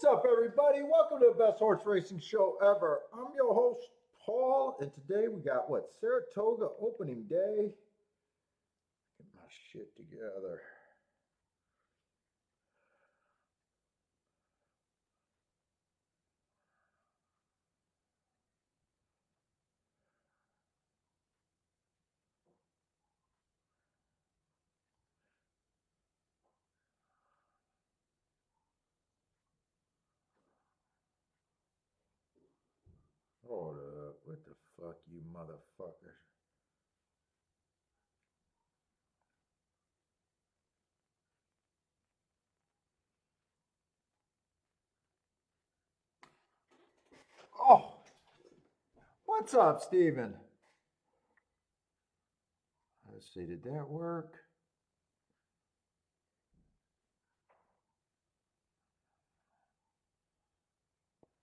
What's up, everybody? Welcome to the best horse racing show ever. I'm your host, Paul, and today we got Saratoga opening day. Get my shit together. Hold up. What the fuck, you motherfuckers? Oh, what's up, Steven? Let's see, did that work?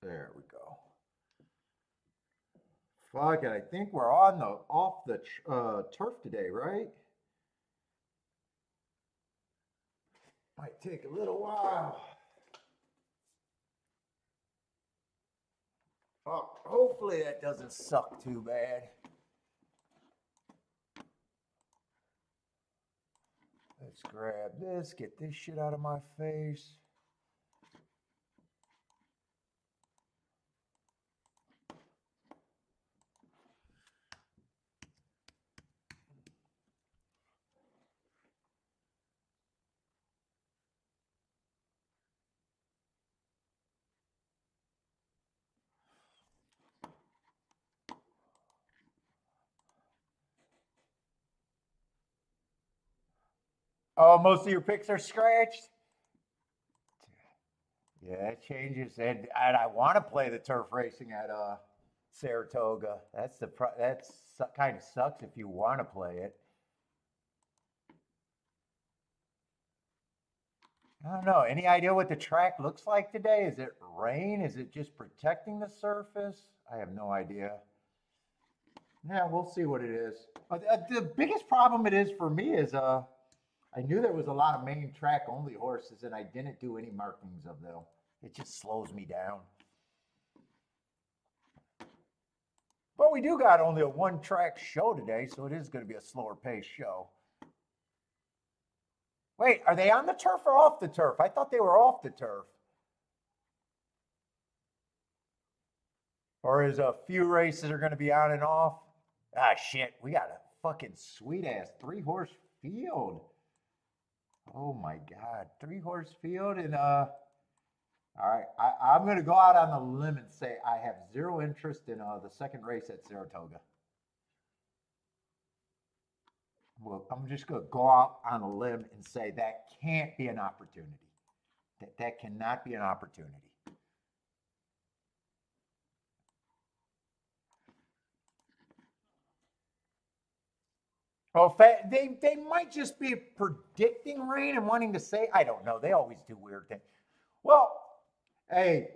There we go. Fuck it, I think we're on the off the turf today, right? Might take a little while. Oh, hopefully that doesn't suck too bad. Let's grab this, get this shit out of my face. Oh, most of your picks are scratched? Yeah, it changes. And I want to play the turf racing at Saratoga. That's kind of sucks if you want to play it. I don't know. Any idea what the track looks like today? Is it rain? Is it just protecting the surface? I have no idea. Yeah, we'll see what it is. The biggest problem it is for me is I knew there was a lot of main track only horses, and I didn't do any markings of them. It just slows me down. But we do got only a one track show today, so it is going to be a slower paced show. Wait, are they on the turf or off the turf? I thought they were off the turf. Or is a few races are going to be on and off? Ah, shit. We got a fucking sweet ass 3-horse field. Oh my God. 3-horse field. And, all right. I'm going to go out on the limb and say I have zero interest in the second race at Saratoga. Well, I'm just going to go out on a limb and say that can't be an opportunity. That cannot be an opportunity. Oh, they might just be predicting rain and wanting to say, I don't know. They always do weird things. Well, hey,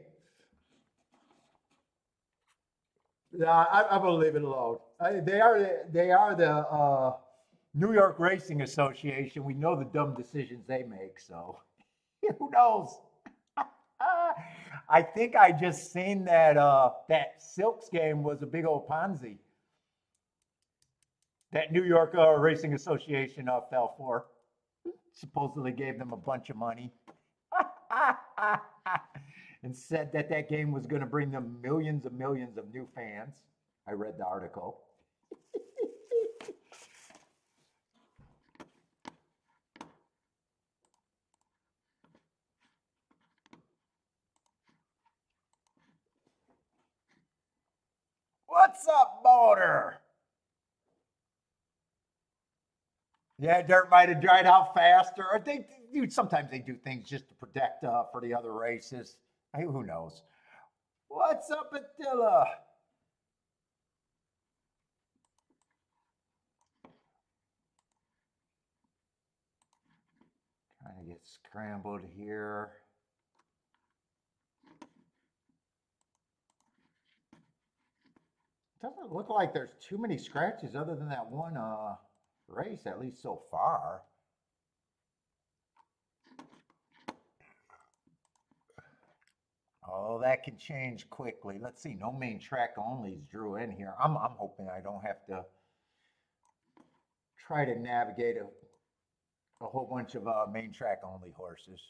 I'm gonna leave it alone. They are the New York Racing Association. We know the dumb decisions they make, so who knows? I think I just seen that that Silks game was a big old Ponzi. That New York Racing Association fell for. Supposedly gave them a bunch of money. And said that that game was going to bring them millions and millions of new fans. I read the article. What's up, motor? Yeah, dirt might have dried out faster. Or sometimes they do things just to protect for the other races. Who knows? What's up, Attila? Trying to get scrambled here. Doesn't look like there's too many scratches other than that one race, at least so far. that can change quickly. Let's see, no main track onlys drew in here. I'm hoping I don't have to try to navigate a whole bunch of main track only horses.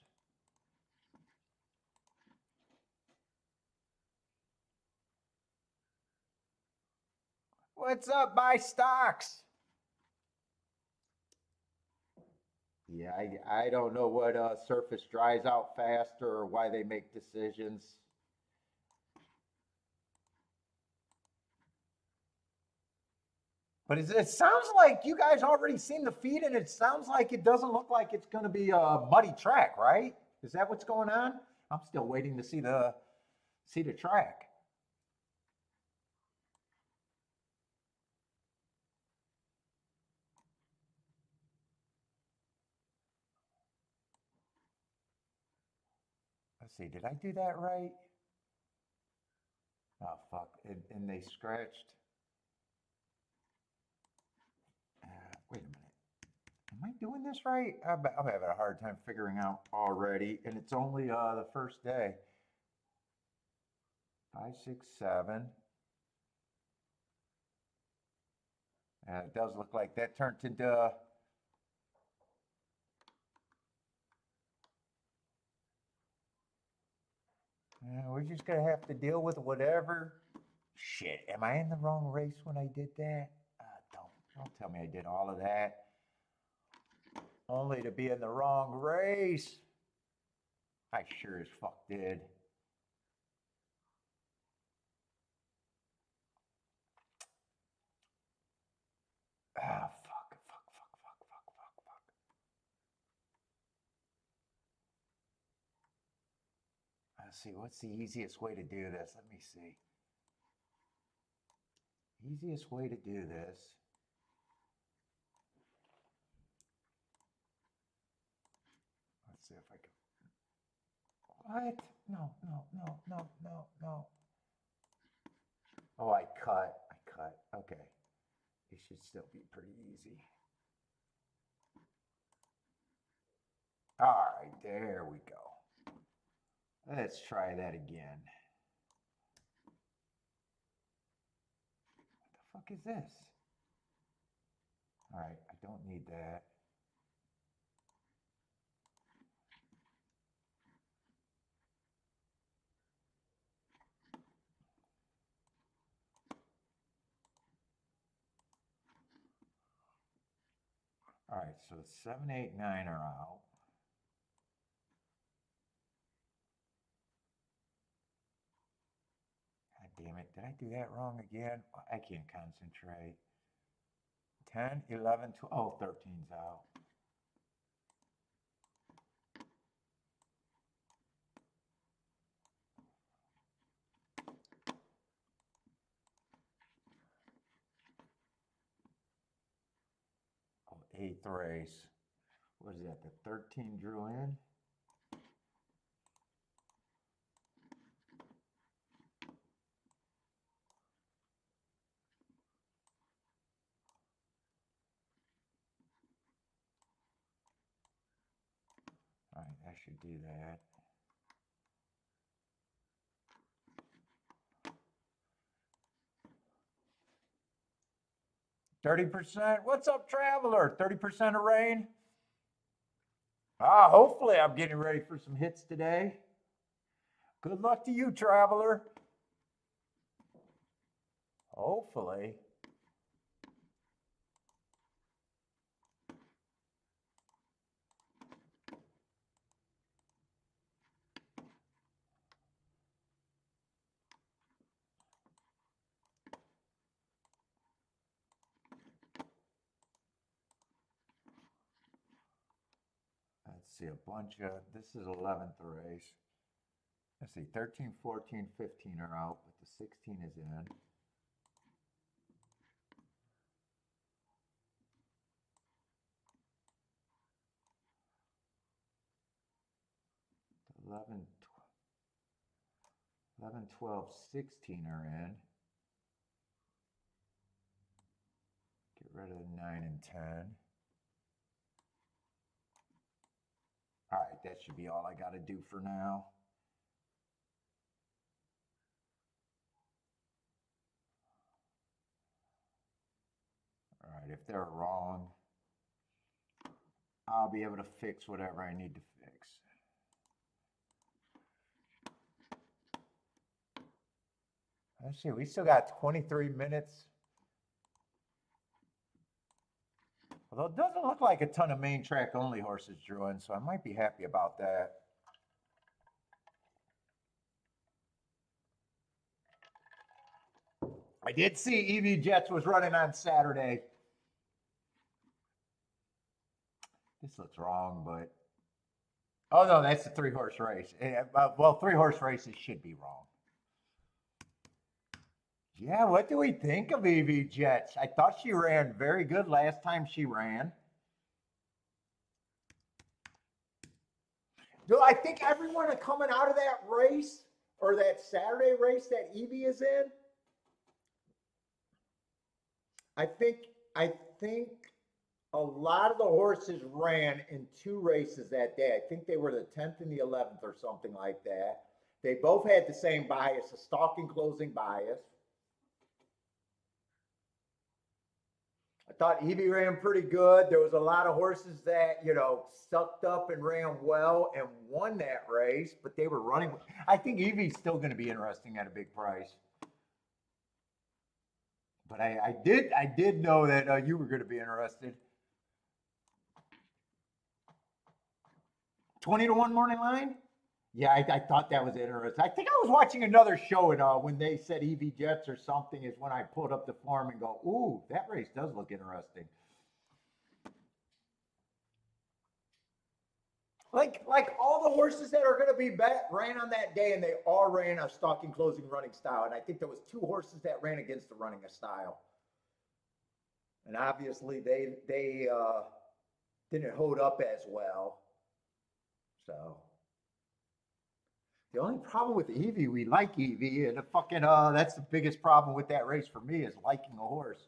What's up, buy stocks? Yeah, I don't know what surface dries out faster or why they make decisions. But it sounds like you guys already seen the feed, and it sounds like it doesn't look like it's going to be a muddy track, right? Is that what's going on? I'm still waiting to see the track. Let's see, did I do that right? Oh fuck! And they scratched. Wait a minute. Am I doing this right? I'm having a hard time figuring out already, and it's only the first day. 5, 6, 7. It does look like that turned into. We're just gonna have to deal with whatever. Shit, am I in the wrong race when I did that? Don't tell me I did all of that, only to be in the wrong race. I sure as fuck did. Ah, fuck. Let's see, what's the easiest way to do this? Let me see. Easiest way to do this. Let's see if I can. What? No. Oh, I cut. Okay. It should still be pretty easy. All right, there we go. Let's try that again. What the fuck is this? All right, I don't need that. All right, so 7, 8, 9 are out. God damn it, did I do that wrong again? I can't concentrate. 10, 11, 12, oh, 13's out. Oh, 8th race. What is that, the 13 drew in? All right, I should do that. %. What's up, traveler? 30% of rain? Hopefully I'm getting ready for some hits today. Good luck to you, traveler. Hopefully. Let's see, a bunch of, this is 11th race. Let's see, 13, 14, 15 are out, but the 16 is in. 11, 11, 12, 16 are in. Get rid of the 9 and 10. All right, that should be all I got to do for now. But if they're wrong, I'll be able to fix whatever I need to fix. Let's see, we still got 23 minutes. Although it doesn't look like a ton of main track only horses drew in, so I might be happy about that. I did see Eevee Jets was running on Saturday. This looks wrong, but oh no, that's a 3-horse race. Well, 3-horse races should be wrong. Yeah, what do we think of Eevee Jets? I thought she ran very good last time she ran. Do I think everyone coming out of that race or that Saturday race that Eevee is in? I think a lot of the horses ran in 2 races that day. I think they were the 10th and the 11th or something like that. They both had the same bias, a stalking closing bias. I thought Eevee ran pretty good. There was a lot of horses that, you know, sucked up and ran well and won that race, but they were running. I think Eevee's still going to be interesting at a big price. But I did know that you were going to be interested. 20 to 1 morning line? Yeah, I thought that was interesting. I think I was watching another show and when they said Eevee Jets or something is when I pulled up the form and go, ooh, that race does look interesting. Like all the horses that are going to be bet ran on that day, and they all ran a stalking closing running style. And I think there was 2 horses that ran against the running style. And obviously they didn't hold up as well. So the only problem with Eevee, we like Eevee, and the fucking that's the biggest problem with that race for me is liking a horse.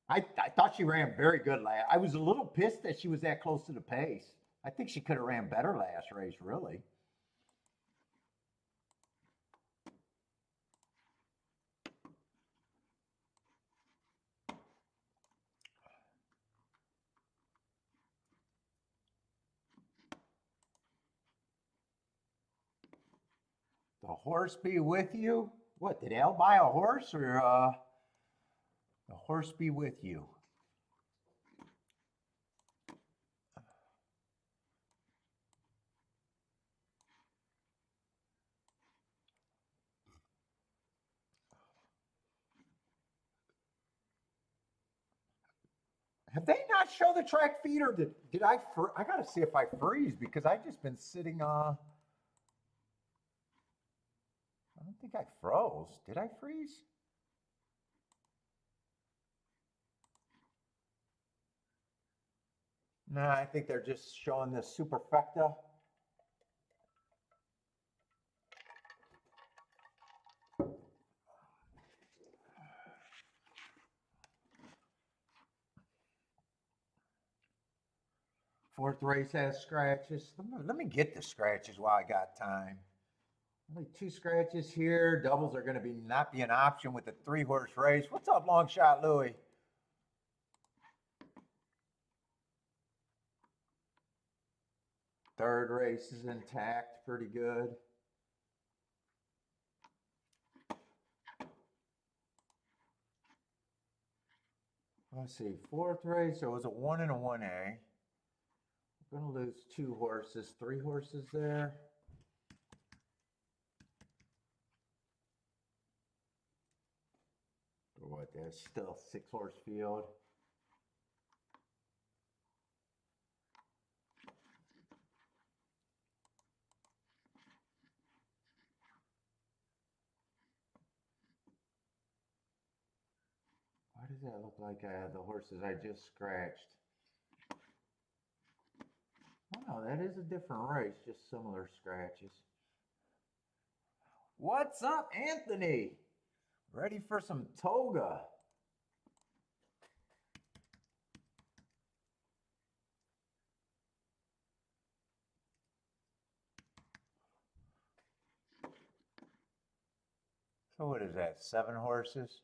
I thought she ran very good last. I was a little pissed that she was that close to the pace. I think she could have ran better last race, really. The horse be with you? What, did Al buy a horse or the horse be with you? Have they not show the track feed or did I got to see if I freeze because I've just been sitting I don't think I froze. Did I freeze? No, I think they're just showing the superfecta. Fourth race has scratches. Let me get the scratches while I got time. Only 2 scratches here. Doubles are going to not be an option with the 3-horse race. What's up, long shot, Louie? Third race is intact, pretty good. Let's see, 4th race, there was a 1 and a 1A. We're going to lose 2 horses, 3 horses there. What, there's still 6-horse field. Why does that look like the horses I just scratched? Oh no, that is a different race, just similar scratches. What's up, Anthony? Ready for some toga? So what is that, 7 horses?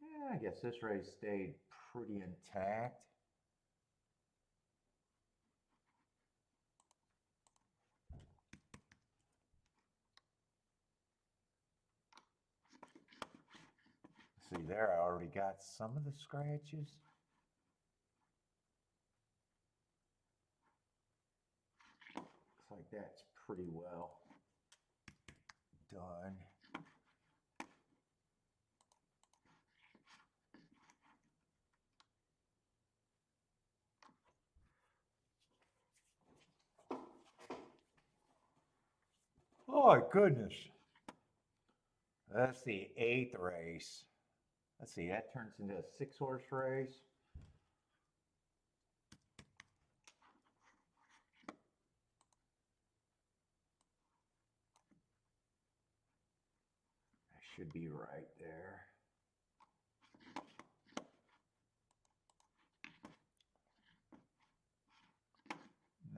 Yeah, I guess this race stayed pretty intact. See there, I already got some of the scratches. Looks like that's pretty well done. Oh my goodness. That's the 8th race. Let's see, that turns into a 6-horse race. That should be right there.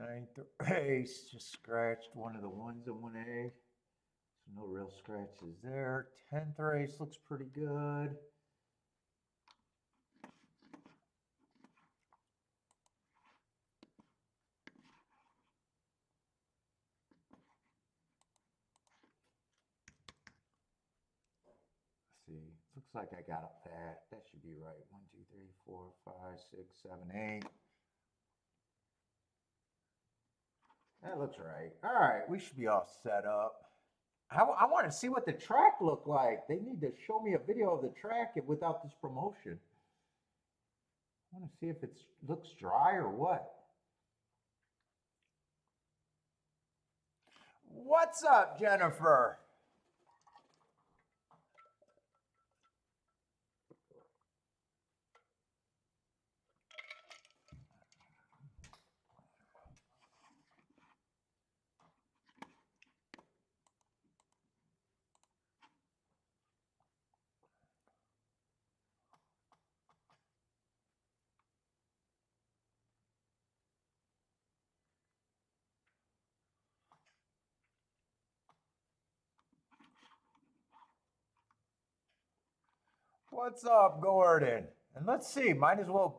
9th race, just scratched one of the ones in 1A. So no real scratches there. 10th race looks pretty good. Let's see, looks like I got that. That should be right. 1, 2, 3, 4, 5, 6, 7, 8. That looks right. All right, we should be all set up. I want to see what the track looked like. They need to show me a video of the track without this promotion. I want to see if it looks dry or what. What's up, Jennifer? What's up, Gordon? And let's see, might as well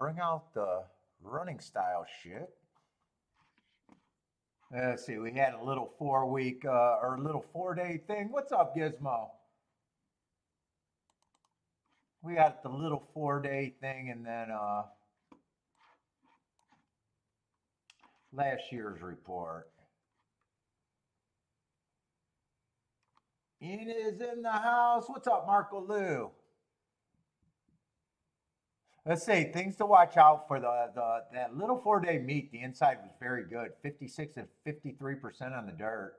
bring out the running style shit. Let's see, we had a little 4-week or a little 4-day thing. What's up, Gizmo? We got the little 4-day thing, and then last year's report. Ian is in the house. What's up, Marco Lou? Let's see, things to watch out for that little 4-day meet. The inside was very good, 56 and 53% on the dirt.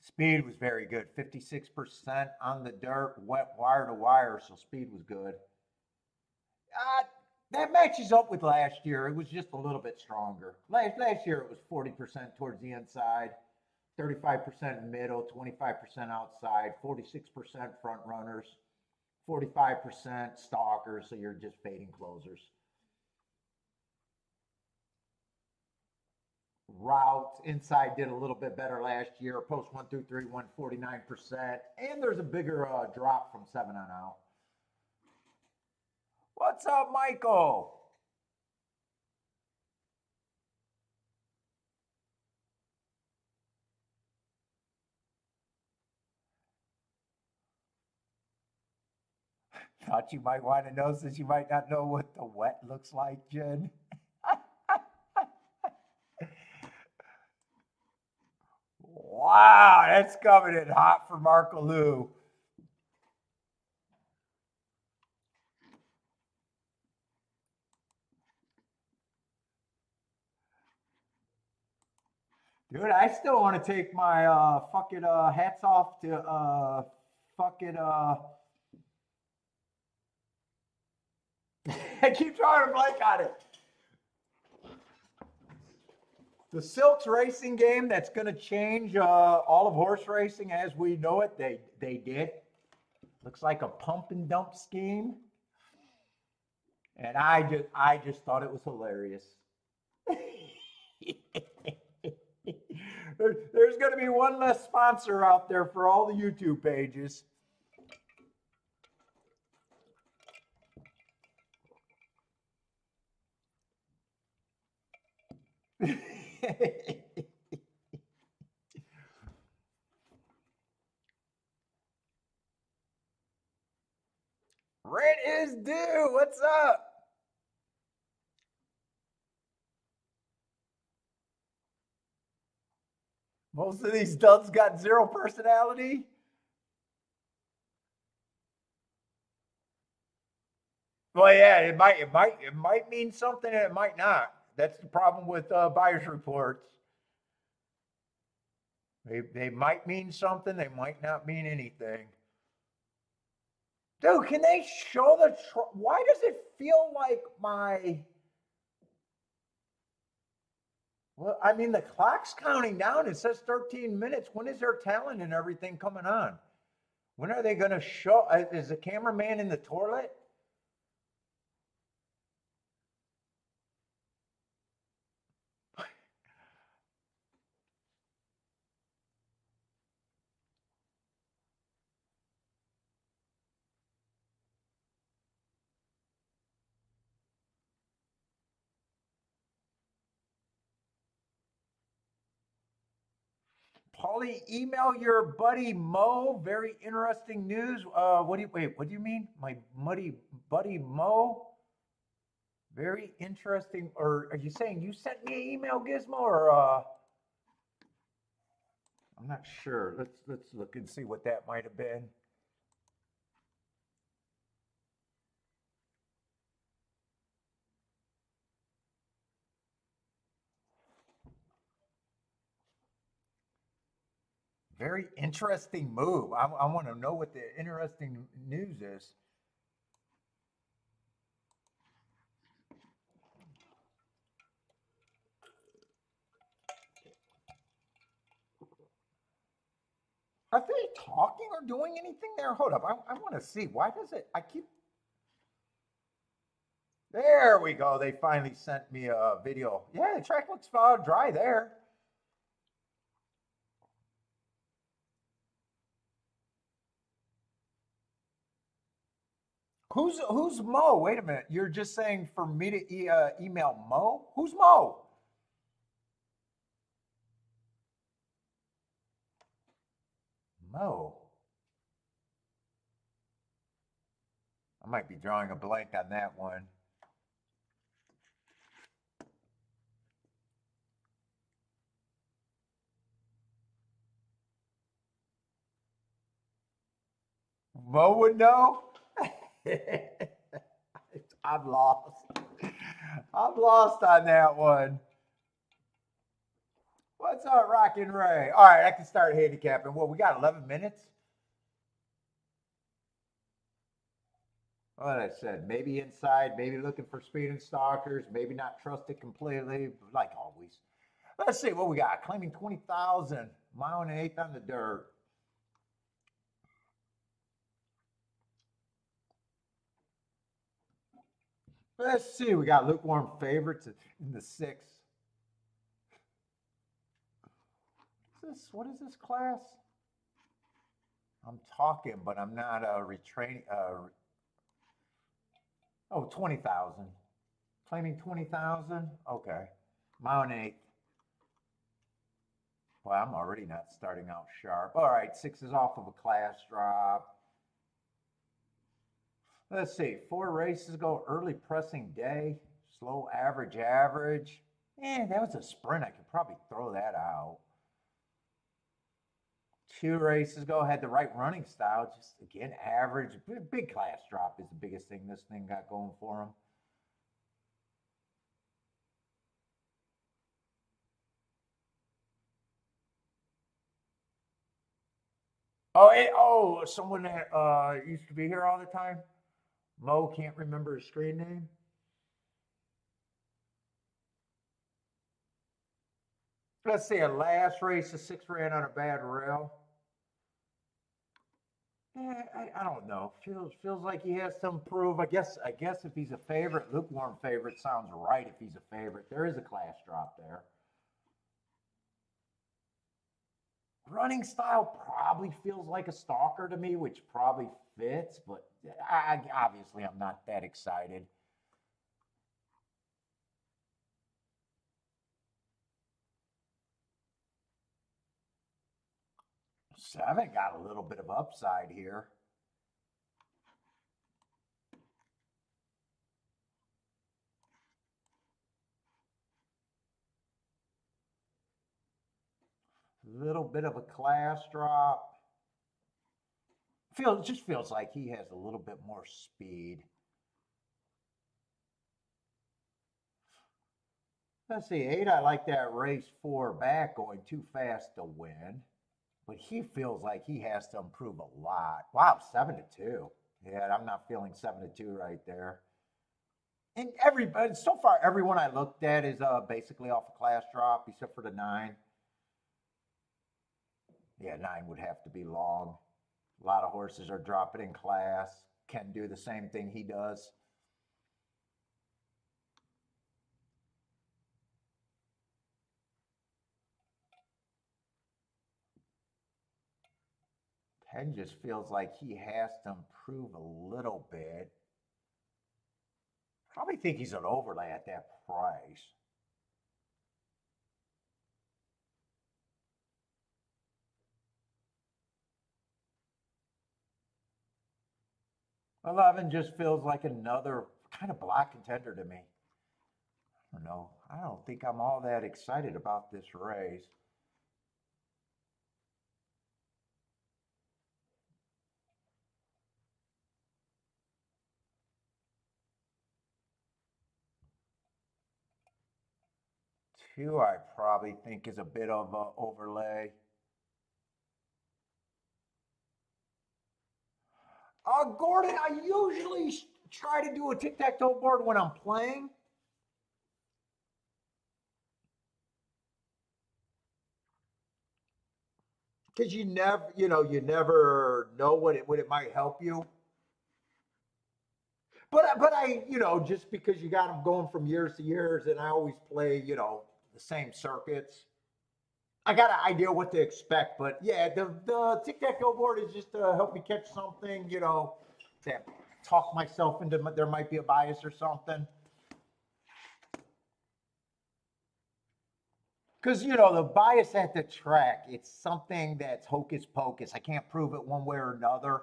Speed was very good, 56% on the dirt, went wire to wire, so speed was good. That matches up with last year. It was just a little bit stronger. Last year it was 40% towards the inside, 35% middle, 25% outside, 46% front runners, 45% stalkers, so you're just fading closers. Routes inside did a little bit better last year. Post 1 through 3 won 49%, and there's a bigger drop from 7 on out. What's up, Michael? Thought you might want to know since you might not know what the wet looks like, Jen. Wow, that's coming in hot for Marco Lou. Dude, I still want to take my fucking hats off to fucking I keep trying to blank on it. The Silks racing game that's going to change all of horse racing as we know it. They did. Looks like a pump and dump scheme. And I just thought it was hilarious. There's going to be one less sponsor out there for all the YouTube pages. Rent is due. What's up? Most of these duds got zero personality. Well, yeah, it might mean something, and it might not. That's the problem with buyer's reports. They might mean something. They might not mean anything. Dude, can they show the? Why does it feel like my? Well, I mean, the clock's counting down. It says 13 minutes. When is their talent and everything coming on? When are they going to show? Is the cameraman in the toilet? Paulie, email your buddy Mo. Very interesting news. What do you mean? My buddy Mo? Very interesting. Or are you saying you sent me an email, Gizmo? Or I'm not sure. Let's look and see what that might have been. Very interesting move. I want to know what the interesting news is. Are they talking or doing anything there? Hold up. I want to see. Why does it? I keep. There we go. They finally sent me a video. Yeah, the track looks dry there. Who's Mo? Wait a minute. You're just saying for me to email Mo? Who's Mo? Mo. I might be drawing a blank on that one. Mo would know. I'm lost. I'm lost on that one. What's up, Rockin' Ray? All right, I can start handicapping. Well, we got 11 minutes. What I said, maybe inside, maybe looking for speeding stalkers, maybe not trust it completely, like always. Let's see what we got. Claiming 20,000, mile and an eighth on the dirt. Let's see, we got lukewarm favorites in the six. What is this class? I'm talking, but I'm not retraining. Oh, 20,000. Claiming 20,000? Okay. Mile and eighth. Well, I'm already not starting out sharp. All right, six is off of a class drop. Let's see, 4 races ago, early pressing day, slow average. That was a sprint. I could probably throw that out. 2 races ago, had the right running style, just again, average. Big class drop is the biggest thing this thing got going for him. Someone that used to be here all the time. Mo can't remember his screen name. Let's see, a last race, a 6 ran on a bad rail. I don't know. Feels like he has to improve. I guess if he's a favorite, lukewarm favorite sounds right. If he's a favorite, there is a class drop there. Running style probably feels like a stalker to me, which probably fits, but obviously I'm not that excited. 7 got a little bit of upside here. Little bit of a class drop. Just feels like he has a little bit more speed. Let's see, 8, I like that race 4 back going too fast to win. But he feels like he has to improve a lot. Wow, 7-2. Yeah, I'm not feeling 7-2 right there. And so far, everyone I looked at is basically off a class drop, except for the 9. Yeah, 9 would have to be long. A lot of horses are dropping in class. Can do the same thing he does. Ken just feels like he has to improve a little bit. Probably think he's an overlay at that price. $11 just feels like another kind of block contender to me. I don't know. I don't think I'm all that excited about this race. Two, I probably think is a bit of an overlay. Gordon, I usually try to do a tic-tac-toe board when I'm playing. Because you never know what it might help you. But just because you got them going from years to years, and I always play, the same circuits. I got an idea what to expect, but yeah, the tic tac toe board is just to help me catch something, to talk myself into there might be a bias or something. Because the bias at the track, it's something that's hocus pocus. I can't prove it one way or another.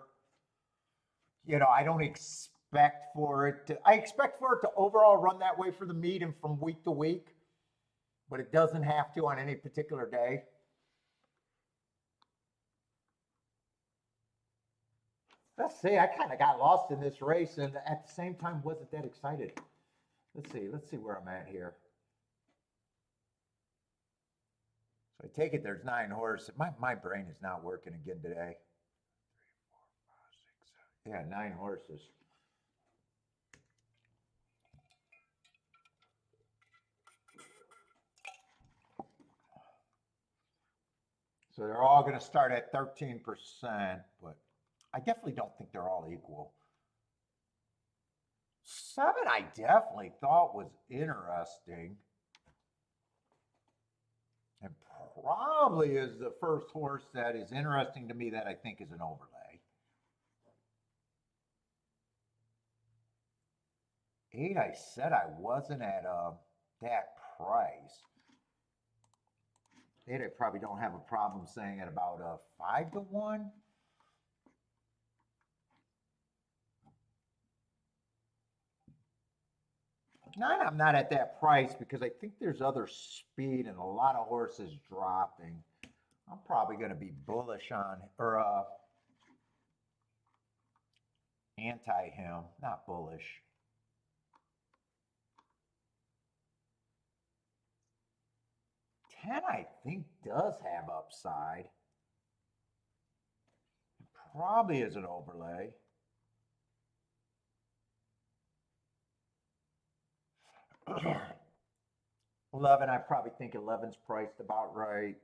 I don't expect for it to. I expect for it to overall run that way for the meet and from week to week, but it doesn't have to on any particular day. Let's see. I kind of got lost in this race, and at the same time, wasn't that excited. Let's see. Let's see where I'm at here. So I take it there's 9 horses. My brain is not working again today. 3, 4, 5, 6, 7. Yeah, 9 horses. So they're all going to start at 13%, but I definitely don't think they're all equal. 7, I definitely thought was interesting. And probably is the first horse that is interesting to me that I think is an overlay. 8, I said I wasn't at that price. 8, I probably don't have a problem saying at about 5-1. 9, I'm not at that price because I think there's other speed and a lot of horses dropping. I'm probably going to be bullish on, or anti him, not bullish. 10, I think, does have upside. Probably is an overlay. 11, I probably think 11's priced about right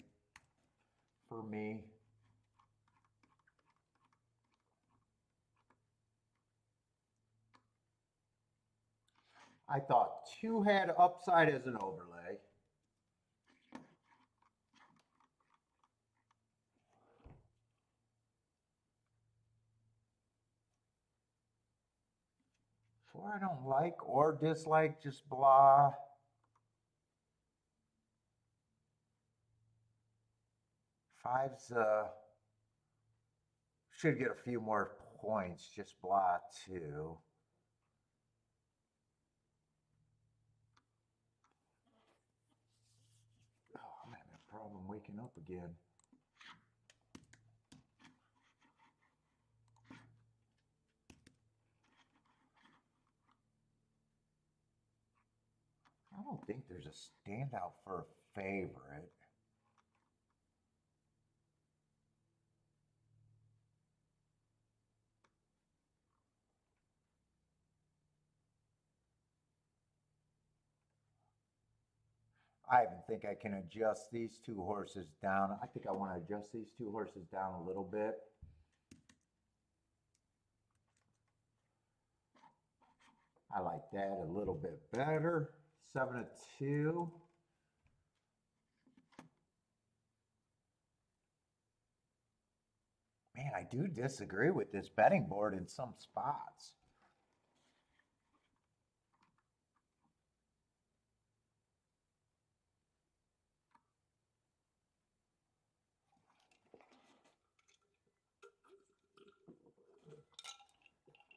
for me. I thought 2 had upside as an overlay. 4 I don't like or dislike, just blah. 5's should get a few more points, just blah 2. Oh, I'm having a problem waking up again. I don't think there's a standout for a favorite. I even think I can adjust these 2 horses down. I think I want to adjust these 2 horses down a little bit. I like that a little bit better. 7-2. Man, I do disagree with this betting board in some spots.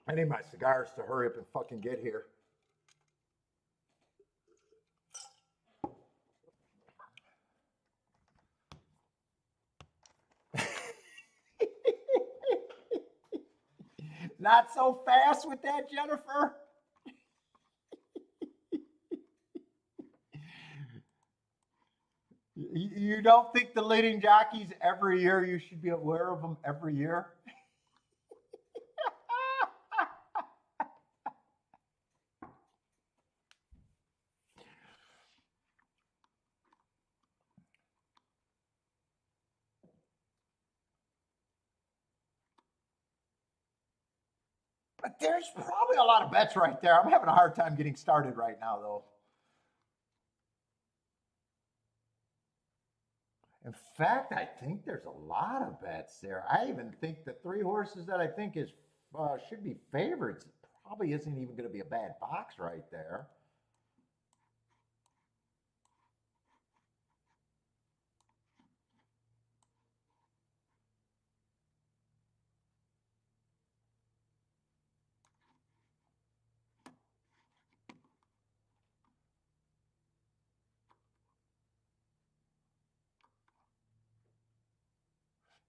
I need my cigars to hurry up and fucking get here. Not so fast with that, Jennifer. You don't think the leading jockeys every year, you should be aware of them every year? But there's probably a lot of bets right there. I'm having a hard time getting started right now, though. In fact, I think there's a lot of bets there. I even think the 3 horses that I think is should be favorites probably isn't even going to be a bad box right there.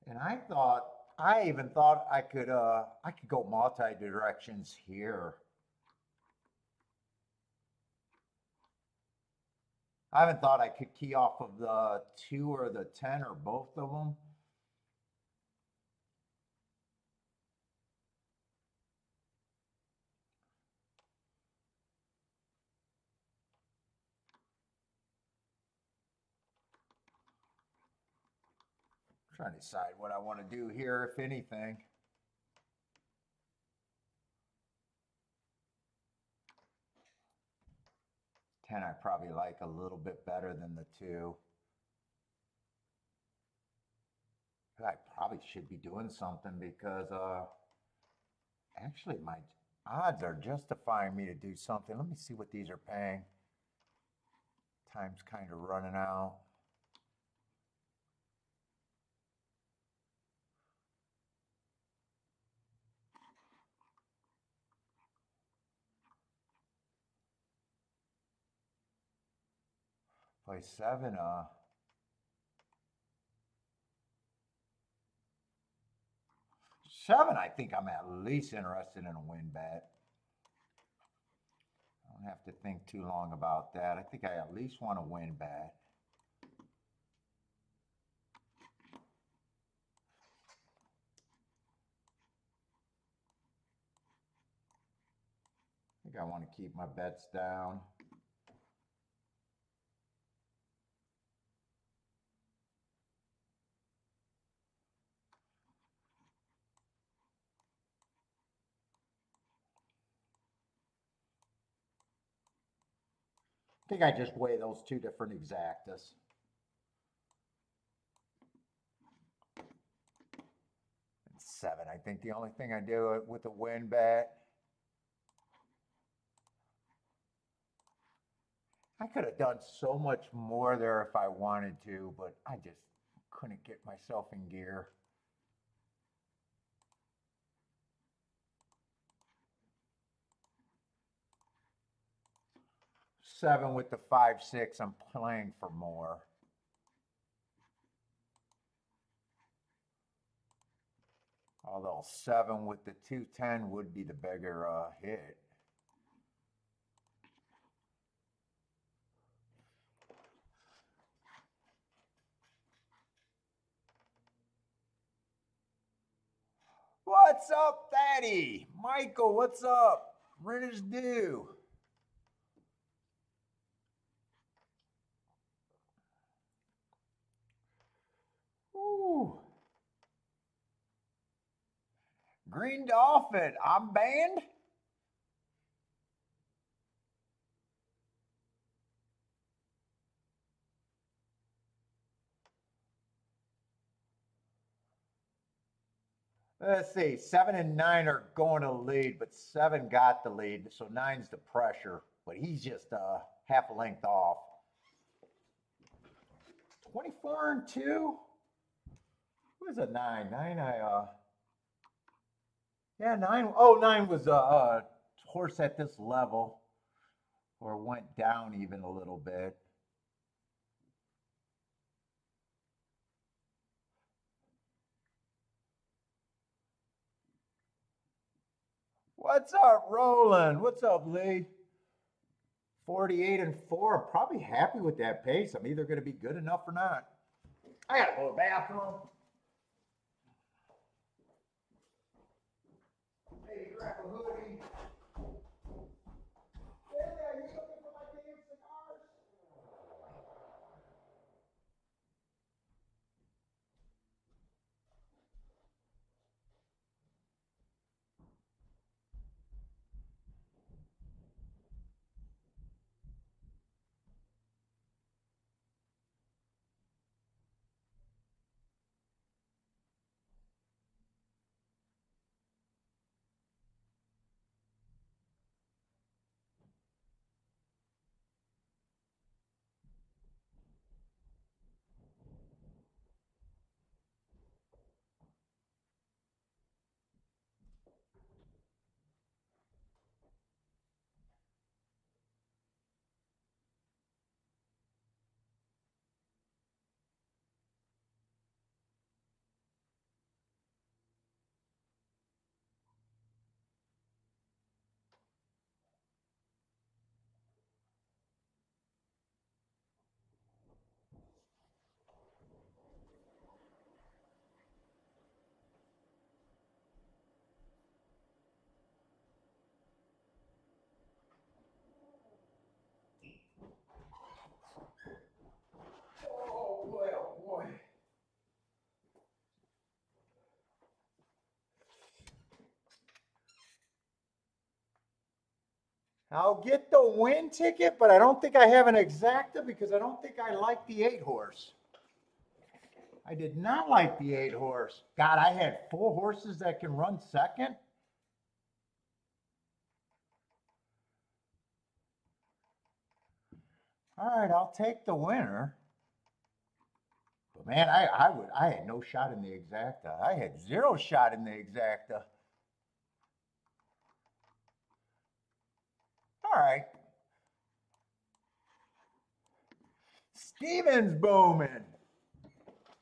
And I even thought I could go multi directions here. I even thought I could key off of the 2 or the 10 or both of them. I'm trying to decide what I want to do here, if anything. 10 I probably like a little bit better than the 2. I probably should be doing something because actually my odds are justifying me to do something. Let me see what these are paying. Time's kind of running out. Play 7, 7, I think I'm at least interested in a win bet. I don't have to think too long about that. I think I at least want a win bet. I think I want to keep my bets down. I think I just weigh those 2 different exactas. And 7, I think the only thing I do with a win bet. I could have done so much more there if I wanted to, but I just couldn't get myself in gear. Seven with the 5-6, I'm playing for more. Although 7 with the 2-10 would be the bigger hit. What's up, Daddy? Michael, what's up? Rent is due. Ooh. Green Dolphin, I'm banned? Let's see, 7 and 9 are going to lead, but 7 got the lead, so 9's the pressure, but he's just half a length off. 24 and 2? Who's a 9? 9, yeah, 9. Oh, 9 was a horse at this level, or went down even a little bit. What's up, Roland? What's up, Lee? 48 and 4. I'm probably happy with that pace. I'm either going to be good enough or not. I got to go to the bathroom. Hey, grab a hoodie. Billy, are you looking for my damn cigars? Oh, boy, oh, boy. I'll get the win ticket, but I don't think I have an exacta because I don't think I like the 8 horse. I did not like the 8 horse. God, I had 4 horses that can run second. All right, I'll take the winner. But man, I had no shot in the exacta. I had 0 shot in the exacta. All right. Steven's booming.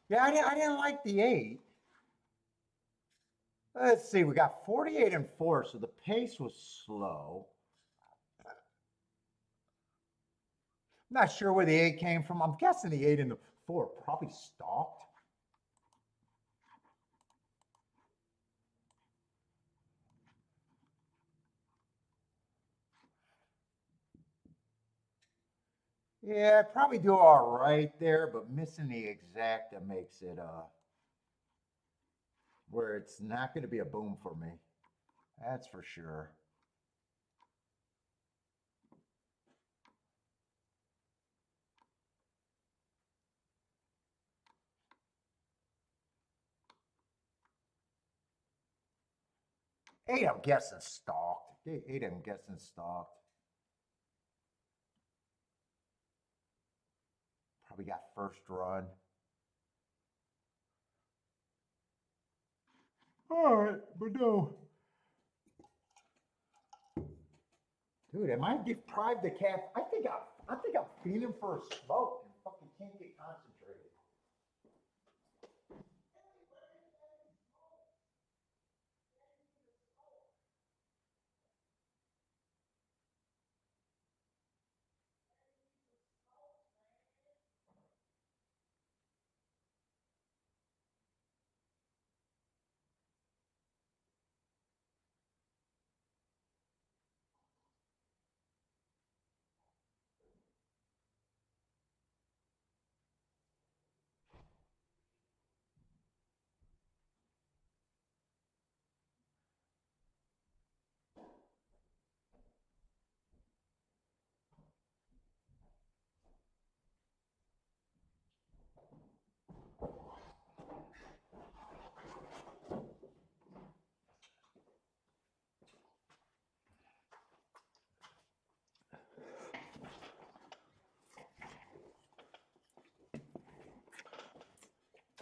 Yeah, I didn't like the 8. Let's see, we got 48 and 4, so the pace was slow. I'm not sure where the 8 came from. I'm guessing the 8 and the 4 probably stalked. Yeah, I'd probably do all right there, but missing the exacta makes it where it's not going to be a boom for me. That's for sure. Eight, I'm guessing stalked. 8, I'm guessing stalked. Probably got first run. All right, but no. Dude, am I deprived of caffeine? I think I'm feeling for a smoke and fucking can't get concentrated.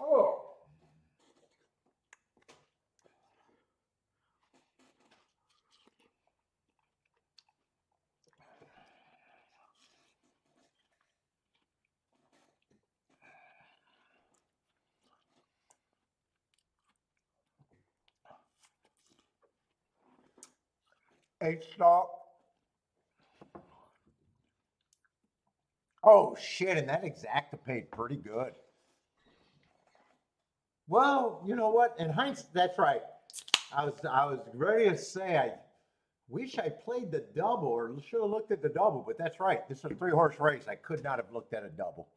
Oh. Eight stock. Oh shit, and that exacta paid pretty good. Well, you know what? In hindsight, that's right. I was ready to say I wish I played the double or should have looked at the double, but that's right. This is a 3-horse race. I could not have looked at a double.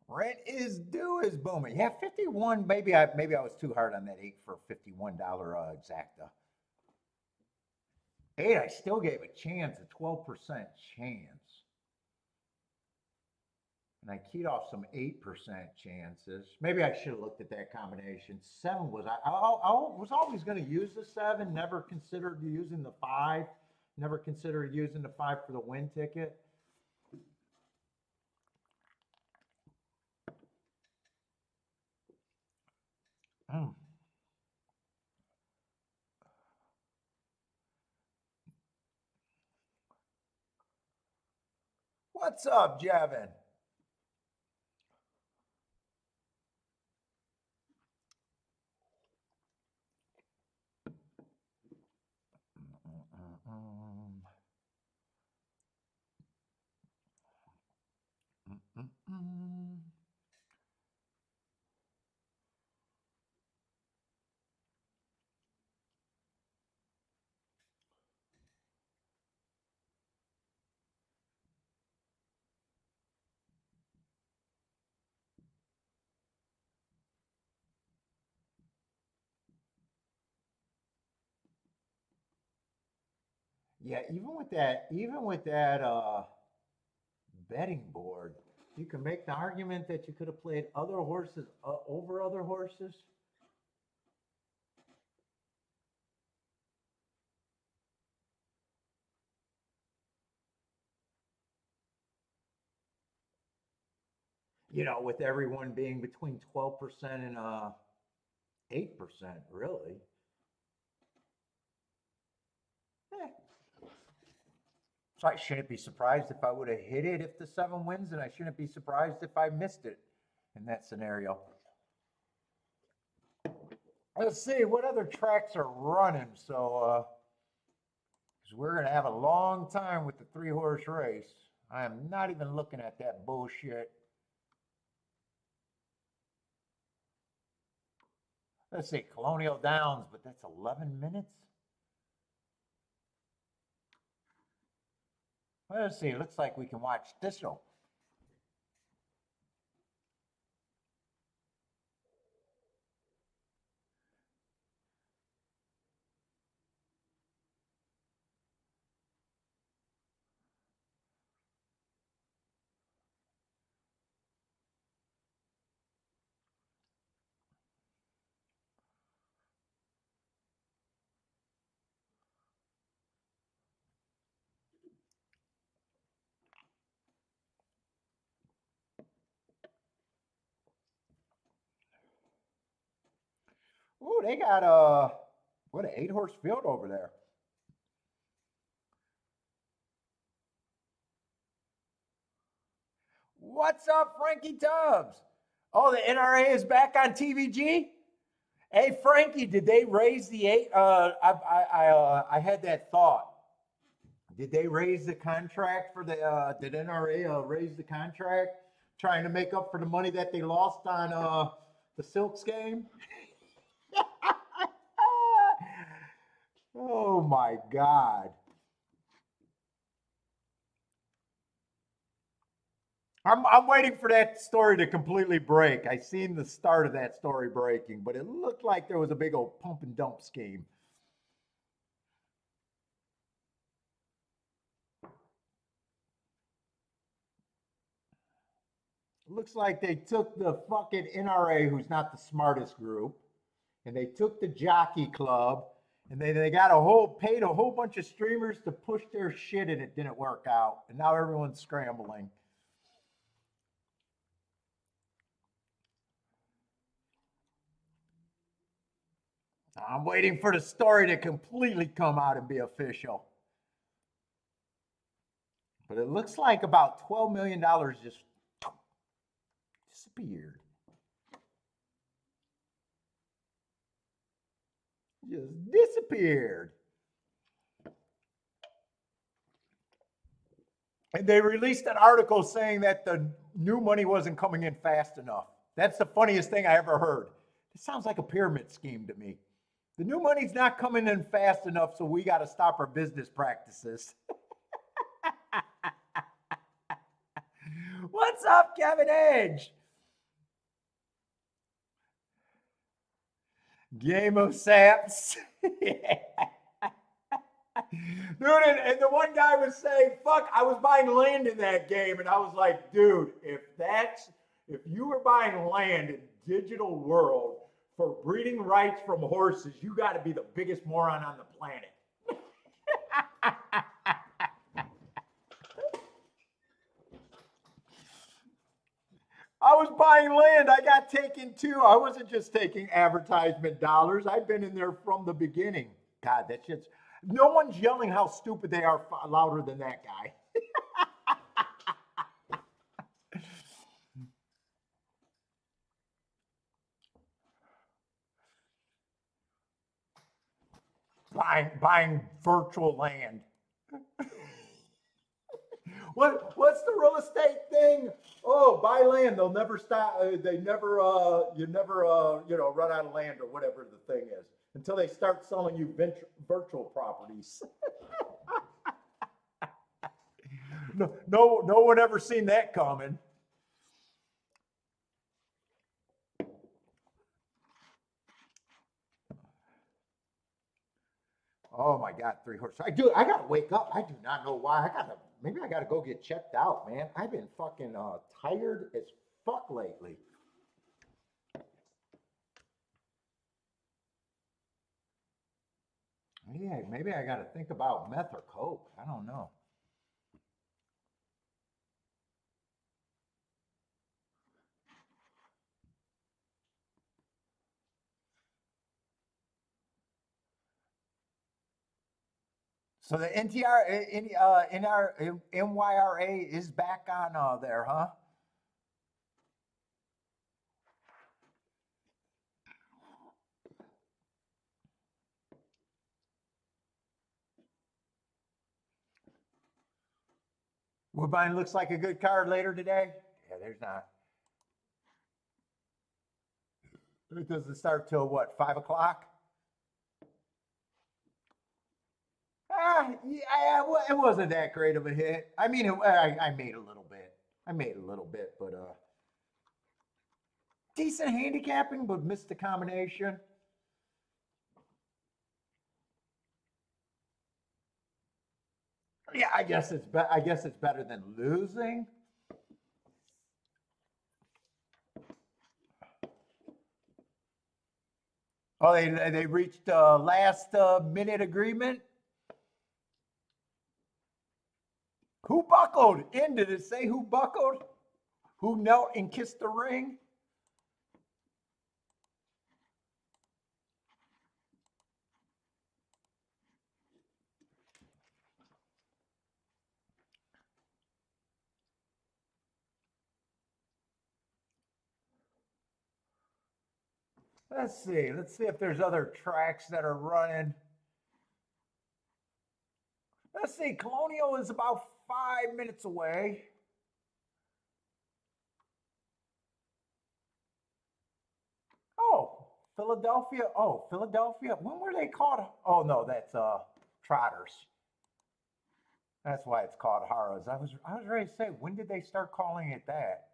Rent is due is booming. Yeah, 51. Maybe I was too hard on that 8 for $51 exacta. 8, I still gave a chance, a 12% chance. And I keyed off some 8% chances. Maybe I should have looked at that combination. 7 was, I was always going to use the 7, never considered using the 5, never considered using the 5 for the win ticket. Mm. What's up, Jevin? Mm-mm-mm. Mm-mm-mm. Yeah, even with that betting board, you can make the argument that you could have played other horses over other horses. With everyone being between 12% and 8%, really. Eh. So I shouldn't be surprised if I would have hit it if the 7 wins, and I shouldn't be surprised if I missed it in that scenario. Let's see what other tracks are running. So, because we're going to have a long time with the 3-horse race. I am not even looking at that bullshit. Let's see, Colonial Downs, but that's 11 minutes. Let's see, it looks like we can watch this show. Ooh, they got what, an 8-horse field over there. What's up, Frankie Tubbs? Oh, the NRA is back on TVG. Hey, Frankie, did they raise the eight? I had that thought. Did they raise the contract for the? Did NRA raise the contract, trying to make up for the money that they lost on the Silks game? Oh my God! I'm waiting for that story to completely break. I seen the start of that story breaking, but it looked like there was a big old pump and dump scheme. Looks like they took the fucking NRA, who's not the smartest group, and they took the Jockey Club, and they got paid a whole bunch of streamers to push their shit, and it didn't work out, and now everyone's scrambling. I'm waiting for the story to completely come out and be official. But it looks like about $12 million just disappeared. Just disappeared. And they released an article saying that the new money wasn't coming in fast enough. That's the funniest thing I ever heard. It sounds like a pyramid scheme to me. The new money's not coming in fast enough, so we got to stop our business practices. What's up, Kevin Edge? Game of Saps. Dude, and the one guy was saying, fuck, I was buying land in that game. And I was like, dude, if you were buying land in digital world for breeding rights from horses, you got to be the biggest moron on the planet. I was buying land. I got taken too. I wasn't just taking advertisement dollars. I've been in there from the beginning. God, that shit's. No one's yelling how stupid they are louder than that guy. Buying virtual land. What's the real estate thing? Oh, buy land. They'll never stop. They never. You never. Run out of land or whatever the thing is until they start selling you virtual properties. No one ever seen that coming. Oh my God, 3 horses. I gotta wake up. I do not know why. Maybe I gotta go get checked out, man. I've been fucking tired as fuck lately. Yeah, maybe I gotta think about meth or coke. I don't know. So the NTR, NYRA is back on there, huh? Woodbine looks like a good card later today. Yeah, there's not. It doesn't start till what, 5 o'clock? Yeah, it wasn't that great of a hit. I mean, I made a little bit. But decent handicapping, but missed the combination. Yeah, I guess it's better than losing. Oh, they reached last minute agreement. Who buckled in? Did it say who buckled? Who knelt and kissed the ring? Let's see. Let's see if there's other tracks that are running. Let's see. Colonial is about 5 minutes away. Oh, Philadelphia. Oh, Philadelphia. When were they called? Oh no, that's Trotters. That's why it's called Harrows. I was ready to say, when did they start calling it that?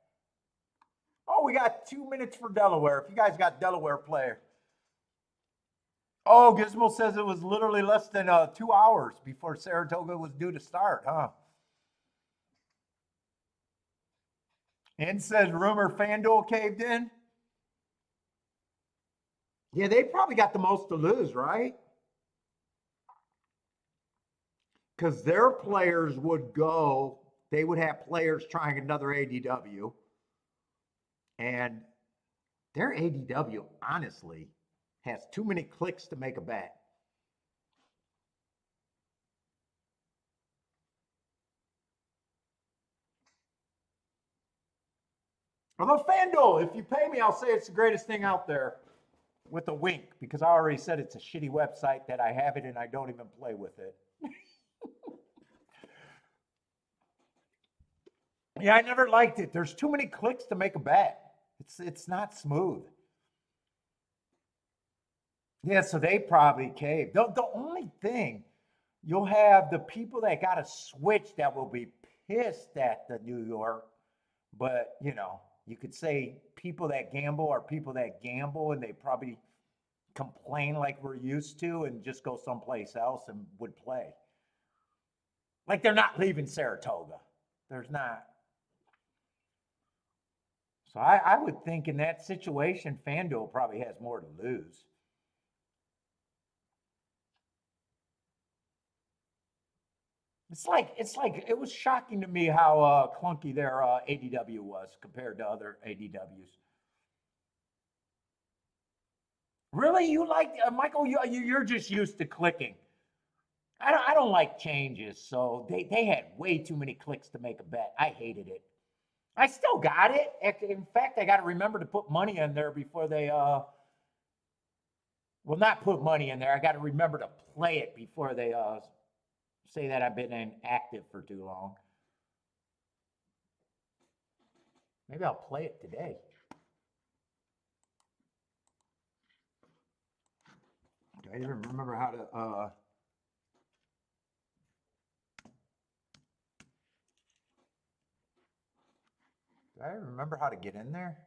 Oh, we got 2 minutes for Delaware. If you guys got Delaware player. Oh, Gizmo says it was literally less than 2 hours before Saratoga was due to start, huh? And says rumor FanDuel caved in. Yeah, they probably got the most to lose, right? Because their players would go, they would have players trying another ADW. And their ADW, honestly, has too many clicks to make a bet. Although FanDuel, if you pay me, I'll say it's the greatest thing out there with a wink because I already said it's a shitty website that I have it and I don't even play with it. Yeah, I never liked it. There's too many clicks to make a bet. It's not smooth. Yeah, so they probably caved. The only thing you'll have the people that got a switch that will be pissed at the New York, but you could say people that gamble are people that gamble and they probably complain like we're used to and just go someplace else and would play. Like they're not leaving Saratoga. There's not. So I would think in that situation, FanDuel probably has more to lose. It's like it was shocking to me how clunky their ADW was compared to other ADWs. Really, you like Michael? You're just used to clicking. I don't like changes, so they had way too many clicks to make a bet. I hated it. I still got it. In fact, I got to remember to put money in there before they well, not put money in there. I got to remember to play it before they say that I've been inactive for too long. Maybe I'll play it today. Do I even remember how to? Do I remember how to get in there?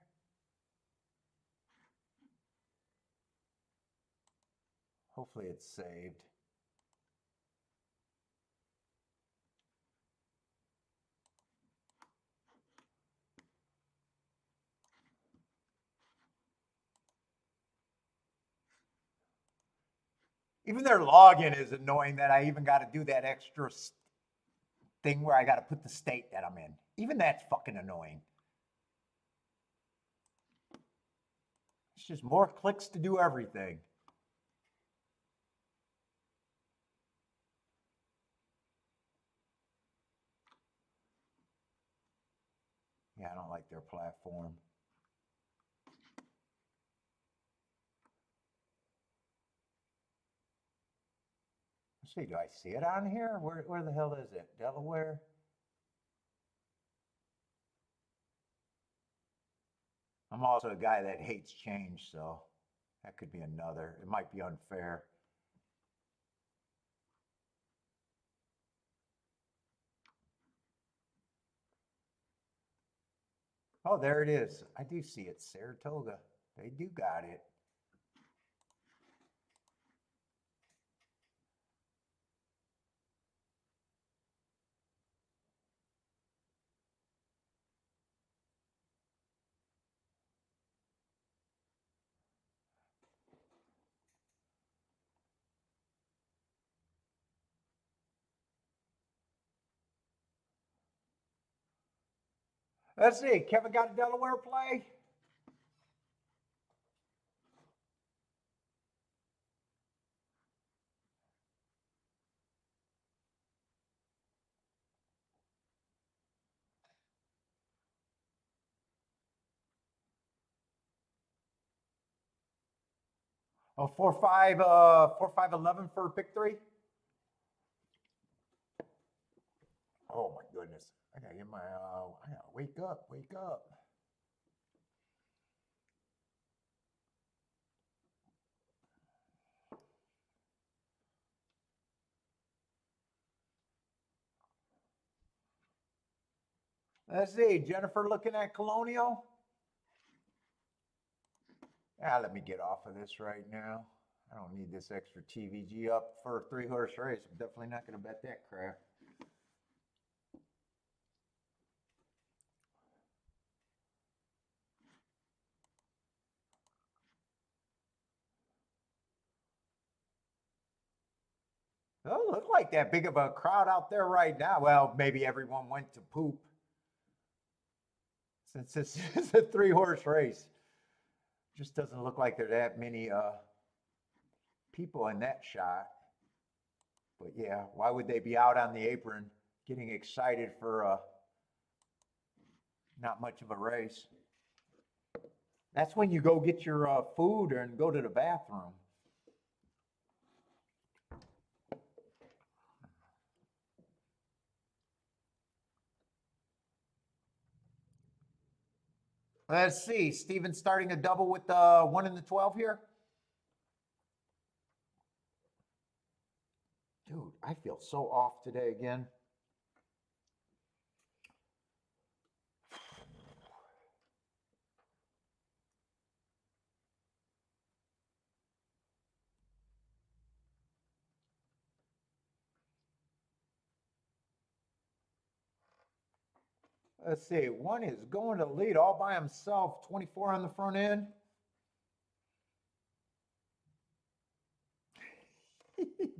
Hopefully, it's saved. Even their login is annoying that I even got to do that extra thing where I got to put the state that I'm in. Even that's fucking annoying. It's just more clicks to do everything. Yeah, I don't like their platform. Let's see, do I see it on here? Where the hell is it? Delaware? I'm also a guy that hates change, so that could be another. It might be unfair. Oh, there it is. I do see it. Saratoga. They do got it. Let's see. Kevin got a Delaware play? Oh, 4-5, 11 for pick 3. Oh my goodness. I gotta get my, I gotta wake up, wake up. Let's see, Jennifer looking at Colonial. Let me get off of this right now. I don't need this extra TVG up for a 3-horse race. I'm definitely not gonna bet that crap. Doesn't look like that big of a crowd out there right now. Well, maybe everyone went to poop since this is a 3-horse race. Just doesn't look like there are that many people in that shot. But yeah, why would they be out on the apron getting excited for not much of a race? That's when you go get your food and go to the bathroom. Let's see. Steven's starting a double with the 1 and the 12 here. Dude, I feel so off today again. Let's see. 1 is going to lead all by himself. 24 on the front end.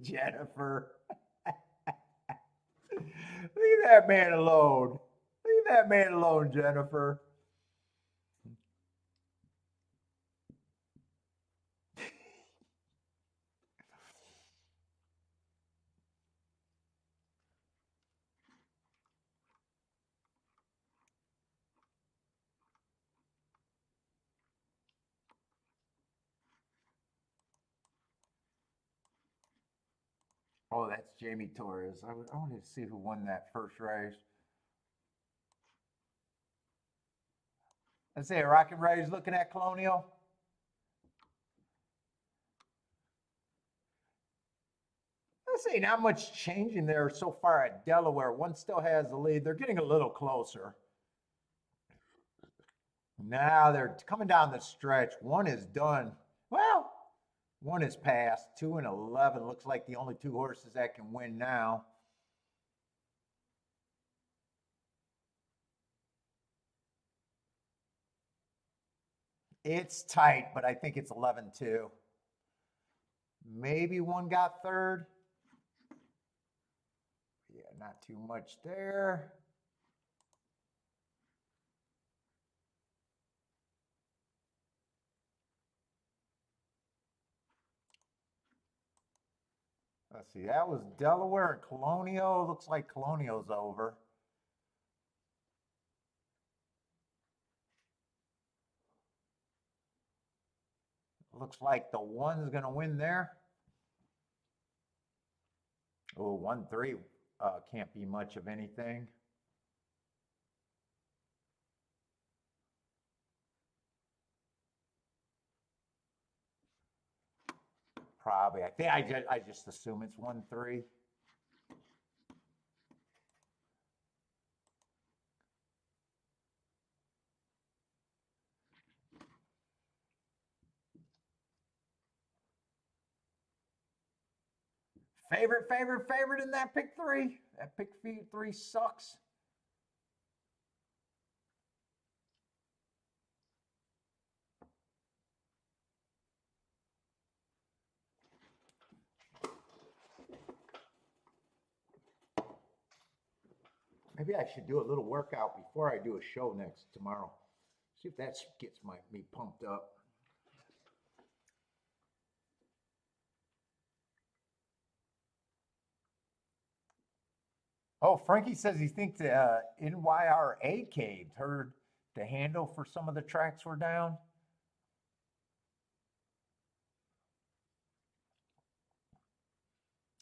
Jennifer. Leave that man alone. Leave that man alone, Jennifer. Oh, that's Jamie Torres. I wanted to see who won that first race. Let's say Rocket Ray's looking at Colonial. Let's say not much changing there so far at Delaware. 1 still has the lead. They're getting a little closer. Now they're coming down the stretch. 1 is done. Well, 1 is passed. 2 and 11 looks like the only 2 horses that can win now. It's tight, but I think it's 11-2. Maybe 1 got third. Yeah, not too much there. Let's see, that was Delaware and Colonial. Looks like Colonial's over. Looks like the 1's going to win there. Oh, 1-3 can't be much of anything. Probably. I think I just assume it's 1-3. Favorite in that pick 3. That pick 3 sucks. Maybe I should do a little workout before I do a show tomorrow. See if that gets me pumped up. Oh, Frankie says he thinks NYRA caved. Heard the handle for some of the tracks were down.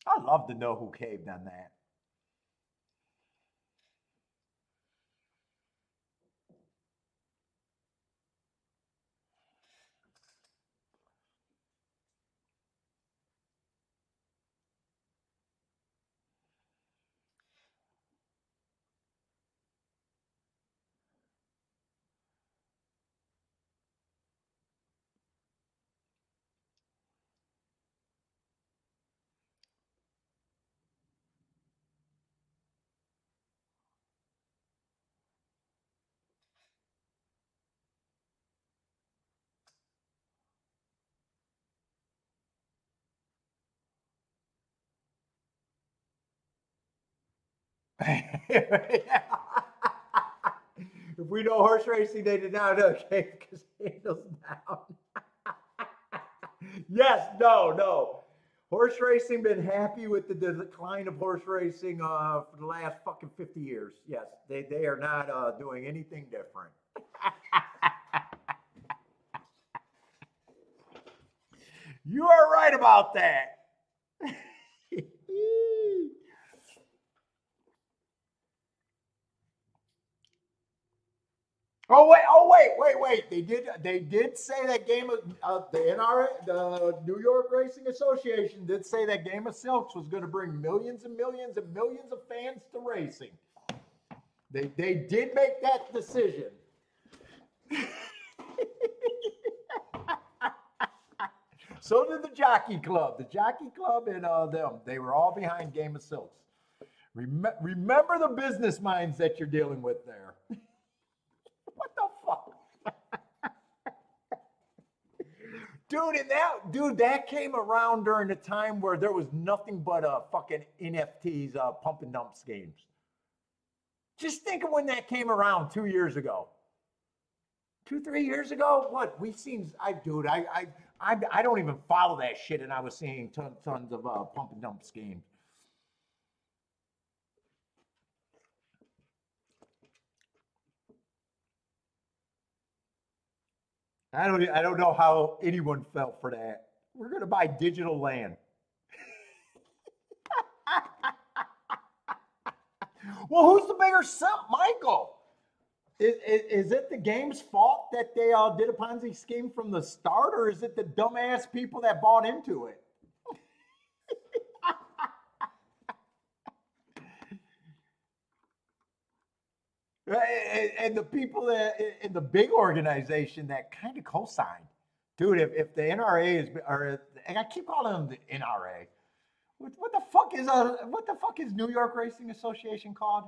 I'd love to know who caved on that. If we know horse racing, they did not cave because handles down. Yes, no. Horse racing been happy with the decline of horse racing for the last fucking 50 years. Yes, they are not doing anything different. You are right about that. Oh wait. They did say that game of the NRA, the New York Racing Association did say that Game of Silks was going to bring millions and millions and millions of fans to racing. They did make that decision. So did the Jockey Club. The Jockey Club and them. They were all behind Game of Silks. Remember the business minds that you're dealing with there. What the fuck? That came around during the time where there was nothing but fucking NFTs, pump and dump schemes. Just think of when that came around 2 years ago. 2, 3 years ago, what we've seen. I don't even follow that shit, and I was seeing tons of pump and dump schemes. I don't know how anyone felt for that. We're gonna buy digital land. Well, who's the bigger simp, Michael? Is it the game's fault that they did a Ponzi scheme from the start, or is it the dumbass people that bought into it? And the people in the big organization that kind of co-signed, dude. If the NRA is, or and I keep calling them the NRA. What the fuck is New York Racing Association called?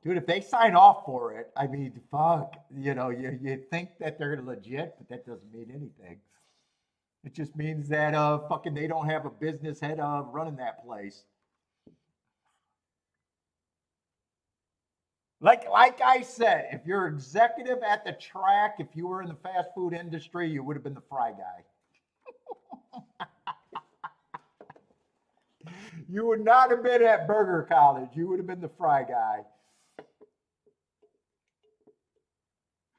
Dude, if they sign off for it, I mean, fuck, you think that they're legit, but that doesn't mean anything. It just means that fucking they don't have a business head of running that place. Like I said, if you're executive at the track, if you were in the fast food industry, you would have been the fry guy. You would not have been at Burger College. You would have been the fry guy.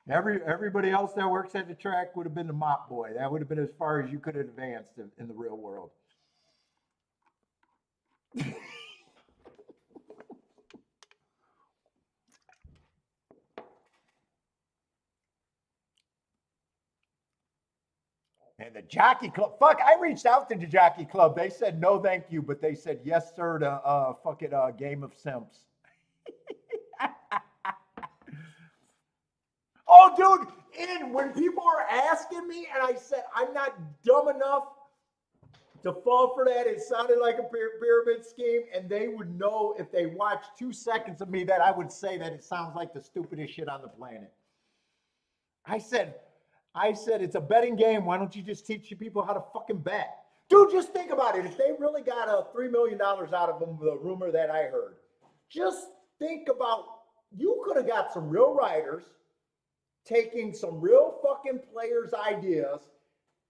Everybody else that works at the track would have been the mop boy. That would have been as far as you could have advanced in the real world. And the Jockey Club, fuck, I reached out to the Jockey Club. They said no, thank you, but they said yes, sir, to fucking Game of Simps. Oh, dude, and when people were asking me, and I said I'm not dumb enough to fall for that, it sounded like a pyramid scheme, and they would know if they watched 2 seconds of me that I would say that it sounds like the stupidest shit on the planet. I said, I said, it's a betting game. Why don't you just teach people how to fucking bet? Dude, just think about it. If they really got $3 million out of them, the rumor that I heard, just think about, you could have got some real writers taking some real fucking players' ideas,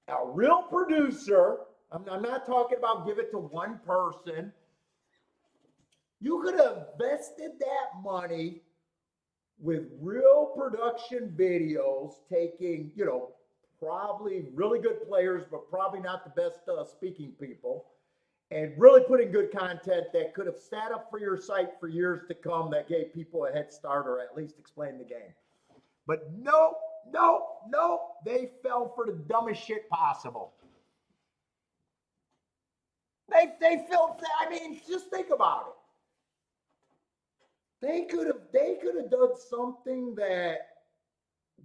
a real producer. I'm not talking about give it to one person. You could have invested that money with real production videos, taking, probably really good players, but probably not the best speaking people, and really putting good content that could have sat up for your site for years to come, that gave people a head start or at least explained the game. But no, no, no, they fell for the dumbest shit possible. They fell. I mean, just think about it. They could have done something that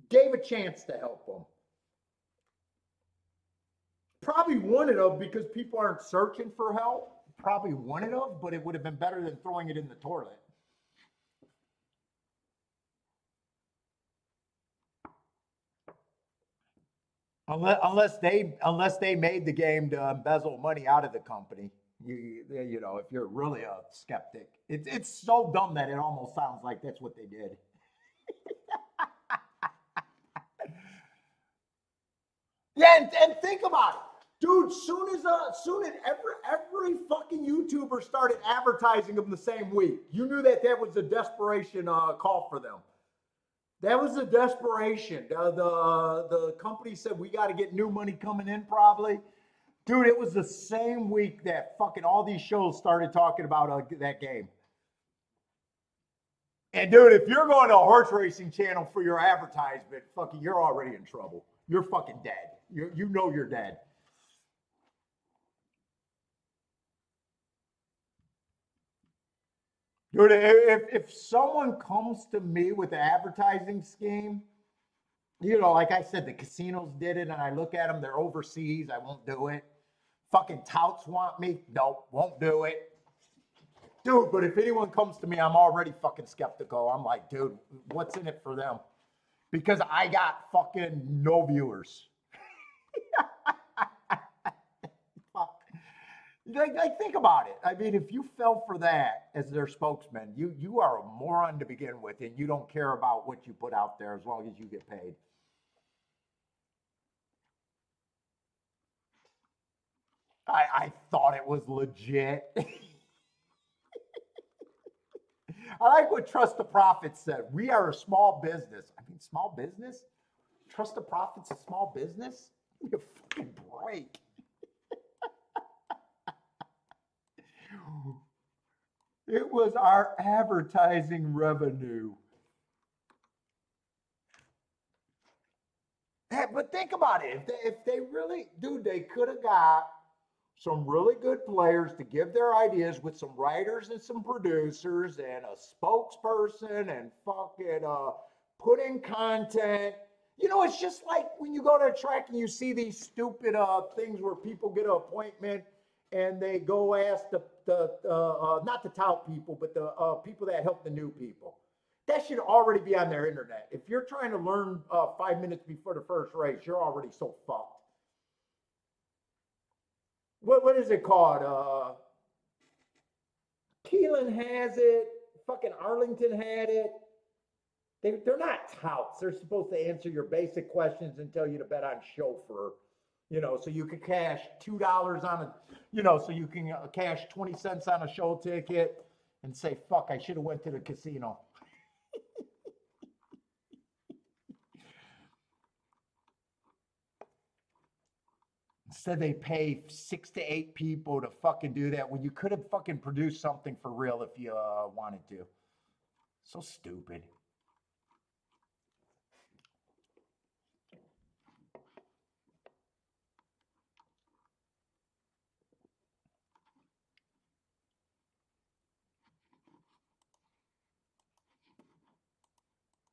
gave a chance to help them. Probably wouldn't have, because people aren't searching for help. Probably wouldn't have, but it would have been better than throwing it in the toilet. Unless they made the game to embezzle money out of the company. You know, if you're really a skeptic, it's so dumb that it almost sounds like that's what they did. Yeah, and think about it. Dude, soon as every fucking YouTuber started advertising them the same week, you knew that was a desperation call for them. That was a desperation. The company said we got to get new money coming in, probably. Dude, it was the same week that fucking all these shows started talking about that game. And dude, if you're going to a horse racing channel for your advertisement, fucking, you're already in trouble. You're fucking dead. You know you're dead. Dude, if someone comes to me with an advertising scheme, you know, like I said, the casinos did it, and I look at them, they're overseas, I won't do it. Fucking touts want me, nope, won't do it. Dude, but if anyone comes to me, I'm already fucking skeptical. I'm like, dude, what's in it for them? Because I got fucking no viewers. Fuck. Like, think about it. I mean, if you fell for that as their spokesman, you are a moron to begin with, and you don't care about what you put out there as long as you get paid. I thought it was legit. I like what Trust the Profits said. We are a small business. I mean, small business? Trust the Profits a small business? Give me a fucking break. It was our advertising revenue. But think about it. If they really, dude, they could have got some really good players to give their ideas with some writers and some producers and a spokesperson and fucking put in content. You know, it's just like when you go to a track and you see these stupid things where people get an appointment and they go ask the not the tout people, but the people that help the new people. That should already be on their internet. If you're trying to learn 5 minutes before the first race, you're already so fucked. What is it called? Keelan has it. Fucking Arlington had it. They're not touts. They're supposed to answer your basic questions and tell you to bet on chauffeur. You know, so you could cash $2 on a, you know, so you can cash 20 cents on a show ticket and say, fuck, I should have went to the casino. Instead, they pay 6 to 8 people to fucking do that when you could have fucking produced something for real if you wanted to. So stupid.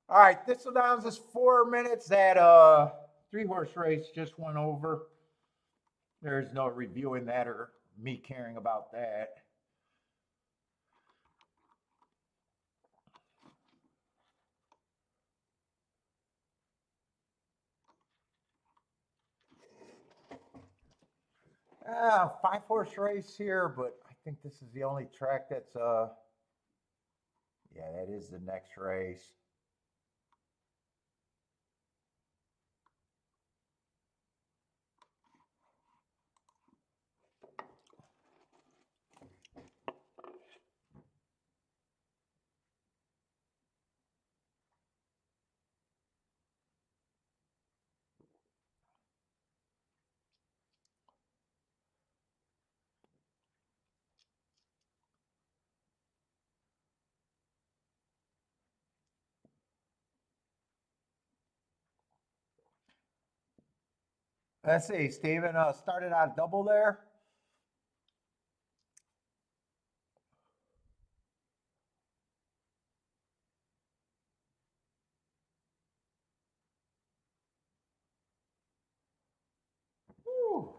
All right, this allows us 4 minutes. That 3-horse race just went over. There's no reviewing that or me caring about that. Ah, 5-horse race here, but I think this is the only track that's yeah, that is the next race. Let's see, Steven started out double there. Woo.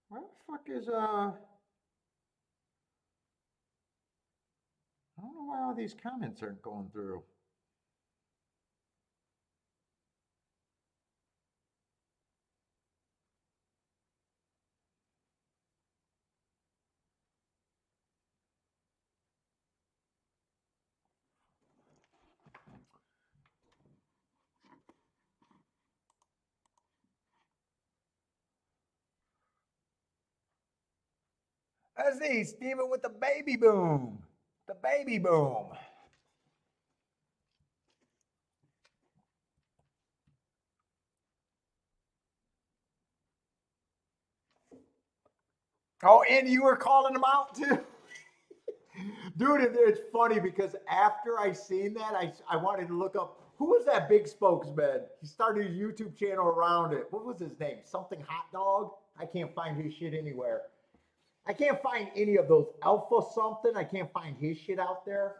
Where the fuck is I don't know why all these comments aren't going through. Let's see, Steven with the baby boom. The baby boom. Oh, and you were calling them out too? Dude, it's funny because after I seen that, I wanted to look up who was that big spokesman. He started a YouTube channel around it. What was his name? Something Hot Dog? I can't find his shit anywhere. I can't find any of those Alpha something. I can't find his shit out there.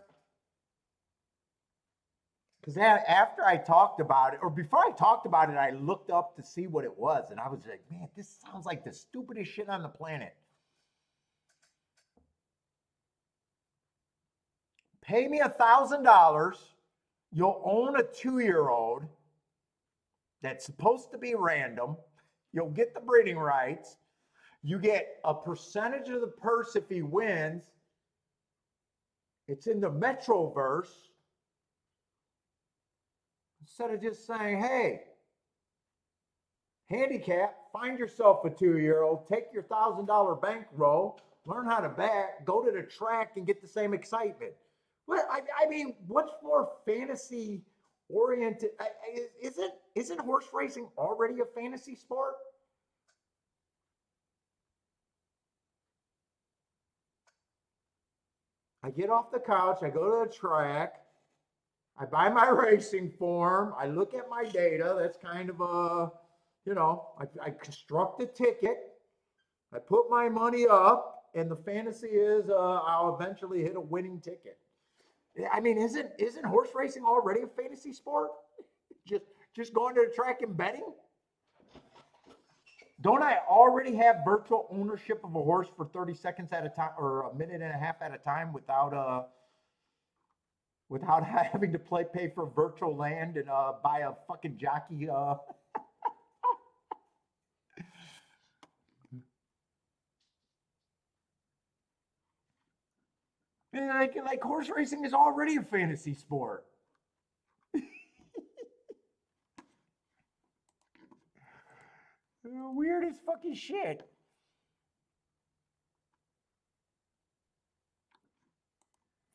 Because after I talked about it, or before I talked about it, I looked up to see what it was. And I was like, man, this sounds like the stupidest shit on the planet. Pay me $1,000. You'll own a 2-year-old that's supposed to be random. You'll get the breeding rights. You get a percentage of the purse if he wins. It's in the Metroverse. Instead of just saying, hey, handicap, find yourself a 2-year-old, take your $1,000 bankroll, learn how to back, go to the track and get the same excitement. What I mean, what's more fantasy oriented? Isn't horse racing already a fantasy sport? I get off the couch, I go to the track, I buy my racing form, I look at my data. That's kind of a, I construct a ticket, I put my money up, and the fantasy is I'll eventually hit a winning ticket. I mean, isn't horse racing already a fantasy sport? Just just going to the track and betting? Don't I already have virtual ownership of a horse for 30 seconds at a time or a minute and a half at a time without having to pay for virtual land and buy a fucking jockey like horse racing is already a fantasy sport. Weird as fucking shit.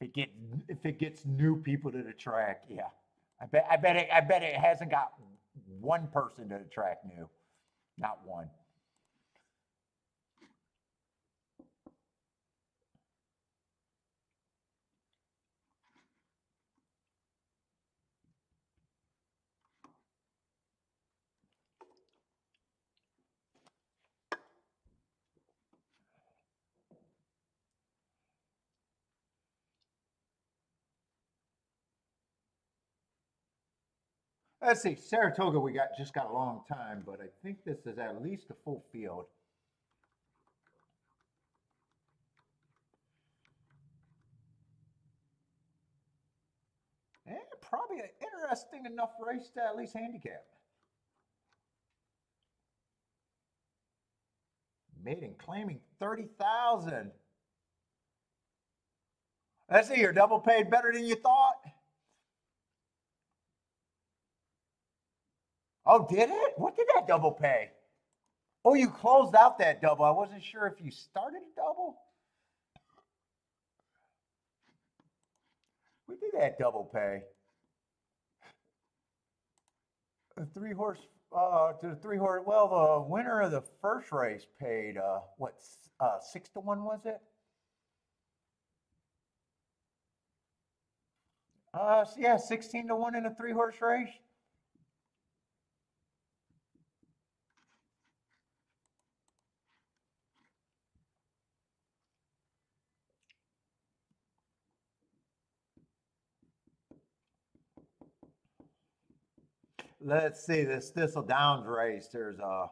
If it gets new people to the track, yeah. I bet it hasn't got one person to the track new. Not one. Let's see, Saratoga we just got a long time, but I think this is at least a full field. And probably an interesting enough race to at least handicap. Maiden claiming 30,000. Let's see, your double paid better than you thought. Oh, did it? What did that double pay? Oh, you closed out that double. I wasn't sure if you started a double. What did that double pay? A 3-horse to the 3 horse. Well, the winner of the first race paid what 6 to 1 was it? Yeah, 16 to 1 in a 3 horse race. Let's see this Thistle Downs race. There's a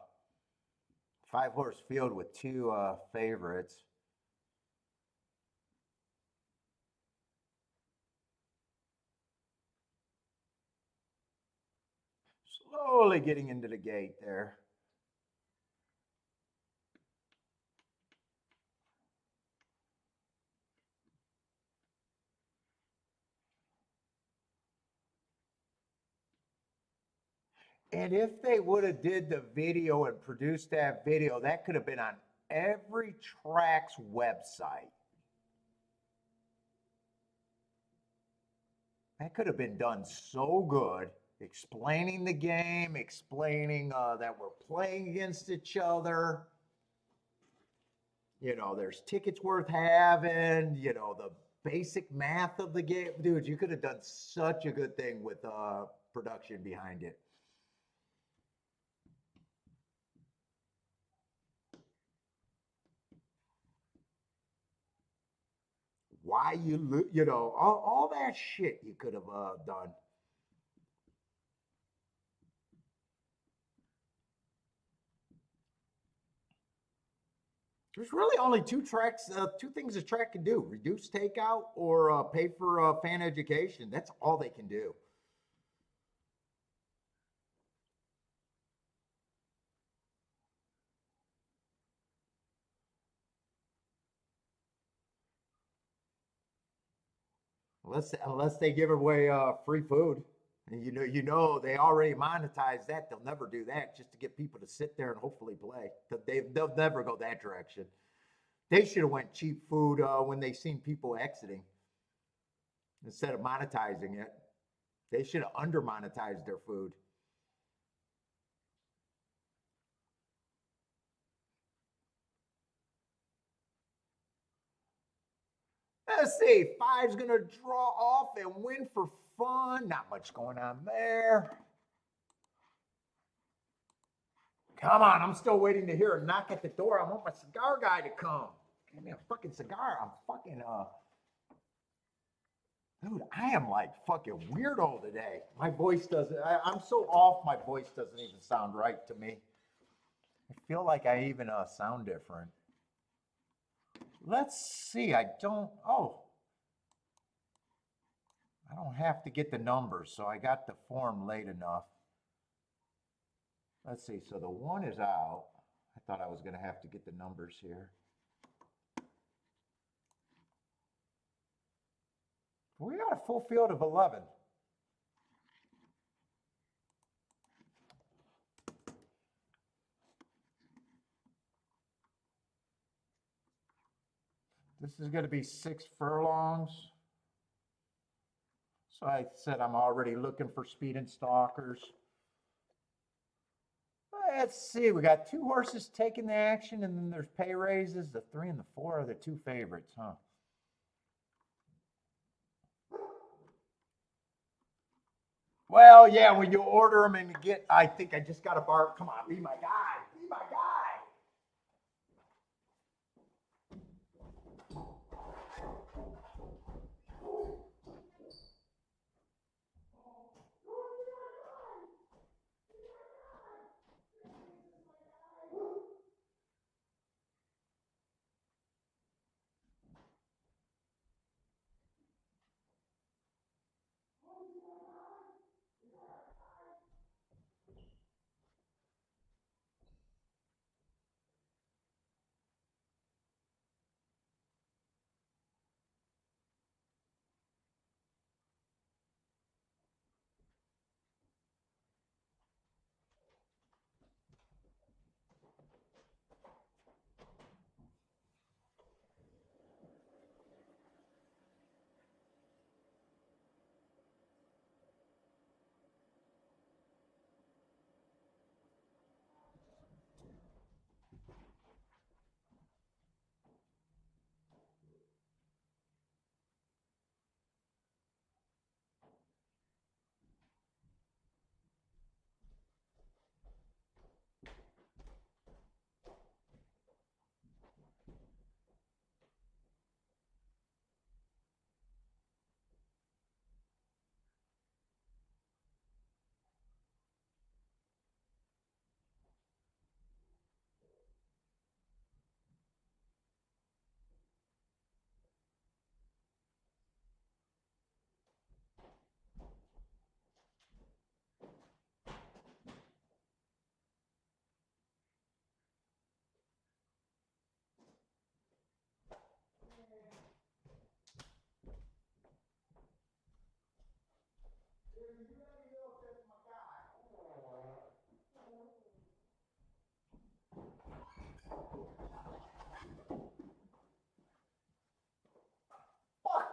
5 horse field with two favorites. Slowly getting into the gate there. And if they would have did the video and produced that video, that could have been on every track's website. That could have been done so good, explaining the game, explaining that we're playing against each other. You know, there's tickets worth having, you know, the basic math of the game. Dude, you could have done such a good thing with production behind it. Why you know, all that shit you could have done. There's really only two things a track can do: reduce takeout or pay for fan education. That's all they can do. Unless they give away free food. And you know they already monetized that. They'll never do that just to get people to sit there and hopefully play. They'll never go that direction. They should have went cheap food when they seen people exiting instead of monetizing it. They should have under monetized their food. Let's see. Five's going to draw off and win for fun. Not much going on there. Come on. I'm still waiting to hear a knock at the door. I want my cigar guy to come. Give me a fucking cigar. I'm fucking, dude, I am like fucking weirdo today. My voice doesn't, I'm so off, my voice doesn't even sound right to me. I feel like I even sound different. Let's see. I don't have to get the numbers, so I got the form late enough. Let's see. So the one is out. I thought I was going to have to get the numbers here. We got a full field of 11. This is going to be 6 furlongs. So I said I'm already looking for speed and stalkers. Let's see. We got 2 horses taking the action, and then there's pay raises. The 3 and the 4 are the 2 favorites, huh? Well, yeah, when you order them and you get, I think I just got a bar. Come on, be my guy. Be my guy.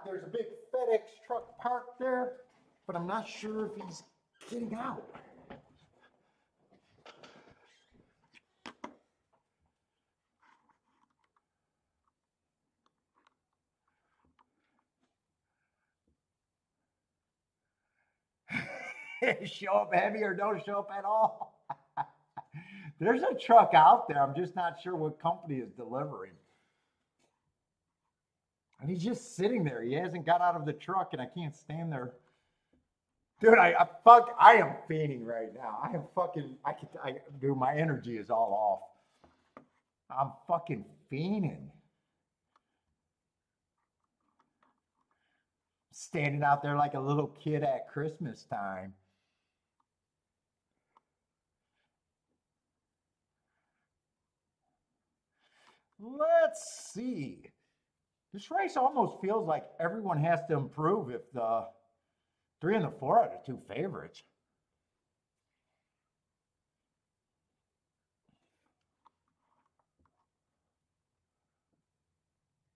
There's a big FedEx truck parked there, but I'm not sure if he's getting out. Show up heavy or don't show up at all. There's a truck out there. I'm just not sure what company is delivering. And he's just sitting there. He hasn't got out of the truck, and I can't stand there. Dude, I am fiending right now. I am fucking, dude, my energy is all off. I'm fucking fiending. Standing out there like a little kid at Christmas time. Let's see. This race almost feels like everyone has to improve if the 3 and the 4 are the 2 favorites.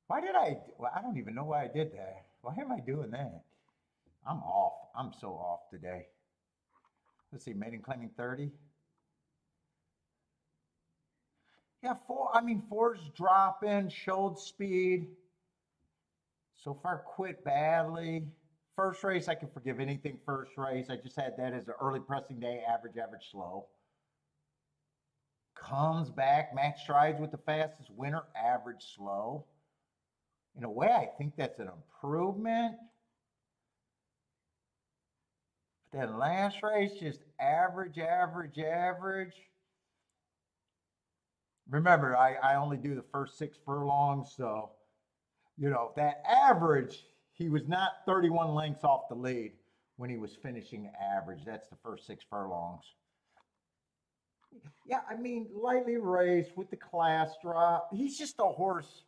Why did well, I don't even know why I did that. Why am I doing that? I'm off. I'm so off today. Let's see, maiden claiming 30. Yeah, 4's dropping, showed speed. So far quit badly. First race, I can forgive anything first race. I just had that as an early pressing day, average, slow. Comes back, max strides with the fastest winner, average, slow. In a way, I think that's an improvement. But then last race, just average. Remember, I only do the first 6 furlongs, so, you know, that average, he was not 31 lengths off the lead when he was finishing average. That's the first 6 furlongs. Yeah, I mean, lightly raced with the class drop. He's just a horse.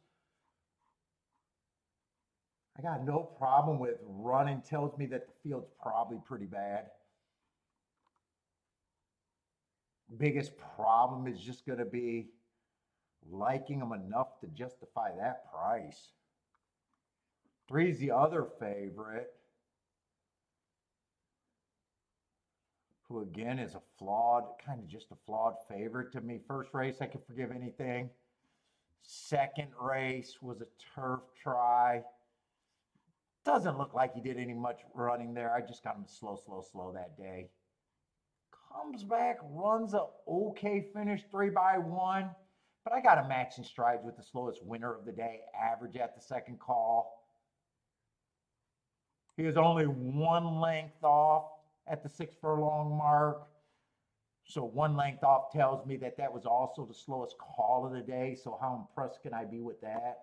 I got no problem with running. Tells me that the field's probably pretty bad. Biggest problem is just going to be liking him enough to justify that price. 3's the other favorite, who again is a flawed, kind of just a flawed favorite to me. First race, I can forgive anything. Second race was a turf try. Doesn't look like he did any much running there. I just got him slow that day. Comes back, runs a okay finish, 3x1. But I got a match in strides with the slowest winner of the day, average at the second call. He was only 1 length off at the 6 furlong mark. So 1 length off tells me that that was also the slowest call of the day. So how impressed can I be with that?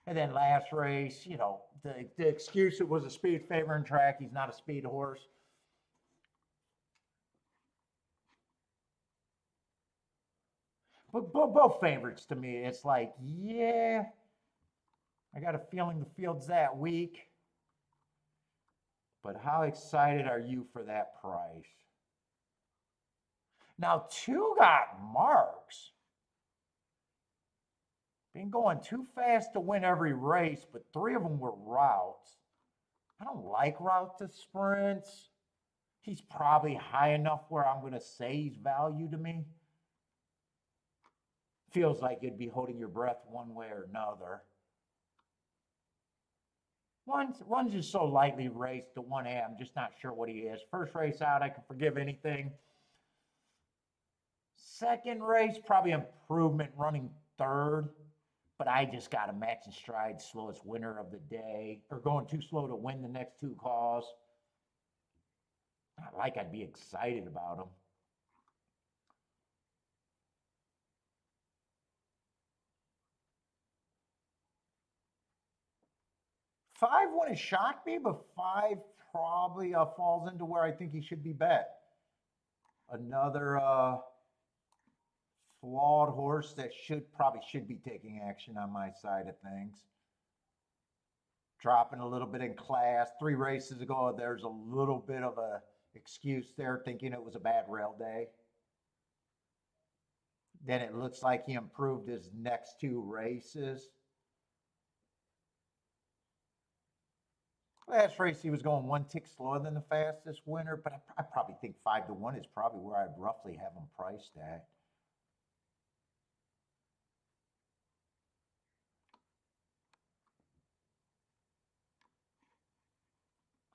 And then last race, you know, the excuse, it was a speed favoring track. He's not a speed horse. But both favorites to me, it's like, yeah, I got a feeling the field's that weak. But how excited are you for that price? Now, 2 got marks. Been going too fast to win every race, but 3 of them were routes. I don't like route to sprints. He's probably high enough where I'm going to say he's value to me. Feels like you'd be holding your breath one way or another. One's just so lightly raced to 1A, I'm just not sure what he is. First race out, I can forgive anything. Second race, probably improvement running 3rd. But I just got a match in stride, slowest winner of the day, or going too slow to win the next 2 calls. Not like I'd be excited about him. Five wouldn't shock me, but 5 probably falls into where I think he should be bet. Another flawed horse that probably should be taking action on my side of things. Dropping a little bit in class. 3 races ago, there's a little bit of a excuse there, thinking it was a bad rail day. Then it looks like he improved his next 2 races. Last race, he was going one tick slower than the fastest winner, but I probably think 5-1 is probably where I'd roughly have him priced at.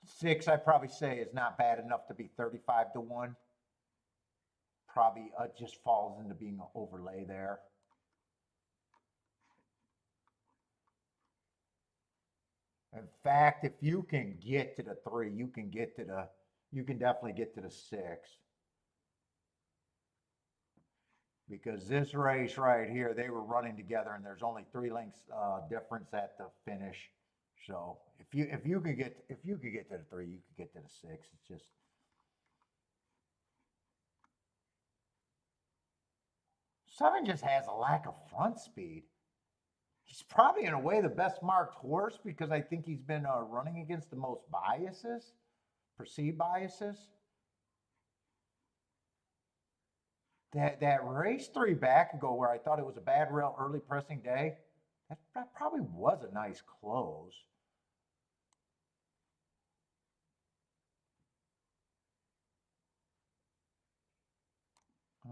Six, I'd probably say, is not bad enough to be 35-1. Probably just falls into being an overlay there. In fact, if you can get to the 3, you can definitely get to the 6. Because this race right here, they were running together, and there's only 3 lengths difference at the finish. So if you could get to the 3, you could get to the 6. It's just Seven just has a lack of front speed. He's probably in a way the best marked horse because I think he's been running against the most biases, perceived biases. That race 3 back ago where I thought it was a bad rail early pressing day, that probably was a nice close.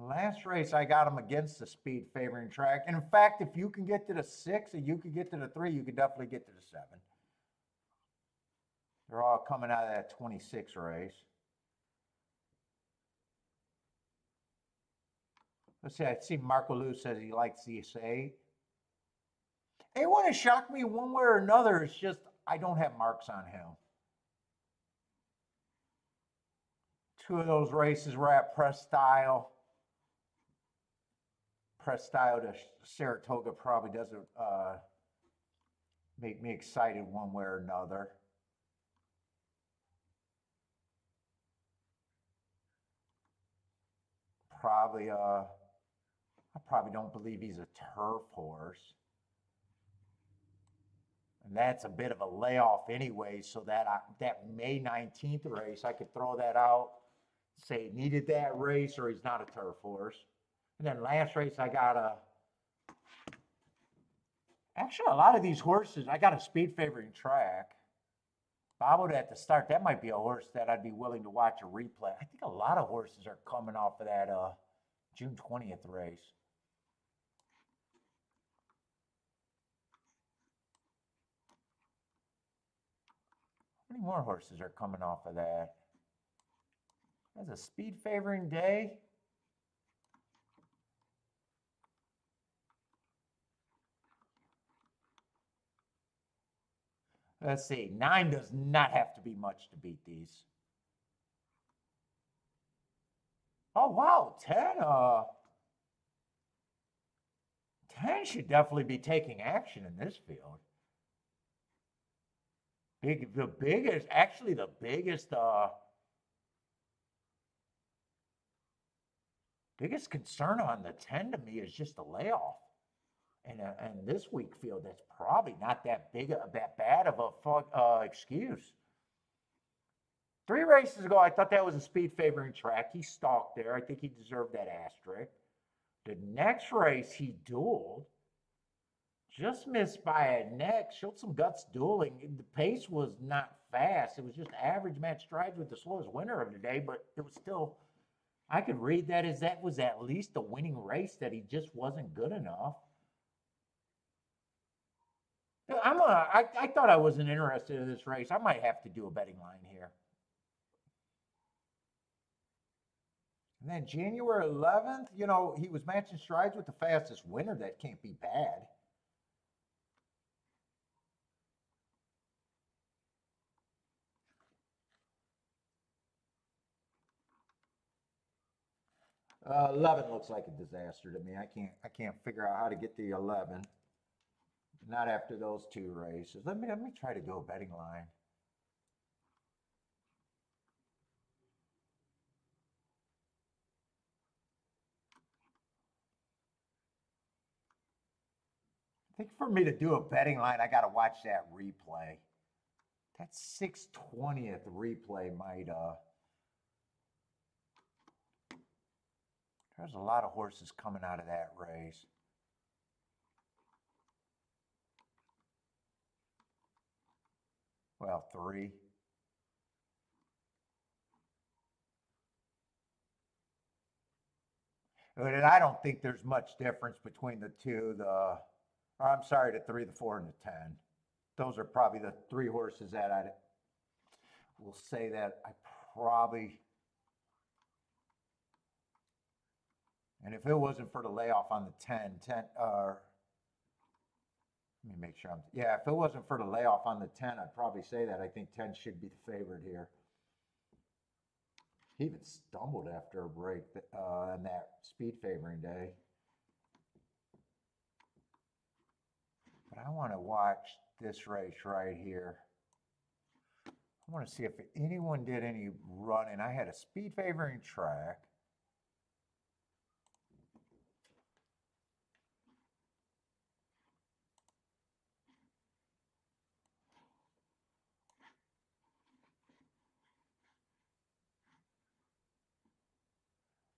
Last race, I got him against the speed favoring track. And in fact, if you can get to the 6 and you can get to the 3, you can definitely get to the 7. They're all coming out of that 26 race. Let's see, I see Marco Lou says he likes this 8. It wouldn't shock me one way or another. It's just I don't have marks on him. 2 of those races were at press style. Press style to Saratoga probably doesn't make me excited one way or another. I probably don't believe he's a turf horse. And that's a bit of a layoff anyway, so that May 19th race, I could throw that out, say needed that race or he's not a turf horse. And then last race, actually a lot of these horses, I got a speed favoring track. Boboed at the start, that might be a horse that I'd be willing to watch a replay. I think a lot of horses are coming off of that June 20th race. How many more horses are coming off of that? That's a speed favoring day. Let's see, 9 does not have to be much to beat these. Oh, wow, 10 should definitely be taking action in this field. The biggest concern on the 10 to me is just the layoff. And this week field, that's probably not that bad of a excuse. 3 races ago, I thought that was a speed favoring track. He stalked there. I think he deserved that asterisk. The next race, he dueled. Just missed by a neck. Showed some guts dueling. The pace was not fast. It was just average match strides with the slowest winner of the day, but it was still, I could read that as that was at least a winning race, that he just wasn't good enough. I thought I wasn't interested in this race. I might have to do a betting line here. And then January 11th, he was matching strides with the fastest winner. That can't be bad. Uh, 11 looks like a disaster to me. I can't figure out how to get the 11. Not after those 2 races. Let me try to do a betting line. I think for me to do a betting line, I got to watch that replay. That 6/20th replay might. There's a lot of horses coming out of that race. Well, 3. And I don't think there's much difference between the two. I'm sorry, the 3, the 4, and the 10. Those are probably the 3 horses that I will say that I probably. And if it wasn't for the layoff on the 10, let me make sure yeah, if it wasn't for the layoff on the 10, I'd probably say that. I think 10 should be the favorite here. He even stumbled after a break on that speed favoring day. But I want to watch this race right here. I want to see if anyone did any running. I had a speed favoring track.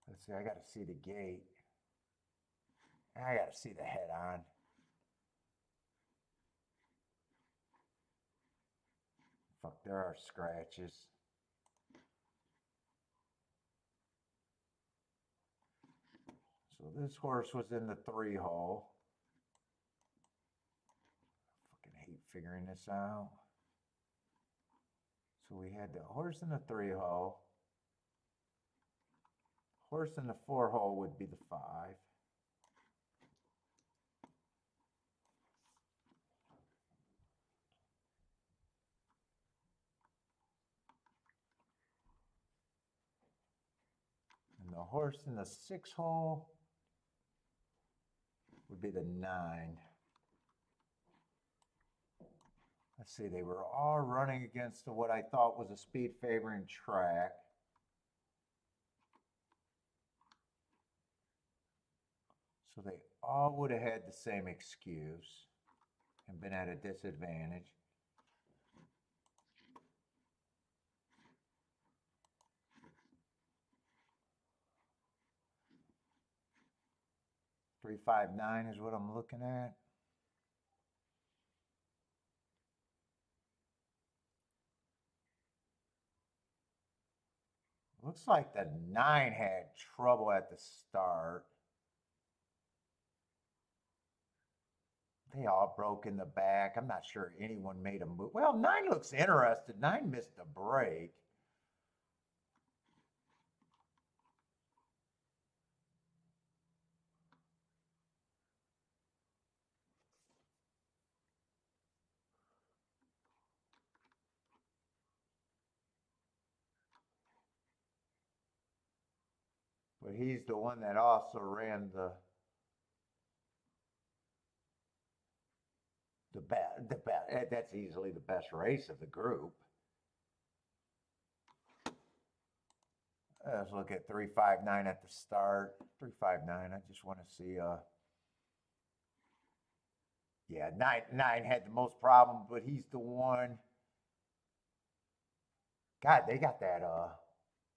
Let's see, I got to see the gate. I got to see the head on. Fuck, there are scratches. So this horse was in the 3 hole. Fucking hate figuring this out. So we had the horse in the 3 hole. Horse in the 4 hole would be the 5. And the horse in the 6 hole would be the 9. Let's see, they were all running against what I thought was a speed favoring track. So they all would have had the same excuse and been at a disadvantage. Three, 5, 9 is what I'm looking at. Looks like the 9 had trouble at the start. They all broke in the back. I'm not sure anyone made a move. Well, 9 looks interested. 9 missed a break. But he's the one that also ran the best. That's easily the best race of the group. Let's look at 359 at the start. 359. I just want to see. Yeah, 9 had the most problem, but he's the one. God, they got that.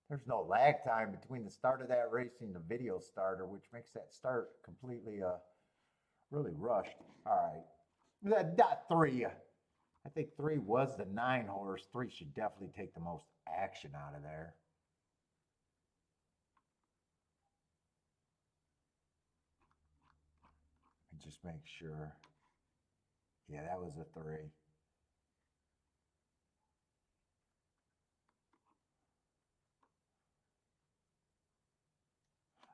There's no lag time between the start of that race and the video starter, which makes that start completely really rushed. All right, that 3. I think 3 was the 9 horse. 3 should definitely take the most action out of there. And just make sure. Yeah, that was a 3.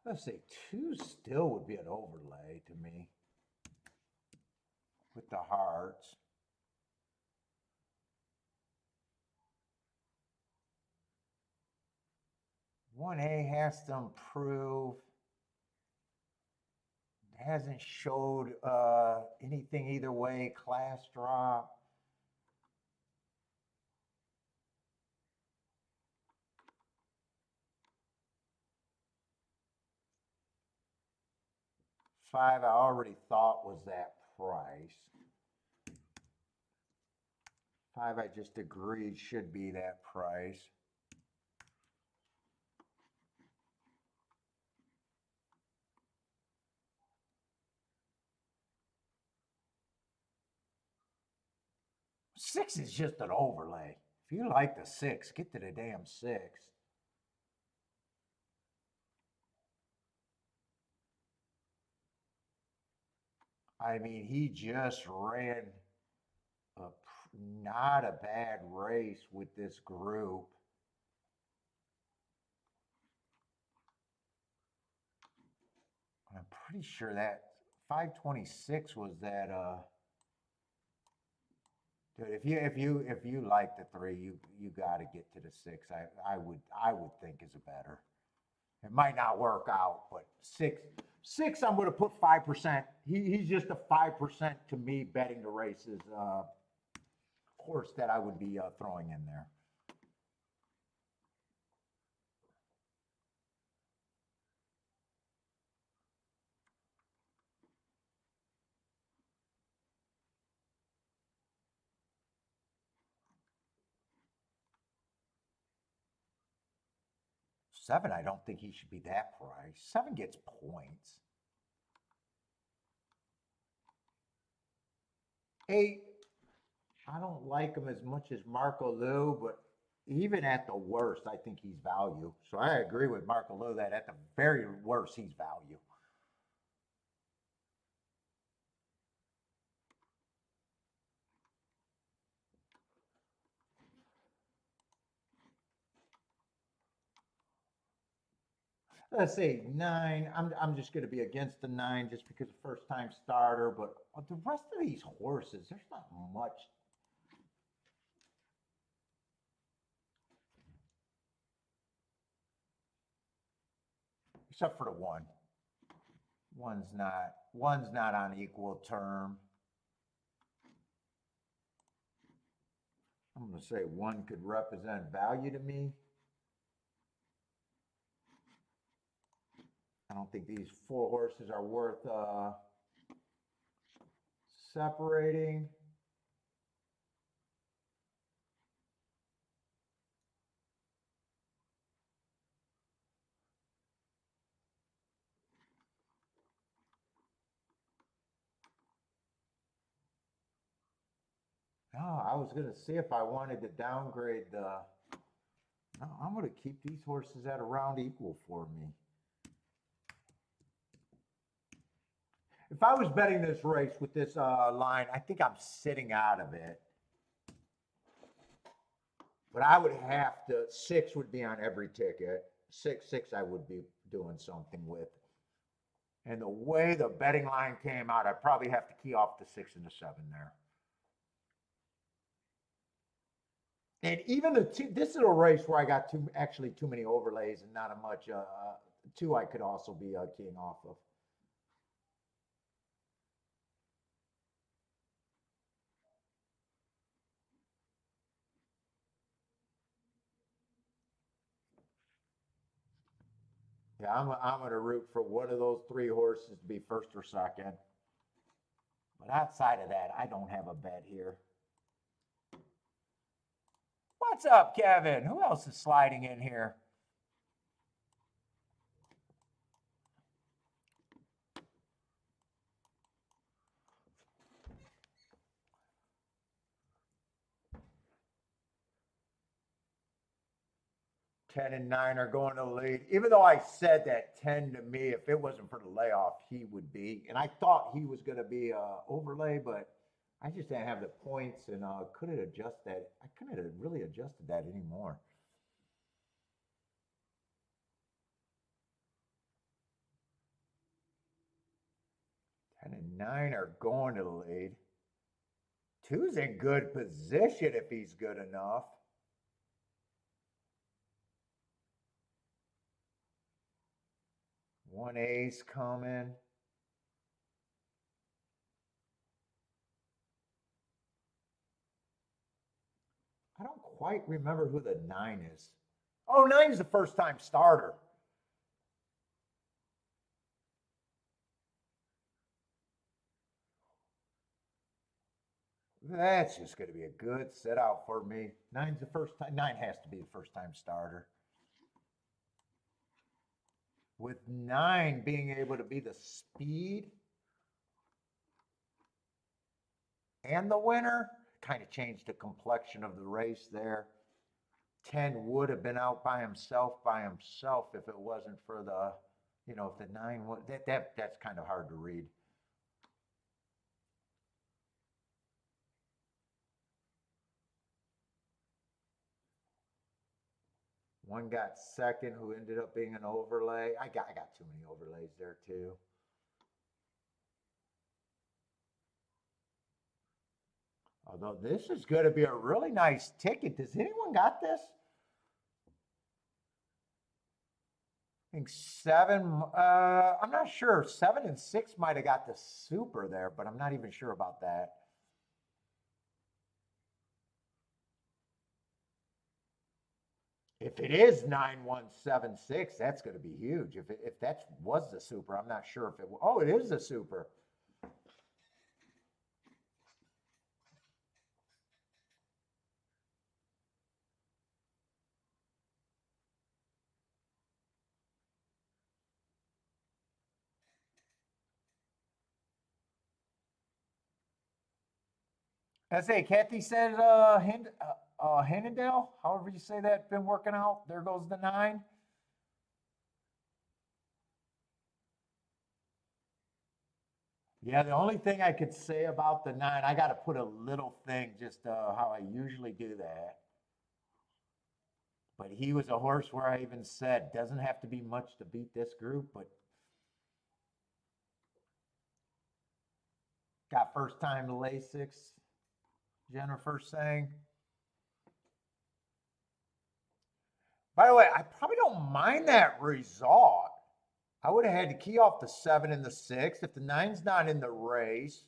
Let's say 2 still would be an overlay to me with the hearts. One A has to improve. Hasn't showed anything either way. Class drop. Five, I already thought was that price. 5, I just agreed should be that price. 6 is just an overlay. If you like the 6, get to the damn 6. I mean, he just ran a, not a bad race with this group. I'm pretty sure that 526 was that dude, if you like the 3, you got to get to the 6. I would think is a better. It might not work out, but 6 I'm going to put 5%. He's just a 5% to me betting the races horse that I would be throwing in there. Seven, I don't think he should be that priced. 7 gets points. 8, I don't like him as much as Marco Lou, but even at the worst, I think he's value. So I agree with Marco Lou that at the very worst, he's value. Let's see, 9. I'm just going to be against the 9 just because of first time starter. But the rest of these horses, there's not much. Except for the 1. One's not on equal term. I'm going to say 1 could represent value to me. I don't think these 4 horses are worth separating. No, I was going to see if I wanted to downgrade the. No, I'm going to keep these horses at around equal for me. If I was betting this race with this line, I think I'm sitting out of it. But I would have to, 6 would be on every ticket. 6 I would be doing something with. And the way the betting line came out, I'd probably have to key off the 6 and the 7 there. And even the 2, this is a race where I got actually too many overlays and not a much, 2 I could also be keying off of. Yeah, I'm going to root for one of those 3 horses to be first or second. But outside of that, I don't have a bet here. What's up, Kevin? Who else is sliding in here? Ten and 9 are going to lead. Even though I said that 10 to me, if it wasn't for the layoff, he would be. And I thought he was going to be overlay, but I just didn't have the points and couldn't adjust that. I couldn't have really adjusted that anymore. 10 and 9 are going to lead. 2's in good position if he's good enough. 1A's coming. I don't quite remember who the 9 is. Oh, 9's the first time starter. That's just going to be a good set out for me. 9's the first time. 9 has to be the first time starter. With 9 being able to be the speed and the winner, kind of changed the complexion of the race there. 10 would have been out by himself if it wasn't for the, you know, if the 9 would, that's kind of hard to read. One got second, who ended up being an overlay. I got too many overlays there too. Although this is going to be a really nice ticket. Does anyone got this? I think 7. I'm not sure. 7 and 6 might have got the super there, but I'm not even sure about that. If it is 9176, that's going to be huge. If that was the super, I'm not sure if it. Oh, it is the super. I say, Kathy said Hannendale, however you say that, been working out. There goes the 9. Yeah, the only thing I could say about the 9, I got to put a little thing, just how I usually do that. But he was a horse where I even said, doesn't have to be much to beat this group, but got first time Lasix, Jennifer saying. By the way, I probably don't mind that result. I would have had to key off the 7 and the 6. If the 9's not in the race,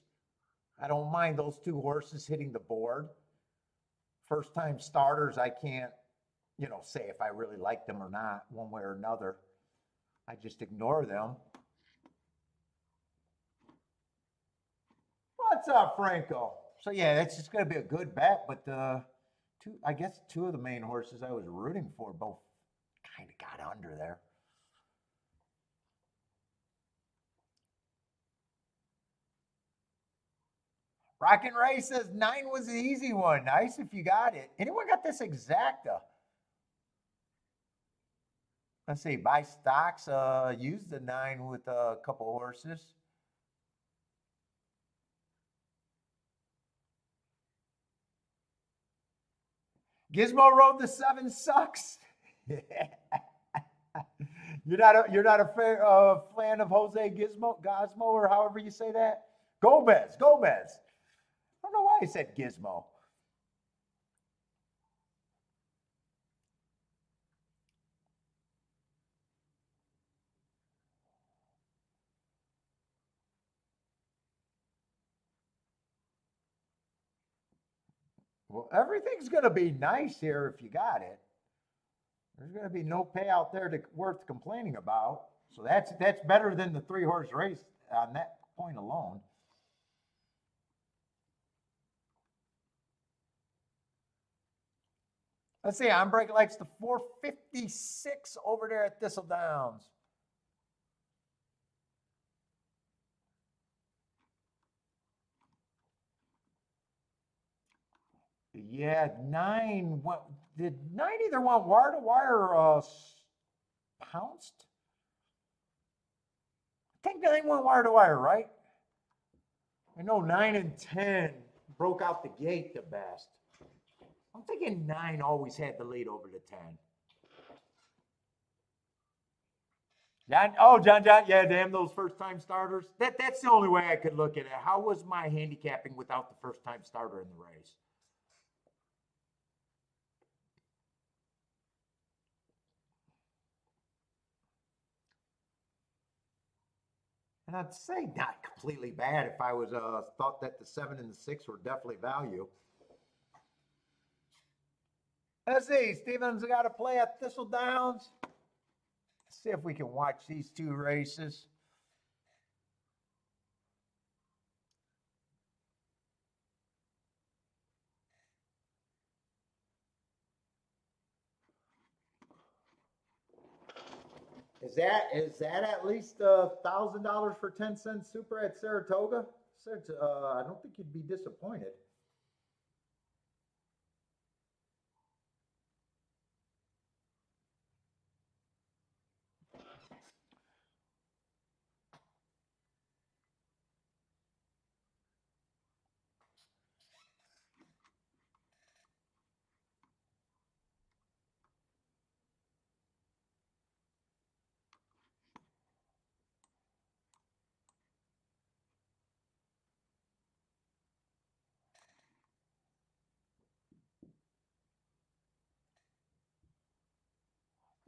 I don't mind those 2 horses hitting the board. First time starters, I can't, you know, say if I really like them or not, one way or another. I just ignore them. What's up, Franco? So yeah, it's just going to be a good bet, but I guess 2 of the main horses I was rooting for both kind of got under there. Rockin' Ray says 9 was the easy one. Nice if you got it. Anyone got this exacta? Let's see. Buy stocks. Use the 9 with a couple horses. Gizmo rode the 7 sucks. You're not a fan of Jose Gizmo, or however you say that. Gomez. I don't know why I said Gizmo. Well, everything's going to be nice here if you got it. There's going to be no payout there worth complaining about. So that's better than the 3-horse race on that point alone. Let's see. Breaking likes the 456 over there at Thistle Downs. Yeah, 9. Did 9 either want wire to wire or pounced? I think 9 went wire to wire, right? I know 9 and 10 broke out the gate the best. I'm thinking 9 always had the lead over the 10. John, yeah, damn those first time starters. That's the only way I could look at it. How was my handicapping without the first time starter in the race? And I'd say not completely bad if I was thought that the 7 and the 6 were definitely value. Let's see, Stevens got to play at Thistle Downs. Let's see if we can watch these 2 races. Is that at least $1,000 for 10-cent super at Saratoga? I don't think you'd be disappointed.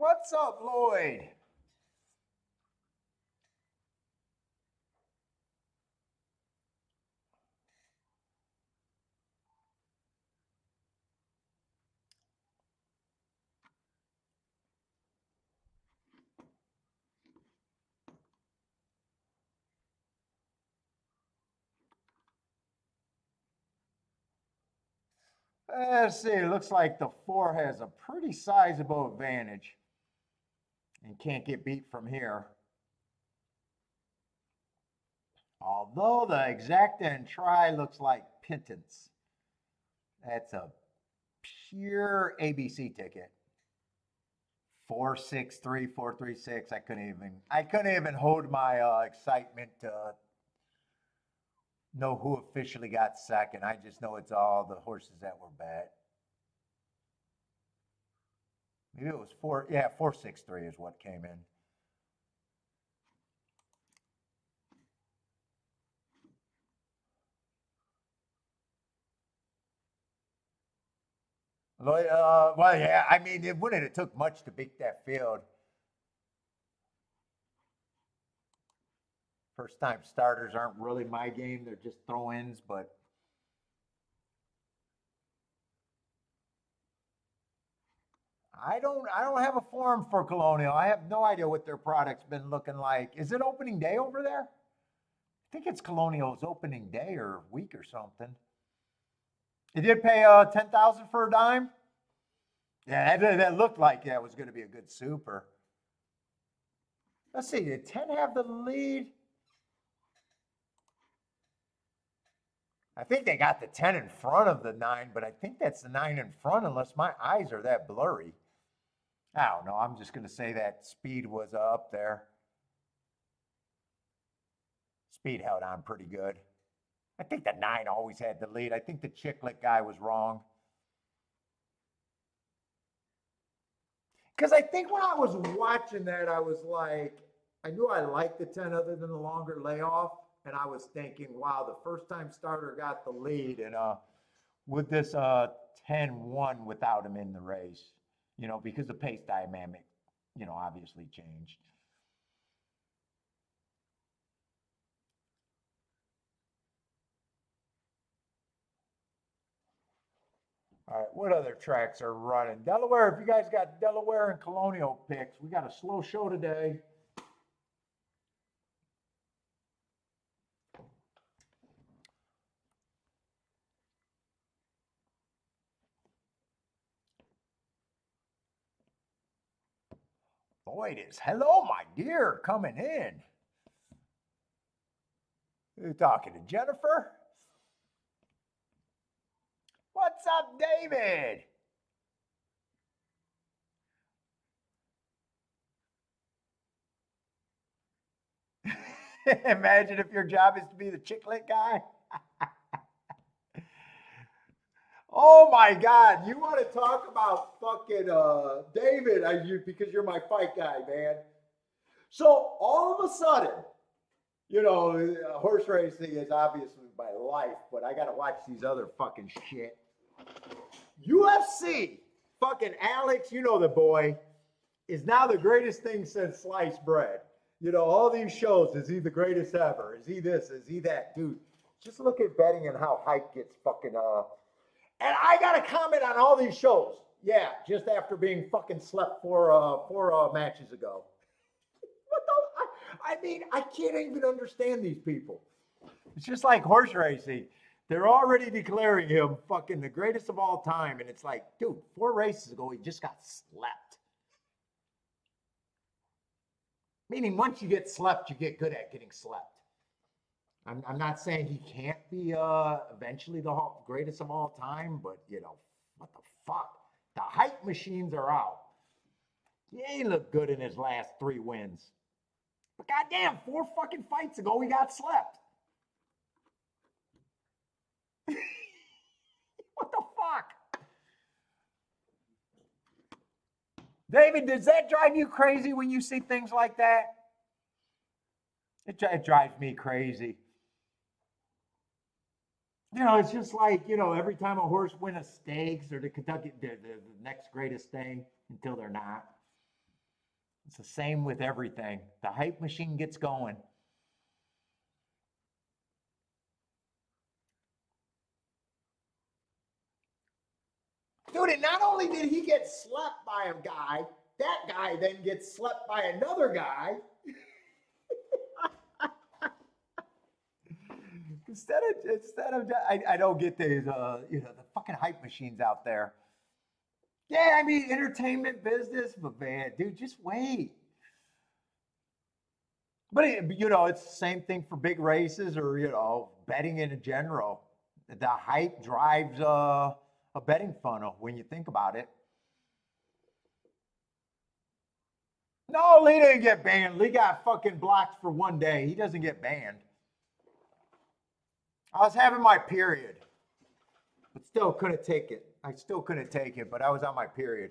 What's up, Lloyd? Let's see. It looks like the 4 has a pretty sizable advantage and can't get beat from here. Although the exacta and try looks like pittance. That's a pure ABC ticket. 463, 436. I couldn't even hold my excitement to know who officially got second. I just know it's all the horses that were bet. Maybe it was 463 is what came in. Well, yeah, I mean, it wouldn't have took much to beat that field. First time starters aren't really my game. They're just throw-ins, but I don't have a forum for Colonial. I have no idea what their product's been looking like. Is it opening day over there? I think it's Colonial's opening day or week or something. It did pay $10,000 for a dime. Yeah, that looked like that was going to be a good super. Let's see, did 10 have the lead? I think they got the 10 in front of the 9, but I think that's the 9 in front unless my eyes are that blurry. I don't know. I'm just going to say that speed was up there. Speed held on pretty good. I think the 9 always had the lead. I think the Chicklet guy was wrong. Because I think when I was watching that, I was like, I knew I liked the 10 other than the longer layoff. And I was thinking, wow, the first time starter got the lead. And would this 10 won without him in the race? You know, because the pace dynamic, you know, obviously changed. All right, what other tracks are running? Delaware, if you guys got Delaware and Colonial picks, we got a slow show today. Lloyd is, hello, my dear, coming in. You're talking to Jennifer? What's up, David? Imagine if your job is to be the chicklet guy. Oh my God! You want to talk about fucking David? Because you're my fight guy, man. So all of a sudden, you know, horse racing is obviously my life, but I got to watch these other fucking shit. UFC, fucking Alex, you know the boy, is now the greatest thing since sliced bread. You know, all these shows, is he the greatest ever? Is he this? Is he that? Dude, just look at betting and how hype gets fucking and I got to comment on all these shows. Yeah, just after being fucking slept four matches ago. What the? I mean, I can't even understand these people. It's just like horse racing. They're already declaring him fucking the greatest of all time. And it's like, dude, 4 races ago, he just got slept. Meaning once you get slept, you get good at getting slept. I'm not saying he can't be eventually the greatest of all time, but you know, what the fuck? The hype machines are out. He ain't looked good in his last 3 wins. But goddamn, 4 fucking fights ago, he got slept. What the fuck? David, does that drive you crazy when you see things like that? It drives me crazy. You know, it's just like, you know, every time a horse wins a stakes or the Kentucky, the next greatest thing until they're not. It's the same with everything. The hype machine gets going. Dude, and not only did he get slept by a guy, that guy then gets slept by another guy. I don't get these the fucking hype machines out there. Yeah, I mean entertainment business, but man, dude, just wait. But it's the same thing for big races or betting in general. The hype drives a betting funnel when you think about it. No, Lee didn't get banned. Lee got fucking blocked for 1 day. He doesn't get banned. I was having my period, but still couldn't take it. I still couldn't take it, but I was on my period.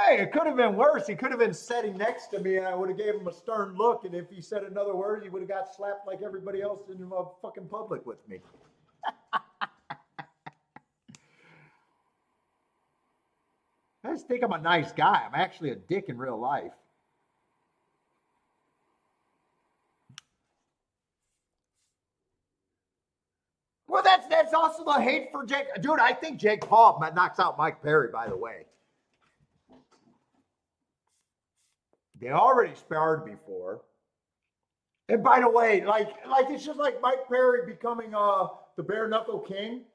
Hey, it could have been worse. He could have been sitting next to me, and I would have gave him a stern look. And if he said another word, he would have got slapped like everybody else in the fucking public with me. I just think I'm a nice guy. I'm actually a dick in real life. Well, that's also the hate for Jake. Dude, I think Jake Paul knocks out Mike Perry, by the way. They already sparred before. And by the way, like it's just like Mike Perry becoming the bare knuckle king.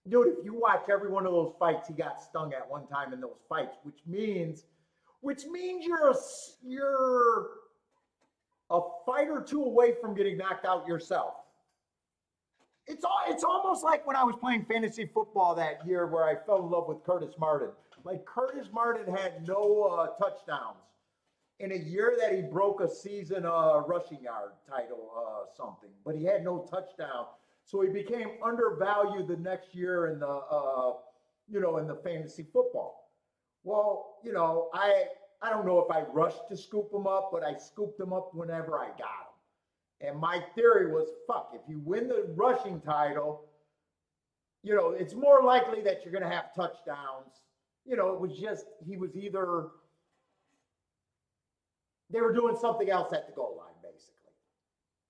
Dude, if you watch every one of those fights, he got stung at one time in those fights, which means you're a fight or two away from getting knocked out yourself. It's almost like when I was playing fantasy football that year where I fell in love with Curtis Martin. Like Curtis Martin had no touchdowns in a year that he broke a season rushing yard title something, but he had no touchdown. So he became undervalued the next year in the in the fantasy football. Well, I don't know if I rushed to scoop him up, but I scooped him up whenever I got him. And my theory was, fuck, if you win the rushing title, it's more likely that you're going to have touchdowns. It was just, he was either, they were doing something else at the goal line, basically.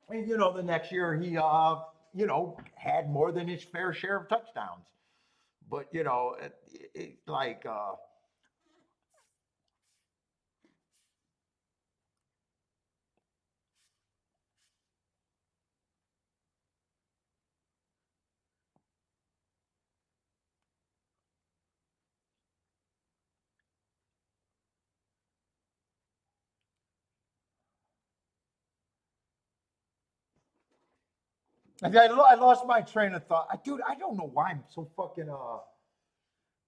And, the next year he, had more than his fair share of touchdowns. But, like, I lost my train of thought. Dude, I don't know why I'm so fucking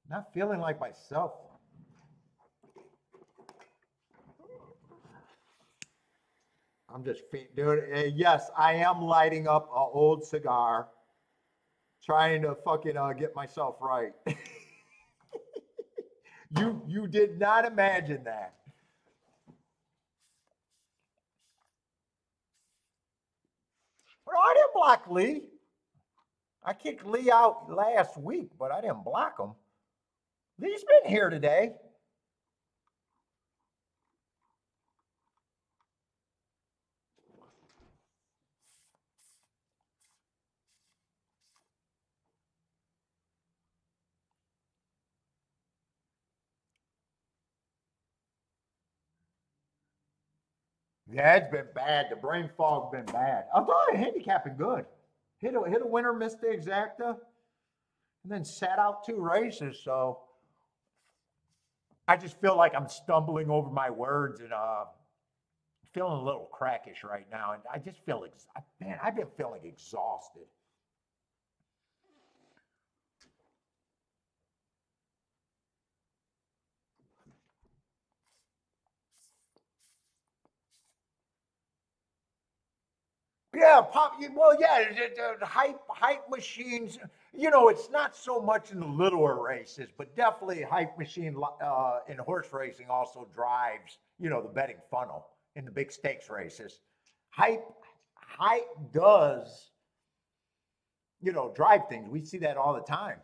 not feeling like myself. I'm just dude. Yes, I am lighting up an old cigar, trying to fucking get myself right. You did not imagine that. Well, I didn't block Lee. I kicked Lee out last week, but I didn't block him. Lee's been here today. Yeah, it's been bad. The brain fog's been bad. I thought handicapping good. Hit a winner, missed the exacta, and then sat out 2 races. So I just feel like I'm stumbling over my words and feeling a little crackish right now. And I just feel man, I've been feeling exhausted. Yeah, well, yeah, the hype machines. It's not so much in the littler races, but definitely hype machine in horse racing also drives the betting funnel. in the big stakes races. Hype does, drive things. We see that all the time.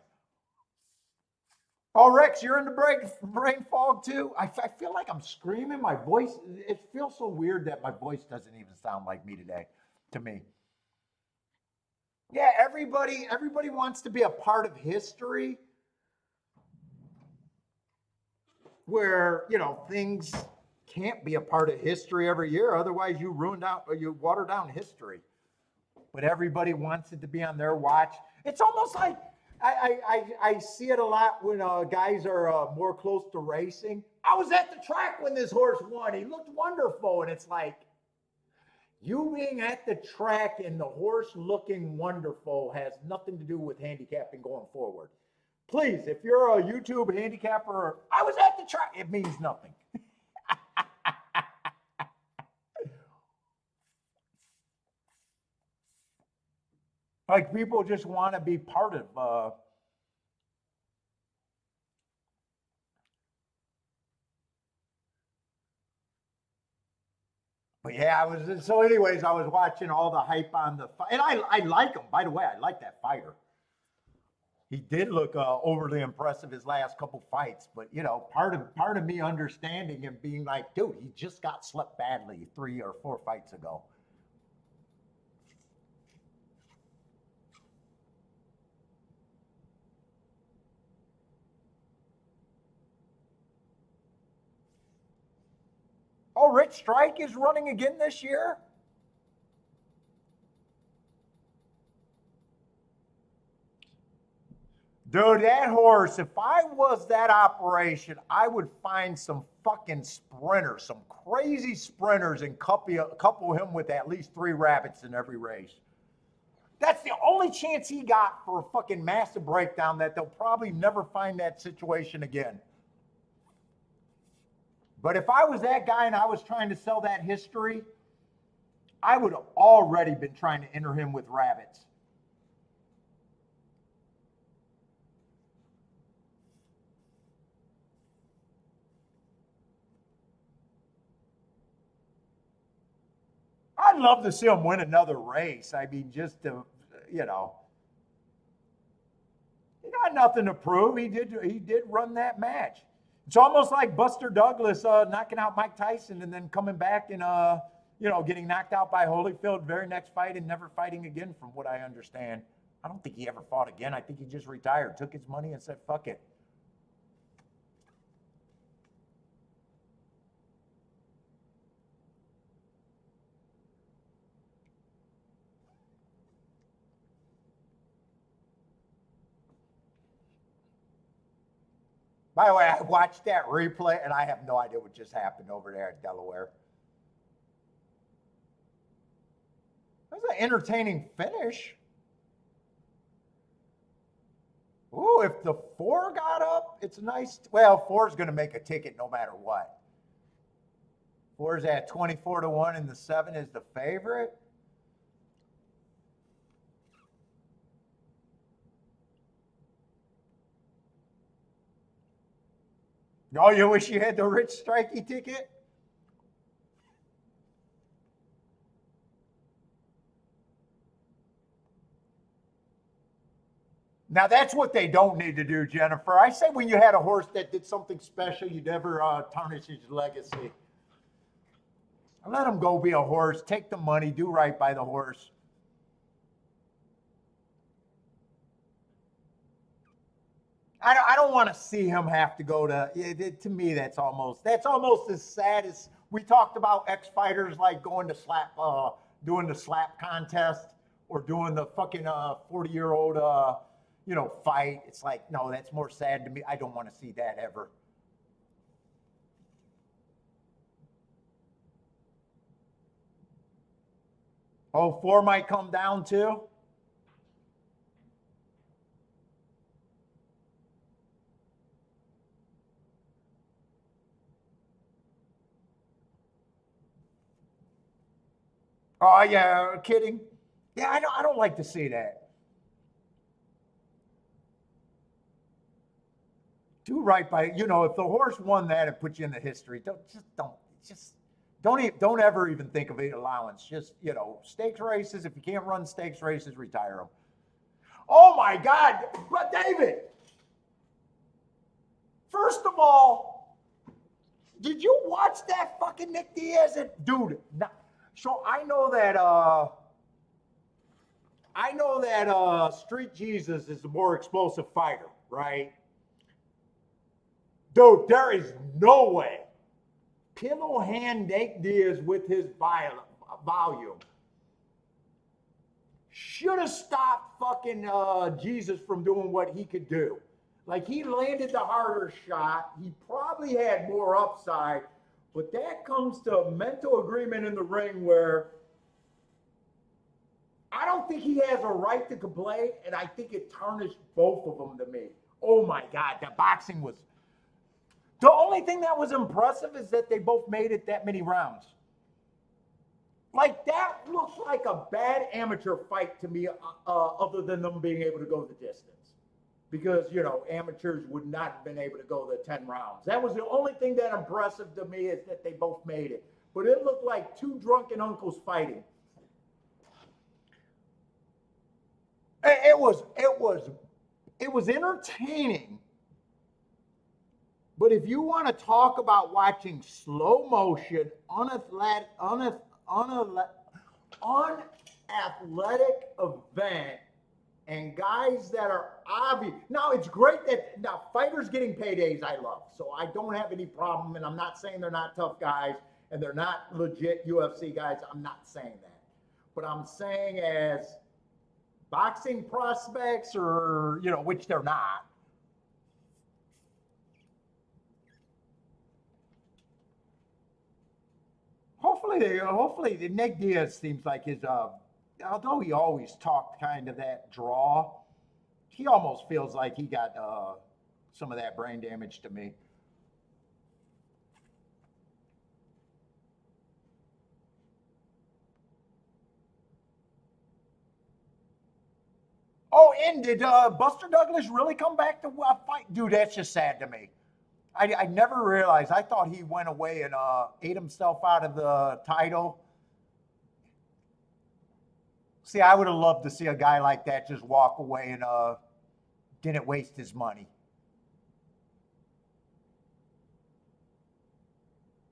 Oh, Rex, you're in the brain fog too? I feel like I'm screaming. My voice, it feels so weird that my voice doesn't even sound like me today, to me. Yeah, everybody wants to be a part of history where, things can't be a part of history every year. Otherwise, you water down history. But everybody wants it to be on their watch. It's almost like I see it a lot when guys are more close to racing. I was at the track when this horse won. He looked wonderful. And it's like, you being at the track and the horse looking wonderful has nothing to do with handicapping going forward. Please, if you're a YouTube handicapper, I was at the track, it means nothing. Like people just want to be part of. But yeah, anyways, I was watching all the hype on the fight, and I like him. By the way, I like that fighter. He did look overly impressive his last couple fights, but part of me understanding and being like, dude, he just got slept badly 3 or 4 fights ago. Oh, Rich Strike is running again this year? Dude, that horse, if I was that operation, I would find some fucking sprinters, some crazy sprinters, and couple him with at least 3 rabbits in every race. That's the only chance he got for a fucking massive breakdown that they'll probably never find that situation again. But if I was that guy and I was trying to sell that history, I would have already been trying to enter him with rabbits. I'd love to see him win another race. I mean, just to, he got nothing to prove. He did run that match. It's almost like Buster Douglas knocking out Mike Tyson and then coming back and getting knocked out by Holyfield very next fight and never fighting again, from what I understand. I don't think he ever fought again. I think he just retired, took his money, and said, "Fuck it." By the way, I watched that replay and I have no idea what just happened over there at Delaware. That was an entertaining finish. Ooh, if the 4 got up, it's nice. Well, 4's going to make a ticket no matter what. 4's at 24-1 and the 7 is the favorite. Oh, you wish you had the Rich Strikey ticket? Now, that's what they don't need to do, Jennifer. I say when you had a horse that did something special, you never tarnish his legacy. Let him go be a horse, take the money, do right by the horse. I don't want to see him have to go to me, that's almost as sad as we talked about ex-fighters like going to doing the slap contest or doing the fucking 40-year-old, fight. It's like, no, that's more sad to me. I don't want to see that ever. Oh, 4 might come down too. Oh yeah, kidding. Yeah, I don't like to see that. Do right by, if the horse won that and put you in the history, don't just Don't ever even think of an allowance. Just, you know, stakes races. If you can't run stakes races, retire them. Oh my God, but David, first of all, did you watch that fucking Nick Diaz? Dude, so I know that Street Jesus is the more explosive fighter, right? Dude, there is no way Pillow Hand Nick Diaz with his volume should have stopped fucking Jesus from doing what he could do. Like, he landed the harder shot. He probably had more upside, but that comes to a mental agreement in the ring where I don't think he has a right to complain, and I think it tarnished both of them to me. Oh my God, the boxing was... The only thing that was impressive is that they both made it that many rounds. Like, that looks like a bad amateur fight to me, other than them being able to go the distance. Because, you know, amateurs would not have been able to go the 10 rounds. That was the only thing that impressive to me, is that they both made it. But it looked like two drunken uncles fighting. It was entertaining. But if you want to talk about watching slow motion, unathletic event, and guys that are obvious. Now, it's great that now fighters getting paydays I love. So I don't have any problem, and I'm not saying they're not tough guys and they're not legit UFC guys. I'm not saying that. But I'm saying as boxing prospects, or, you know, which they're not. Hopefully, Nick Diaz seems like his, although he always talked kind of that draw, he almost feels like he got some of that brain damage to me. Oh, and did Buster Douglas really come back to fight? Dude, that's just sad to me. I never realized. I thought he went away and ate himself out of the title. See, I would have loved to see a guy like that just walk away and didn't waste his money.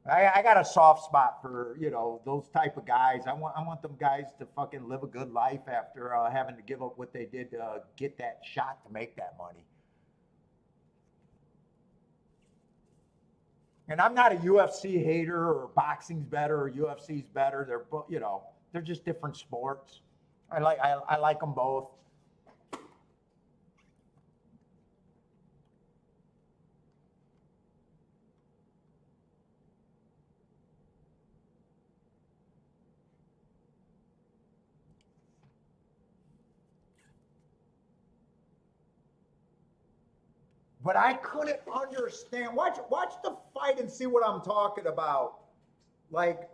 I got a soft spot for, you know, those type of guys. I want them guys to fucking live a good life after having to give up what they did to get that shot to make that money. And I'm not a UFC hater, or boxing's better or UFC's better. They're both, you know, they're just different sports. I like them both. But I couldn't understand. Watch the fight and see what I'm talking about. Like,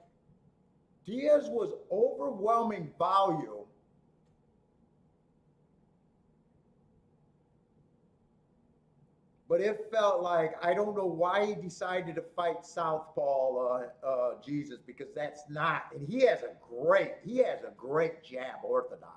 Diaz was overwhelming volume. But it felt like, I don't know why he decided to fight Southpaw Jesus, because that's not, and he has a great jab, orthodox.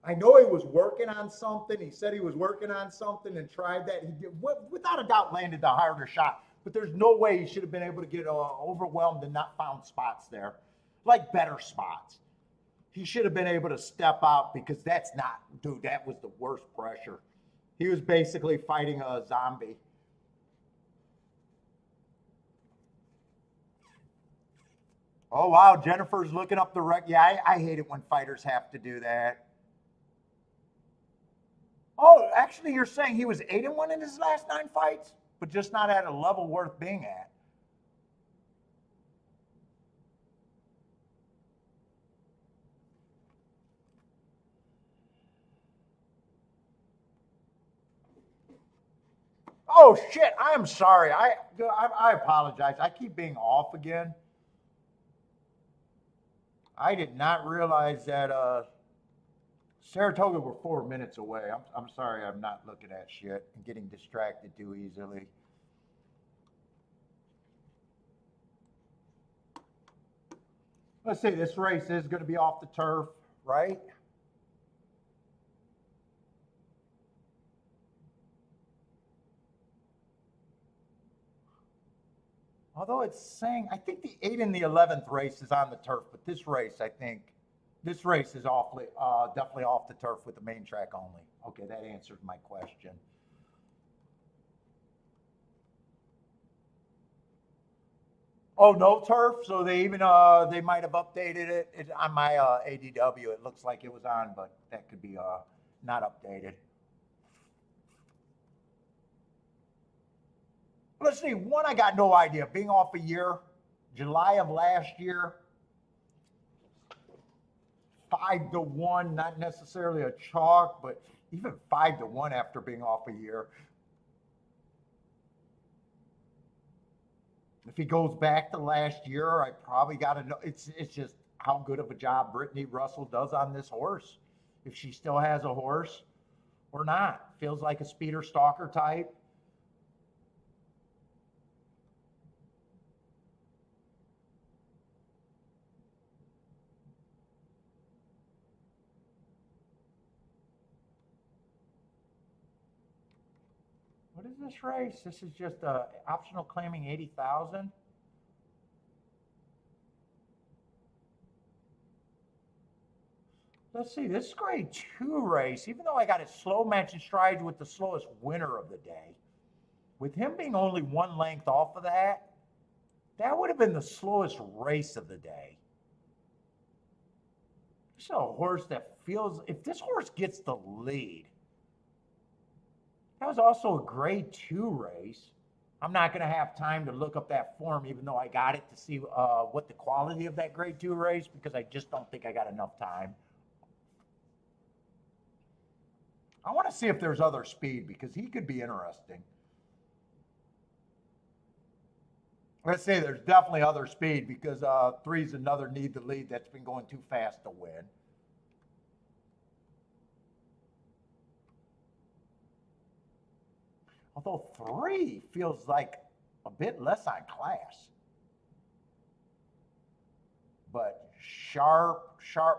I know he was working on something. He said he was working on something and tried that. He did, without a doubt, landed the harder shot. But there's no way he should have been able to get overwhelmed and not found spots there, like better spots. He should have been able to step out, because that's not, dude, that was the worst pressure. He was basically fighting a zombie. Oh, wow, Jennifer's looking up the record. Yeah, I hate it when fighters have to do that. Oh, actually, you're saying he was 8-1 in his last 9 fights, but just not at a level worth being at. Oh shit! I am sorry. I apologize. I keep being off again. I did not realize that Saratoga were 4 minutes away. I'm sorry. I'm not looking at shit and getting distracted too easily. Let's see, this race is going to be off the turf, right? Although it's saying, I think the 8 and the 11th race is on the turf, but this race, I think, this race is awfully, definitely off the turf with the main track only. Okay, that answers my question. Oh, no turf. So they even they might have updated it on my ADW. It looks like it was on, but that could be not updated. Let's see. One, I got no idea. Being off a year, July of last year, 5-1. Not necessarily a chalk, but even 5-1 after being off a year. If he goes back to last year, I probably got to know. It's just how good of a job Brittany Russell does on this horse. If she still has a horse or not. Feels like a speeder stalker type. What is this race? This is just optional claiming 80,000. Let's see, this grade 2 race, even though I got it slow matching strides with the slowest winner of the day, with him being only 1 length off of that, that would have been the slowest race of the day. This is a horse that feels, if this horse gets the lead, that was also a grade 2 race. I'm not going to have time to look up that form, even though I got it to see what the quality of that grade 2 race, because I just don't think I got enough time. I want to see if there's other speed because he could be interesting. Let's say there's definitely other speed because 3's another need to lead that's been going too fast to win. Although 3 feels like a bit less on class. But sharp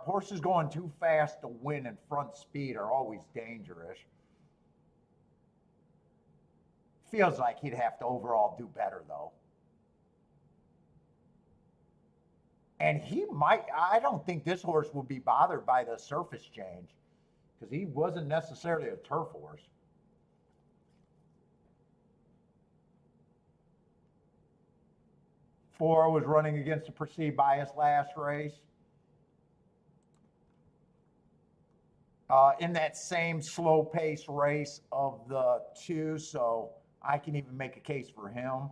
horses going too fast to win in front speed are always dangerous. Feels like he'd have to overall do better though. And he might, I don't think this horse would be bothered by the surface change because he wasn't necessarily a turf horse. Four was running against a perceived bias last race. In that same slow pace race of the 2, so I can even make a case for him.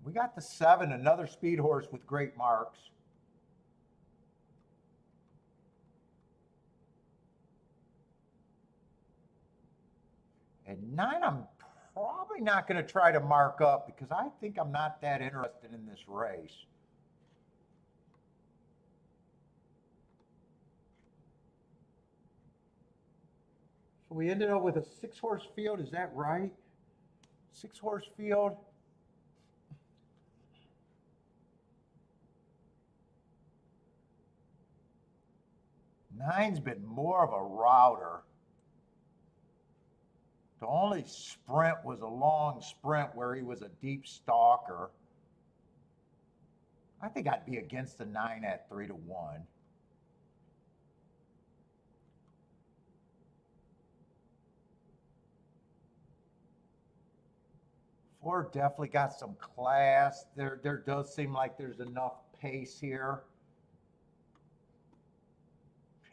We got the 7, another speed horse with great marks. And 9, I'm probably not going to try to mark up because I think I'm not that interested in this race. So we ended up with a 6-horse field, is that right? 6-horse field. Nine's been more of a router. The only sprint was a long sprint where he was a deep stalker. I think I'd be against the 9 at 3-1. 4 definitely got some class. There does seem like there's enough pace here.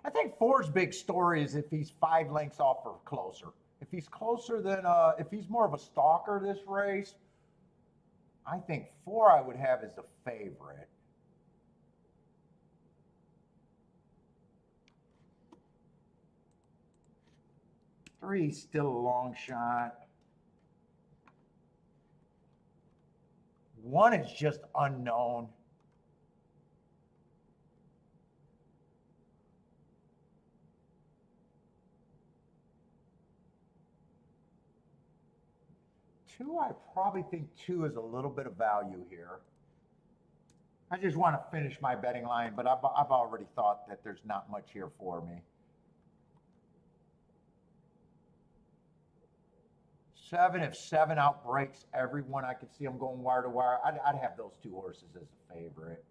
I think 4's big story is if he's 5 lengths off or closer. If he's closer than, if he's more of a stalker this race, I think 4 I would have as the favorite. Three, still a long shot. 1 is just unknown. 2, I probably think 2 is a little bit of value here. I just want to finish my betting line, but I've already thought that there's not much here for me. 7, if 7 outbreaks everyone, I could see them going wire to wire. I'd have those 2 horses as a favorite.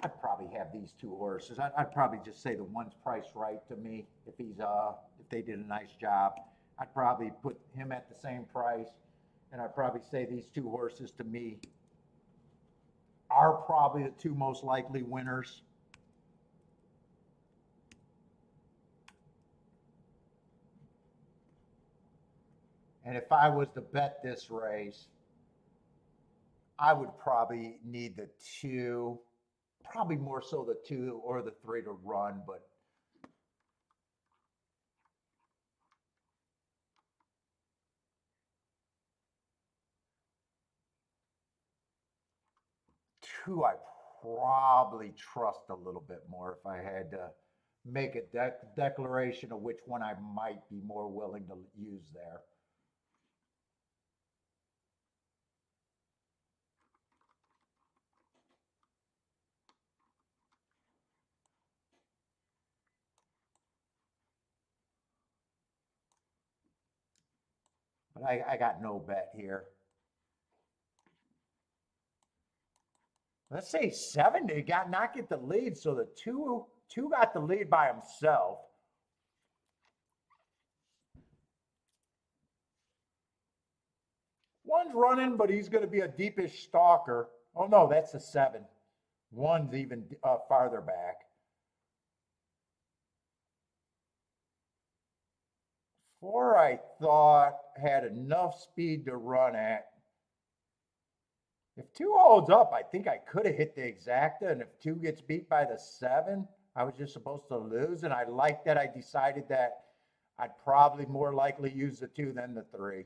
I'd probably have these 2 horses. I'd probably just say the one's priced right to me. If they did a nice job, I'd probably put him at the same price, and I'd probably say these 2 horses to me are probably the 2 most likely winners. And if I was to bet this race, I would probably need the 2, probably more so the 2 or the 3 to run, but two, I probably trust a little bit more if I had to make a declaration of which one I might be more willing to use there. But I got no bet here. Let's say 7 did not get the lead, so the two got the lead by himself. One's running, but he's going to be a deepish stalker. Oh no, that's a 7. One's even farther back. 4, I thought, had enough speed to run at. If 2 holds up, I think I could have hit the exacta, and if 2 gets beat by the 7, I was just supposed to lose, and I like that I decided that I'd probably more likely use the 2 than the 3.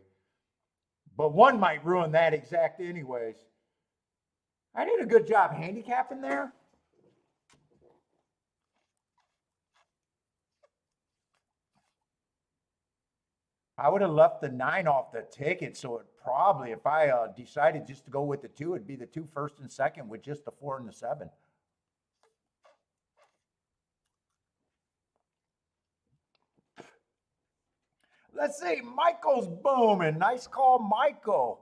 But 1 might ruin that exact anyways. I did a good job handicapping there. I would have left the 9 off the ticket, so it probably, if I decided just to go with the 2, it'd be the 2 first and second with just the 4 and the 7. Let's see, Michael's booming. Nice call, Michael.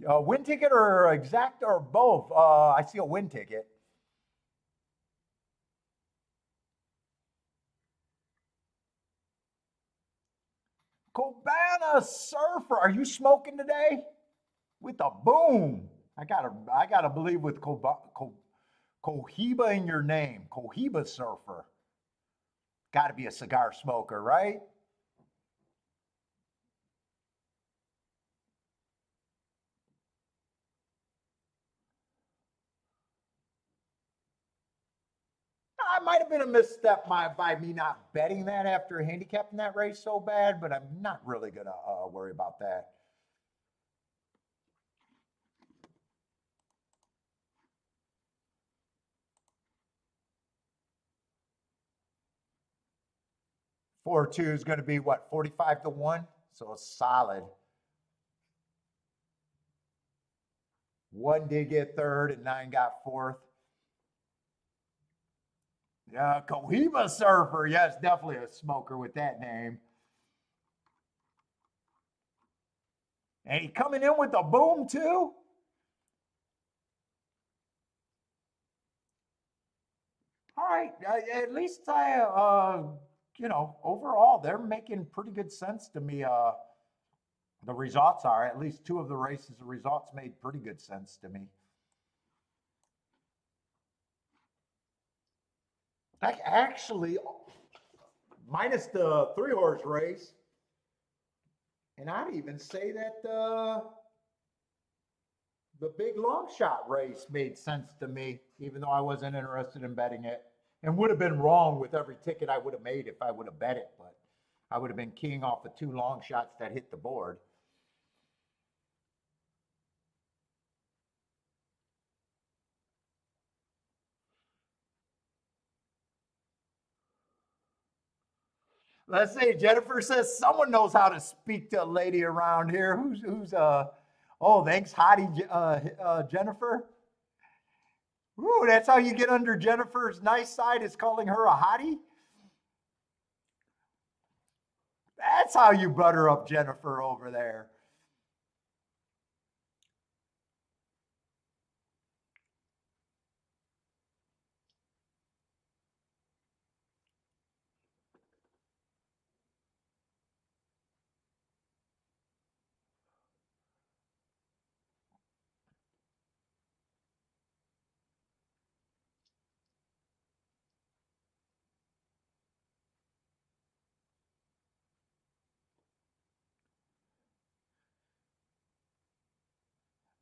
Win ticket or exact or both? I see a win ticket. Cabana Surfer, are you smoking today? With a boom. I gotta believe with Cohiba in your name. Cohiba Surfer. Gotta be a cigar smoker, right? I might have been a misstep by me not betting that after handicapping that race so bad, but I'm not really going to worry about that. Four two is going to be what, 45 to 1? So it's solid. 1 did get third and 9 got fourth. Yeah, Cohiba Surfer. Yes, definitely a smoker with that name. And he coming in with a boom too. All right, at least overall they're making pretty good sense to me. The results are, at least 2 of the races, the results made pretty good sense to me. Actually, minus the 3-horse race, and I'd even say that the big long shot race made sense to me, even though I wasn't interested in betting it, and would have been wrong with every ticket I would have made if I would have bet it, but I would have been keying off the 2 long shots that hit the board. Let's see. Jennifer says someone knows how to speak to a lady around here. Oh, thanks, hottie, Jennifer. Ooh, that's how you get under Jennifer's nice side, is calling her a hottie. That's how you butter up Jennifer over there.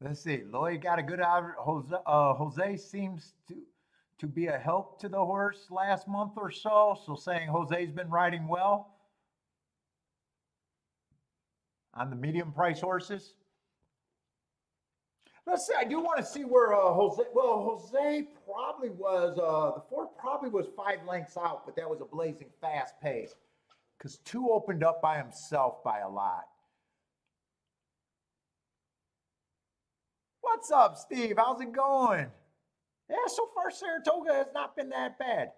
Let's see. Lloyd got a good out. Jose seems to be a help to the horse last month or so. So saying Jose's been riding well on the medium price horses. Let's see. I do want to see where Jose. Well, Jose probably was. The fourth probably was 5 lengths out, but that was a blazing fast pace because 2 opened up by himself by a lot. What's up, Steve? How's it going? Yeah, so far Saratoga has not been that bad.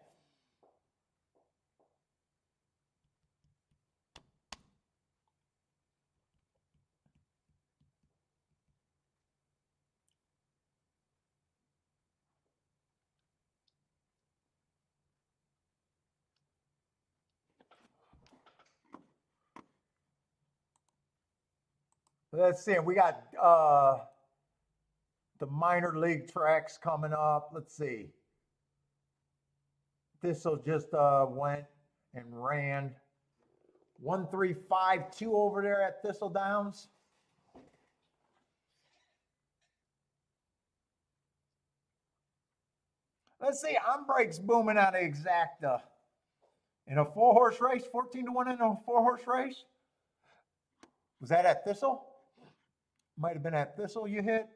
Let's see. We got the minor league tracks coming up. Let's see. Thistle just went and ran 1-3-5-2 over there at Thistle Downs. Let's see. Ombrake's booming out of Exacta in a 4-horse race, 14-1 in a 4-horse race. Was that at Thistle? Might have been at Thistle you hit.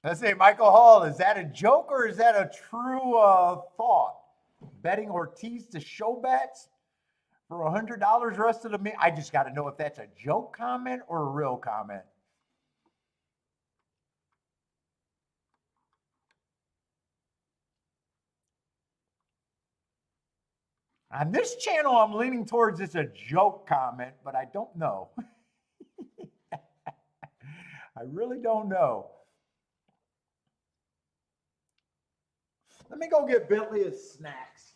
Let's see, Michael Hall, is that a joke or is that a true thought? Betting Ortiz to show bets for $100 rest of the meet? I just got to know if that's a joke comment or a real comment. On this channel, I'm leaning towards it's a joke comment, but I don't know. I really don't know. Let me go get Bentley his snacks.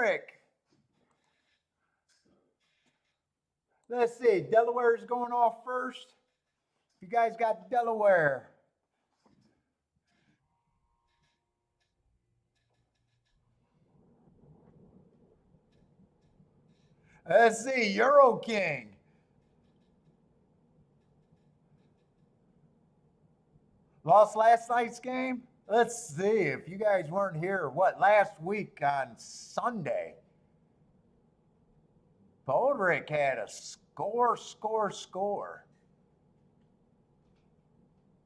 Boldrick. Let's see. Delaware's going off first. You guys got Delaware. Let's see. Euro King. Lost last night's game? Let's see. If you guys weren't here, what, last week on Sunday, Boldrick had a score.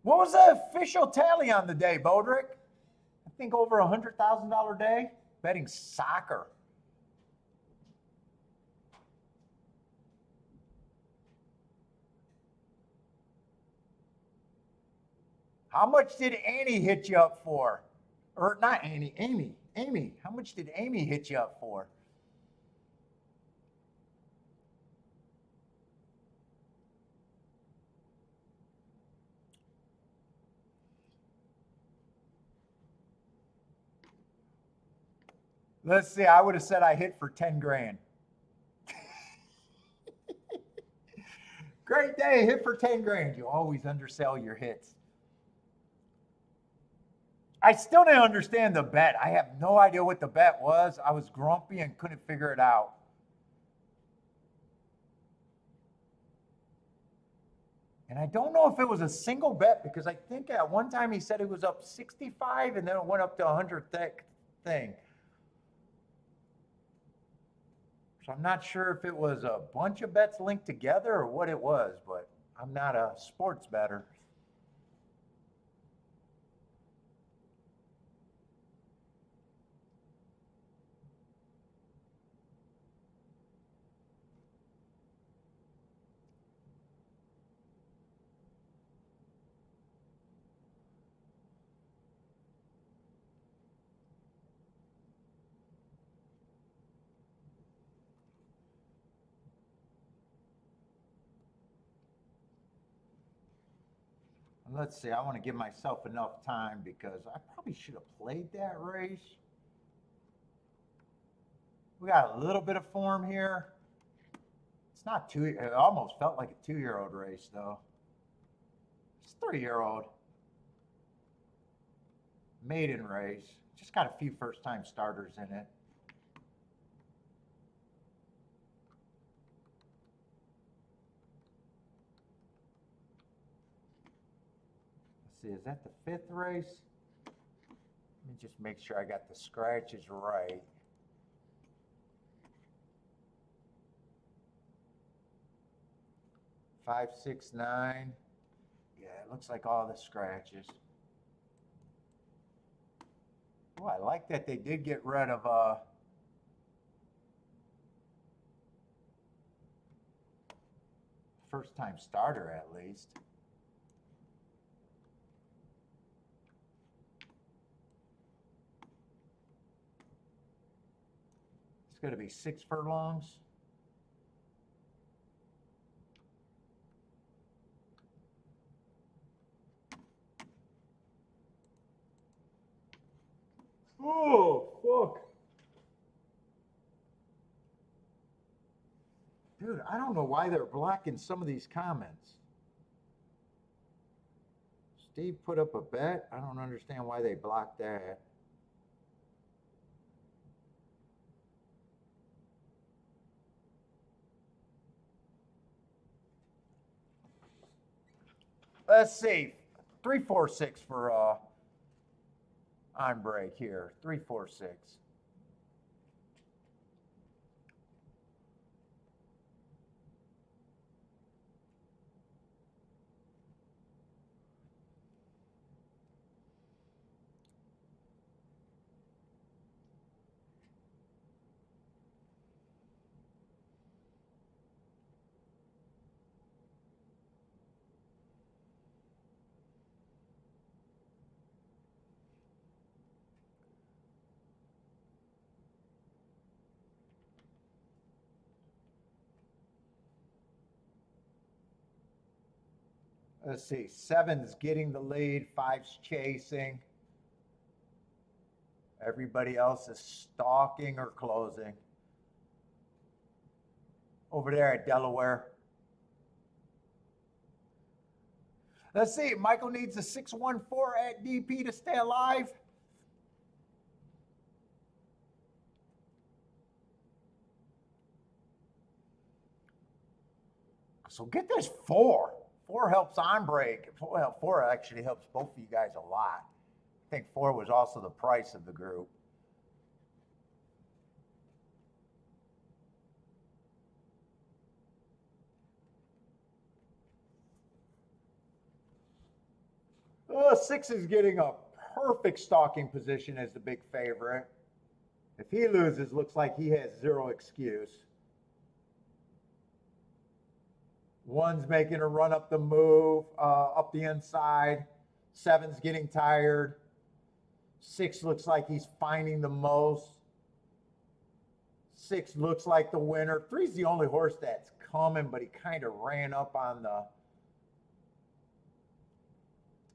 What was the official tally on the day, Boldrick? I think over $100,000 day betting soccer. How much did Annie hit you up for? Or not Annie, Amy. How much did Amy hit you up for? Let's see. I would have said I hit for 10 grand. Great day, hit for 10 grand. You always undersell your hits. I still didn't understand the bet. I have no idea what the bet was. I was grumpy and couldn't figure it out. And I don't know if it was a single bet because I think at one time he said it was up 65 and then it went up to 100 thing. So I'm not sure if it was a bunch of bets linked together or what it was, but I'm not a sports bettor. Let's see, I want to give myself enough time because I probably should have played that race. We got a little bit of form here. It's not two, it almost felt like a 2-year-old race though. It's 3-year-old. Maiden race. Just got a few first time starters in it. See, is that the 5th race? Let me just make sure I got the scratches right. Five, 6, 9. Yeah, it looks like all the scratches. Oh, I like that they did get rid of first time starter at least. It's going to be 6 furlongs. Oh, fuck. Dude, I don't know why they're blocking some of these comments. Steve put up a bet. I don't understand why they blocked that. Let's see. 346 for on break here. 346. Let's see. 7's getting the lead. 5's chasing. Everybody else is stalking or closing. Over there at Delaware. Let's see. Michael needs a 614 at DP to stay alive. So get this 4. 4 helps on break. Well, 4 actually helps both of you guys a lot. I think 4 was also the price of the group. Oh, 6 is getting a perfect stalking position as the big favorite. If he loses, looks like he has zero excuse. 1's making a run up the move, up the inside. 7's getting tired. 6 looks like he's finding the most. 6 looks like the winner. 3's the only horse that's coming, but he kind of ran up on the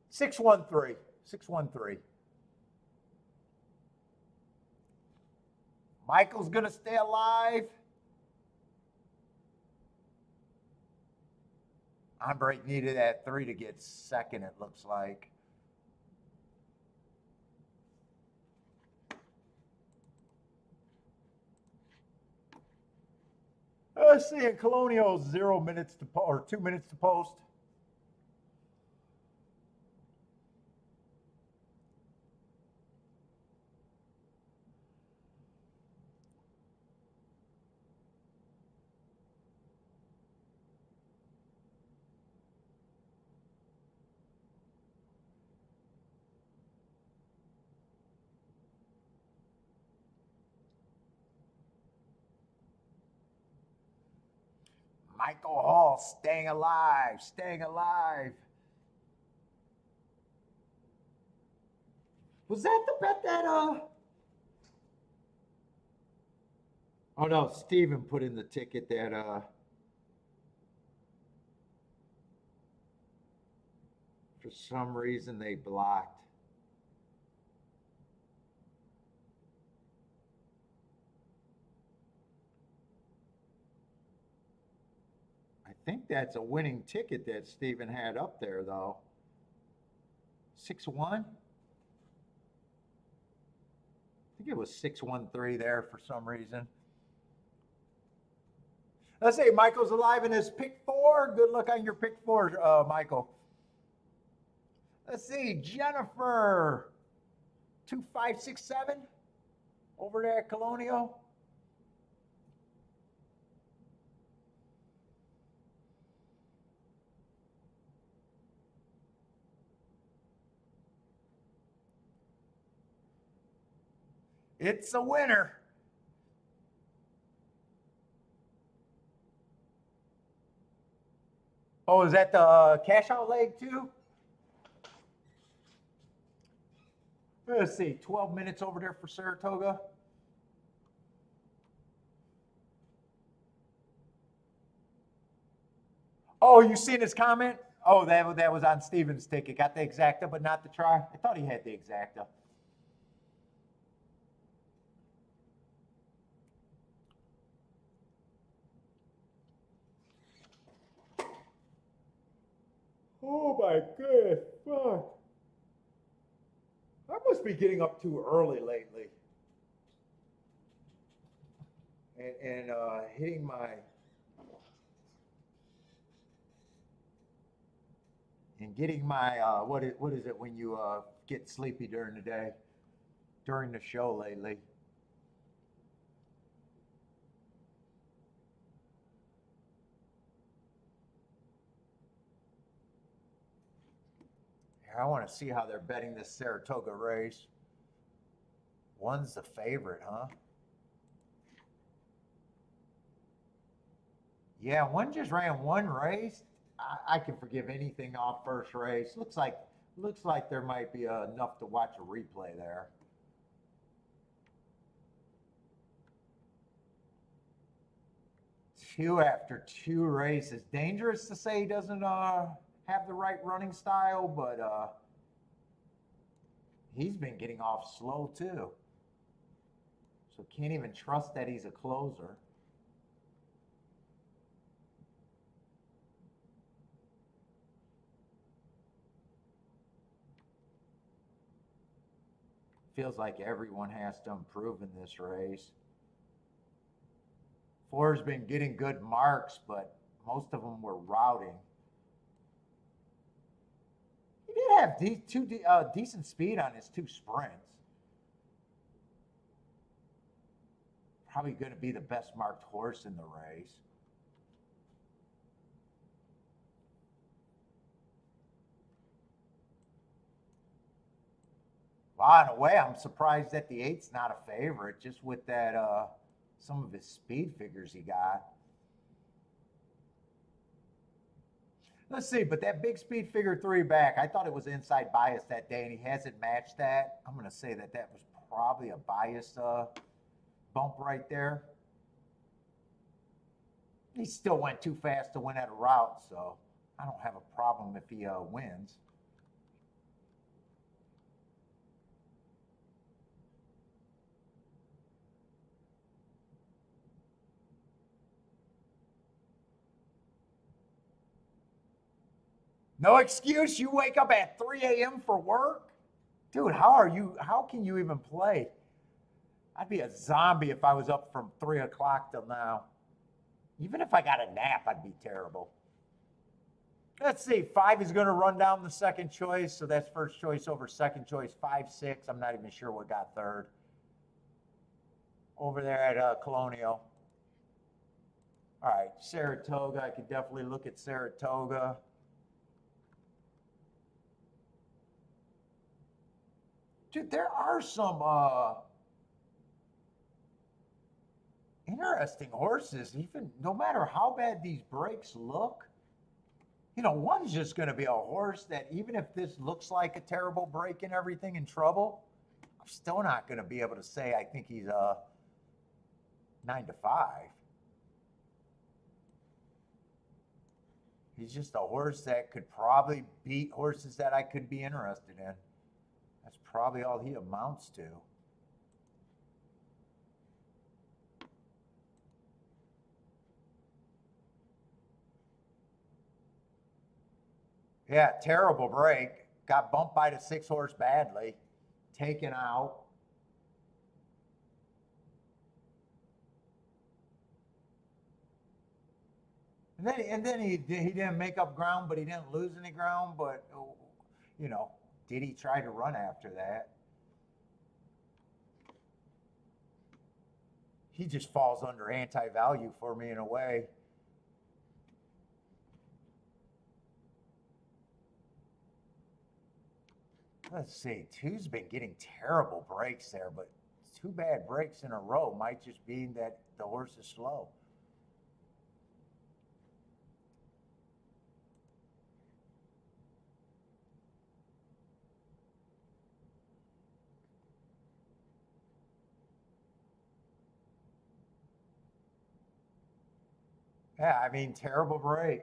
613. 613. Michael's going to stay alive. Break needed that 3 to get second, it looks like. Let's see, in Colonial, 0 minutes to or 2 minutes to post. Michael Hall staying alive, staying alive. Was that the bet that, Oh no, Steven put in the ticket that, for some reason they blocked. I think that's a winning ticket that Steven had up there, though. 6-1? I think it was 613 there for some reason. Let's say Michael's alive in his pick 4. Good luck on your pick 4, Michael. Let's see, Jennifer, 2567 over there at Colonial. It's a winner. Oh, is that the cash out leg too? Let's see, 12 minutes over there for Saratoga. Oh, you seen his comment? Oh, that was on Steven's ticket. Got the exacta, but not the try. I thought he had the exacta. Oh my goodness, fuck. I must be getting up too early lately. And hitting my and getting my what is it when you get sleepy during the day, during the show lately. I want to see how they're betting this Saratoga race. 1's the favorite, huh? Yeah, 1 just ran 1 race. I can forgive anything off first race. Looks like there might be enough to watch a replay there. Two after 2 races. Dangerous to say he doesn't have the right running style, but he's been getting off slow too. So can't even trust that he's a closer. Feels like everyone has to improve in this race. 4's been getting good marks, but most of them were routing. He did have decent speed on his 2 sprints. Probably going to be the best marked horse in the race. Wow, in a way, I'm surprised that the 8's not a favorite, just with that some of his speed figures he got. Let's see, but that big speed figure 3 back, I thought it was inside bias that day, and he hasn't matched that. I'm going to say that that was probably a bias bump right there. He still went too fast to win at a route, so I don't have a problem if he wins. No excuse. You wake up at 3 a.m. for work? Dude, how can you even play? I'd be a zombie if I was up from 3 o'clock till now. Even if I got a nap, I'd be terrible. Let's see. 5 is going to run down the second choice, so that's first choice over second choice. 5, 6. I'm not even sure what got third. Over there at Colonial. All right, Saratoga. I could definitely look at Saratoga. Dude, there are some interesting horses, even no matter how bad these breaks look. You know, one's just going to be a horse that even if this looks like a terrible break and everything in trouble, I'm still not going to be able to say I think he's a 9 to 5. He's just a horse that could probably beat horses that I could be interested in. That's probably all he amounts to. Yeah, terrible break. Got bumped by the 6-horse badly. Taken out. And then he didn't make up ground, but he didn't lose any ground. But, you know, did he try to run after that? He just falls under anti-value for me in a way. Let's see. 2's been getting terrible breaks there, but 2 bad breaks in a row might just mean that the horse is slow. Yeah, I mean, terrible break.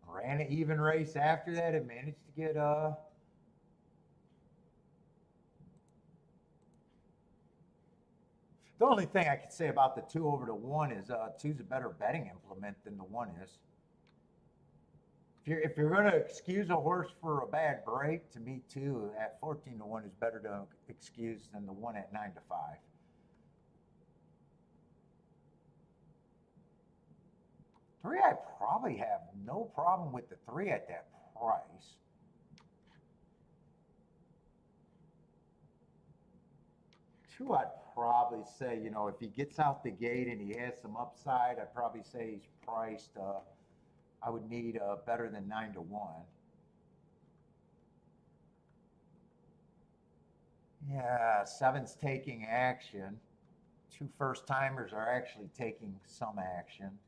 Ran an even race after that and managed to get the only thing I could say about the 2 over the 1 is 2's a better betting implement than the 1 is. If you're going to excuse a horse for a bad break, to me 2 at 14 to 1 is better to excuse than the 1 at 9 to 5. Three, I probably have no problem with the 3 at that price. Two, I'd probably say, you know, if he gets out the gate and he has some upside, I'd probably say he's priced. I would need better than 9 to 1. Yeah, 7's taking action. 2 first timers are actually taking some action.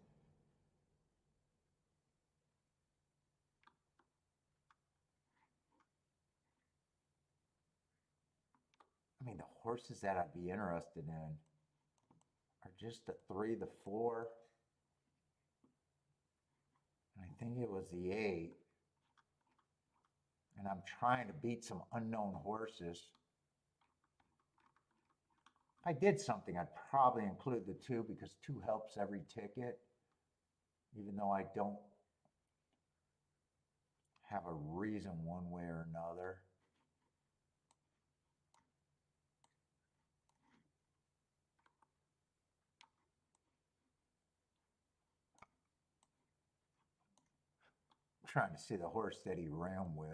I mean, the horses that I'd be interested in are just the 3, the 4, and I think it was the 8. And I'm trying to beat some unknown horses. If I did something, I'd probably include the 2 because 2 helps every ticket, even though I don't have a reason one way or another. I'm trying to see the horse that he ran with.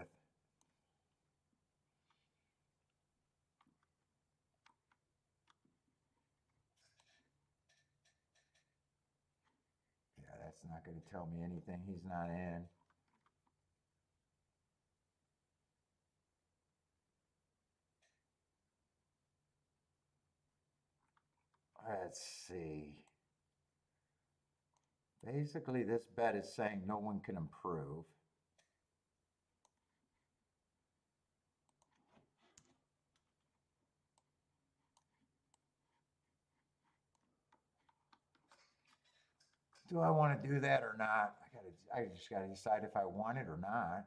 Yeah, that's not going to tell me anything. He's not in. Let's see. Basically, this bet is saying no one can improve. Do I want to do that or not? I just got to decide if I want it or not.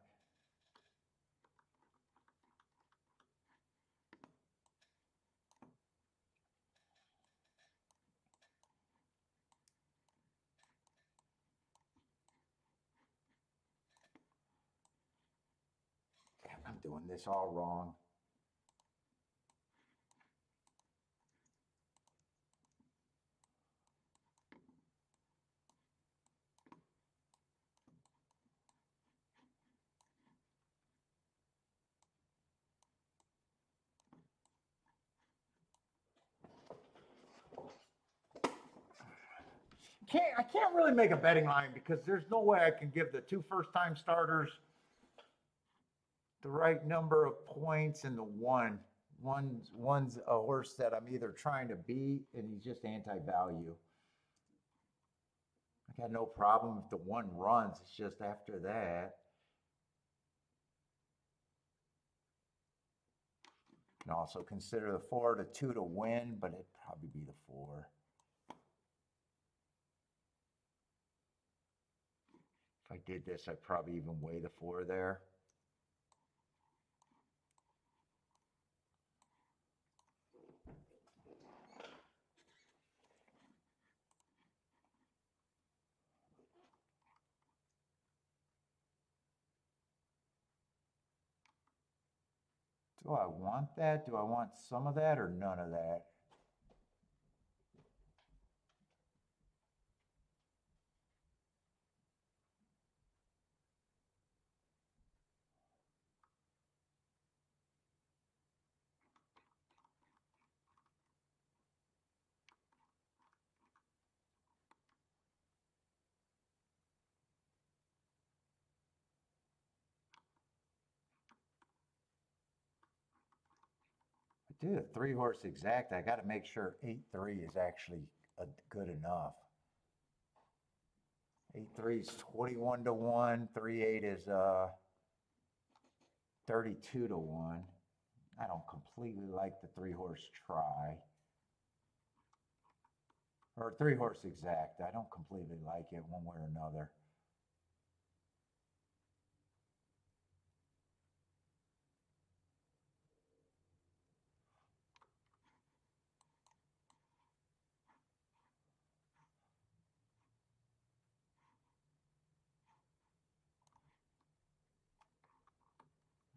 Damn, I'm doing this all wrong. I can't really make a betting line because there's no way I can give the 2 first-time starters the right number of points and the one's a horse that I'm either trying to beat and he's just anti-value. I got no problem if the 1 runs. It's just after that. You can also consider the 4 to 2 to win, but it'd probably be the 4. If I did this, I'd probably even weigh the 4 there. Do I want that? Do I want some of that or none of that? I do the 3 horse exact. I got to make sure 8-3 is actually good enough. 8-3 is 21 to 1. 3-8 is 32 to 1. I don't completely like the 3 horse try. Or 3 horse exact. I don't completely like it one way or another.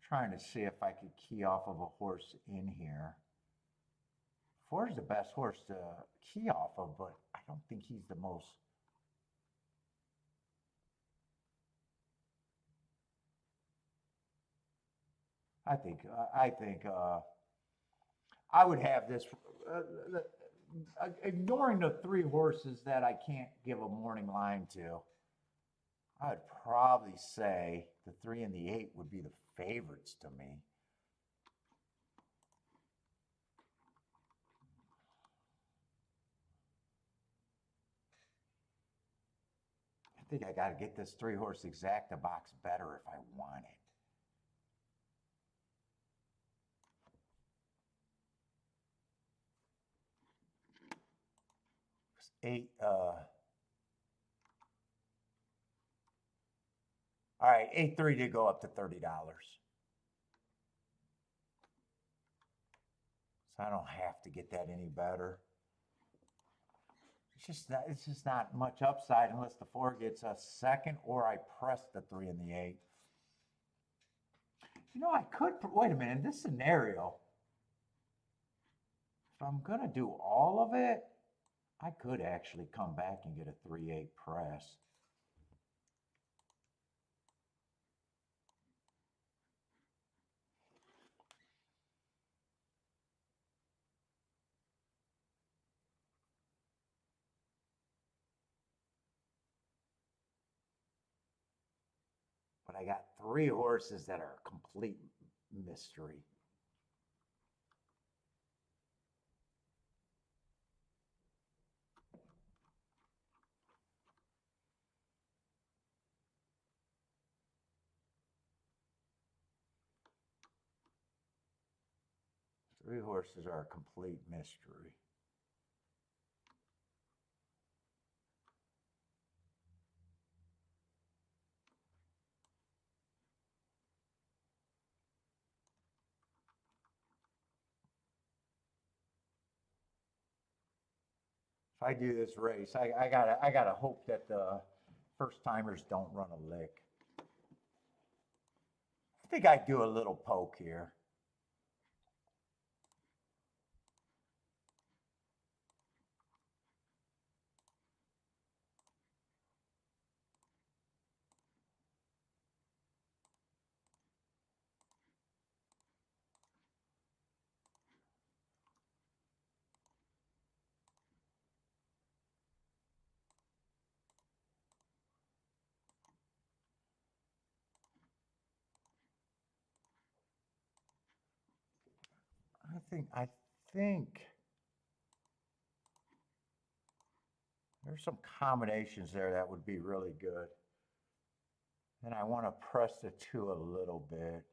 Trying to see if I could key off of a horse in here. 4 is the best horse to key off of, but I don't think he's the most. I think I would have this. Ignoring the 3 horses that I can't give a morning line to, I would probably say the 3 and the 8 would be the favorites to me. I think I got to get this 3 horse exact a box better if I want it. Eight. All right, 8-3 did go up to $30. So So I don't have to get that any better. It's just not much upside unless the 4 gets a second or I press the 3 and the 8. You know, I could, wait a minute, in this scenario, if I'm going to do all of it, I could actually come back and get a 3-8 press. But I got 3 horses that are a complete mystery. Three horses are a complete mystery. If I do this race, I gotta hope that the first timers don't run a lick. I think I do a little poke here. I think there's some combinations there that would be really good. And I want to press the 2 a little bit.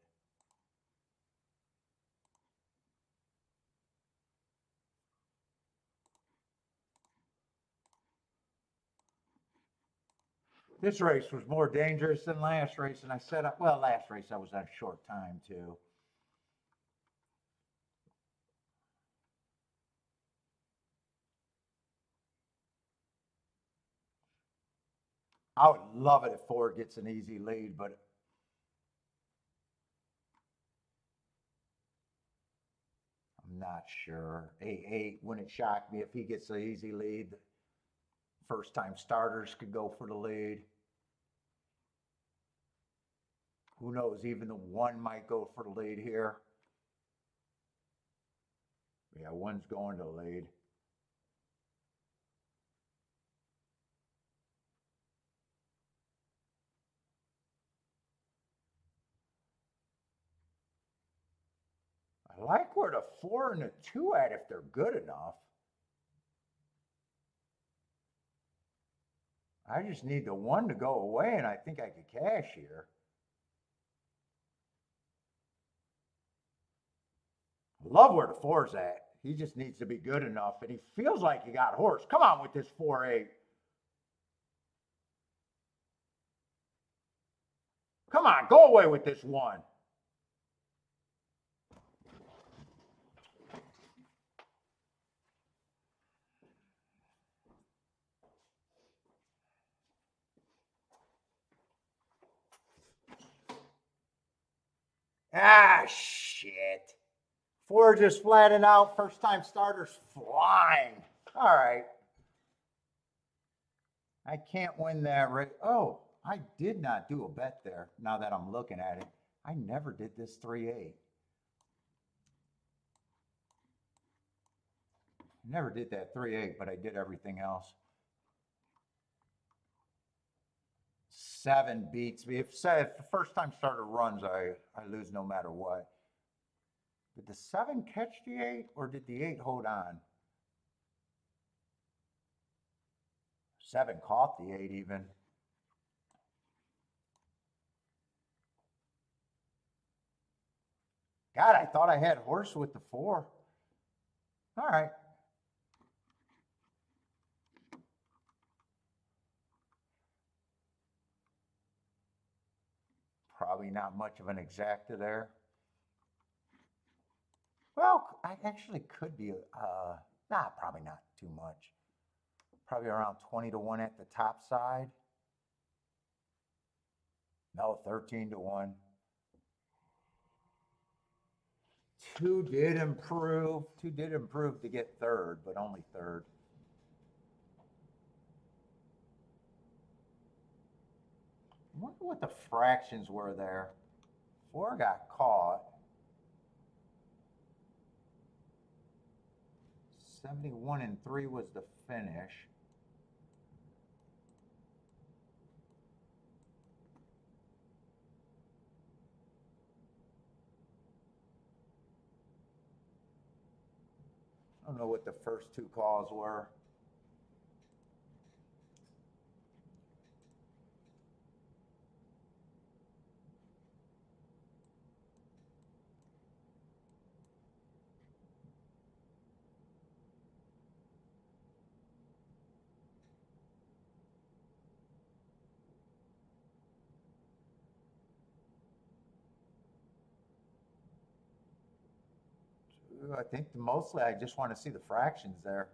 This race was more dangerous than last race, and I said, well, last race I was on short time too. I would love it if 4 gets an easy lead, but I'm not sure. 8 wouldn't shock me if he gets the easy lead. First time starters could go for the lead. Who knows? Even the 1 might go for the lead here. Yeah, 1's going to the lead. I like where the 4 and the 2 at if they're good enough. I just need the 1 to go away, and I think I could cash here. Love where the 4's at. He just needs to be good enough, and he feels like he got horse. Come on with this 4-8. Come on, go away with this 1. Ah, shit. 4 just flattened out. First time starters flying. All right. I can't win that race. Oh, I did not do a bet there now that I'm looking at it. I never did this 3-8. Never did that 3-8, but I did everything else. 7 beats me. If the first time starter runs, I lose no matter what. Did the 7 catch the 8 or did the 8 hold on? 7 caught the 8 even. God, I thought I had horse with the 4. All right. Probably not much of an exacta there. Well, I actually could be, nah, probably not too much. Probably around 20 to 1 at the top side. No, 13 to 1. Two did improve. Two did improve to get third, but only third. I wonder what the fractions were there. Four got caught. 71 and 3 was the finish. I don't know what the first two calls were. I think mostly I just want to see the fractions there.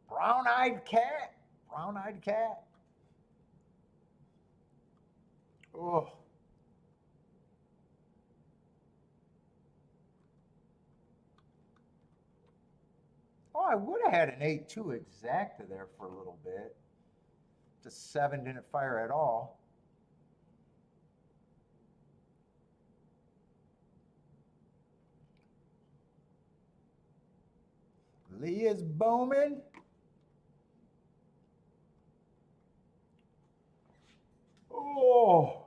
Brown-eyed cat. Brown-eyed cat. Oh. Oh, I would have had an 8-2 exacta there for a little bit. The 7 didn't fire at all. Lee is booming. Oh.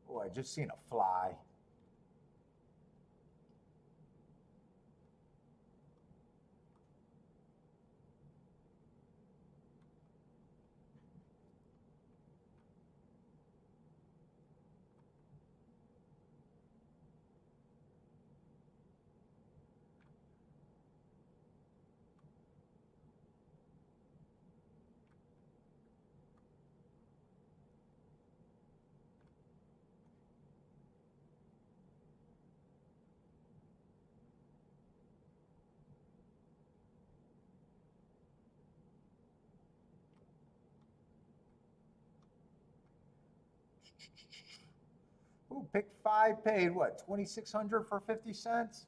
Oh, I just seen a fly. Ooh, pick 5 paid what? 2,600 for 50 cents?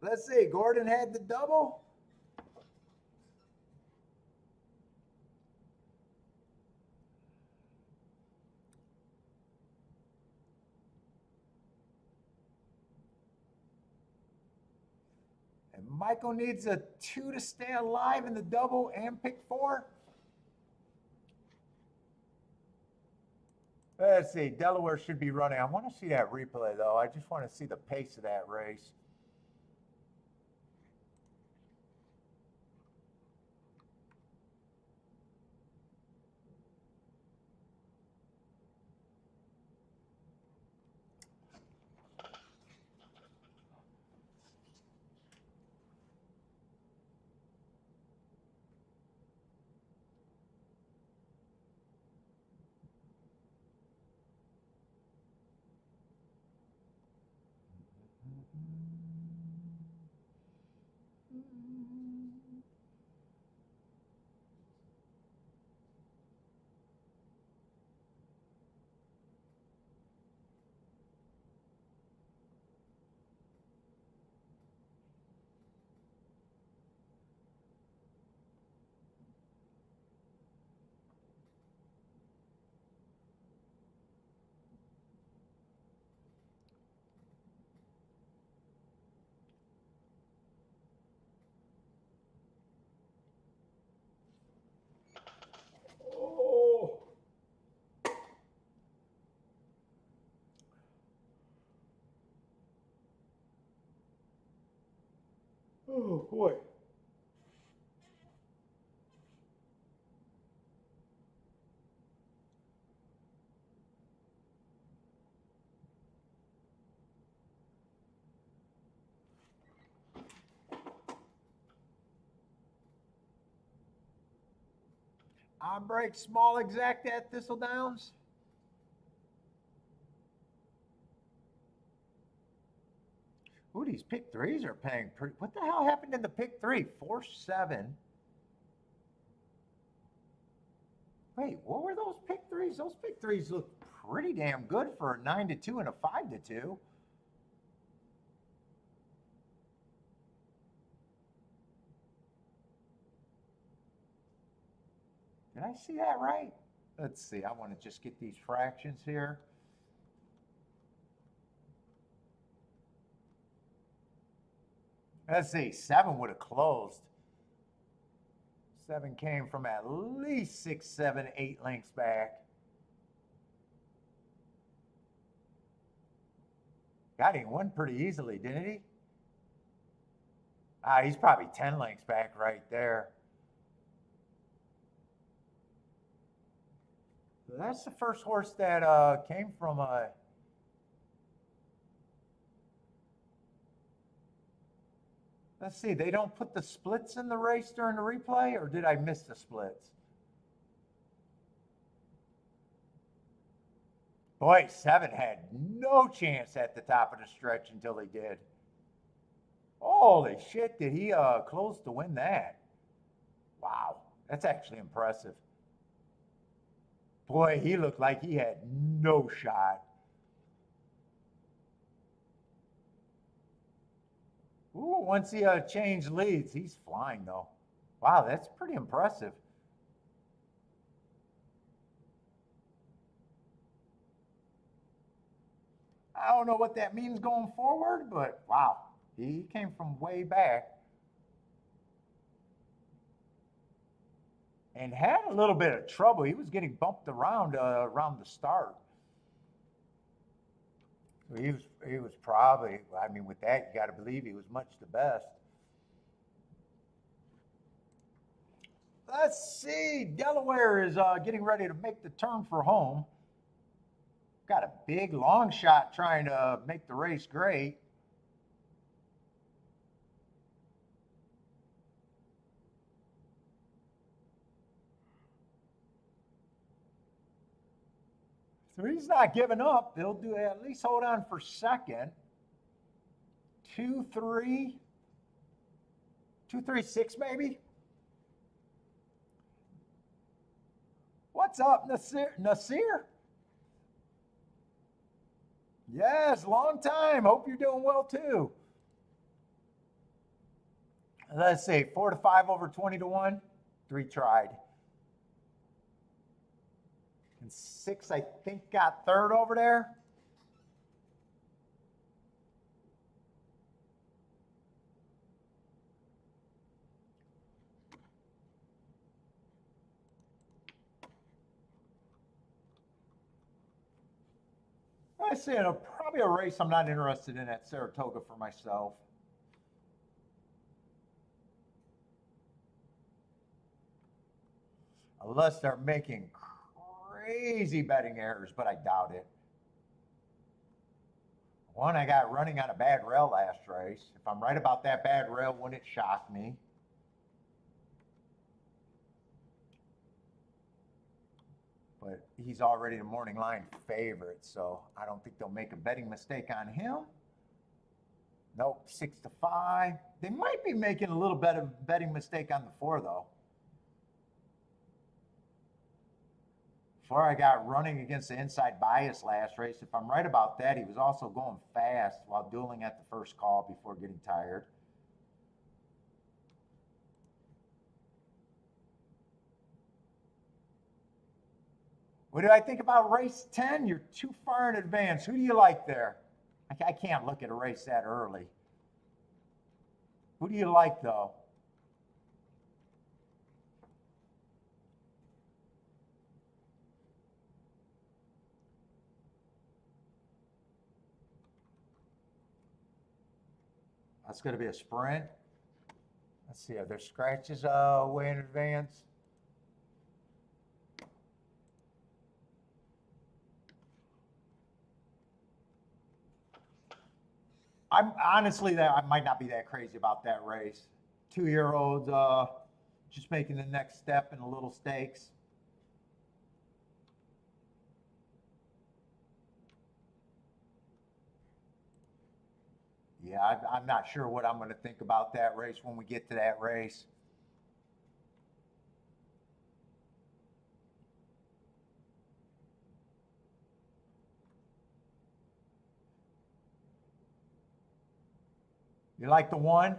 Let's see. Gordon had the double. And Michael needs a 2 to stay alive in the double and pick 4. Let's see. Delaware should be running. I want to see that replay, though. I just want to see the pace of that race. Oh, boy. On break, small exact at Thistledowns. Ooh, these pick 3s are paying pretty. What the hell happened in the pick 3? 4-7. Wait, what were those pick 3s? Those pick 3s look pretty damn good for a 9-2 and a 5-2. Did I see that right? Let's see. I want to just get these fractions here. Let's see. 7 would have closed. 7 came from at least 6, 7, 8 lengths back. Got him one pretty easily, didn't he? Ah, he's probably 10 lengths back right there. So that's the first horse that came from a. Let's see, they don't put the splits in the race during the replay, or did I miss the splits? Boy, 7 had no chance at the top of the stretch until he did. Holy shit, did he close to win that? Wow, that's actually impressive. Boy, he looked like he had no shot. Ooh, once he changed leads, he's flying though. Wow, that's pretty impressive. I don't know what that means going forward, but wow, he came from way back. And had a little bit of trouble. He was getting bumped around around the start. So he was probably, I mean, with that, you got to believe he was much the best. Let's see. Delaware is getting ready to make the turn for home. Got a big long shot trying to make the race great. So he's not giving up. He'll do at least hold on for second. 2, 3. 2, 3, 6 maybe. What's up, Nasir? Yes, long time. Hope you're doing well too. Let's see, 4 to 5 over 20 to 1. 3 tried. And 6, I think, got third over there. I say probably a race I'm not interested in at Saratoga for myself. Unless they're making crazy betting errors, but I doubt it. One I got running on a bad rail last race. If I'm right about that bad rail, wouldn't it shock me? But he's already the morning line favorite, so I don't think they'll make a betting mistake on him. Nope, 6-5. They might be making a little bit of betting mistake on the 4, though. 4 I got running against the inside bias last race. If I'm right about that, he was also going fast while dueling at the first call before getting tired. What do I think about race 10? You're too far in advance. Who do you like there? I can't look at a race that early. Who do you like, though? That's going to be a sprint. Let's see, are there scratches way in advance? I'm honestly I might not be that crazy about that race. 2-year-olds just making the next step in a little stakes. Yeah, I'm not sure what I'm going to think about that race when we get to that race. You like the 1?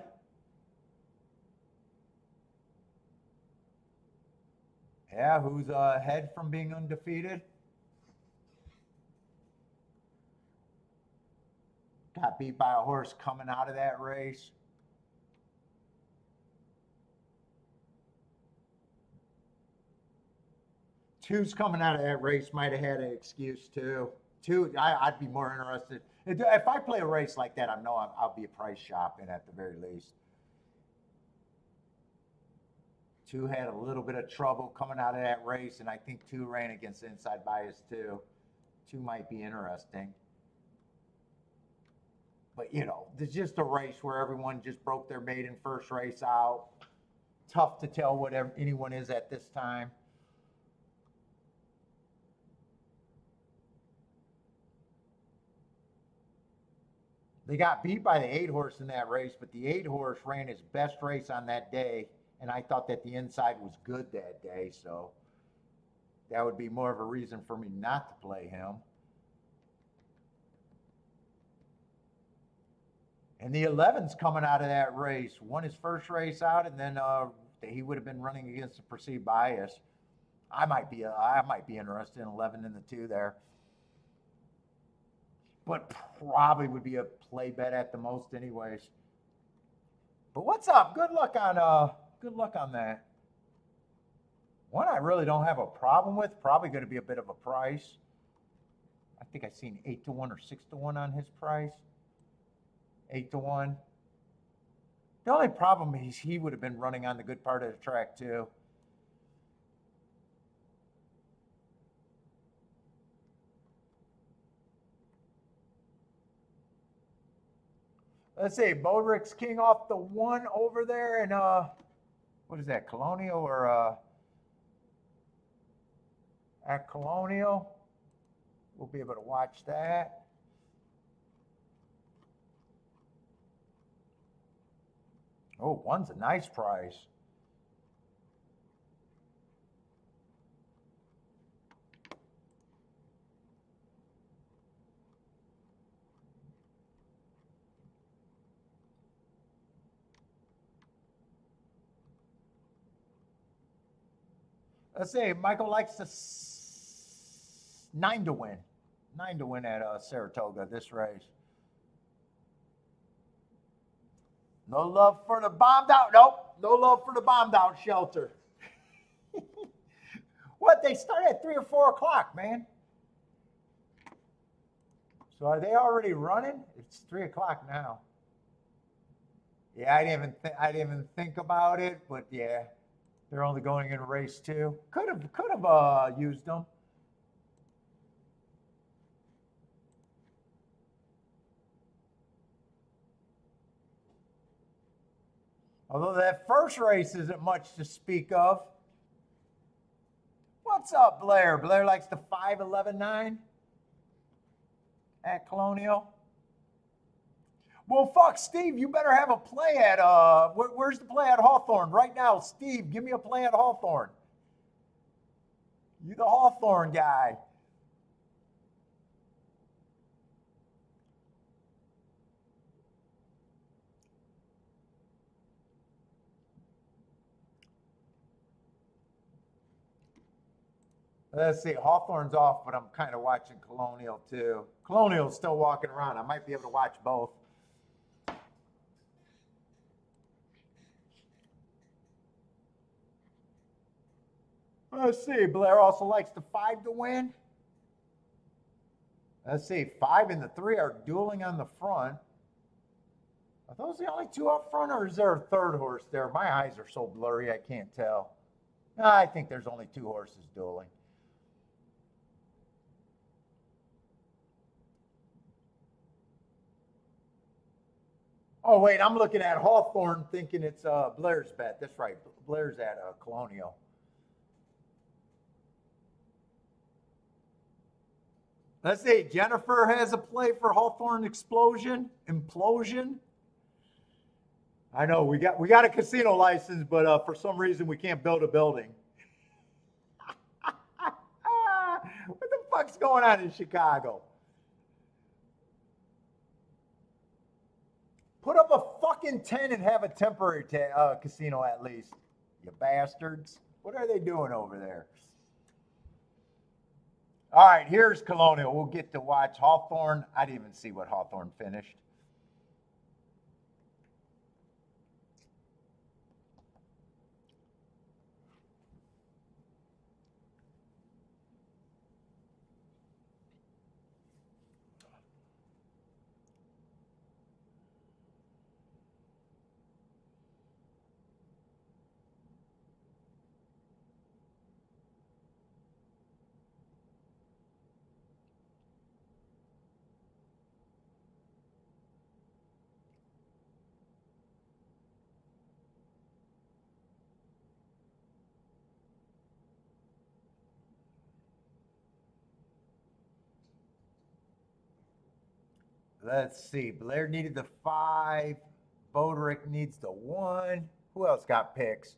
Yeah, who's ahead from being undefeated? Got beat by a horse coming out of that race. Two's coming out of that race might have had an excuse too. I'd be more interested. If I play a race like that, I know I'll be price shopping at the very least. 2 had a little bit of trouble coming out of that race, and I think 2 ran against the inside bias too. 2 might be interesting. But, you know, there's just a race where everyone just broke their maiden first race out. Tough to tell what anyone is at this time. They got beat by the 8 horse in that race, but the 8 horse ran his best race on that day, and I thought that the inside was good that day, so that would be more of a reason for me not to play him. And the 11's coming out of that race. Won his first race out, and then he would have been running against the perceived bias. I might be interested in 11 in the 2 there, but probably would be a play bet at the most, anyways. But what's up? Good luck on that. 1 I really don't have a problem with. Probably going to be a bit of a price. I think I've seen 8-1 or 6-1 on his price. 8-1. The only problem is he would have been running on the good part of the track too. Let's see, Bodrick's King off the 1 over there, and what is that, Colonial or at Colonial? We'll be able to watch that. Oh, 1's a nice price. Let's see, Michael likes to 9 to win. 9 to win at Saratoga this race. No love for the bombed out. Nope. No love for the bombed out shelter. What? They start at 3 or 4 o'clock, man. So are they already running? It's 3 o'clock now. Yeah, I didn't even think about it, but yeah, they're only going in race 2. Could have used them. Although that first race isn't much to speak of. What's up, Blair? Blair likes the 5:11.9 at Colonial. Well, fuck, Steve, you better have a play at, where's the play at Hawthorne? Right now, Steve, give me a play at Hawthorne. You the Hawthorne guy. Let's see, Hawthorne's off, but I'm kind of watching Colonial too. Colonial's still walking around. I might be able to watch both. Let's see, Blair also likes the 5 to win. Let's see, 5 and the 3 are dueling on the front. Are those the only 2 up front, or is there a third horse there? My eyes are so blurry, I can't tell. I think there's only 2 horses dueling. Oh, wait, I'm looking at Hawthorne thinking it's Blair's bet. That's right, Blair's at Colonial. Let's see, Jennifer has a play for Hawthorne Implosion. I know, we got a casino license, but for some reason we can't build a building. What the fuck's going on in Chicago? Put up a fucking tent and have a temporary casino at least, you bastards. What are they doing over there? All right, here's Colonial. We'll get to watch Hawthorne. I didn't even see what Hawthorne finished. Let's see. Blair needed the 5. Boderick needs the 1. Who else got picks?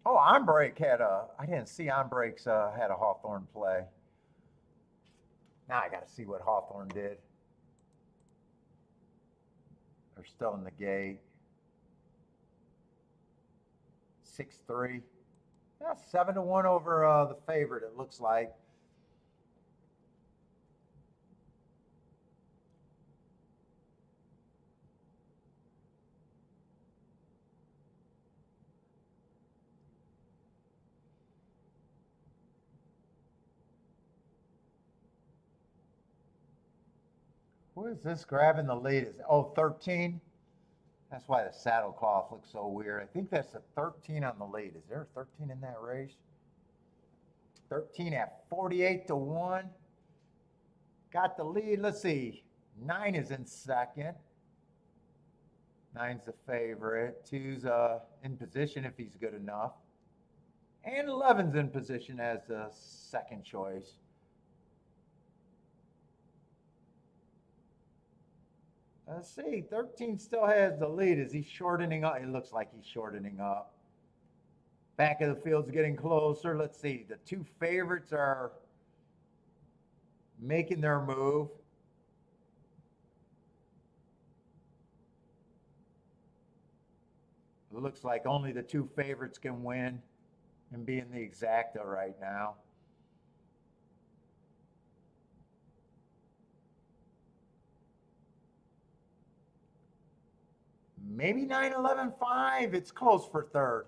Oh, Onbrake had I didn't see Onbrake's had a Hawthorne play. Now I got to see what Hawthorne did. They're still in the gate. 6-3. Yeah, 7 to 1 over the favorite, it looks like. Who is this grabbing the lead? Is 13? That's why the saddle cloth looks so weird. I think that's a 13 on the lead. Is there a 13 in that race? 13 at 48 to 1. Got the lead. Let's see. 9 is in second. 9's the favorite. 2's in position if he's good enough. And 11's in position as the second choice. Let's see, 13 still has the lead. Is he shortening up? It looks like he's shortening up. Back of the field's getting closer. Let's see, the 2 favorites are making their move. It looks like only the 2 favorites can win and be in the exacta right now. Maybe 9-11-5. It's close for third.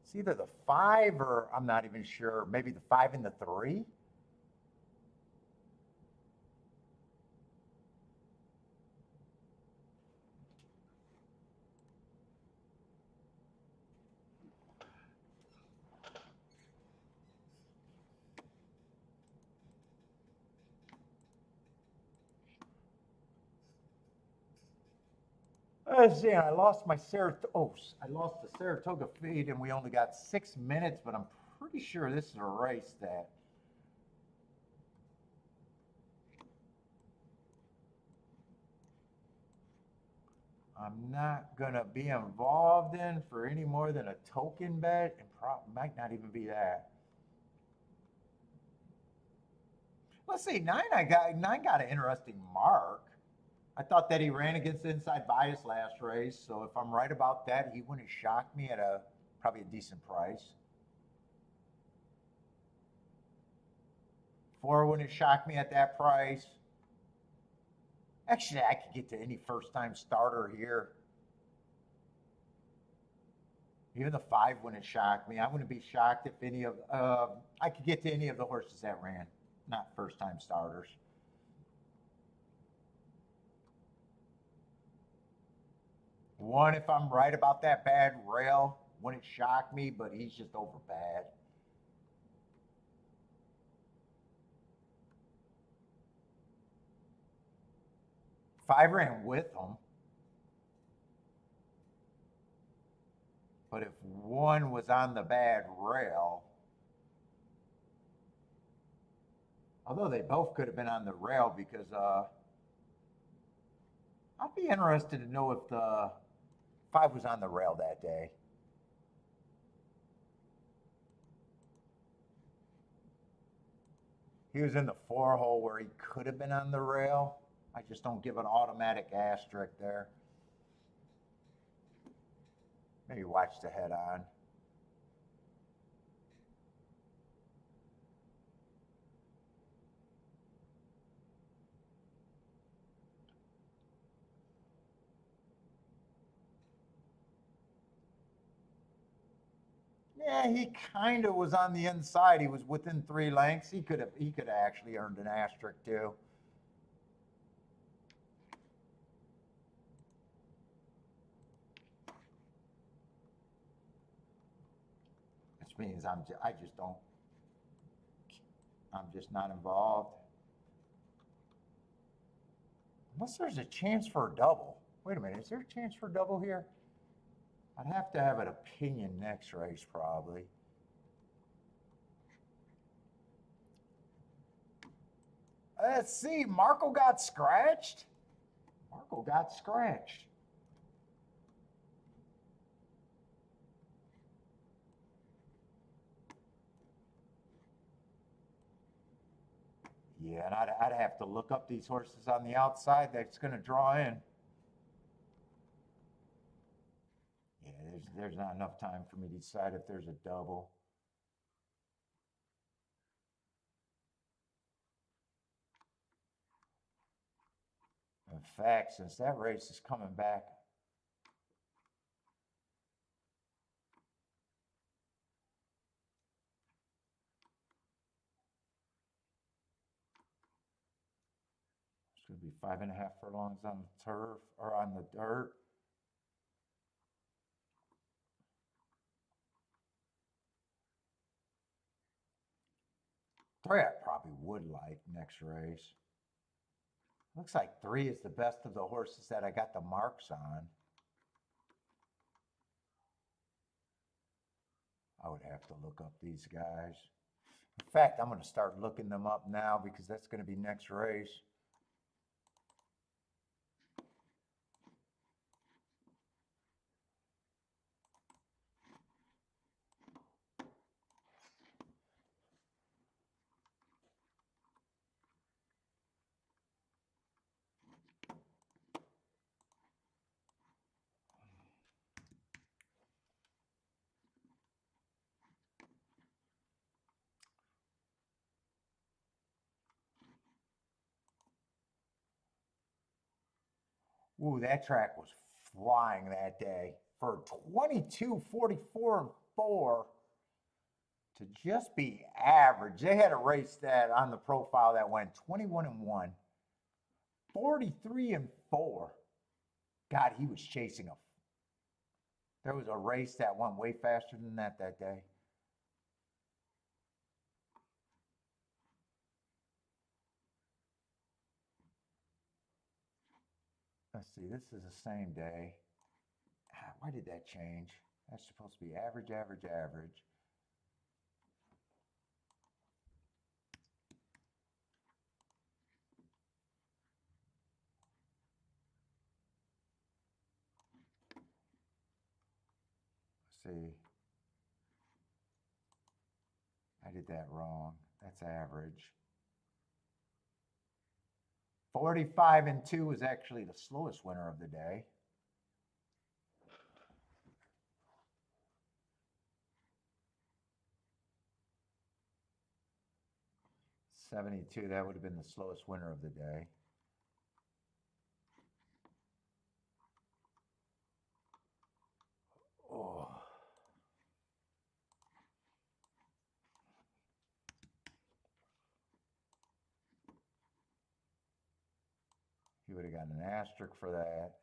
It's either the 5 or I'm not even sure. Maybe the 5 and the 3. Let's see, I lost my I lost the Saratoga feed, and we only got 6 minutes, but I'm pretty sure this is a race that I'm not gonna be involved in for any more than a token bet, and might not even be that. Let's see, nine got an interesting mark. I thought that he ran against the inside bias last race, so if I'm right about that, he wouldn't shock me at a probably a decent price. 4 wouldn't shock me at that price. Actually, I could get to any first-time starter here. Even the 5 wouldn't shock me. I wouldn't be shocked if any of I could get to any of the horses that ran, not first-time starters. 1, if I'm right about that bad rail, wouldn't shock me, but he's just over bad. Five ran with him. But if 1 was on the bad rail, although they both could have been on the rail, because I'd be interested to know if the 5 was on the rail that day. He was in the 4 hole where he could have been on the rail. I just don't give an automatic asterisk there. Maybe watch the head on. Yeah, he kind of was on the inside. He was within 3 lengths. He could have actually earned an asterisk too. Which means I'm just not involved. Unless there's a chance for a double. Wait a minute, is there a chance for a double here? I'd have to have an opinion next race, probably. Let's see, Marco got scratched. Marco got scratched. Yeah, and I'd have to look up these horses on the outside that's going to draw in. Yeah, there's not enough time for me to decide if there's a double. In fact, since that race is coming back, it's going to be 5.5 furlongs on the turf or on the dirt. Three I probably would like next race. Looks like 3 is the best of the horses that I got the marks on. I would have to look up these guys. In fact, I'm going to start looking them up now because that's going to be next race. Ooh, that track was flying that day. For 22:44 and 4 to just be average. They had a race that on the profile that went 21 and 1, 43 and 4. God, he was chasing a. There was a race that went way faster than that day. Let's see, this is the same day. Why did that change? That's supposed to be average, average, average. Let's see. I did that wrong. That's average. 45 and 2 was actually the slowest winner of the day. 72, that would have been the slowest winner of the day. Oh. He would have gotten an asterisk for that.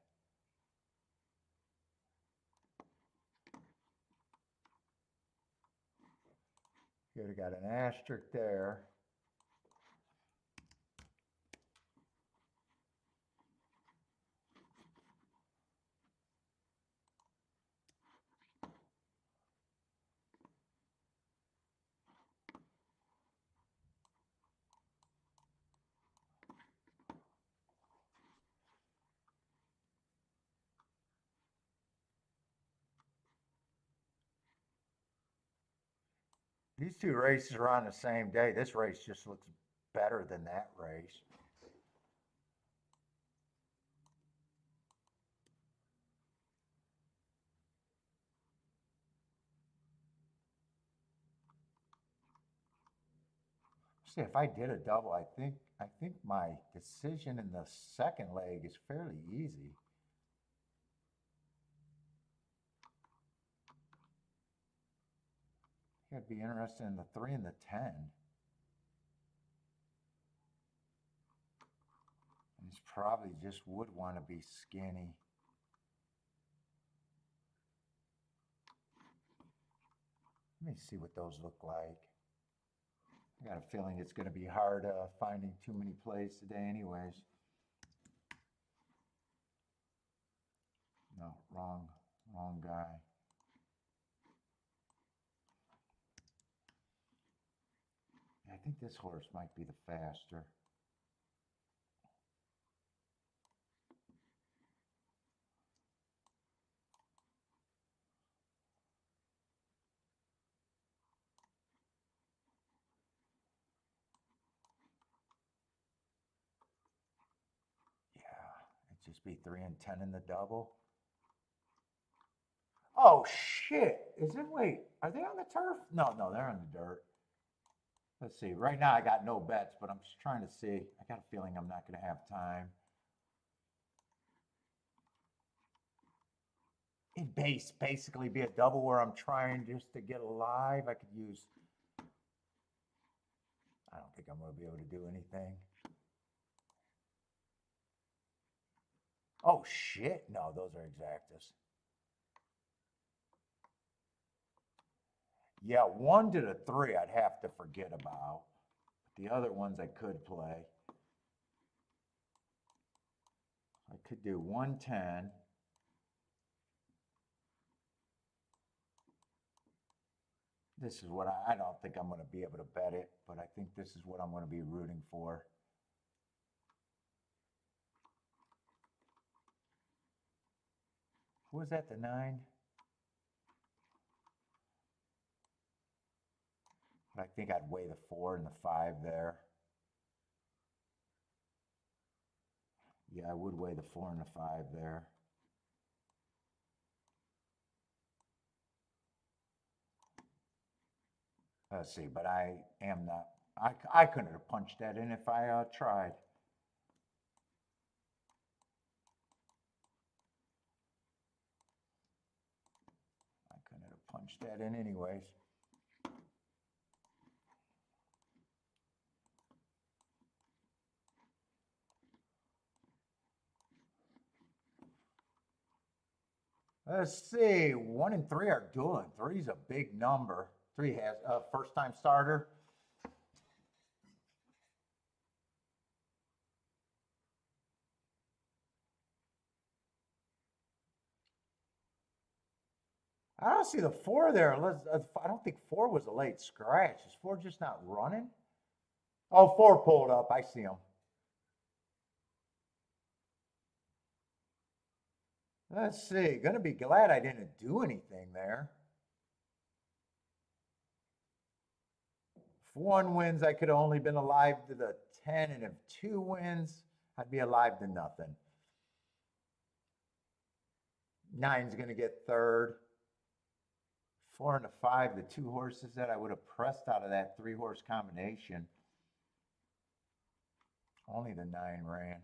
He would have got an asterisk there. These two races are on the same day. This race just looks better than that race. See, if I did a double, I think my decision in the second leg is fairly easy. I'd be interested in the 3 and the 10. And he's probably just would want to be skinny. Let me see what those look like. I got a feeling it's going to be hard finding too many plays today anyways. No, wrong guy. I think this horse might be the faster. It'd just be 3 and 10 in the double. Oh shit! Is it? Wait, are they on the turf? No, they're on the dirt. Let's see. Right now I got no bets, but I'm just trying to see. I got a feeling I'm not going to have time. It'd basically be a double where I'm trying just to get alive. I could use. I don't think I'm going to be able to do anything. Oh shit! No, those are exactas. Yeah, 1 to the 3 I'd have to forget about. The other ones I could play. I could do 110. This is what I don't think I'm going to be able to bet it, but I think this is what I'm going to be rooting for. Who was that, the 9? I think I'd weigh the 4 and the 5 there. Yeah, I would weigh the 4 and the 5 there. Let's see, but I am not. I couldn't have punched that in if I tried. I couldn't have punched that in anyways. Let's see, 1 and 3 are dueling. 3 is a big number. 3 has a first-time starter. I don't see the 4 there. Unless I don't think 4 was a late scratch. Is 4 just not running? Oh, 4 pulled up. I see him. Let's see. Gonna be glad I didn't do anything there. If 1 wins, I could have only been alive to the 10, and if 2 wins, I'd be alive to nothing. 9's gonna get third. 4 and a 5, the 2 horses that I would have pressed out of that 3-horse combination. Only the 9 ran.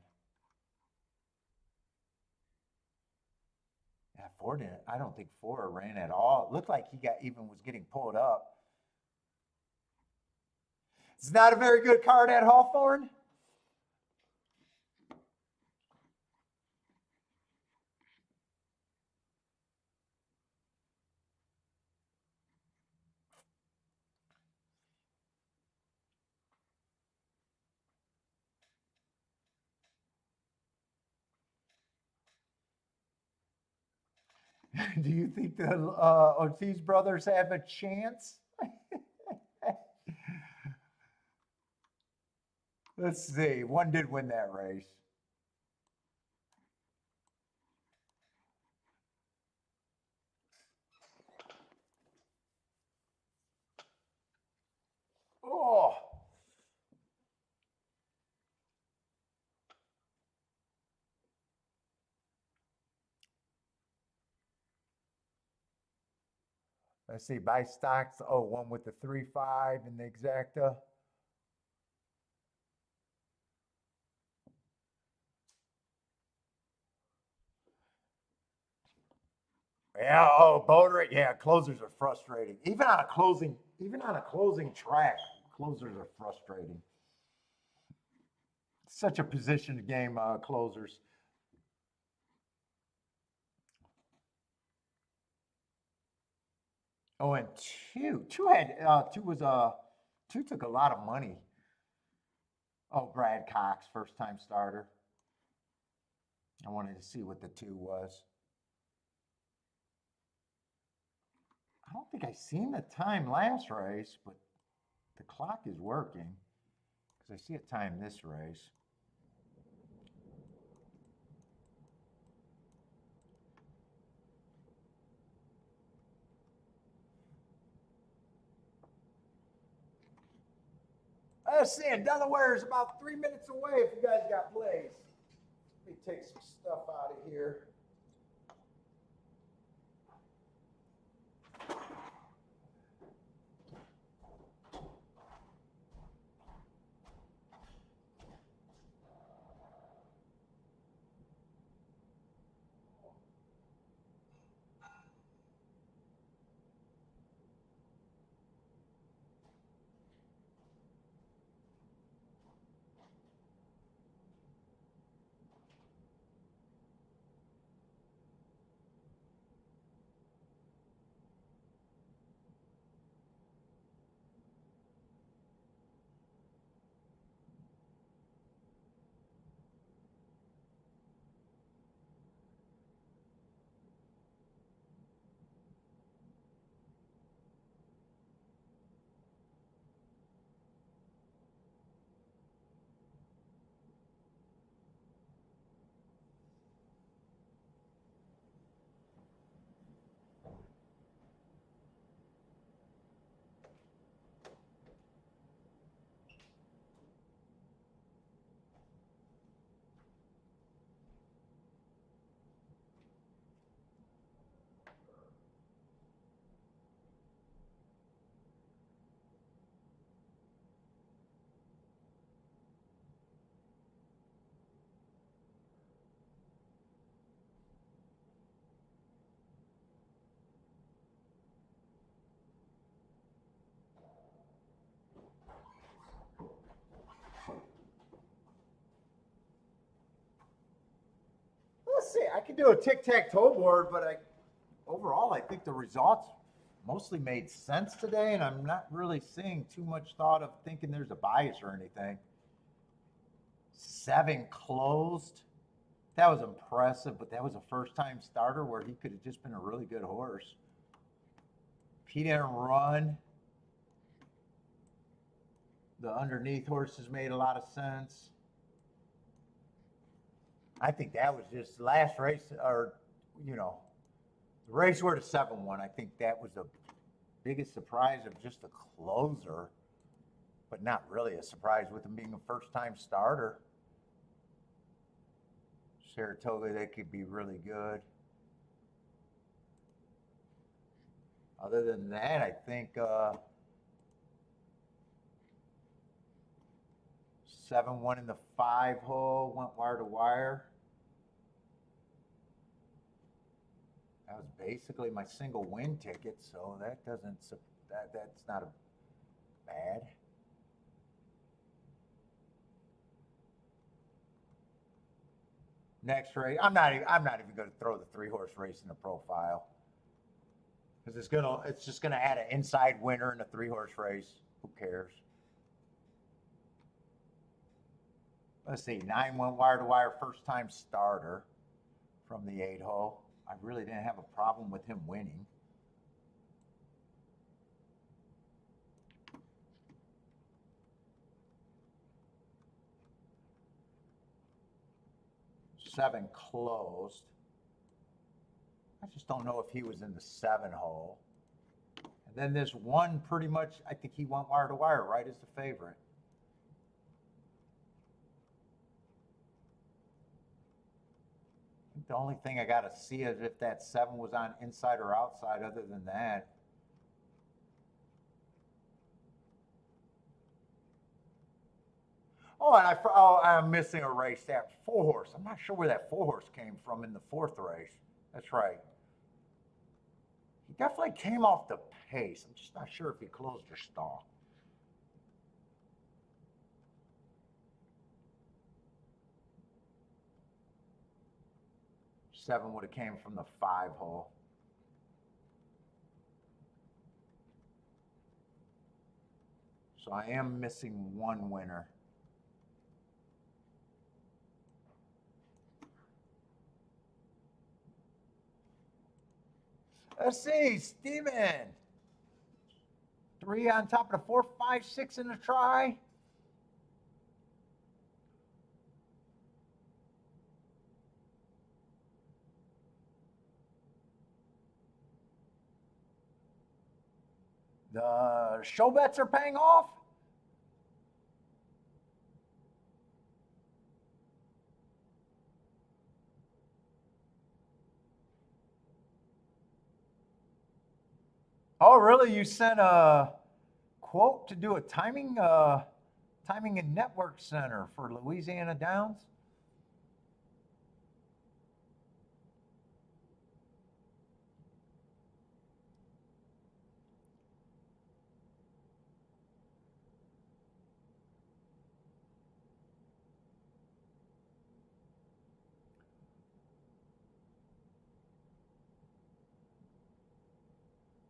Yeah, 4 didn't. I don't think 4 ran at all. It looked like he was getting pulled up. It's not a very good card at Hawthorne. Do you think the Ortiz brothers have a chance? Let's see. 1 did win that race. Oh. Let's see. Buy stocks. Oh, 1 with the 3-5 and the exacta. Yeah, oh, boater. Yeah, closers are frustrating. Even on a closing track, closers are frustrating. Such a positioned game, closers. Oh, and two took a lot of money. Oh, Brad Cox, first time starter. I wanted to see what the 2 was. I don't think I seen the time last race, but the clock is working because I see a time this race. Let's see, Delaware is about 3 minutes away if you guys got plays. Let me take some stuff out of here. Let's see. I could do a tic-tac-toe board, but overall, I think the results mostly made sense today, and I'm not really seeing too much thought of thinking there's a bias or anything. 7 closed. That was impressive, but that was a first-time starter where he could have just been a really good horse. he didn't run. The underneath horses made a lot of sense. I think that was just last race, or, you know, the race where the 7 won. I think that was the biggest surprise of just a closer, but not really a surprise with him being a first-time starter. Saratoga, that could be really good. Other than that, I think 7 won in the 5 hole, went wire to wire. That was basically my single win ticket, so that doesn't, that's not a bad. Next race, I'm not even going to throw the 3-horse race in the profile, because it's just gonna add an inside winner in a 3-horse race. Who cares? Let's see, 9 went wire to wire, first time starter from the 8 hole. I really didn't have a problem with him winning. Seven closed. I just don't know if he was in the 7 hole. And then this 1, pretty much, I think he went wire to wire, right as the favorite. The only thing I got to see is if that 7 was on inside or outside. Other than that, oh, and I'm missing a race. That 4-horse. I'm not sure where that 4-horse came from in the 4th race. That's right. He definitely came off the pace. I'm just not sure if he closed or stalled. Seven would have came from the 5 hole. So I am missing 1 winner. Let's see, Steven. 3 on top of the 4, 5, 6 in the try. The show bets are paying off. Oh, really? You sent a quote to do a timing and network center for Louisiana Downs?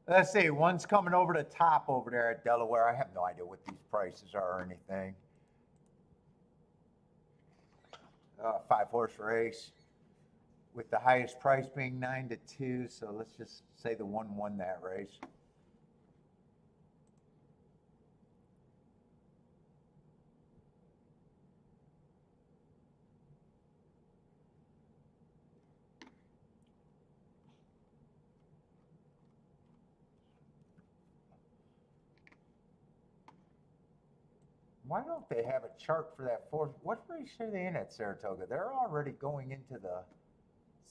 Let's see, one's coming over the top over there at Delaware. I have no idea what these prices are or anything. 5-horse race with the highest price being 9-2. So let's just say the 1 won that race. Why don't they have a chart for that 4th? What race are they in at Saratoga? They're already going into the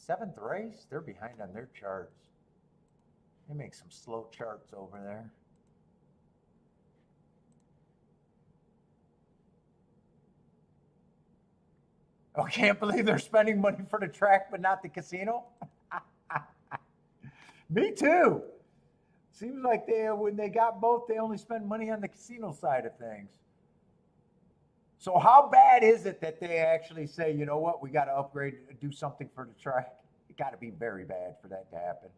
7th race. They're behind on their charts. They make some slow charts over there. Oh, I can't believe they're spending money for the track, but not the casino. Me too. Seems like when they got both, they only spend money on the casino side of things. So how bad is it that they actually say, you know what, we got to upgrade, do something for the track? It got to be very bad for that to happen.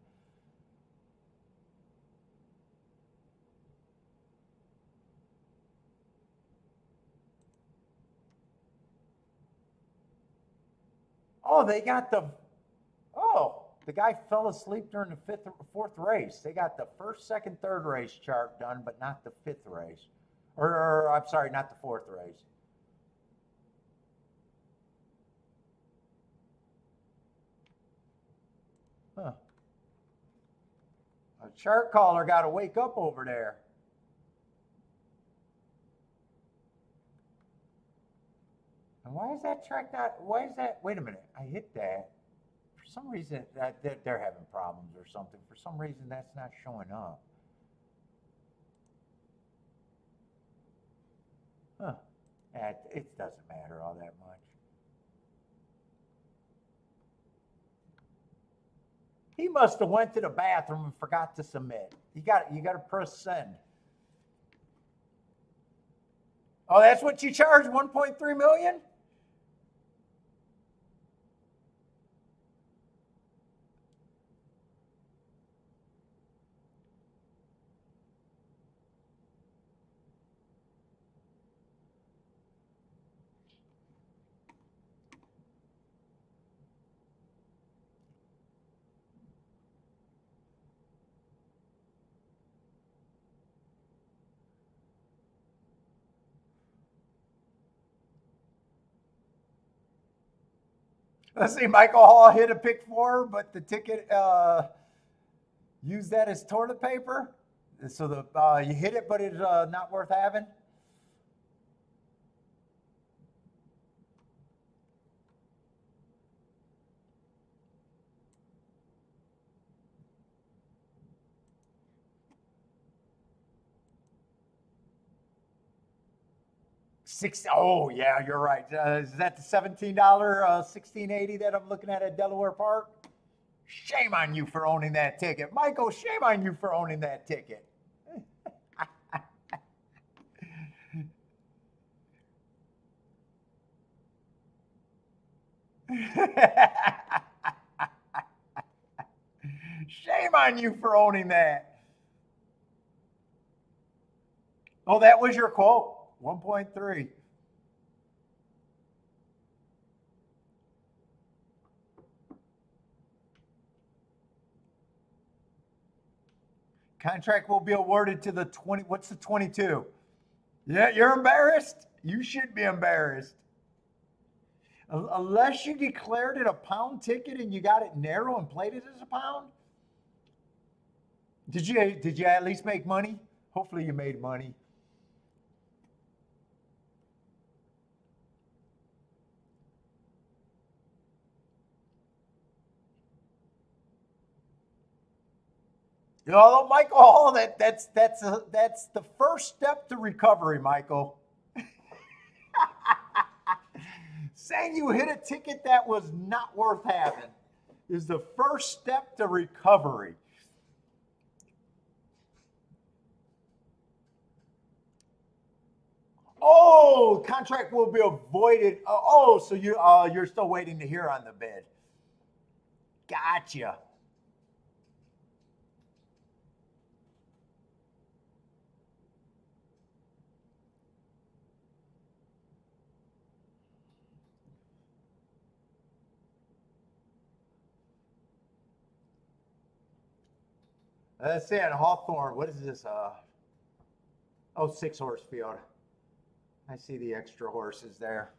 Oh, they got the, oh, The guy fell asleep during the fourth race. They got the first, second, third race chart done, but not the fifth race. Or I'm sorry, not the fourth race. Huh. A chart caller got to wake up over there. And why is that track not, why is that, wait a minute, I hit that. For some reason, they're having problems or something. For some reason, that's not showing up. Huh. It doesn't matter all that much. He must have went to the bathroom and forgot to submit. You got to press send. Oh, that's what you charge, 1.3 million? Let's see, Michael Hall hit a pick four, but the ticket used that as toilet paper. So you hit it, but it's not worth having. Oh yeah, you're right. Is that the $17 1680 that I'm looking at Delaware Park? Shame on you for owning that ticket, Michael. Shame on you for owning that ticket. Shame on you for owning that. Oh, that was your quote. 1.3. Contract will be awarded to the 20. What's the 22? Yeah, you're embarrassed. You should be embarrassed. Unless you declared it a pound ticket and you got it narrow and played it as a pound. Did you at least make money? Hopefully you made money. Although Michael Hall, that's the first step to recovery, Michael. Saying you hit a ticket that was not worth having is the first step to recovery. Oh, contract will be avoided. Oh, so you're still waiting to hear on the bid. Gotcha. Let's see on Hawthorne. What is this? Oh, 6-horse field. I see the extra horses there.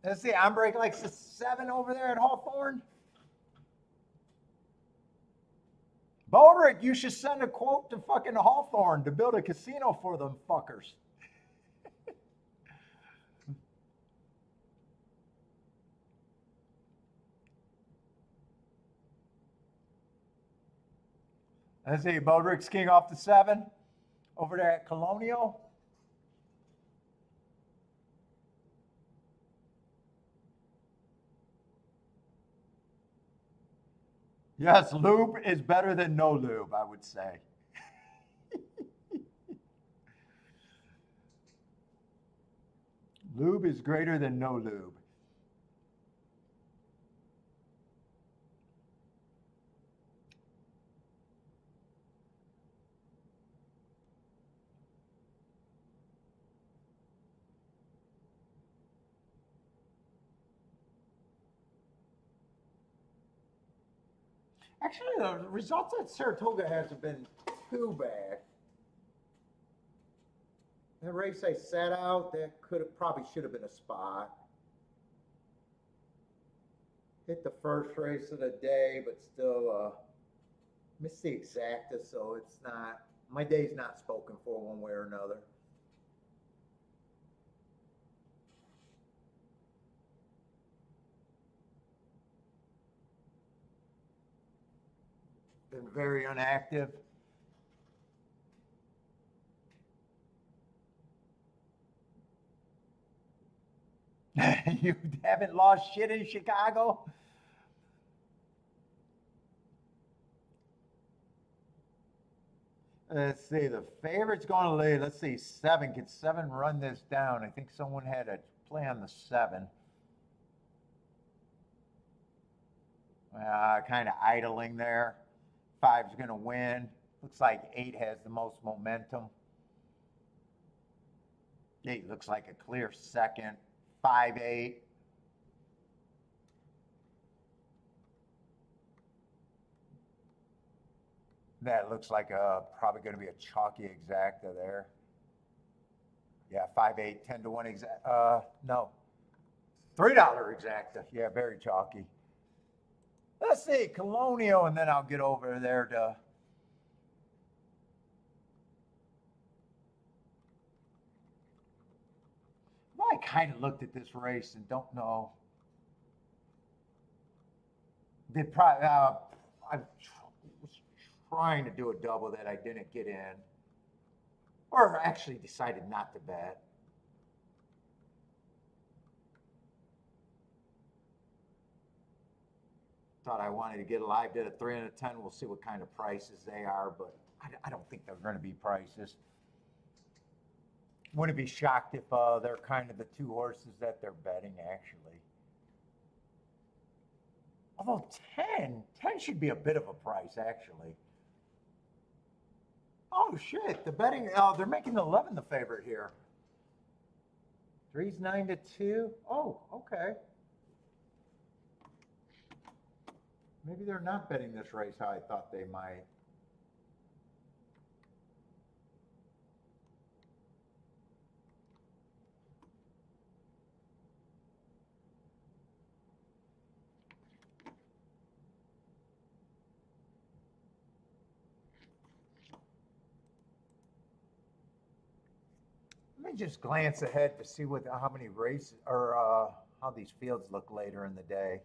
Let's see, I'm breaking like 7 over there at Hawthorne. Baldrick, you should send a quote to fucking Hawthorne to build a casino for them fuckers. Let's see, Baldrick's king off the 7 over there at Colonial. Yes, lube is better than no lube, I would say. Lube is greater than no lube. Actually, the results at Saratoga hasn't been too bad. The race I sat out, that probably should have been a spot. Hit the first race of the day, but still missed the exacta, so it's not, my day's not spoken for one way or another. Been very inactive. You haven't lost shit in Chicago? Let's see, the favorite's going to lead. Let's see, 7. Can 7 run this down? I think someone had a play on the 7. Kind of idling there. 5's going to win. Looks like 8 has the most momentum. 8 looks like a clear second. 5, 8. That looks like probably going to be a chalky exacta there. Yeah, 5, 8, 10 to 1 exacta. No. $3 exacta. Yeah, very chalky. Let's see, Colonial, and then I'll get over there to. Well, I kind of looked at this race and don't know. They probably. I was trying to do a double that I didn't get in, or actually decided not to bet. Thought I wanted to get a live bid at 3 and a 10. We'll see what kind of prices they are, but I don't think they're going to be prices. Wouldn't be shocked if they're kind of the 2 horses that they're betting, actually. Although 10 should be a bit of a price, actually. Oh, shit, the betting, they're making 11 the favorite here. 3's 9 to 2. Oh, okay. Maybe they're not betting this race how I thought they might. Let me just glance ahead to see how many races or how these fields look later in the day.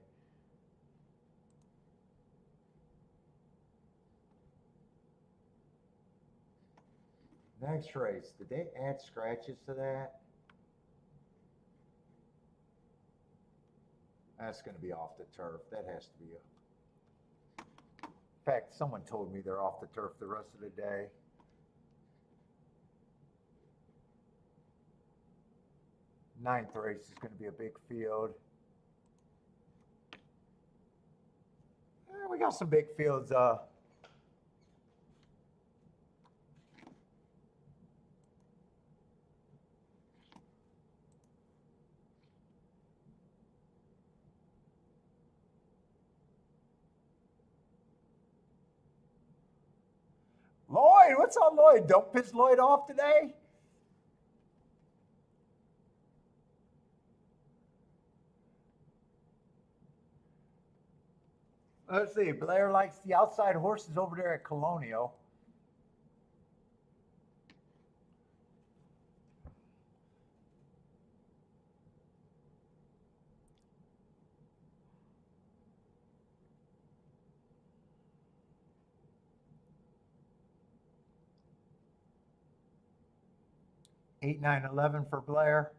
Next race, did they add scratches to that? That's going to be off the turf. That has to be in fact, someone told me they're off the turf the rest of the day. Ninth race is going to be a big field. We got some big fields. Lloyd, what's up, Lloyd? Don't piss Lloyd off today? Let's see. Blair likes the outside horses over there at Colonial. Eight, 9, 11 for Blair.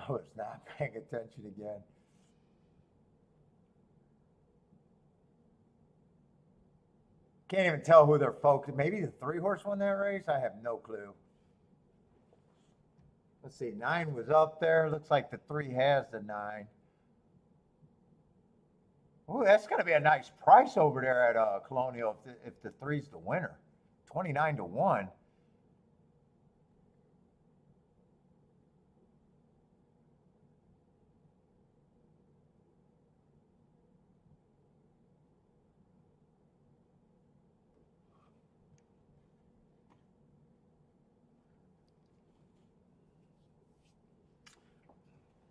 I was not paying attention again. Can't even tell who they're focused. Maybe the 3-horse won that race. I have no clue. Let's see. 9 was up there. Looks like the 3 has the 9. Oh, that's going to be a nice price over there at Colonial if the 3's the winner. 29 to 1.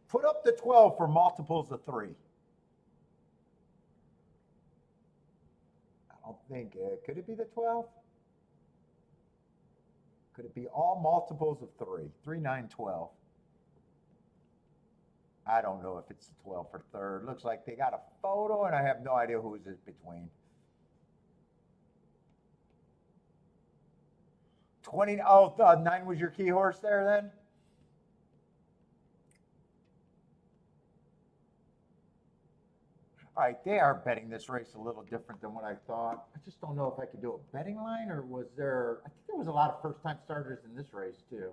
Put up the 12 for multiples of 3. I don't think could it be the 12? Could it be all multiples of 3? 3, 9, 12. I don't know if it's the 12 for third. Looks like they got a photo, and I have no idea who is it between. 20. Oh, 9 was your key horse there then? All right, they are betting this race a little different than what I thought. I just don't know if I could do a betting line, or was there, I think there was a lot of first-time starters in this race too.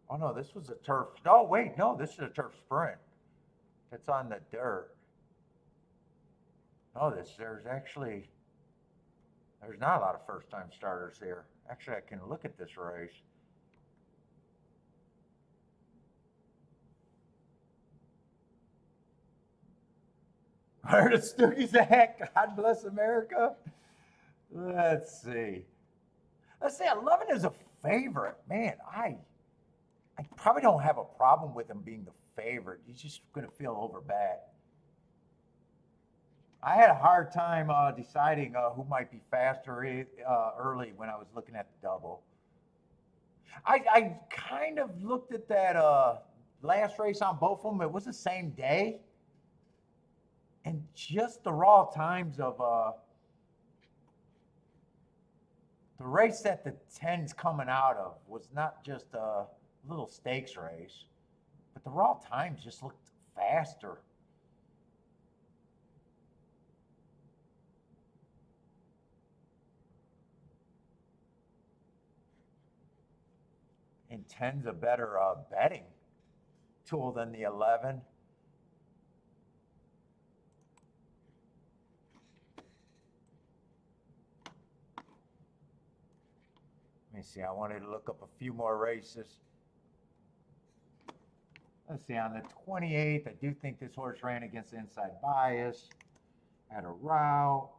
Oh no, this was a turf. No, wait, no, this is a turf sprint. It's on the dirt. Oh, there's not a lot of first-time starters here. Actually, I can look at this race. Where the Stoogies at? God bless America. Let's see. Let's say 11 is a favorite. Man, I probably don't have a problem with him being the favorite. He's just going to feel overbet. I had a hard time deciding who might be faster early when I was looking at the double. I kind of looked at that last race on both of them. It was the same day. And just the raw times of the race that the 10's coming out of was not just a little stakes race, but the raw times just looked faster. And 10's a better betting tool than the 11. Let me see, I wanted to look up a few more races. Let's see, on the 28th, I do think this horse ran against the inside bias. Had a route.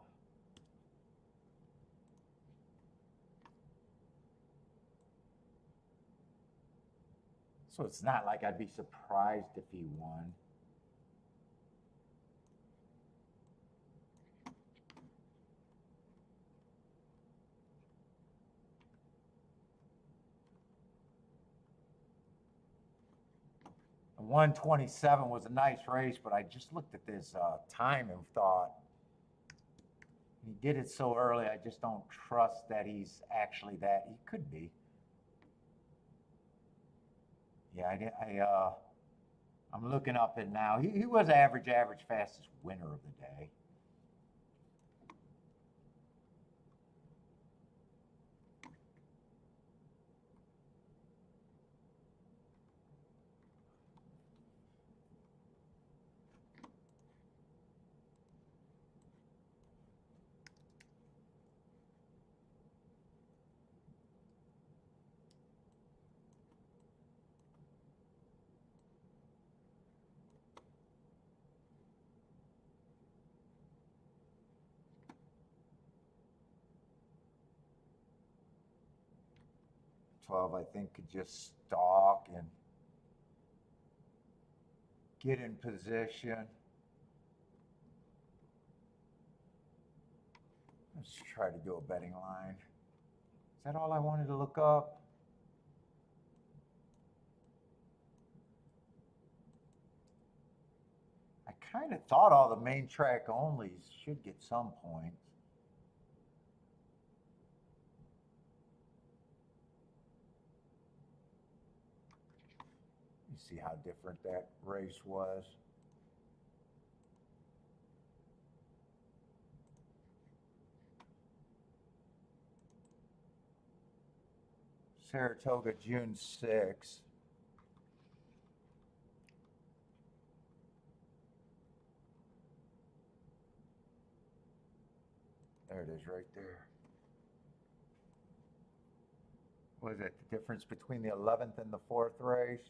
So it's not like I'd be surprised if he won. The 127 was a nice race, but I just looked at this time and thought, he did it so early, I just don't trust that he's actually that. He could be. Yeah, I'm looking up it now. He was average fastest winner of the day. I think could just stalk and get in position. Let's try to do a betting line. Is that all I wanted to look up? I kind of thought all the main track onlys should get some points. see how different that race was. Saratoga, June 6th. There it is right there. What is it? The difference between the 11th and the 4th race?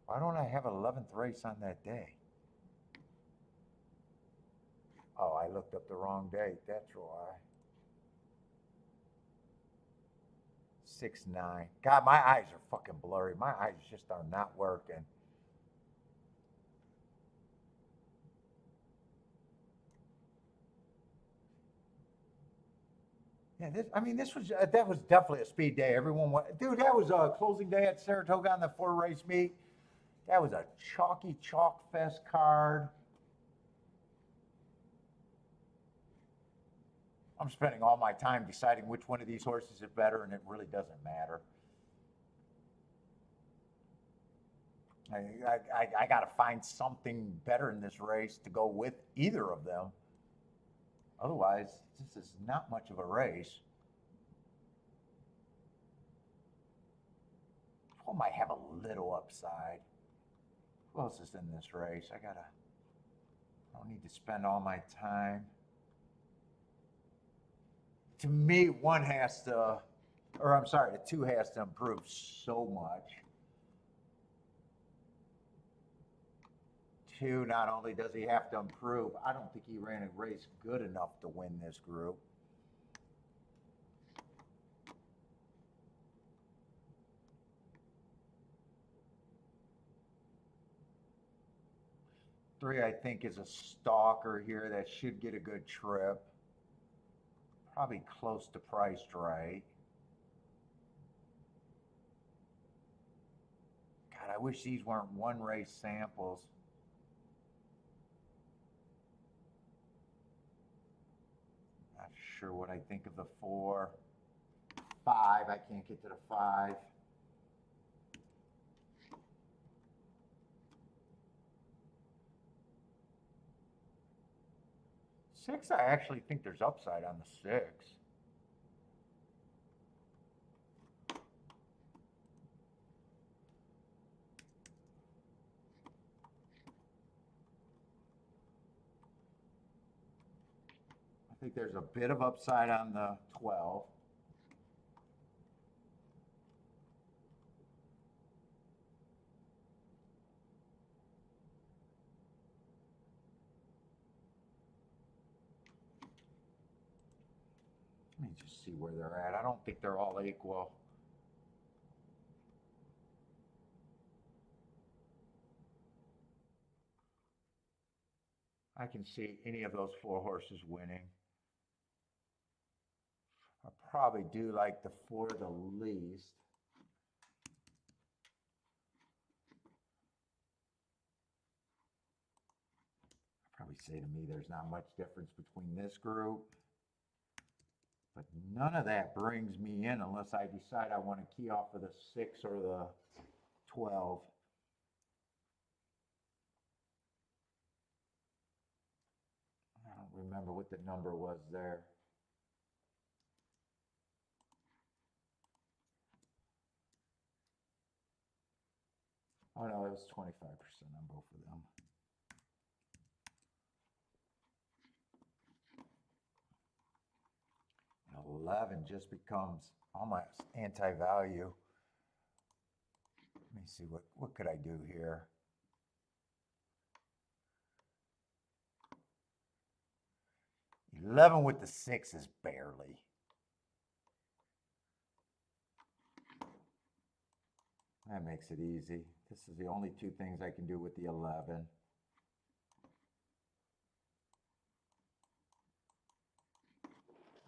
Why don't I have an 11th race on that day? Oh, I looked up the wrong date. That's why. 6/9. God, my eyes are fucking blurry. My eyes just are not working. Yeah, this was that was definitely a speed day. Everyone went, dude. That was a closing day at Saratoga on the 4-race meet. That was a chalky chalk fest card. I'm spending all my time deciding which one of these horses is better, and it really doesn't matter. I got to find something better in this race to go with either of them. Otherwise, this is not much of a race. One might have a little upside. Who else is in this race? I don't need to spend all my time. To me, one has to, or I'm sorry, the 2 has to improve so much. 2, not only does he have to improve, I don't think he ran a race good enough to win this group. Three, I think, is a stalker here that should get a good trip. Probably close to priced right. God, I wish these weren't 1-race samples. Not sure what I think of the 4. 5, I can't get to the 5. Six, I actually think there's upside on the 6. I think there's a bit of upside on the 12. Let me just see where they're at. I don't think they're all equal. I can see any of those 4 horses winning. I probably do like the 4 the least. I'd probably say to me there's not much difference between this group. But none of that brings me in unless I decide I want to key off of the 6 or the 12. I don't remember what the number was there. Oh no, it was 25% on both of them. And 11 just becomes almost anti-value. Let me see, what could I do here? $11 with the 6 is barely. That makes it easy. This is the only 2 things I can do with the 11.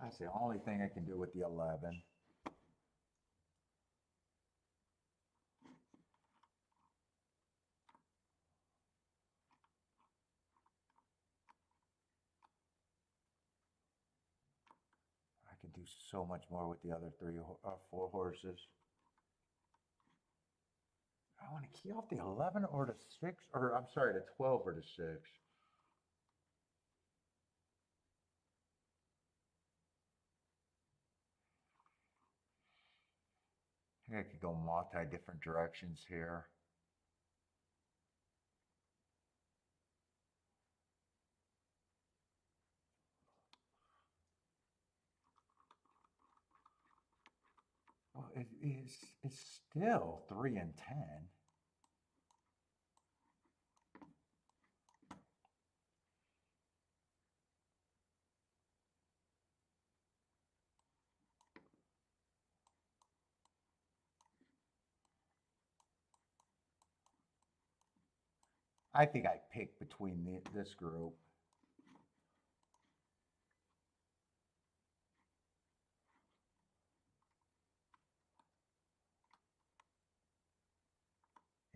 That's the only thing I can do with the 11. do so much more with the other four horses. I want to key off the 11 or the 6, or I'm sorry, the 12 or the 6. I think I could go multi-different directions here. Well, it's still 3 and 10. I think I picked between this group.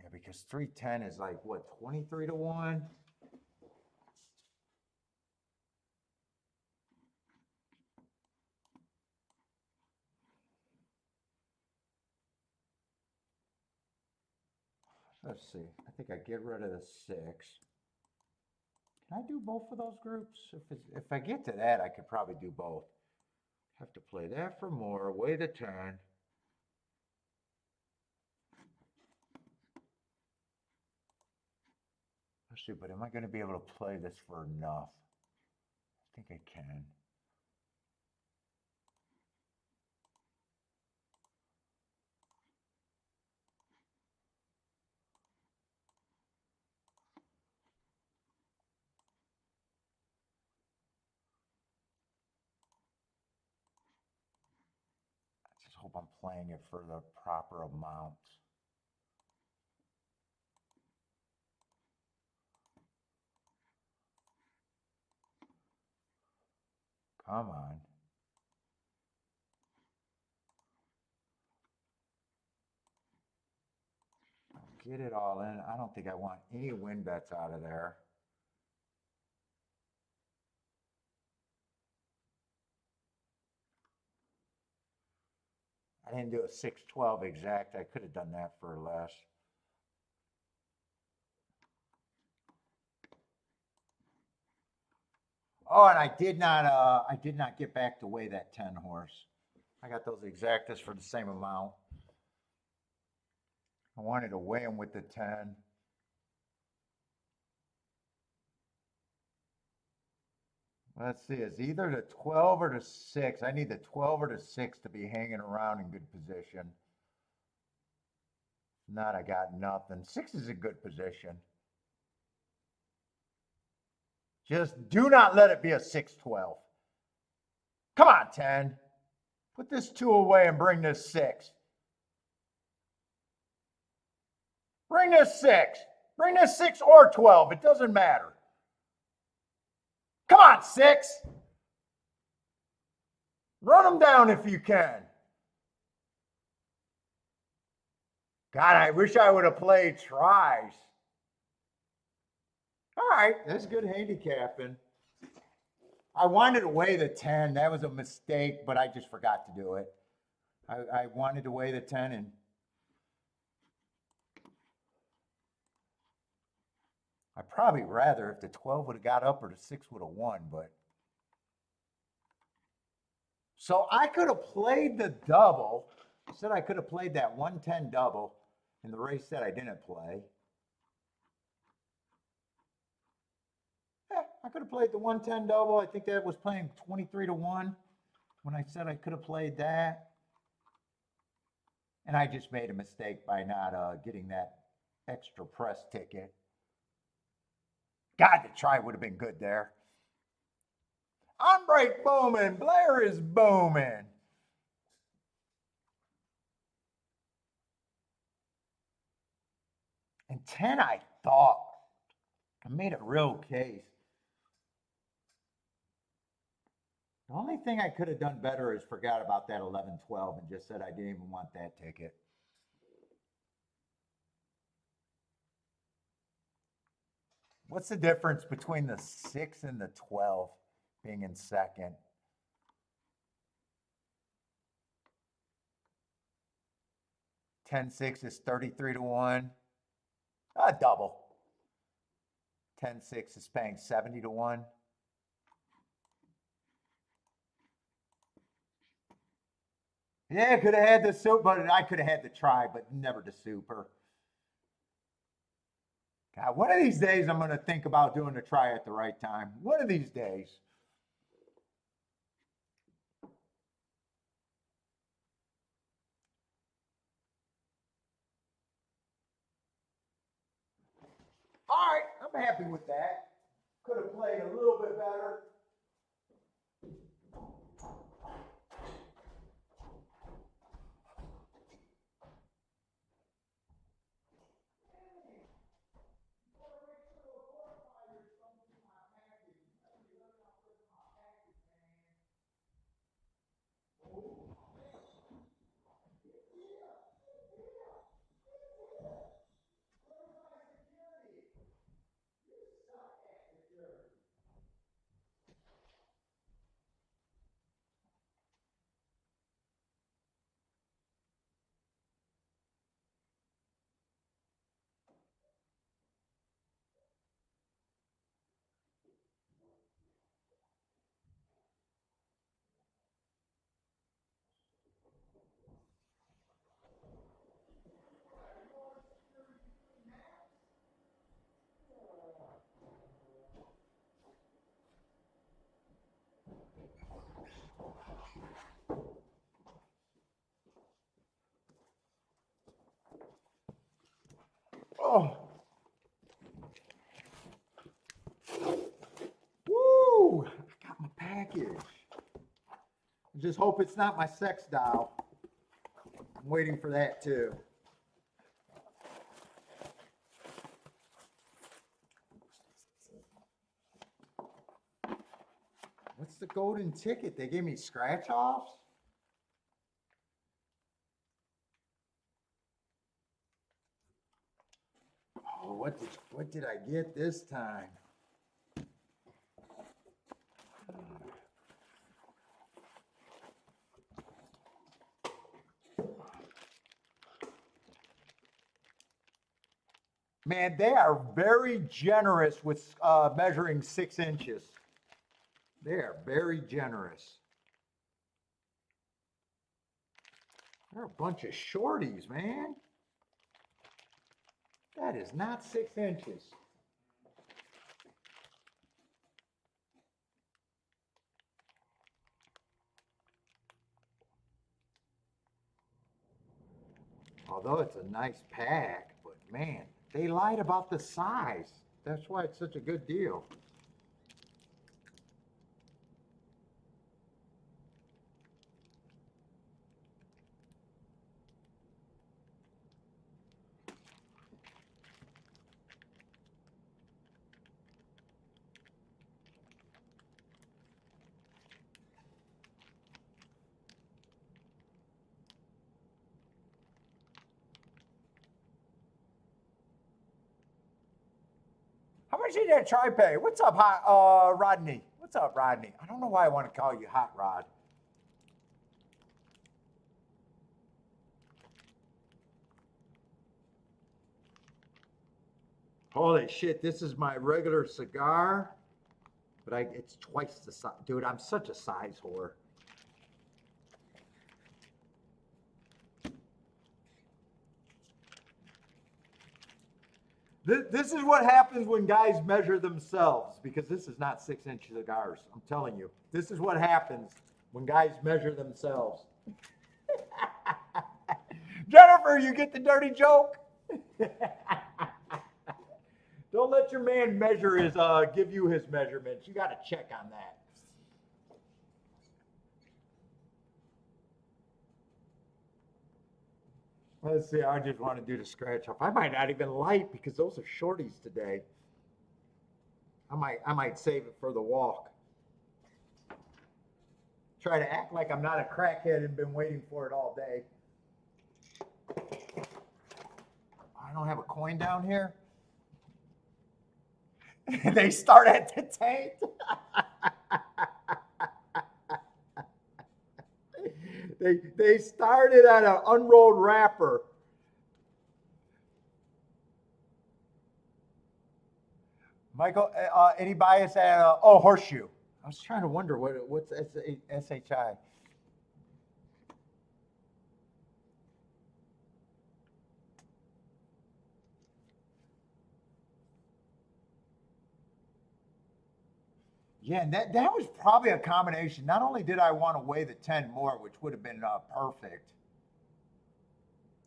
Yeah, because 310 is like, what, 23 to 1? Let's see. I think I get rid of the 6. Can I do both of those groups? If I get to that, I could probably do both. Have to play that for more, weigh the 10. Let's see, but am I going to be able to play this for enough? I think I can. I just hope I'm playing it for the proper amount. Come on. Get it all in. I don't think I want any win bets out of there. I didn't do a 6-12 exact. I could have done that for less. Oh, and I did not get back to weigh that 10 horse. I got those exactas for the same amount. I wanted to weigh them with the 10. Let's see, it's either the 12 or the 6. I need the 12 or the 6 to be hanging around in good position. If not, I got nothing. 6 is in good position. Just do not let it be a 6-12. Come on, 10. Put this 2 away and bring this 6. Bring this 6. Bring this 6 or 12. It doesn't matter. Come on, 6. Run them down if you can. God, I wish I would have played tries. All right, that's good handicapping. I wanted to weigh the 10. That was a mistake, but I just forgot to do it. I wanted to weigh the 10 and I'd probably rather if the 12 would have got up or the 6 would have won, but. So I could have played the double. I said I could have played that 110 double in the race that I didn't play. Yeah, I could have played the 110 double. I think that was playing 23 to 1 when I said I could have played that. And I just made a mistake by not getting that extra press ticket. God, the try would have been good there. On-break booming. Blair is booming. And 10, I thought. I made a real case. The only thing I could have done better is forgot about that 11-12 and just said I didn't even want that ticket. What's the difference between the 6 and the 12 being in second? 10-6 is 33 to 1. Double. 10-6 is paying 70 to 1. Yeah, could have had the super, but I could have had the try, but never the super. God, one of these days I'm going to think about doing the try at the right time. One of these days. All right, I'm happy with that. Could have played a little bit better. Oh. Woo! I got my package. I just hope it's not my sex doll. I'm waiting for that too. What's the golden ticket? They gave me scratch offs? Oh, what did I get this time? Man, they are very generous with measuring 6 inches. They are very generous. They're a bunch of shorties, man. That is not 6 inches. Although it's a nice pack, but man, they lied about the size. That's why it's such a good deal. How much did that try pay? What's up, Rodney? What's up, Rodney? I don't know why I want to call you Hot Rod. Holy shit, this is my regular cigar, but it's twice the size. Dude, I'm such a size whore. This is what happens when guys measure themselves, because this is not 6 inch cigars. I'm telling you, this is what happens when guys measure themselves. Jennifer, you get the dirty joke? Don't let your man measure give you his measurements. You got to check on that. Let's see, I just want to do the scratch off. I might not even light because those are shorties today. I might save it for the walk. Try to act like I'm not a crackhead and been waiting for it all day. I don't have a coin down here. They start at the taint. They started at an unrolled wrapper. Michael, any bias at oh, horseshoe. I was trying to wonder what's SHI. Yeah, and that was probably a combination. Not only did I want to weigh the 10 more, which would have been perfect,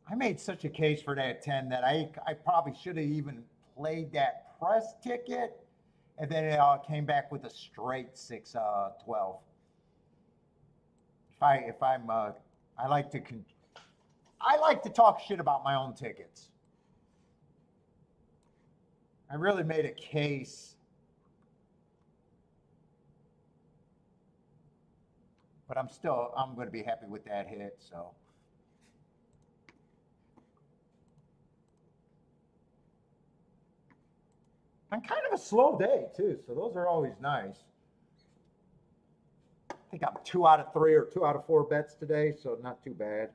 I made such a case for that 10 that I probably should have even played that press ticket, and then it came back with a straight 6-12. If I'm I like to I like to talk shit about my own tickets. I really made a case, but I'm going to be happy with that hit. So. On kind of a slow day too, so those are always nice. I think I'm 2 out of 3 or 2 out of 4 bets today, so not too bad.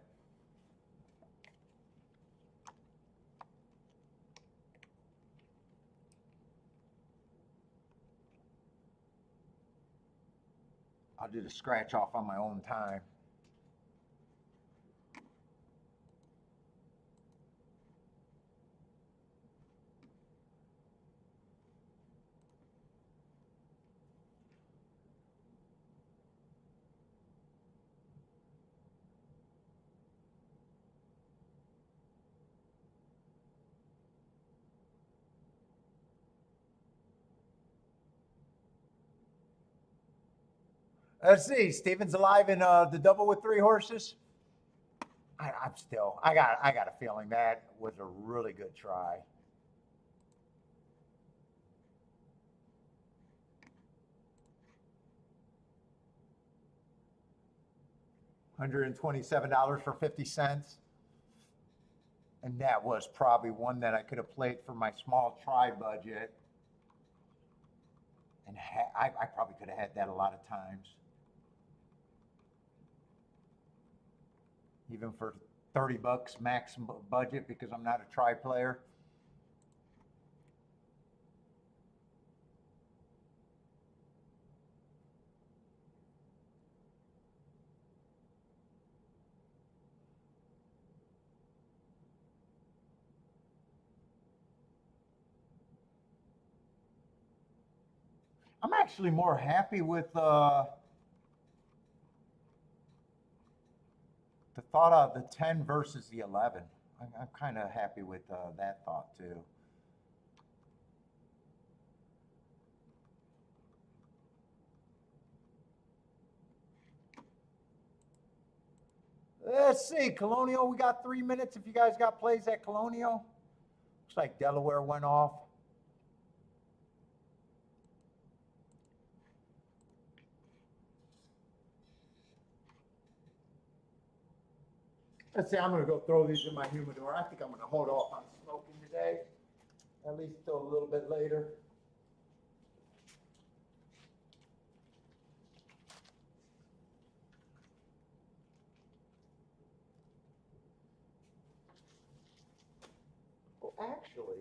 I'll do the scratch off on my own time. Let's see. Steven's alive in the double with 3 horses. I got a feeling that was a really good try. $127 for 50 cents. And that was probably one that I could have played for my small try budget. And I probably could have had that a lot of times. Even for 30 bucks max budget, because I'm not a try player. I'm actually more happy with the thought of the 10 versus the 11. I'm kind of happy with that thought too. Let's see, Colonial, we got 3 minutes if you guys got plays at Colonial. Looks like Delaware went off. Let's see, I'm going to go throw these in my humidor. I think I'm going to hold off on smoking today, at least till a little bit later. Well, actually,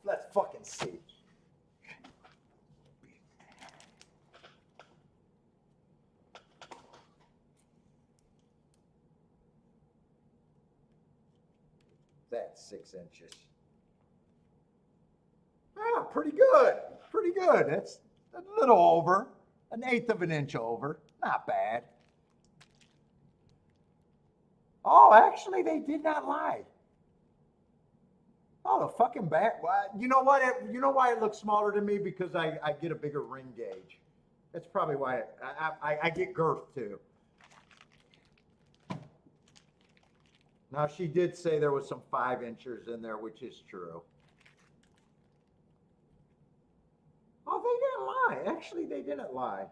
let's fucking see. That's 6 inches. Ah, pretty good. Pretty good. That's a little over, 1/8 of an inch over. Not bad. Oh, actually, they did not lie. Oh, the fucking bat. You know what? You know why it looks smaller to me? Because I get a bigger ring gauge. That's probably why I get girth too. Now, she did say there was some 5 inchers in there, which is true. Oh, they didn't lie. Actually, they didn't lie.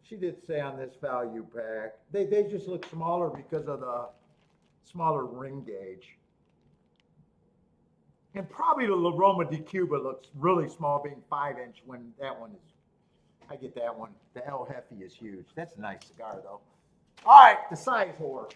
She did say on this value pack, they just look smaller because of the smaller ring gauge. And probably the La Roma di Cuba looks really small, being 5-inch, when that one is, I get that one. The El Jefe is huge. That's a nice cigar, though. All right, the size whore.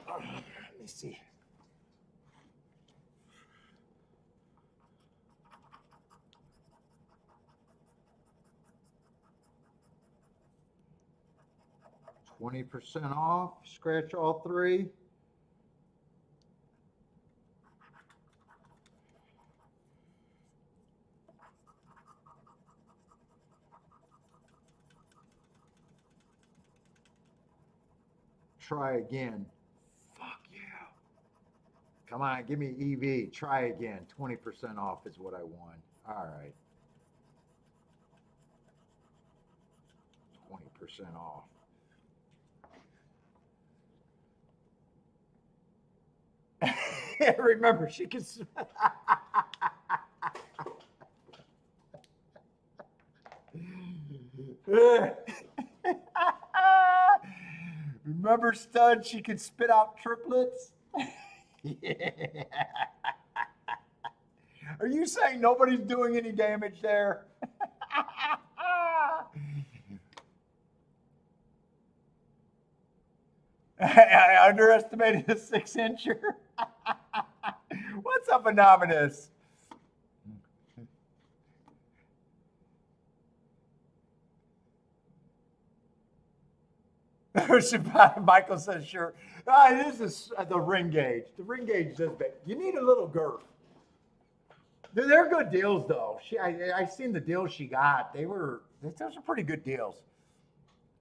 Let me see. $20% off. Scratch all three. Try again. Fuck yeah. Come on, give me Eevee. Try again. 20% off is what I want. All right. 20% off. Remember, she can. Remember, Stud? She could spit out triplets. Yeah. Are you saying nobody's doing any damage there? I underestimated a 6-incher. What's up, Anonymous? Michael says, sure. This is the ring gauge. The ring gauge is this big. You need a little girth. They're good deals, though. I seen the deals she got. Those are pretty good deals.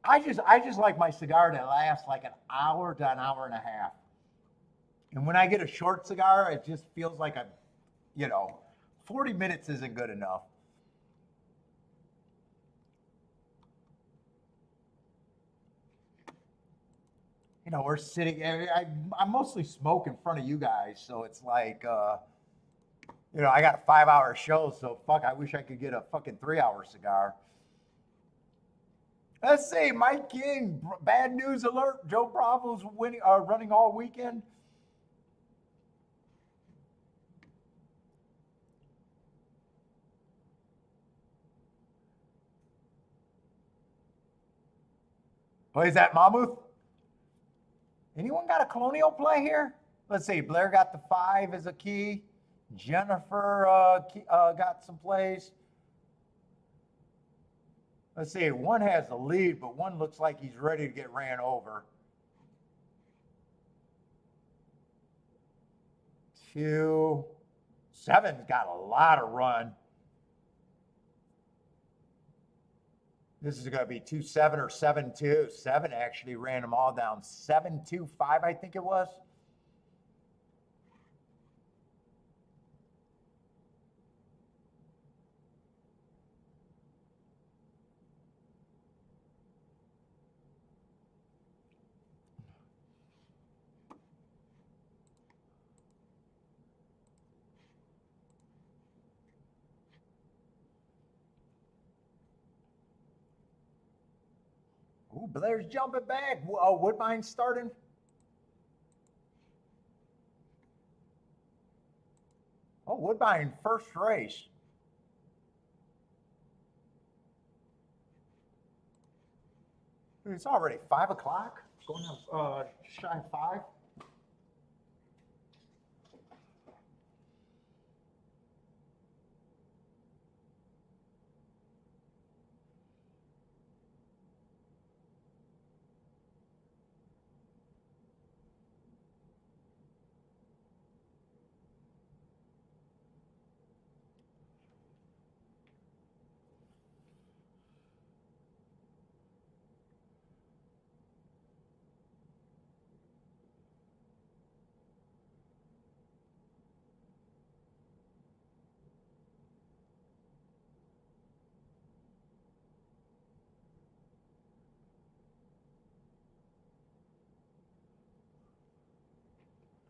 I just like my cigar to last like an hour to an hour and a half. And when I get a short cigar, it just feels like 40 minutes isn't good enough. You know, we're sitting. I mostly smoke in front of you guys, so it's like, you know, I got a 5-hour show, so fuck, I wish I could get a fucking 3-hour cigar. Let's see, Mike King, bad news alert. Joe Bravo's winning, running all weekend. Oh, is that Mammoth? Anyone got a colonial play here? Let's see, Blair got the 5 as a key. Jennifer got some plays. Let's see, one has the lead, but one looks like he's ready to get ran over. 2, 7's got a lot of run. This is going to be 2-7 or 7-2. 7 actually ran them all down. 7-2-5, I think it was. Ooh, Blair's jumping back. Woodbine's starting. Oh, Woodbine first race. It's already 5 o'clock. Going to shy 5.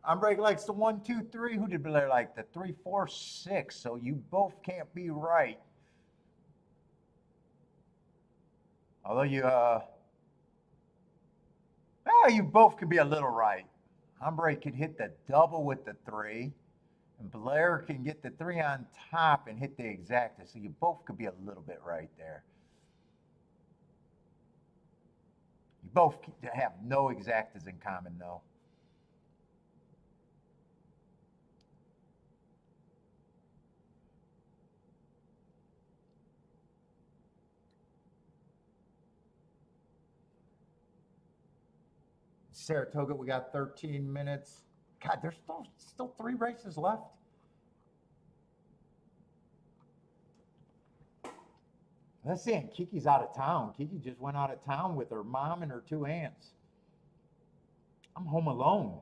Umbreg likes the 1, 2, 3. Who did Blair like? The 3, 4, 6. So you both can't be right. Although you both could be a little right. Umbreg could hit the double with the 3. And Blair can get the 3 on top and hit the exacta. So you both could be a little bit right there. You both have no exactas in common, though. Saratoga, we got 13 minutes. God, there's still 3 races left. Let's see, and Kiki's out of town. Kiki just went out of town with her mom and her 2 aunts. I'm home alone.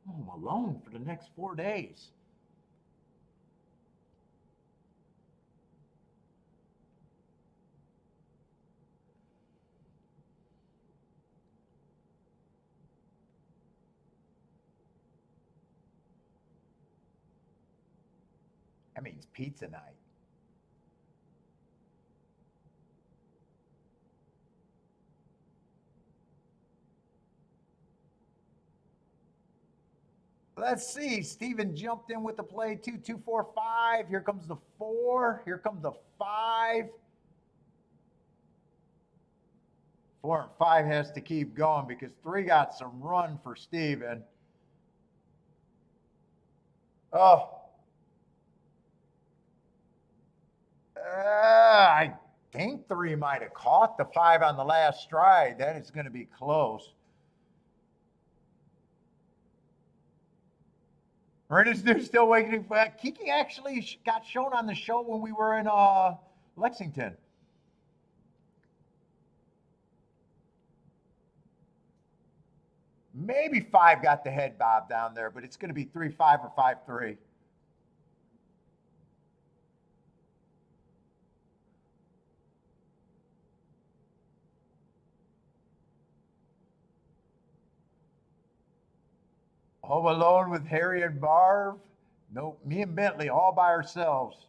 I'm home alone for the next 4 days. That means pizza night. Let's see. Steven jumped in with the play 2, 2, 4, 5. Here comes the 4. Here comes the 5. 4 and 5 has to keep going because 3 got some run for Steven. Oh. I think 3 might have caught the 5 on the last stride. That is going to be close. Marina's new still waiting for that. Kiki actually got shown on the show when we were in Lexington. Maybe 5 got the head bob down there, but it's going to be 3-5 or 5-3. Home Alone with Harry and Marv. Nope, me and Bentley all by ourselves.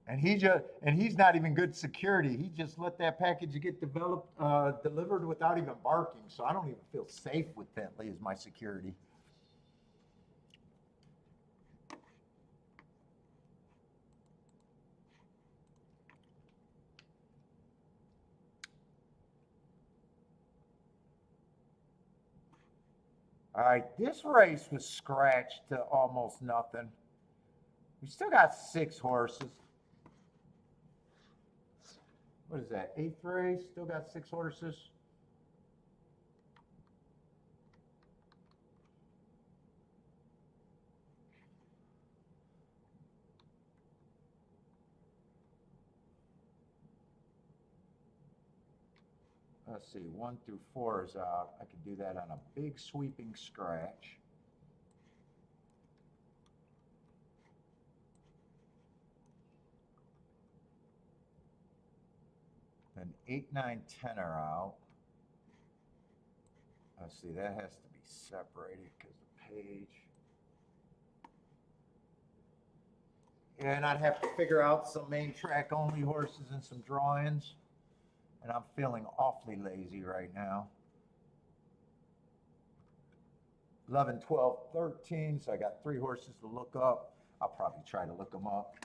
And he's not even good security. He just let that package get delivered without even barking. So I don't even feel safe with Bentley as my security. All right, this race was scratched to almost nothing. We still got 6 horses. What is that, 8th race? Still got 6 horses. Let's see, 1 through 4 is out. I could do that on a big sweeping scratch. Then 8, 9, 10 are out. Let's see, that has to be separated because the page. Yeah, and I'd have to figure out some main track only horses and some drawings. And I'm feeling awfully lazy right now. 11, 12, 13, so I got 3 horses to look up. I'll probably try to look them up.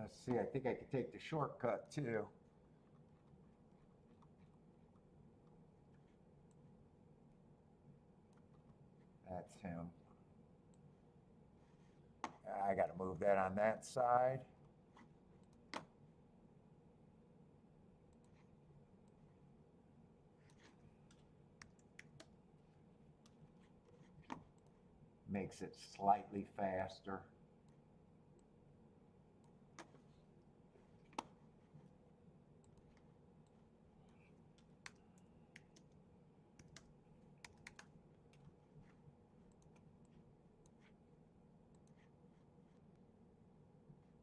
Let's see, I think I could take the shortcut too. That's him. I got to move that on that side. Makes it slightly faster.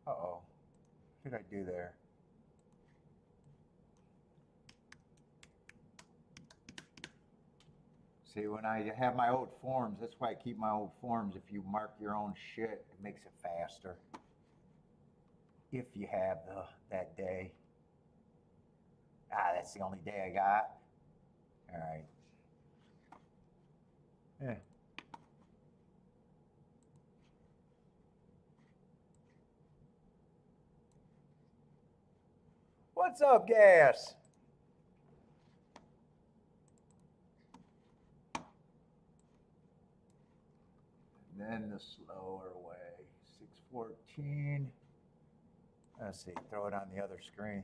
Uh-oh. What did I do there? See, when I have my old forms, that's why I keep my old forms. If you mark your own shit, it makes it faster. If you have that day. That's the only day I got. All right. Yeah. What's up, Gas? And then the slower way. 614. Let's see, throw it on the other screen.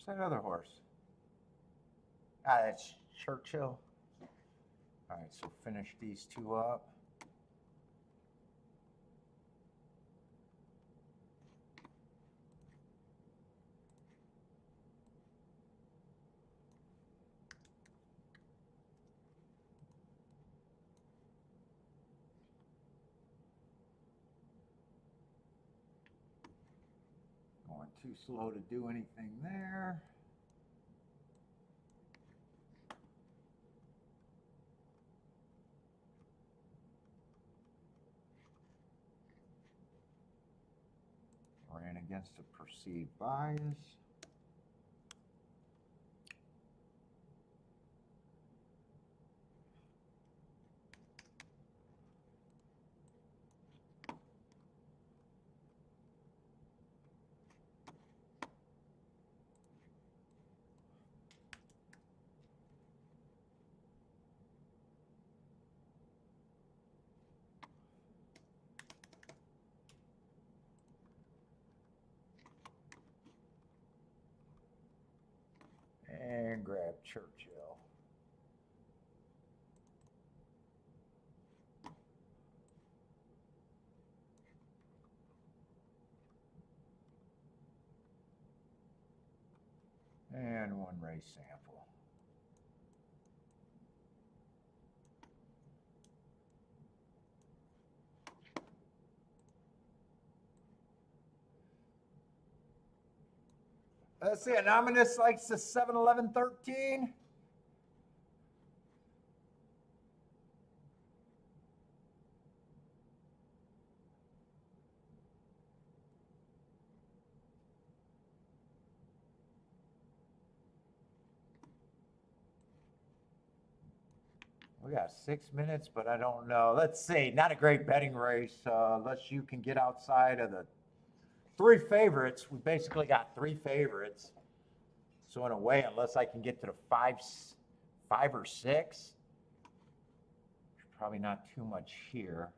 Where's that other horse? That's Churchill. All right, so finish these 2 up. too slow to do anything there. Ran against a perceived bias. And grab Churchill. And one race sample. Let's see, Anonymous likes the 7-11-13. We got 6 minutes, but I don't know. Let's see, not a great betting race unless you can get outside of the 3 favorites. We basically got 3 favorites. So in a way, unless I can get to the 5 or 6, there's probably not too much here.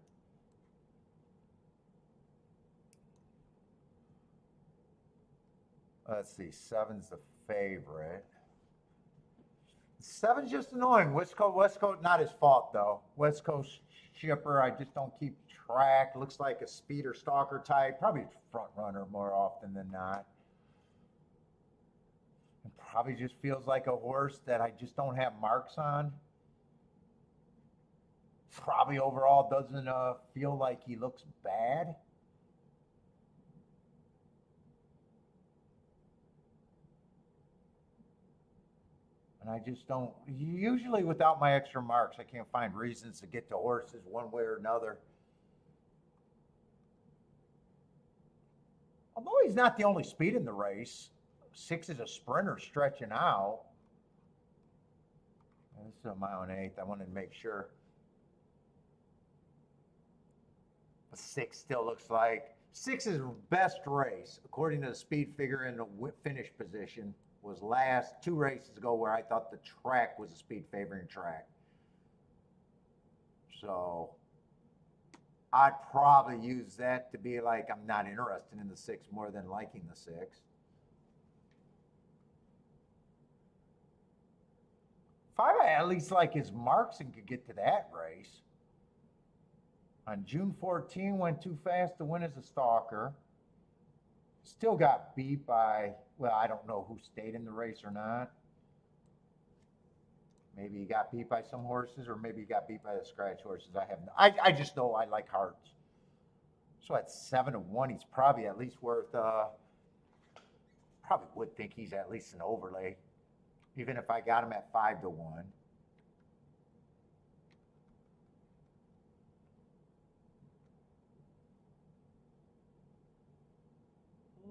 Let's see, 7's the favorite. 7's just annoying. West Coast, not his fault though. West Coast shipper, I just don't keep track. Looks like a speeder stalker type, probably front runner more often than not. It probably just feels like a horse that I just don't have marks on. Probably overall doesn't feel like he looks bad. And I just don't, usually without my extra marks, I can't find reasons to get to horses one way or another. Although he's not the only speed in the race, 6 is a sprinter stretching out. This is a 1.8. I wanted to make sure. But 6 still looks like 6's best race, according to the speed figure in the finish position, was last 2 races ago where I thought the track was a speed favoring track. So I'd probably use that to be like, I'm not interested in the 6 more than liking the 6. 5, I at least like his marks and could get to that race. On June 14, went too fast to win as a stalker. Still got beat by, well, I don't know who stayed in the race or not. Maybe he got beat by some horses, or maybe he got beat by the scratch horses. I just know I like Hearts. So at 7-1, he's probably at least worth, probably would think he's at least an overlay, even if I got him at 5-1.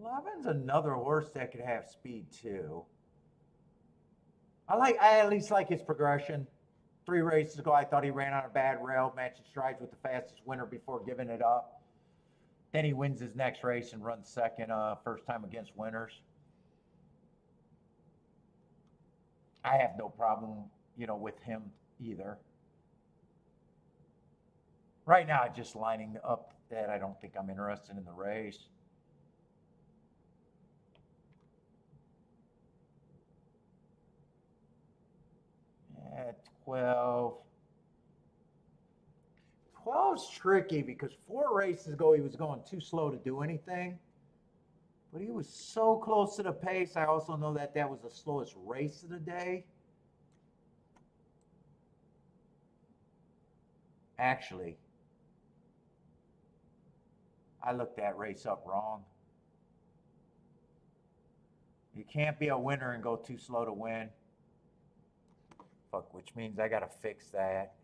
11's another horse that could have speed too. I at least like his progression. 3 races ago, I thought he ran on a bad rail, matching strides with the fastest winner before giving it up. Then he wins his next race and runs second, first time against winners. I have no problem, with him either. Right now, just lining up that I don't think I'm interested in the race. At 12. 12's tricky because 4 races ago he was going too slow to do anything. But he was so close to the pace. I also know that that was the slowest race of the day. Actually, I looked that race up wrong. You can't be a winner and go too slow to win. Fuck, which means I gotta fix that.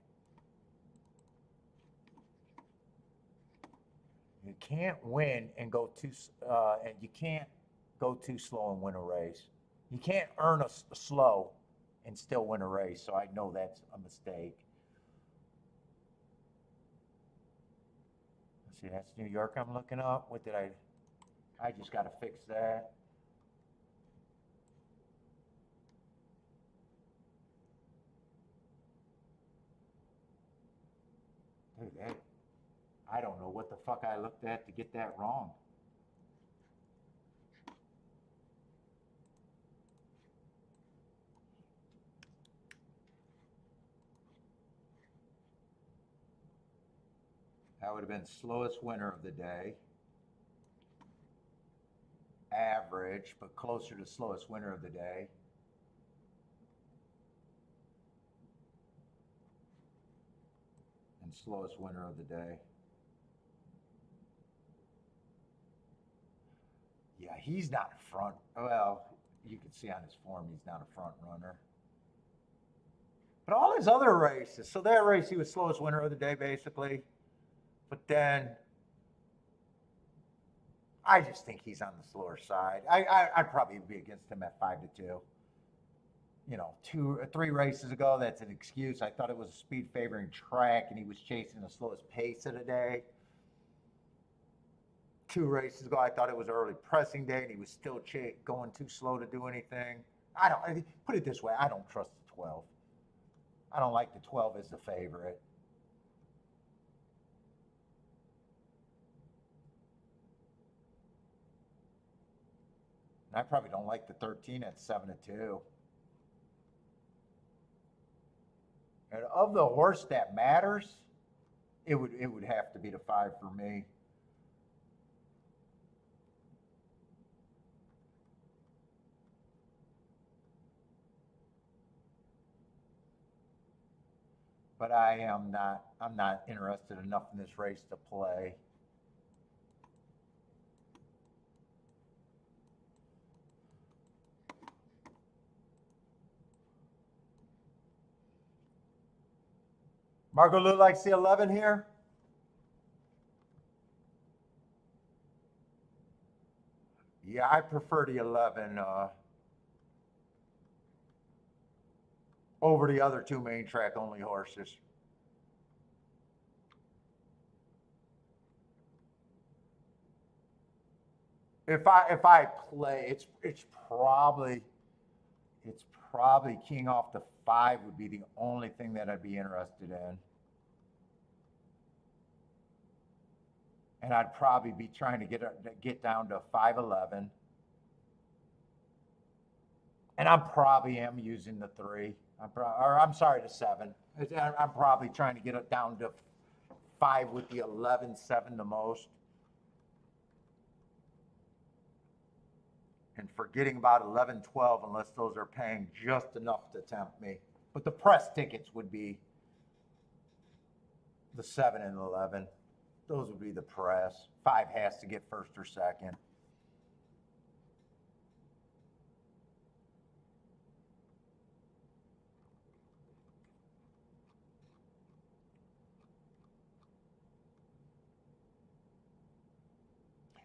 You can't win and go too, and you can't go too slow and win a race. You can't earn a slow and still win a race. So I know that's a mistake. Let's see, that's New York I'm looking up. What did I just got to fix that. Dude, I don't know what the fuck I looked at to get that wrong. That would have been slowest winner of the day. Average, but closer to slowest winner of the day. And slowest winner of the day. Yeah, he's not a front. Well, you can see on his form he's not a front runner. But all his other races, so that race he was slowest winner of the day basically. But then I just think he's on the slower side. I'd probably be against him at 5-2. You know, 2 or 3 races ago, that's an excuse. I thought it was a speed favoring track and he was chasing the slowest pace of the day. 2 races ago, I thought it was early pressing day and he was still going too slow to do anything. Put it this way, I don't trust the 12. I don't like the 12 as the favorite. I probably don't like the 13 at 7-2. And of the horse that matters, it would have to be the 5 for me. But I'm not interested enough in this race to play. Margot Lou likes the 11 here. Yeah, I prefer the 11 over the other 2 main track only horses. If I play, it's probably keying off the 5 would be the only thing that I'd be interested in. And I'd probably be trying to get down to 5-11. And I'm probably using the 3. I'm sorry, the 7. I'm probably trying to get it down to 5 with the 11-7 the most. And forgetting about 11-12 unless those are paying just enough to tempt me. But the press tickets would be the 7 and 11. Those would be the press. 5 has to get first or second.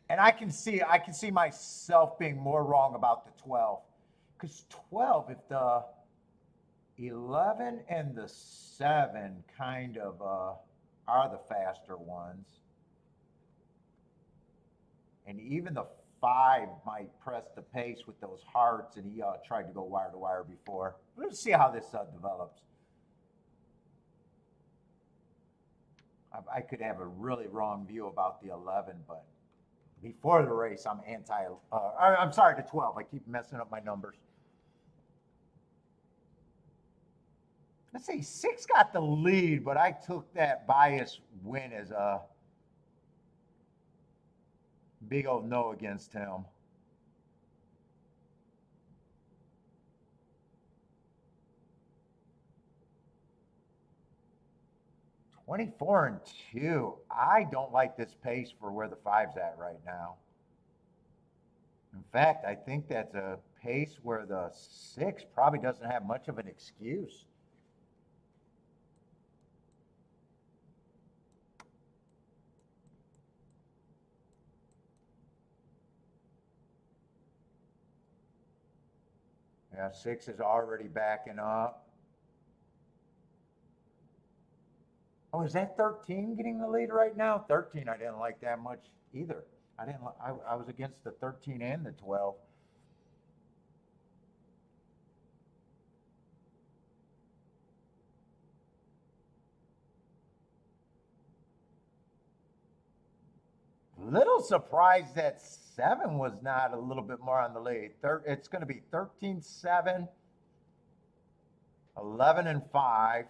And I can see myself being more wrong about the 12. Because 12, if the 11 and the 7 kind of are the faster ones. And even the 5 might press the pace with those hearts, and he tried to go wire to wire before. Let's see how this develops. I could have a really wrong view about the 11, but before the race, I'm I'm sorry, the 12. I keep messing up my numbers. Let's see, 6 got the lead, but I took that bias win as a big old no against him. (24-2). I don't like this pace for where the 5's at right now. In fact, I think that's a pace where the 6 probably doesn't have much of an excuse. Yeah, 6 is already backing up. Oh, is that 13 getting the lead right now? 13, I didn't like that much either. I was against the 13 and the 12. Little surprised that 7 was not a little bit more on the lead. It's going to be 13-7, 11-5.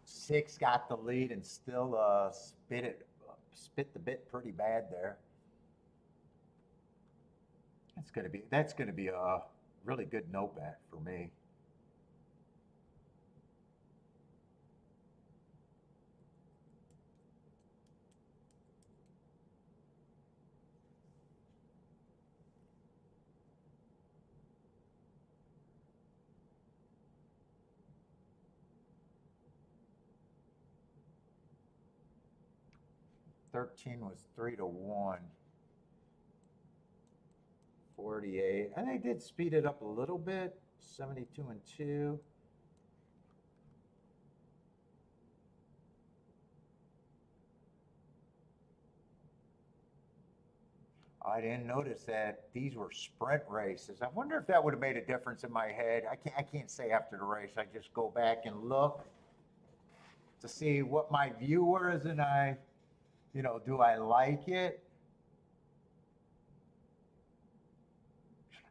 6 got the lead and still spit the bit pretty bad there. That's gonna be a really good no bet for me. $13 was 3-1. 48. And they did speed it up a little bit. 72-2. I didn't notice that these were sprint races. I wonder if that would have made a difference in my head. I can't say after the race. I just go back and look to see what my view was, and do I like it?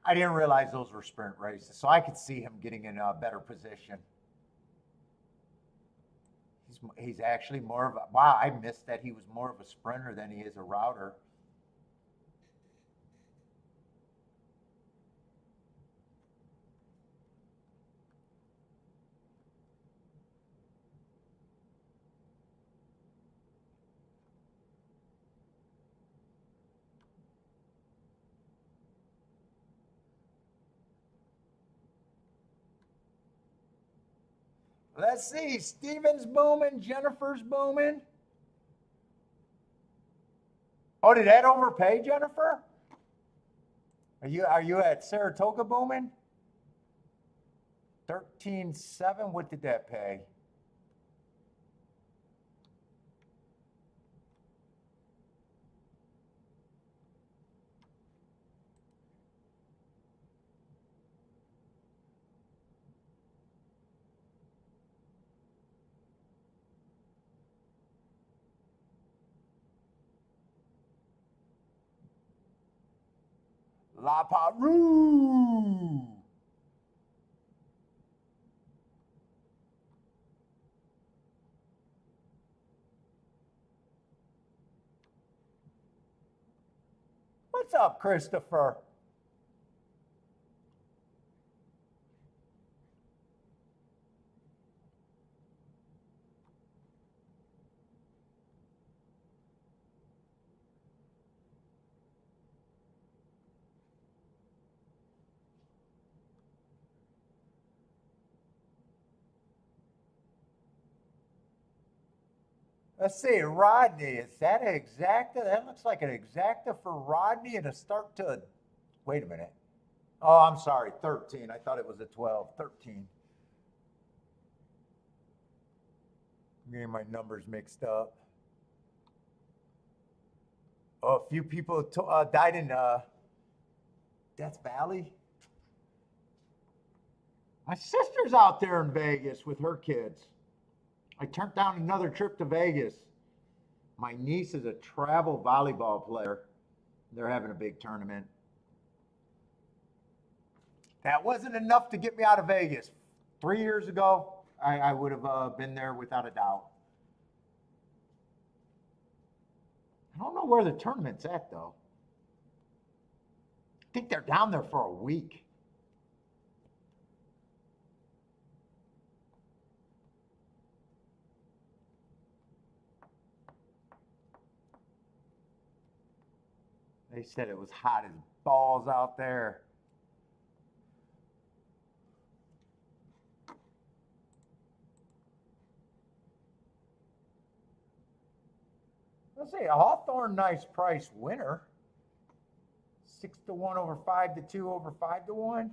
I didn't realize those were sprint races, so I could see him getting in a better position. He's actually more of a, wow, I missed that he was more of a sprinter than he is a router. Let's see, Steven's booming, Jennifer's booming. Oh, did that overpay, Jennifer? Are you at Saratoga booming? 13.7, what did that pay? La Peru. What's up, Christopher? Let's see, Rodney, is that an exacta? That looks like an exacta for Rodney and a start to a, wait a minute. Oh, I'm sorry, 13. I thought it was a 12, 13. I'm getting my numbers mixed up. Oh, a few people died in Death Valley. My sister's out there in Vegas with her kids. I turned down another trip to Vegas. My niece is a travel volleyball player. They're having a big tournament. That wasn't enough to get me out of Vegas. 3 years ago, I would have been there without a doubt. I don't know where the tournament's at, though. I think they're down there for a week. They said it was hot as balls out there. Let's see, a Hawthorne nice price winner. 6-1 over 5-2 over 5-1.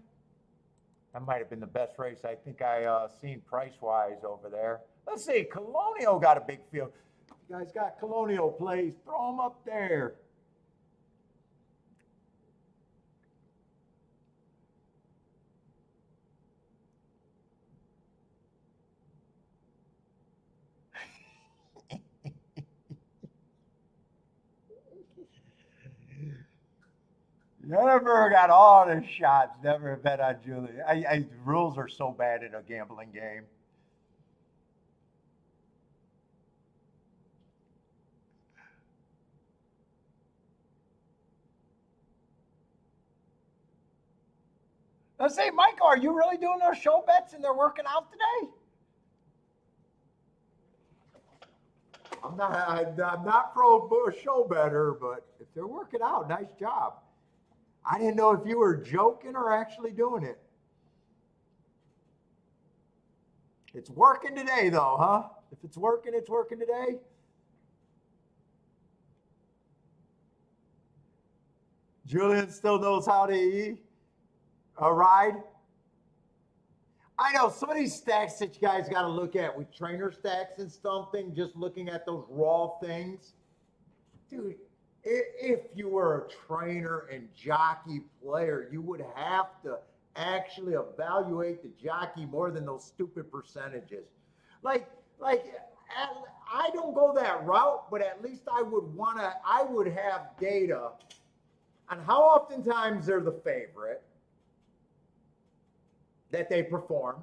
That might have been the best race I think I seen price-wise over there. Let's see, Colonial got a big field. You guys got Colonial plays, throw them up there. Never got all the shots. Never bet on Julie. The rules are so bad in a gambling game. Let's say, Michael, are you really doing those show bets and they're working out today? I'm not pro show better, but if they're working out, nice job. I didn't know if you were joking or actually doing it. It's working today, though, huh? If it's working today. Julian still knows how to ride. I know some of these stacks that you guys got to look at with trainer stacks and something, just looking at those raw things. Dude, if you were a trainer and jockey player, you would have to actually evaluate the jockey more than those stupid percentages. Like I don't go that route, but at least I would have data on how oftentimes they're the favorite, that they perform.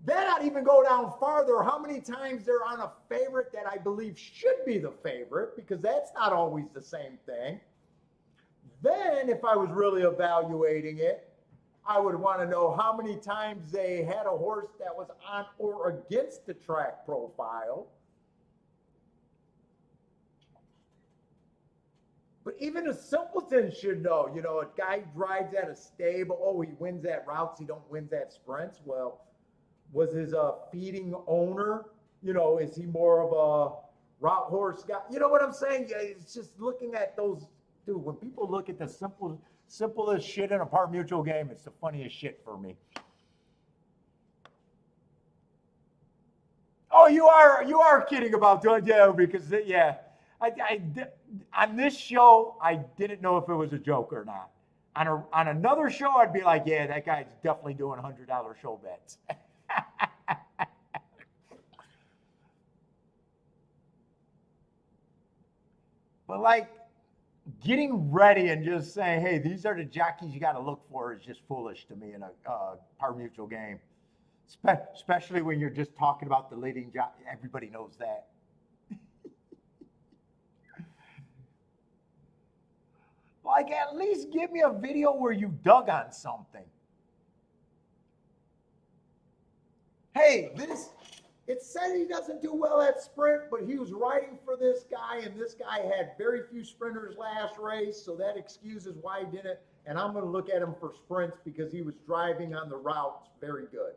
Then I'd even go down farther, how many times they're on a favorite that I believe should be the favorite, because that's not always the same thing. Then if I was really evaluating it, I would want to know how many times they had a horse that was on or against the track profile. But even a simpleton should know, a guy drives at a stable, oh, he wins at routes, he don't win at sprints. Well, was his feeding owner, is he more of a route horse guy? You know what I'm saying? It's just looking at those, dude, when people look at the simplest shit in a par mutual game, it's the funniest shit for me. Oh, you are kidding about doing, yeah, because, yeah. On this show, I didn't know if it was a joke or not. On another show, I'd be like, yeah, that guy's definitely doing $100 show bets. But like getting ready and just saying, hey, these are the jockeys you got to look for is just foolish to me in a par mutual game. Especially when you're just talking about the leading jockey. Everybody knows that. Like, at least give me a video where you dug on something. Hey, it said he doesn't do well at sprint, but he was riding for this guy, and this guy had very few sprinters last race, so that excuses why he didn't. And I'm going to look at him for sprints because he was driving on the routes very good,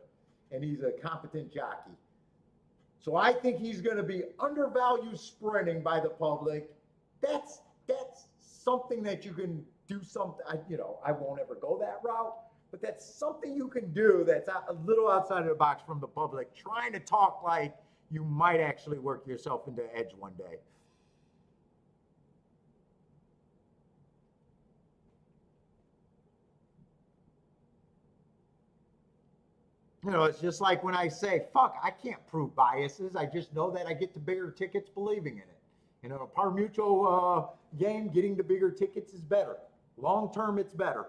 and he's a competent jockey. So I think he's going to be undervalued sprinting by the public. That's something that you can do something, I won't ever go that route, but that's something you can do that's a little outside of the box from the public, trying to talk like you might actually work yourself into edge one day. It's just like when I say, fuck, I can't prove biases. I just know that I get the bigger tickets believing in it. A par mutual game, getting the bigger tickets is better. Long term, it's better.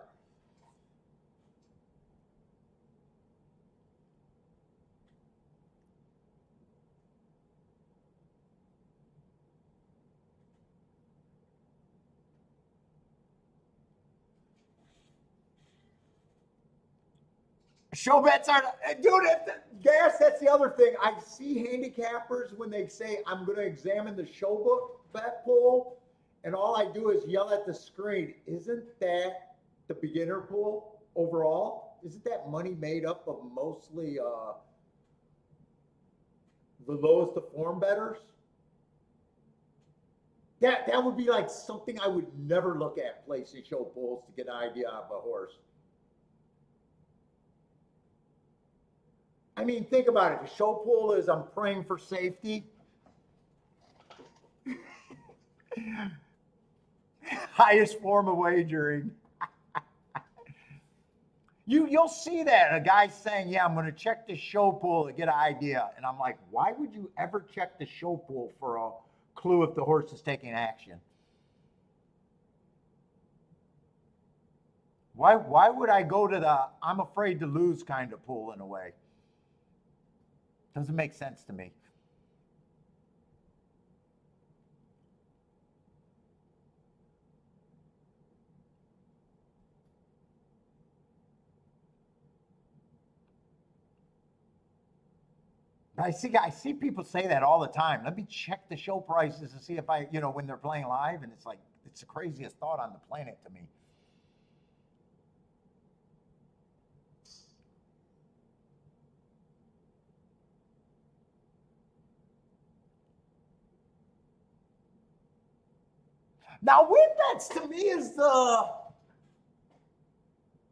Show bets are, dude, Gas, that's the other thing. I see handicappers when they say, I'm going to examine the show book. bet pool, and all I do is yell at the screen, isn't that the beginner pool overall? Isn't that money made up of mostly the lowest of form bettors? That would be like something I would never look at placing show pools to get an idea of a horse. I mean, think about it. The show pool is I'm praying for safety. Highest form of wagering. You'll see that a guy's saying, yeah, I'm going to check the show pool to get an idea. And I'm like, why would you ever check the show pool for a clue if the horse is taking action? Why would I go to the I'm afraid to lose kind of pool in a way? Doesn't make sense to me. I see people say that all the time. Let me check the show prices to see if I, when they're playing live, and it's like it's the craziest thought on the planet to me. Now, win bets to me is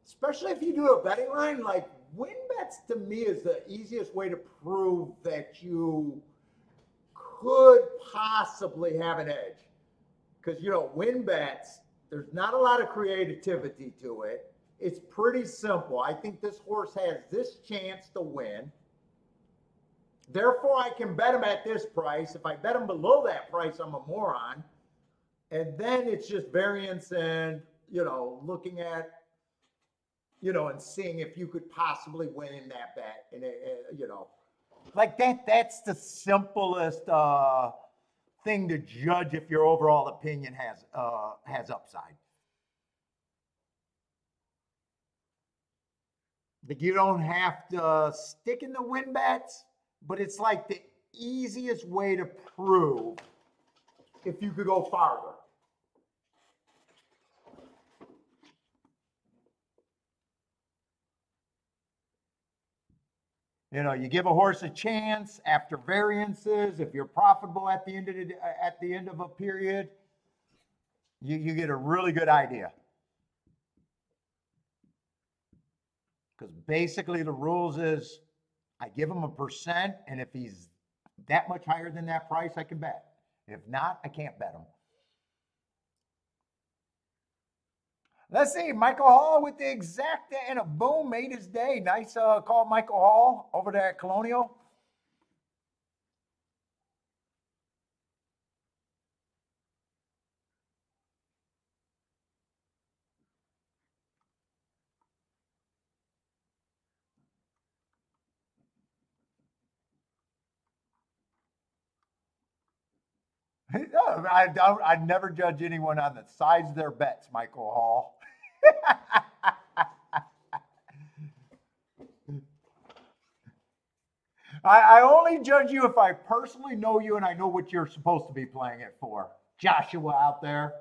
especially if you do a betting line, like win bets to me is the easiest way to prove that you could possibly have an edge. Because, win bets, there's not a lot of creativity to it. It's pretty simple. I think this horse has this chance to win. Therefore, I can bet him at this price. If I bet him below that price, I'm a moron. And then it's just variance and, looking at, and seeing if you could possibly win in that bet. And, like that's the simplest thing to judge if your overall opinion has upside. Like you don't have to stick in the win bets, but it's like the easiest way to prove if you could go farther. You give a horse a chance after variances. If you're profitable at the end of a period, you get a really good idea. Because basically the rules is I give him a percent, and if he's that much higher than that price, I can bet. If not, I can't bet him. Let's see, Michael Hall with the exacta and a boom made his day. Nice call, Michael Hall, over there at Colonial. I'd never judge anyone on the size of their bets, Michael Hall. I only judge you if I personally know you and I know what you're supposed to be playing it for. Joshua out there.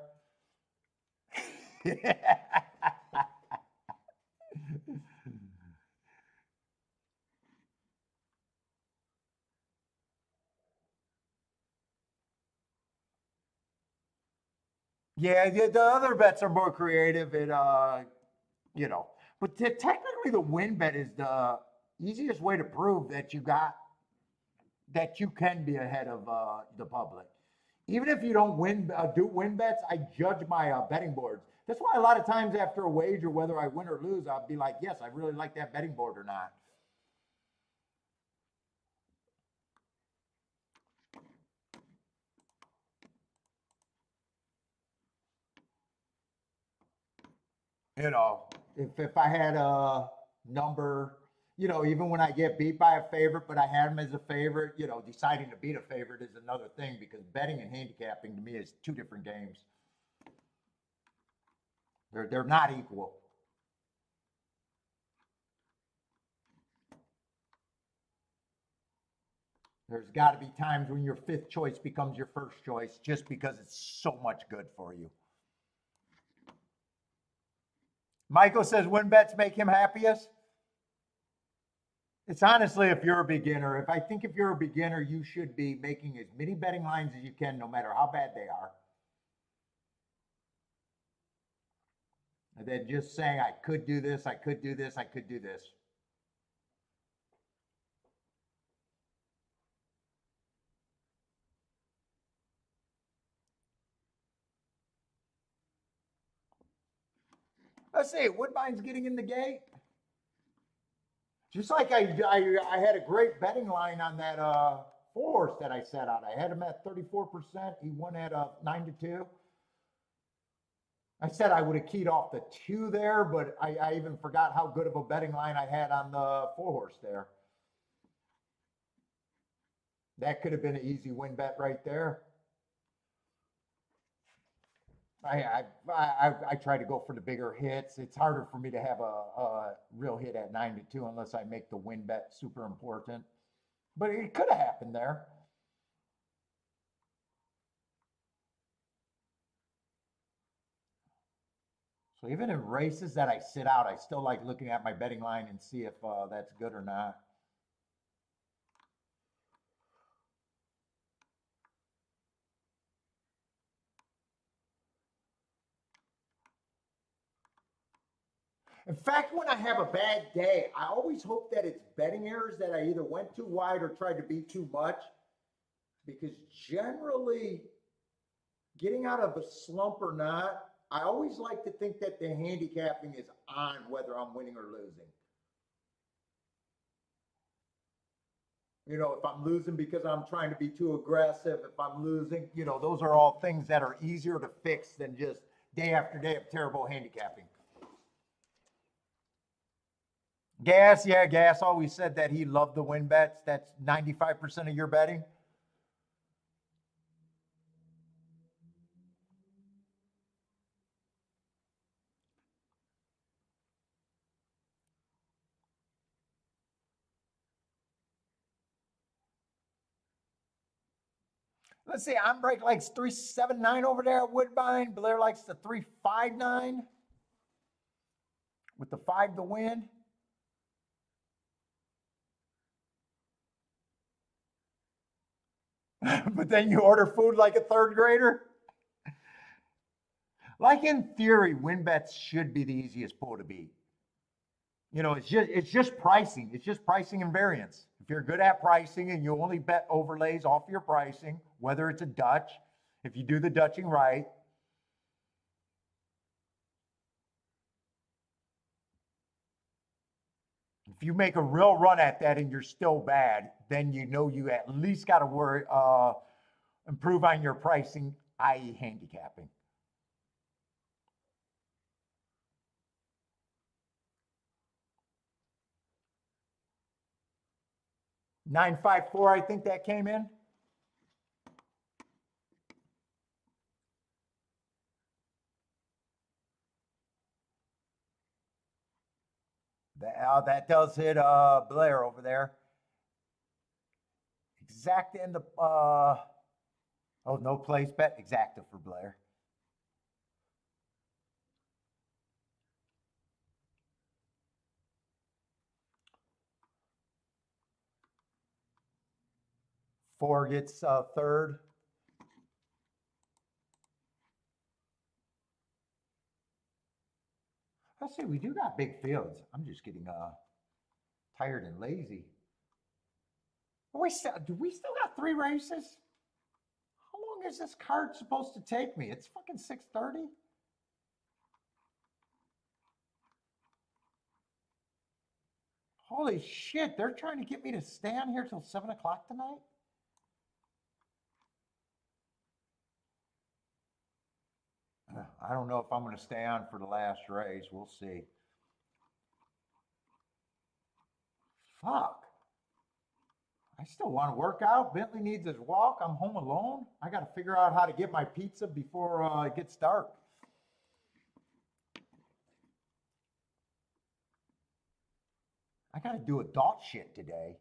Yeah, the other bets are more creative. But technically the win bet is the easiest way to prove that you can be ahead of the public. Even if you don't do win bets, I judge my betting boards. That's why a lot of times after a wager, whether I win or lose, I'll be like, yes, I really like that betting board or not. If I had a number, even when I get beat by a favorite, but I had him as a favorite, deciding to beat a favorite is another thing because betting and handicapping to me is two different games. They're not equal. There's got to be times when your fifth choice becomes your first choice just because it's so much good for you. Michael says, win bets make him happiest. It's honestly, if you're a beginner, if you're a beginner, you should be making as many betting lines as you can, no matter how bad they are. And then just saying, I could do this, I could do this, I could do this. Let's see, Woodbine's getting in the gate. Just like I had a great betting line on that four horse that I set out. I had him at 34%. He won at 9-2. I said I would have keyed off the 2 there, but I even forgot how good of a betting line I had on the four horse there. That could have been an easy win bet right there. I try to go for the bigger hits. It's harder for me to have a real hit at 9-2 unless I make the win bet super important. But it could have happened there. So even in races that I sit out, I still like looking at my betting line and see if that's good or not. In fact, when I have a bad day, I always hope that it's betting errors that I either went too wide or tried to be too much. Because generally, getting out of a slump or not, I always like to think that the handicapping is on whether I'm winning or losing. You know, if I'm losing because I'm trying to be too aggressive, if I'm losing, you know, those are all things that are easier to fix than just day after day of terrible handicapping. Gas, yeah, Gas always said that he loved the win bets. That's 95% of your betting. Let's see, Break likes 379 over there at Woodbine. Blair likes the 359 with the 5 to win. But then you order food like a third grader. Like in theory, win bets should be the easiest pull to beat. You know, it's just pricing. It's just pricing and variance. If you're good at pricing and you only bet overlays off your pricing, whether it's a Dutch, if you do the Dutching right, if you make a real run at that and you're still bad, then you know you at least got to worry, improve on your pricing, i.e. handicapping. $954, I think that came in. That does hit Blair over there. Exact end of, oh, no place bet. Exacta for Blair. Four gets third. Let's see, we do got big fields. I'm just getting tired and lazy. Do we still got 3 races? How long is this card supposed to take me? It's fucking 6:30. Holy shit, they're trying to get me to stay on here till 7 o'clock tonight? I don't know if I'm going to stay on for the last race. We'll see. Fuck. I still want to work out. Bentley needs his walk. I'm home alone. I got to figure out how to get my pizza before it gets dark. I got to do adult shit today.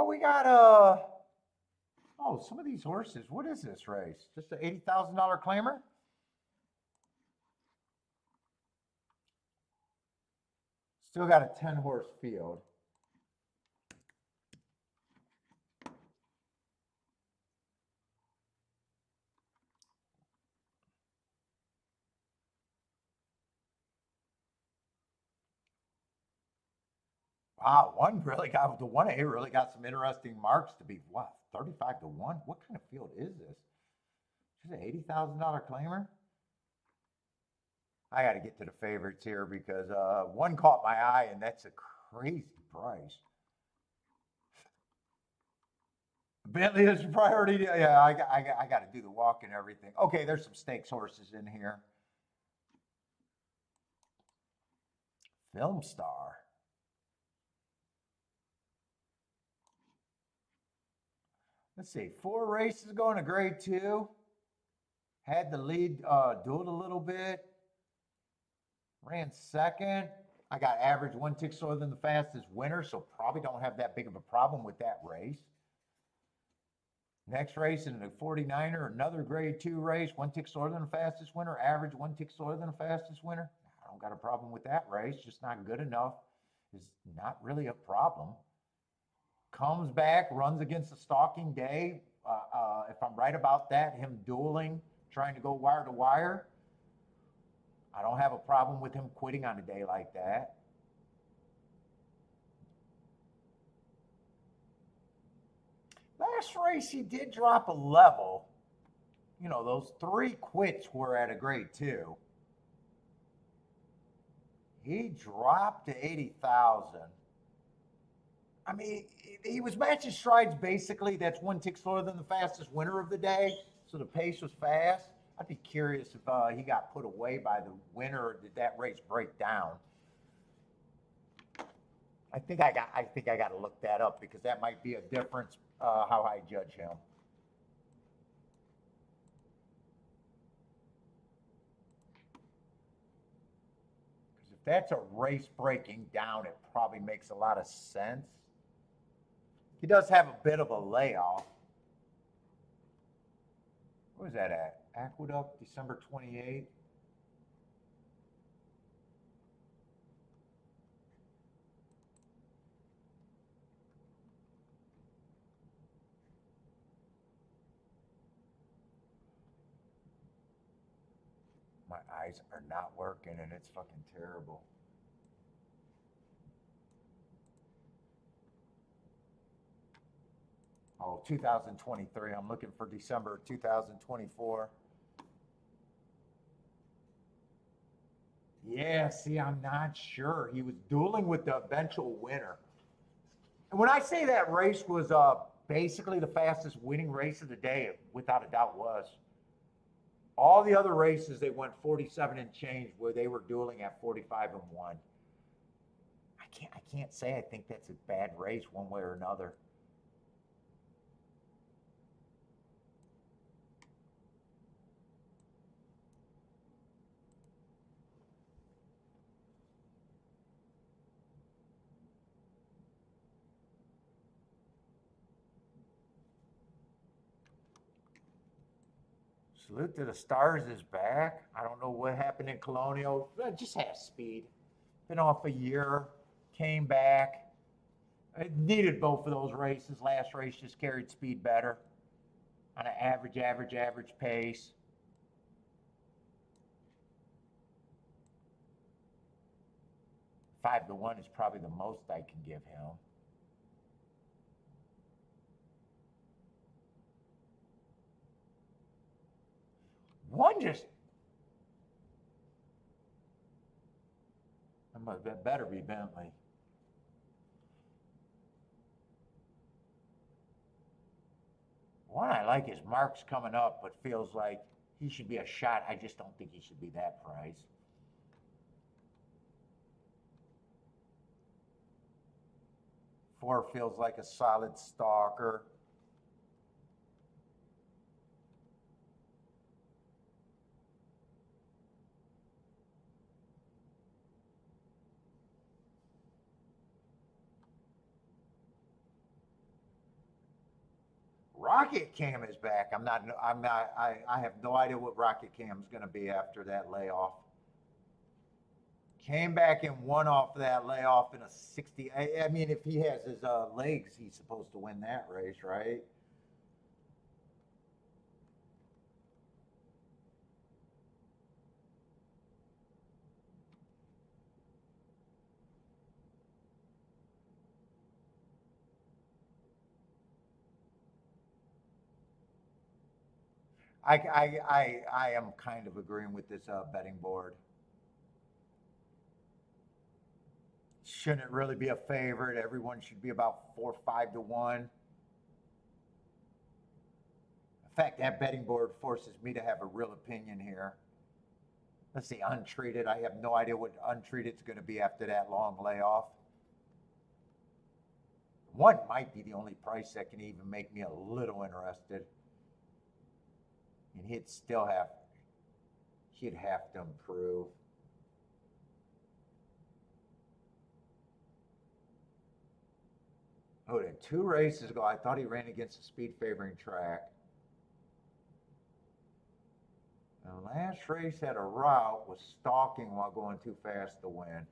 we got oh, some of these horses. What is this race? Just an $80,000 claimer? Still got a 10-horse field. Wow, one really got the 1A really got some interesting marks to be what 35 to 1. What kind of field is this? Is it $80,000 claimer? I got to get to the favorites here because one caught my eye, and that's a crazy price. Bentley is a priority. Yeah, I got to do the walk and everything. Okay, there's some stakes horses in here. Film Star. Let's see, 4 races going to grade 2. Had the lead dueled a little bit. Ran second. I got average 1 tick slower than the fastest winner, so probably don't have that big of a problem with that race. Next race in the 49er, another grade 2 race, 1 tick slower than the fastest winner, average 1 tick slower than the fastest winner. I don't got a problem with that race, just not good enough. Is not really a problem. Comes back, runs against a stalking day. If I'm right about that, him dueling, trying to go wire to wire, I don't have a problem with him quitting on a day like that. Last race, he did drop a level. You know, those 3 quits were at a grade 2. He dropped to 80,000. I mean, he was matching strides basically. That's 1 tick slower than the fastest winner of the day. So the pace was fast. I'd be curious if he got put away by the winner, or did that race break down? I think I got to look that up because that might be a difference how I judge him. Because if that's a race breaking down, it probably makes a lot of sense. He does have a bit of a layoff. Where was that at? Aqueduct, December 28th. My eyes are not working and it's fucking terrible. Oh, 2023. I'm looking for December 2024. Yeah, see, I'm not sure. He was dueling with the eventual winner. And when I say that race was basically the fastest winning race of the day, it without a doubt was. All the other races, they went 47 and change where they were dueling at 45 and 1. I can't say I think that's a bad race one way or another. Salute to the Stars is back. I don't know what happened in Colonial. Just has speed. Been off a year, came back. It needed both of those races. Last race just carried speed better on an average pace. Five to 1 is probably the most I can give him. One just, that better be Bentley. One I like is Mark's coming up, but feels like he should be a shot. I just don't think he should be that price. Four feels like a solid stalker. Rocket Cam is back. I have no idea what Rocket Cam is going to be after that layoff. Came back and won off that layoff in a 60. I mean, if he has his legs, he's supposed to win that race, right? I am kind of agreeing with this betting board. Shouldn't really be a favorite. Everyone should be about 4 or 5 to 1. In fact, that betting board forces me to have a real opinion here. Let's see, untreated. I have no idea what untreated is going to be after that long layoff. One might be the only price that can even make me a little interested. And he'd have to improve. Oh, then 2 races ago, I thought he ran against a speed favoring track. The last race at a route was stalking while going too fast to win.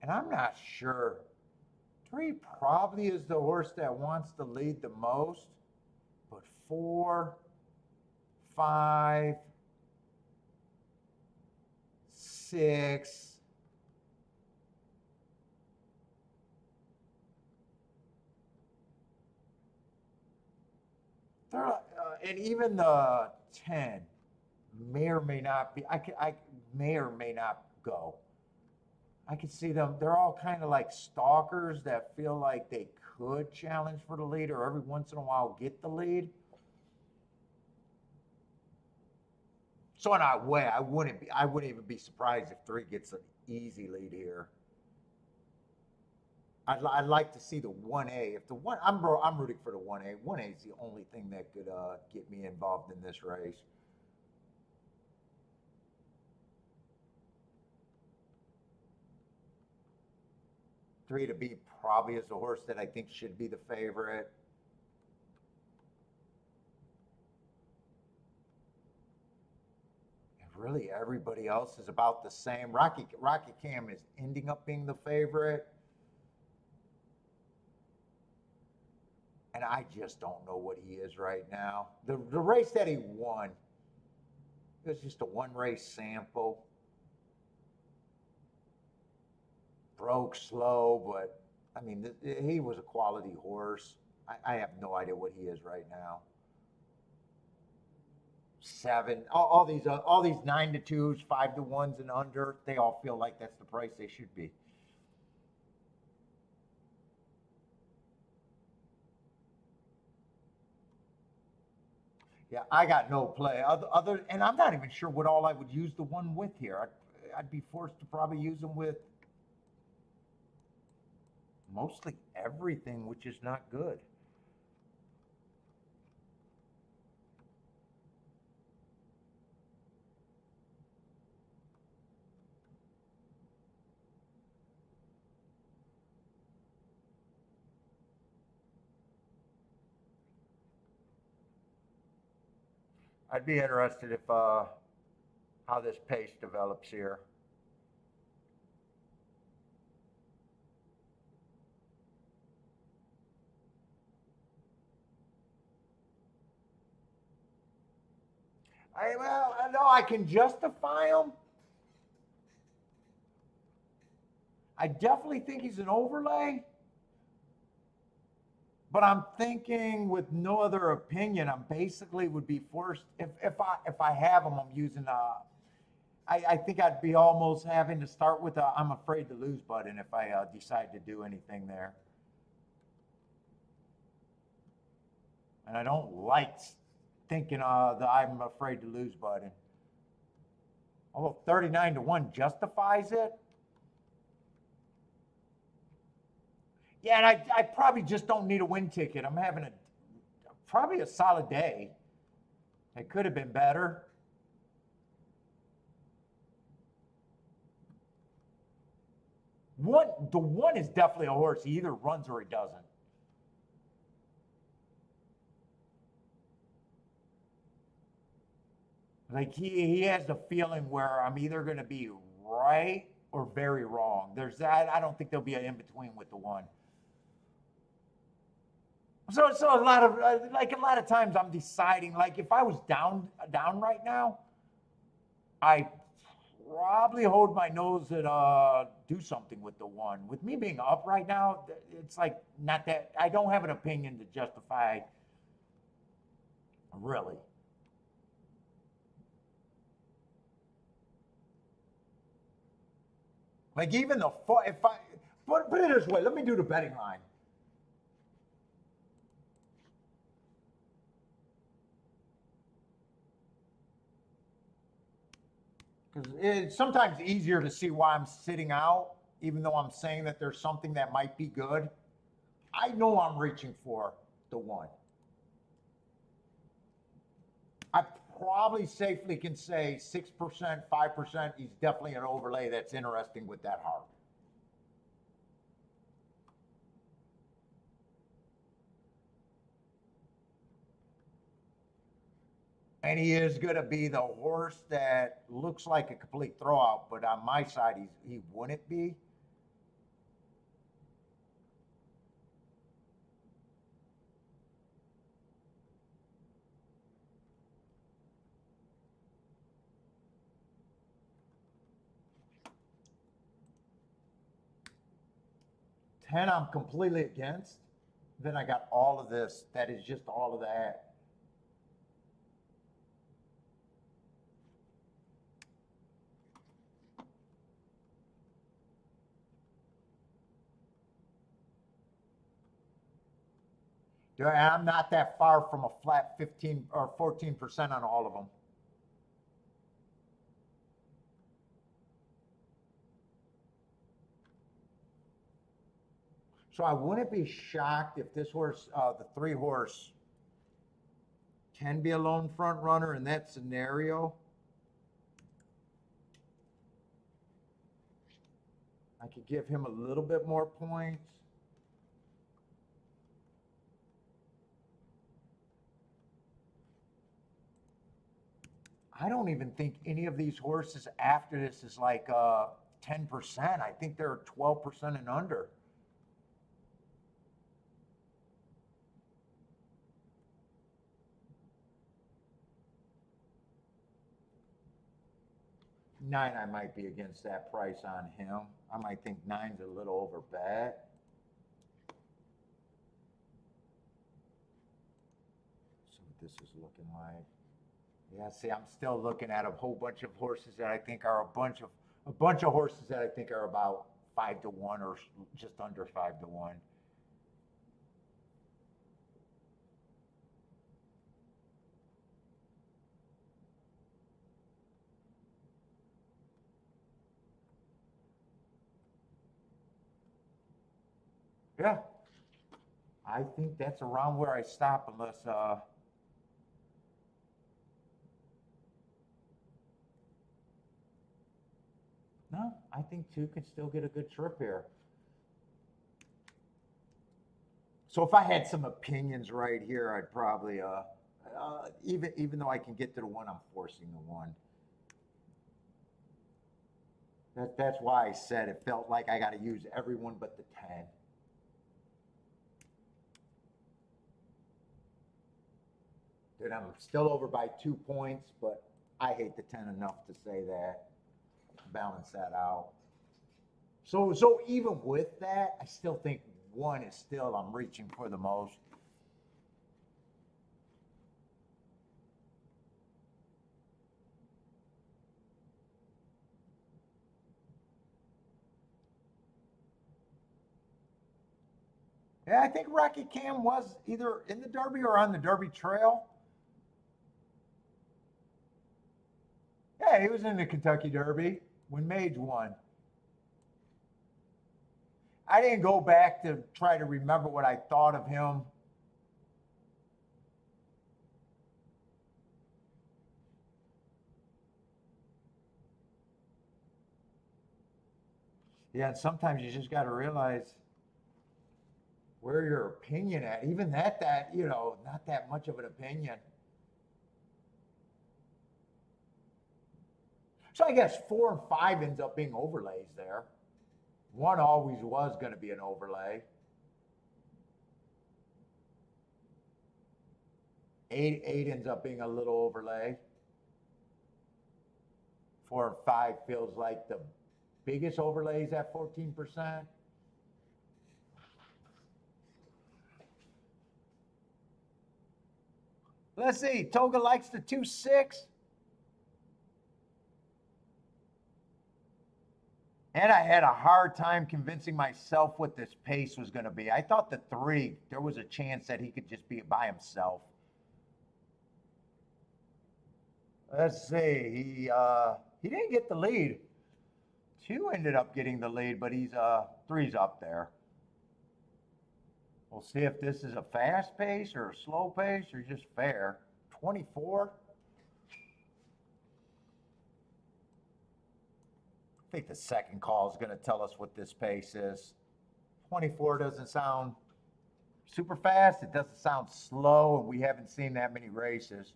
And I'm not sure. 3 probably is the horse that wants to lead the most, but 4, 5, 6. And even the 10 may or may not be. I may or may not go. I could see them. They're all kind of like stalkers that feel like they could challenge for the lead or every once in a while get the lead. So in a way, I wouldn't even be surprised if 3 gets an easy lead here. I'd like to see the 1A. If the one, I'm rooting for the 1A. 1A is the only thing that could get me involved in this race. Three to be probably is the horse that I think should be the favorite. And really, everybody else is about the same. Rocket Cam is ending up being the favorite. And I just don't know what he is right now. The race that he won, it was just a 1-race sample. Broke slow, but I mean, he was a quality horse. I have no idea what he is right now. 7, all these 9-2s, 5-1s, and under. They all feel like that's the price they should be. Yeah, I got no play other, and I'm not even sure what all I would use the one with here. I'd be forced to probably use them with mostly everything, which is not good. I'd be interested if how this pace develops here. I know I can justify him. I definitely think he's an overlay. But I'm thinking with no other opinion, I'm basically would be forced if I have him, I'm using I think I'd be almost having to start with a I'm afraid to lose button if I decide to do anything there. And I don't like thinking the I'm afraid to lose button. Although 39-1 justifies it. Yeah, and I probably just don't need a win ticket. I'm having probably a solid day. It could have been better. The one is definitely a horse. He either runs or he doesn't. Like he has the feeling where I'm either going to be right or very wrong. There's that. I don't think there'll be an in between with the one. So a lot of like a lot of times I'm deciding like if I was down right now, I probably hold my nose and do something with the one. With me being up right now, it's like not that I don't have an opinion to justify really. Like even the if I put it this way, let me do the betting line. Because it's sometimes easier to see why I'm sitting out, even though I'm saying that there's something that might be good. I know I'm reaching for the one. I probably safely can say 6%, 5%. He's definitely an overlay that's interesting with that heart. And he is going to be the horse that looks like a complete throwout, but on my side, he wouldn't be. Ten, I'm completely against. Then I got all of this. That is just all of that. And I'm not that far from a flat 15 or 14% on all of them. So I wouldn't be shocked if this horse, the three horse, can be a lone front runner in that scenario. I could give him a little bit more points. I don't even think any of these horses after this is like 10%. I think they're 12% and under. Nine, I might be against that price on him. I might think nine's a little over bet. See what this is looking like. Yeah, see, I'm still looking at a whole bunch of horses that I think are a bunch of horses that I think are about 5 to 1 or just under 5 to 1. Yeah, I think that's around where I stop unless no, I think two could still get a good trip here. So if I had some opinions right here, I'd probably even though I can get to the one, I'm forcing the one. That's why I said it felt like I got to use everyone but the 10. Dude, I'm still over by 2 points, but I hate the 10 enough to say that. Balance that out. So even with that, I still think one is still I'm reaching for the most. Yeah, I think Rocky Cam was either in the Derby or on the Derby Trail. Yeah, he was in the Kentucky Derby when Mage won. I didn't go back to try to remember what I thought of him. Yeah, and sometimes you just got to realize where your opinion at. Even that, you know, not that much of an opinion. So I guess 4 and 5 ends up being overlays there. 1 always was going to be an overlay. 8 ends up being a little overlay. 4 and 5 feels like the biggest overlays at 14%. Let's see. Toga likes the 2-6. And I had a hard time convincing myself what this pace was going to be. I thought the 3, there was a chance that he could just be by himself. Let's see. He didn't get the lead. 2 ended up getting the lead, but he's 3's up there. We'll see if this is a fast pace or a slow pace or just fair. 24. I think the second call is going to tell us what this pace is. 24 doesn't sound super fast. It doesn't sound slow, and we haven't seen that many races.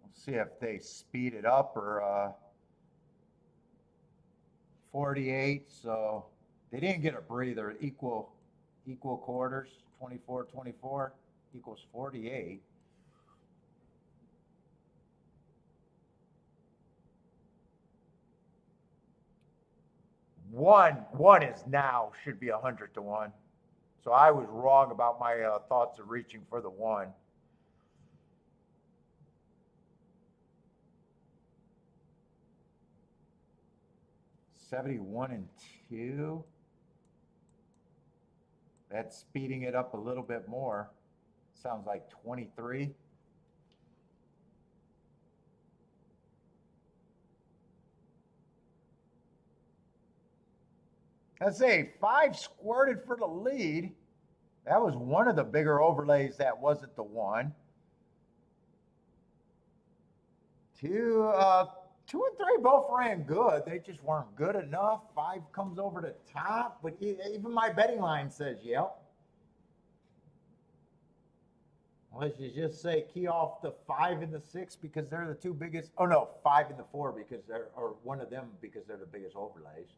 We'll see if they speed it up or 48. So they didn't get a breather. Equal quarters. 24 equals 48. One is now should be 100 to 1. So I was wrong about my thoughts of reaching for the 1. $71 and 2. That's speeding it up a little bit more. Sounds like 23. Let's say 5 squirted for the lead. That was one of the bigger overlays that wasn't the 1. 2 and 3 both ran good. They just weren't good enough. 5 comes over the top, but even my betting line says yep. Unless you just say key off the 5 and the 6 because they're the 2 biggest. Oh no, 5 and the 4 because they're, or one of them because they're the biggest overlays.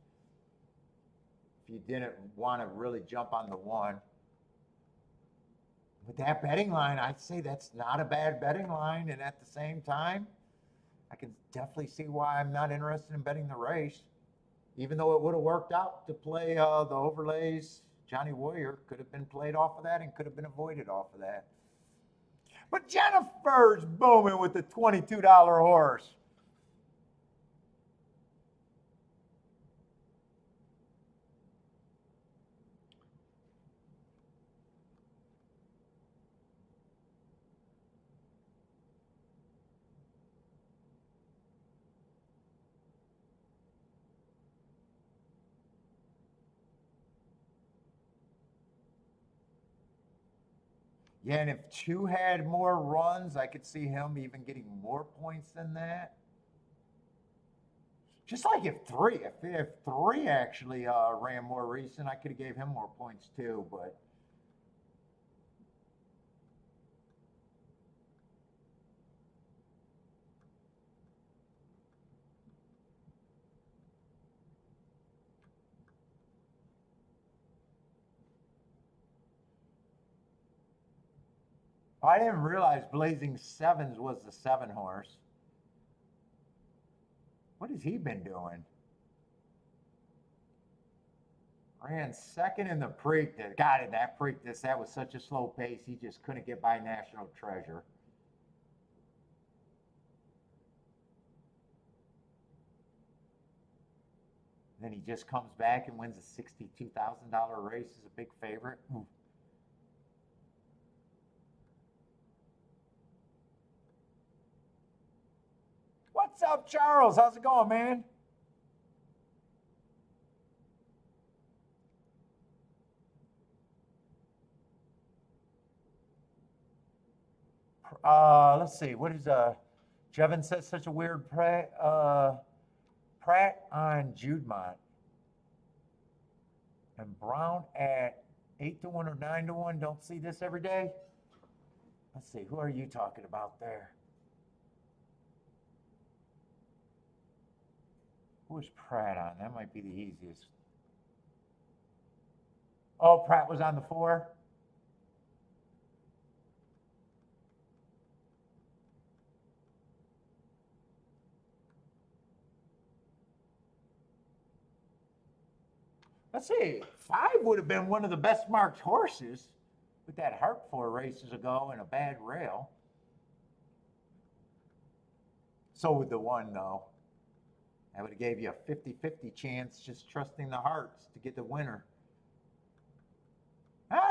If you didn't want to really jump on the 1. With that betting line, I'd say that's not a bad betting line. And at the same time, I can definitely see why I'm not interested in betting the race. Even though it would have worked out to play the overlays, Johnny Warrior could have been played off of that and could have been avoided off of that. But Jennifer's booming with the $22 horse. Yeah, and if 2 had more runs, I could see him even getting more points than that. Just like if 3 actually ran more recent, I could have gave him more points too. But I didn't realize Blazing Sevens was the 7 horse. What has he been doing? Ran second in the Preakness. Got it, that Preakness. That was such a slow pace. He just couldn't get by National Treasure. Then he just comes back and wins a $62,000 race as a big favorite. Ooh. What's up, Charles? How's it going, man? Let's see. What is Jevin says such a weird Pratt on Judemont. And Brown at 8-1 or 9-1. Don't see this every day. Let's see, who are you talking about there? Who is Pratt on? That might be the easiest. Oh, Pratt was on the 4. Let's see, 5 would have been one of the best marked horses with that heart 4 races ago and a bad rail. So would the 1, though. That would have gave you a 50-50 chance just trusting the hearts to get the winner.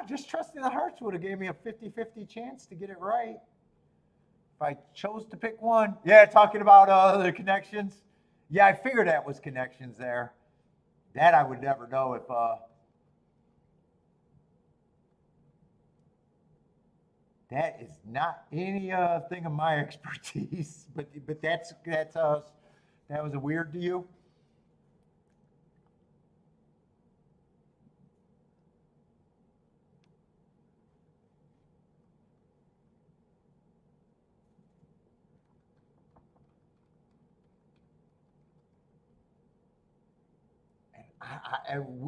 Just trusting the hearts would have gave me a 50-50 chance to get it right. If I chose to pick one. Yeah, talking about the connections. Yeah, I figured that was connections there. That I would never know if that is not any thing of my expertise. But that was a weird to you.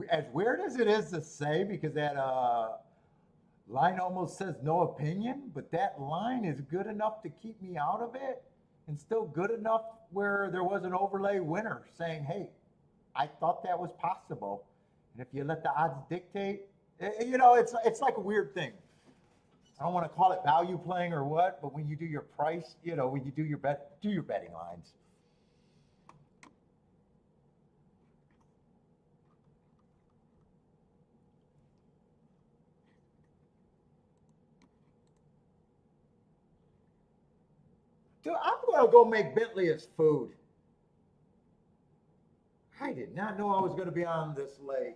As weird as it is to say, because that line almost says no opinion, but that line is good enough to keep me out of it, and still good enough where there was an overlay winner saying, hey, I thought that was possible. And if you let the odds dictate, it's like a weird thing. I don't want to call it value playing or what, but when you do your price, when you do your betting lines. Dude, I'm going to go make Bentley his food. I did not know I was going to be on this late.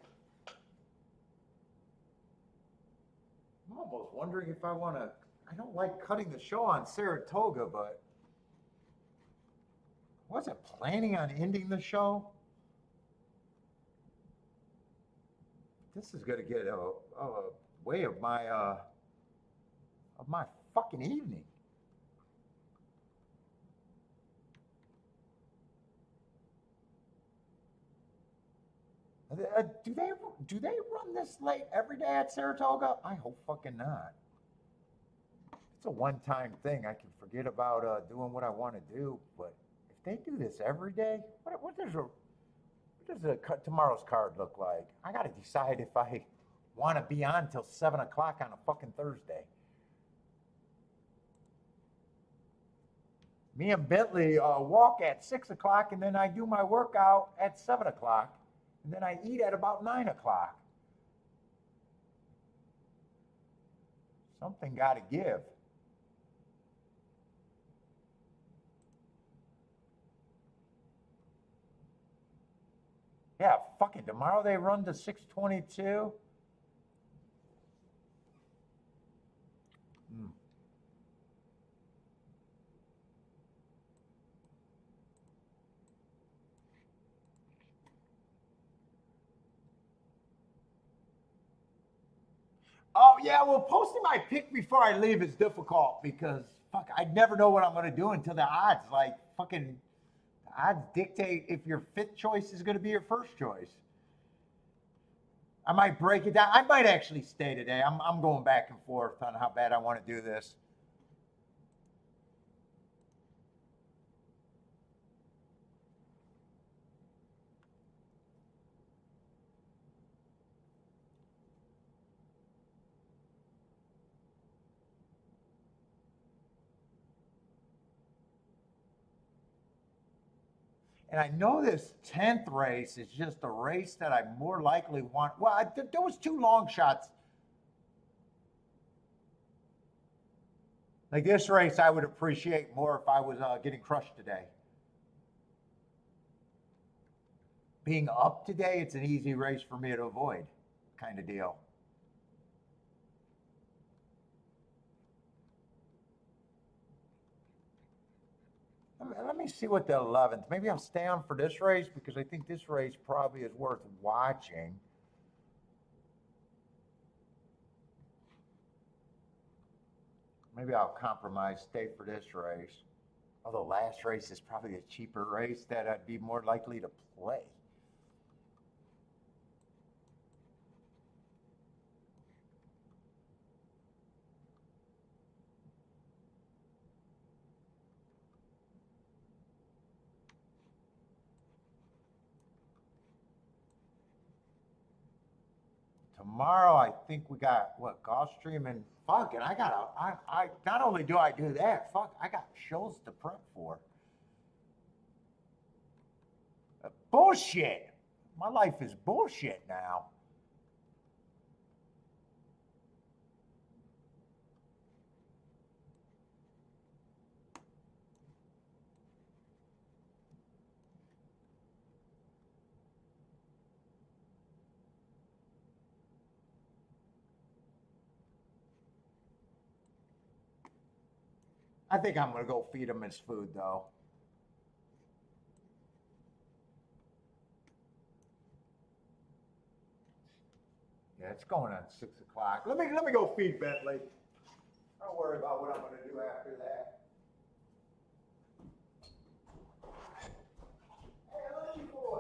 I'm almost wondering if I want to. I don't like cutting the show on Saratoga, but I wasn't planning on ending the show. This is going to get a way of my fucking evening. Do they run this late every day at Saratoga? I hope fucking not. It's a one-time thing. I can forget about doing what I want to do, but if they do this every day, what does tomorrow's card look like? I got to decide if I want to be on till 7 o'clock on a fucking Thursday. Me and Bentley walk at 6 o'clock, and then I do my workout at 7 o'clock. And then I eat at about 9 o'clock. Something got to give. Yeah, fucking tomorrow they run to 6:22. Oh, yeah, well, posting my pick before I leave is difficult because, fuck, I never know what I'm going to do until the odds, fucking, the odds dictate if your 5th choice is going to be your 1st choice. I might break it down. I might actually stay today. I'm going back and forth on how bad I want to do this. And I know this 10th race is just a race that I more likely want. Well, there was 2 long shots. Like this race, I would appreciate more if I was getting crushed today. Being up today, it's an easy race for me to avoid, kind of deal. me see what the 11th. Maybe I'll stay on for this race because I think this race probably is worth watching. Maybe I'll compromise, stay for this race. Although last race is probably a cheaper race that I'd be more likely to play. Tomorrow, I think we got what, Gulfstream and fuck, and I not only do I do that, fuck, I got shows to prep for. Bullshit. My life is bullshit now. I think I'm gonna go feed him his food though. Yeah, it's going on 6 o'clock. Let me go feed Bentley. Don't worry about what I'm gonna do after that. Hey, lucky boy.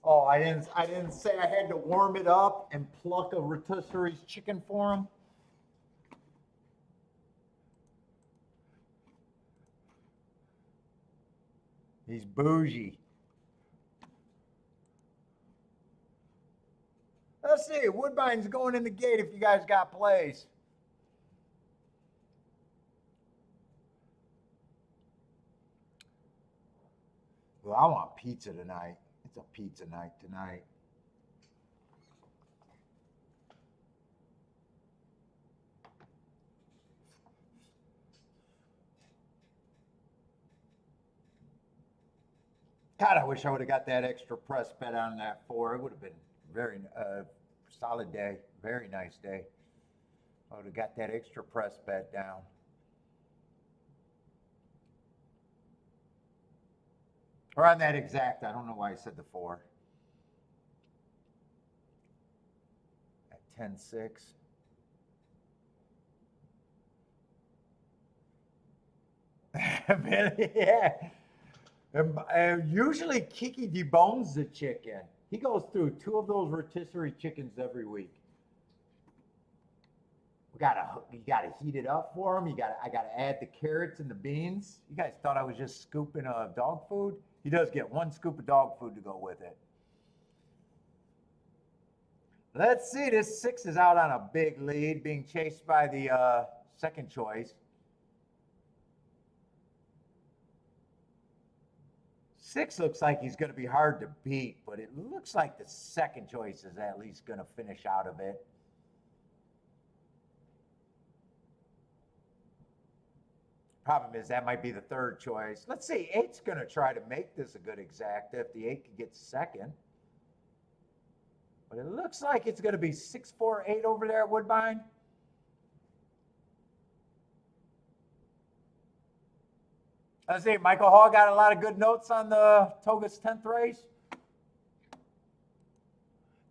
Oh, I didn't say I had to warm it up and pluck a rotisserie's chicken for him. He's bougie. Let's see. Woodbine's going in the gate if you guys got plays. Well, I want pizza tonight. It's a pizza night tonight. God, I wish I would have got that extra press bet on that 4. It would have been very solid day, very nice day. I would have got that extra press bet down. Or on that exact, I don't know why I said the 4. At 10-6. Yeah. Usually Kiki debones the chicken. He goes through 2 of those rotisserie chickens every week. You gotta heat it up for him. I gotta add the carrots and the beans. You guys thought I was just scooping dog food? He does get 1 scoop of dog food to go with it. Let's see. This 6 is out on a big lead, being chased by the second choice. 6 looks like he's going to be hard to beat, but it looks like the second choice is at least going to finish out of it. Problem is that might be the third choice. Let's see, 8's going to try to make this a good exacta if the 8 can get second. But it looks like it's going to be 6-4-8 over there at Woodbine. Let's see, Michael Hall got a lot of good notes on the Toga's 10th race.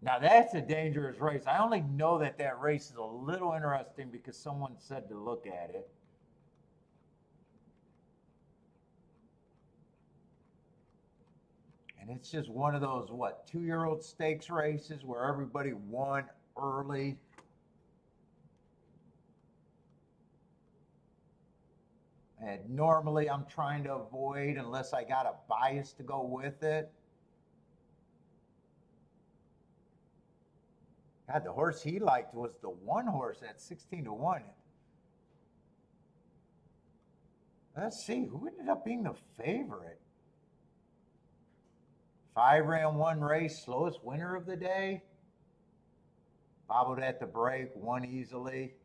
Now that's a dangerous race. I only know that race is a little interesting because someone said to look at it. And it's just one of those, 2-year-old stakes races where everybody won early. And normally I'm trying to avoid unless I got a bias to go with it. God, the horse he liked was the 1 horse at 16-1. Let's see, who ended up being the favorite? 5 ran 1 race, slowest winner of the day. Bobbled at the break, won easily.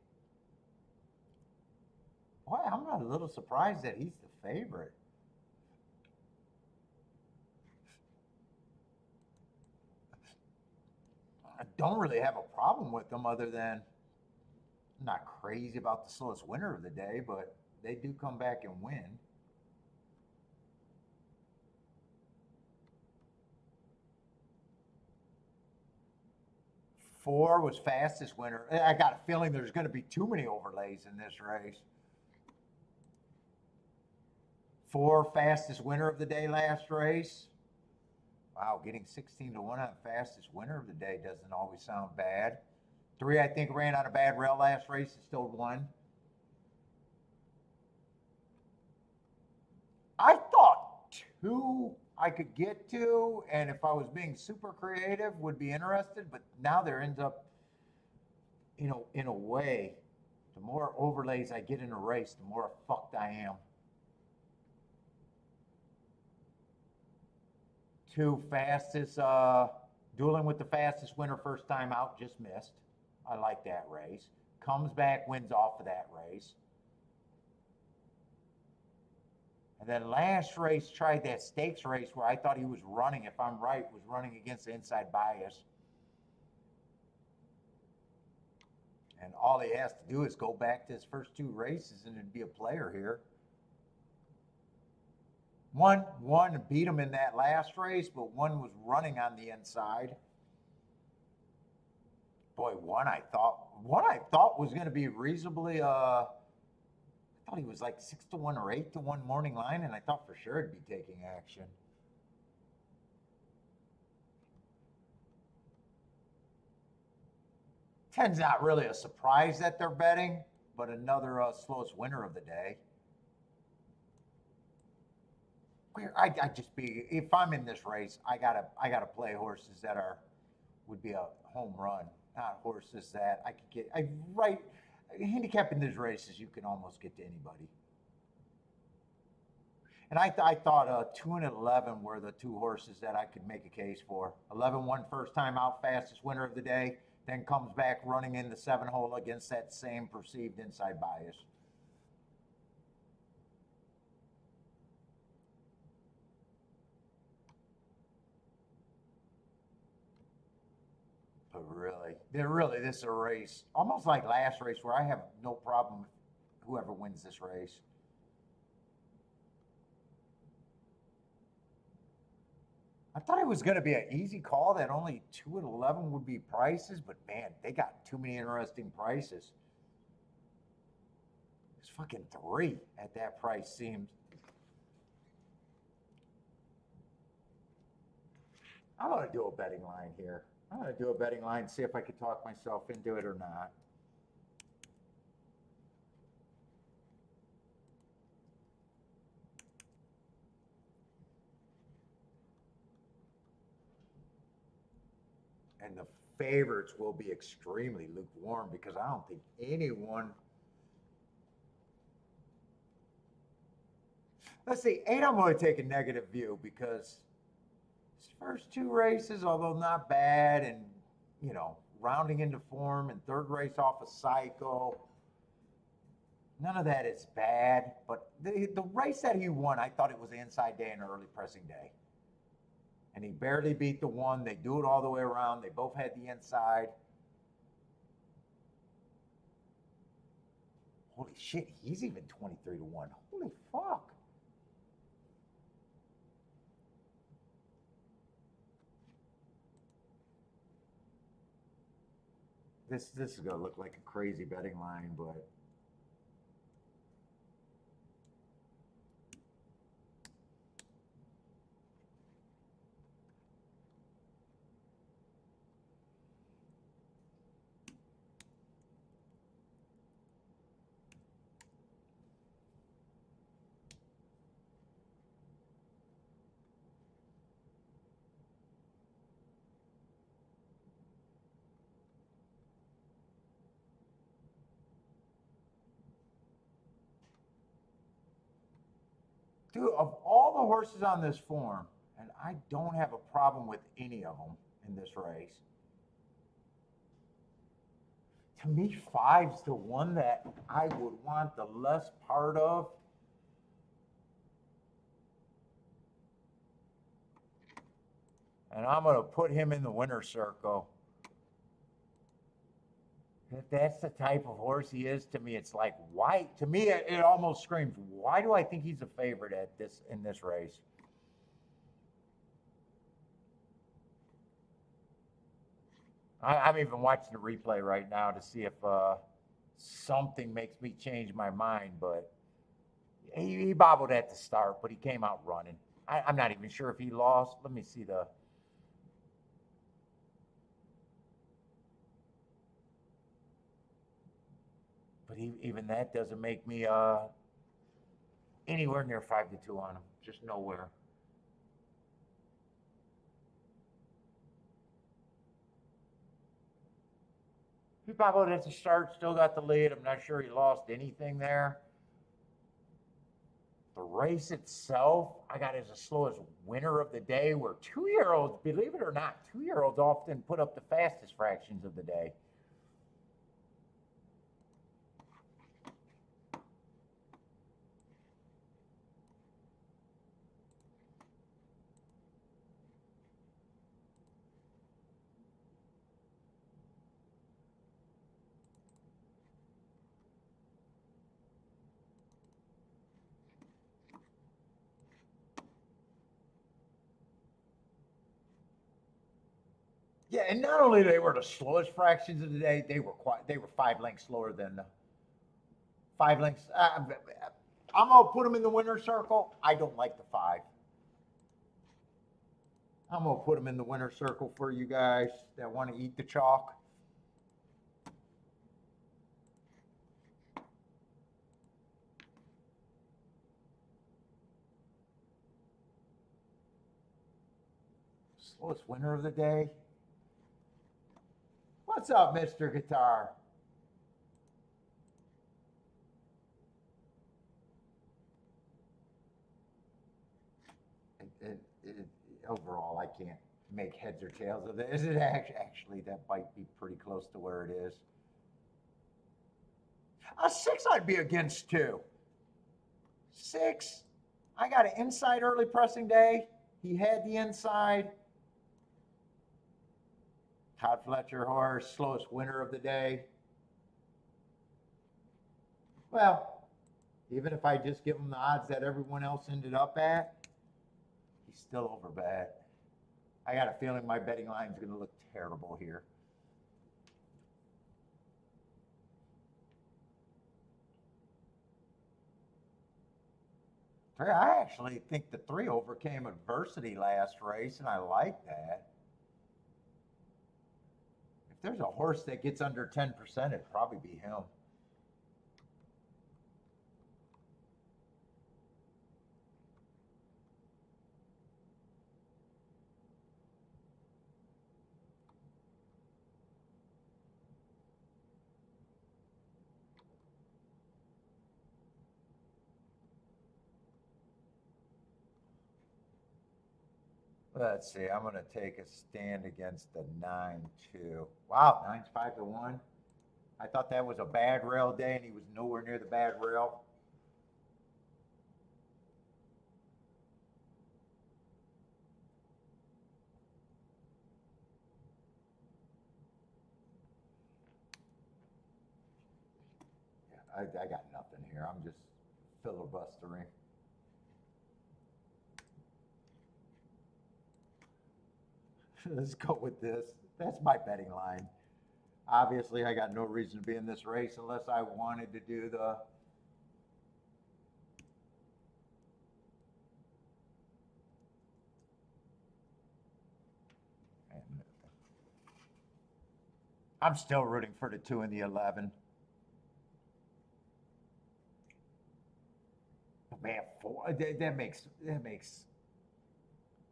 Boy, I'm a little surprised that he's the favorite. I don't really have a problem with them other than I'm not crazy about the slowest winner of the day, but they do come back and win. Four was fastest winner. I got a feeling there's going to be too many overlays in this race. 4 fastest winner of the day last race. Wow, getting 16-1 on fastest winner of the day doesn't always sound bad. 3, I think, ran on a bad rail last race and still won. I thought 2 I could get to, and if I was being super creative, would be interested. But now there ends up, in a way, the more overlays I get in a race, the more fucked I am. 2 fastest, dueling with the fastest winner first time out, just missed. I like that race. Comes back, wins off of that race. And then last race, tried that stakes race where I thought he was running, if I'm right, was running against the inside bias. And all he has to do is go back to his first 2 races and it'd be a player here. One beat him in that last race, but 1 was running on the inside. Boy, one I thought was going to be reasonably. I thought he was like 6-1 or 8-1 morning line, and I thought for sure he'd be taking action. 10's not really a surprise that they're betting, but another slowest winner of the day. I just be if I'm in this race, I gotta play horses that would be a home run, not horses that I could get. Handicapping these races, you can almost get to anybody. And I thought 2 and 11 were the two horses that I could make a case for. 11 won first time out, fastest winner of the day, then comes back running in the 7-hole against that same perceived inside bias. But really, this is a race, almost like last race, where I have no problem with whoever wins this race. I thought it was going to be an easy call that only 2 and 11 would be prices, but man, they got too many interesting prices. It's fucking 3 at that price seemed. I'm going to do a betting line here. I'm going to do a betting line, see if I can talk myself into it or not. And the favorites will be extremely lukewarm because I don't think anyone. Let's see, 8, I'm going to take a negative view because his first 2 races, although not bad, and, rounding into form, and 3rd race off a cycle, none of that is bad. But the race that he won, I thought it was the inside day and early pressing day. And he barely beat the one. They do it all the way around. They both had the inside. Holy shit, he's even 23 to 1. Holy fuck. This is going to look like a crazy betting line, but dude, of all the horses on this form, and I don't have a problem with any of them in this race. To me, 5's the one that I would want the less part of. And I'm going to put him in the winner's circle. If that's the type of horse he is, to me, it's like, why? To me, it almost screams, why do I think he's a favorite in this race? I'm even watching the replay right now to see if something makes me change my mind. But he bobbled at the start, but he came out running. I'm not even sure if he lost. Let me see the. But even that doesn't make me anywhere near 5 to 2 on him. Just nowhere. He bobbled at the start, still got the lead. I'm not sure he lost anything there. The race itself, I got as the slowest winner of the day, where 2-year-olds, believe it or not, 2-year-olds often put up the fastest fractions of the day. Yeah, and not only they were the slowest fractions of the day, they were 5 lengths slower than 5 lengths. I'm gonna put them in the winner's circle. I don't like the 5. I'm gonna put them in the winner's circle for you guys that want to eat the chalk. Oh, it's winner of the day. What's up, Mr. Guitar? Overall, I can't make heads or tails of it. Is it actually, that might be pretty close to where it is. A 6 I'd be against too. 6. I got an inside early pressing day. He had the inside. Todd Fletcher horse, slowest winner of the day. Well, even if I just give him the odds that everyone else ended up at, he's still over bet. I got a feeling my betting line is going to look terrible here. I actually think the 3 overcame adversity last race, and I like that. If there's a horse that gets under 10%, it'd probably be him. Let's see. I'm going to take a stand against the 9-2. Wow, 9's 5-1. I thought that was a bad rail day, and he was nowhere near the bad rail. Yeah, I got nothing here. I'm just filibustering. Let's go with this. That's my betting line. Obviously, I got no reason to be in this race unless I wanted to do the... I'm still rooting for the 2 and the 11. Man, 4, that makes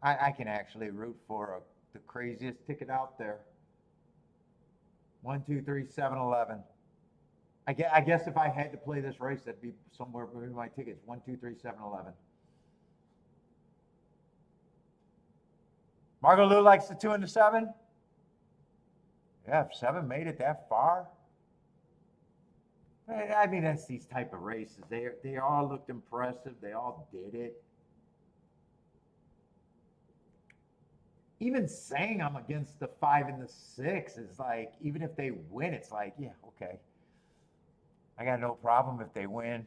I can actually root for the craziest ticket out there. 1, 2, 3, 7, 11. I guess if I had to play this race, that'd be somewhere between my tickets. 1, 2, 3, 7, 11. Margot Lou likes the 2 and the 7. Yeah, if 7 made it that far. I mean, that's these type of races. They all looked impressive. They all did it. Even saying I'm against the 5 and the 6 is like, even if they win, it's like, yeah, okay. I got no problem if they win.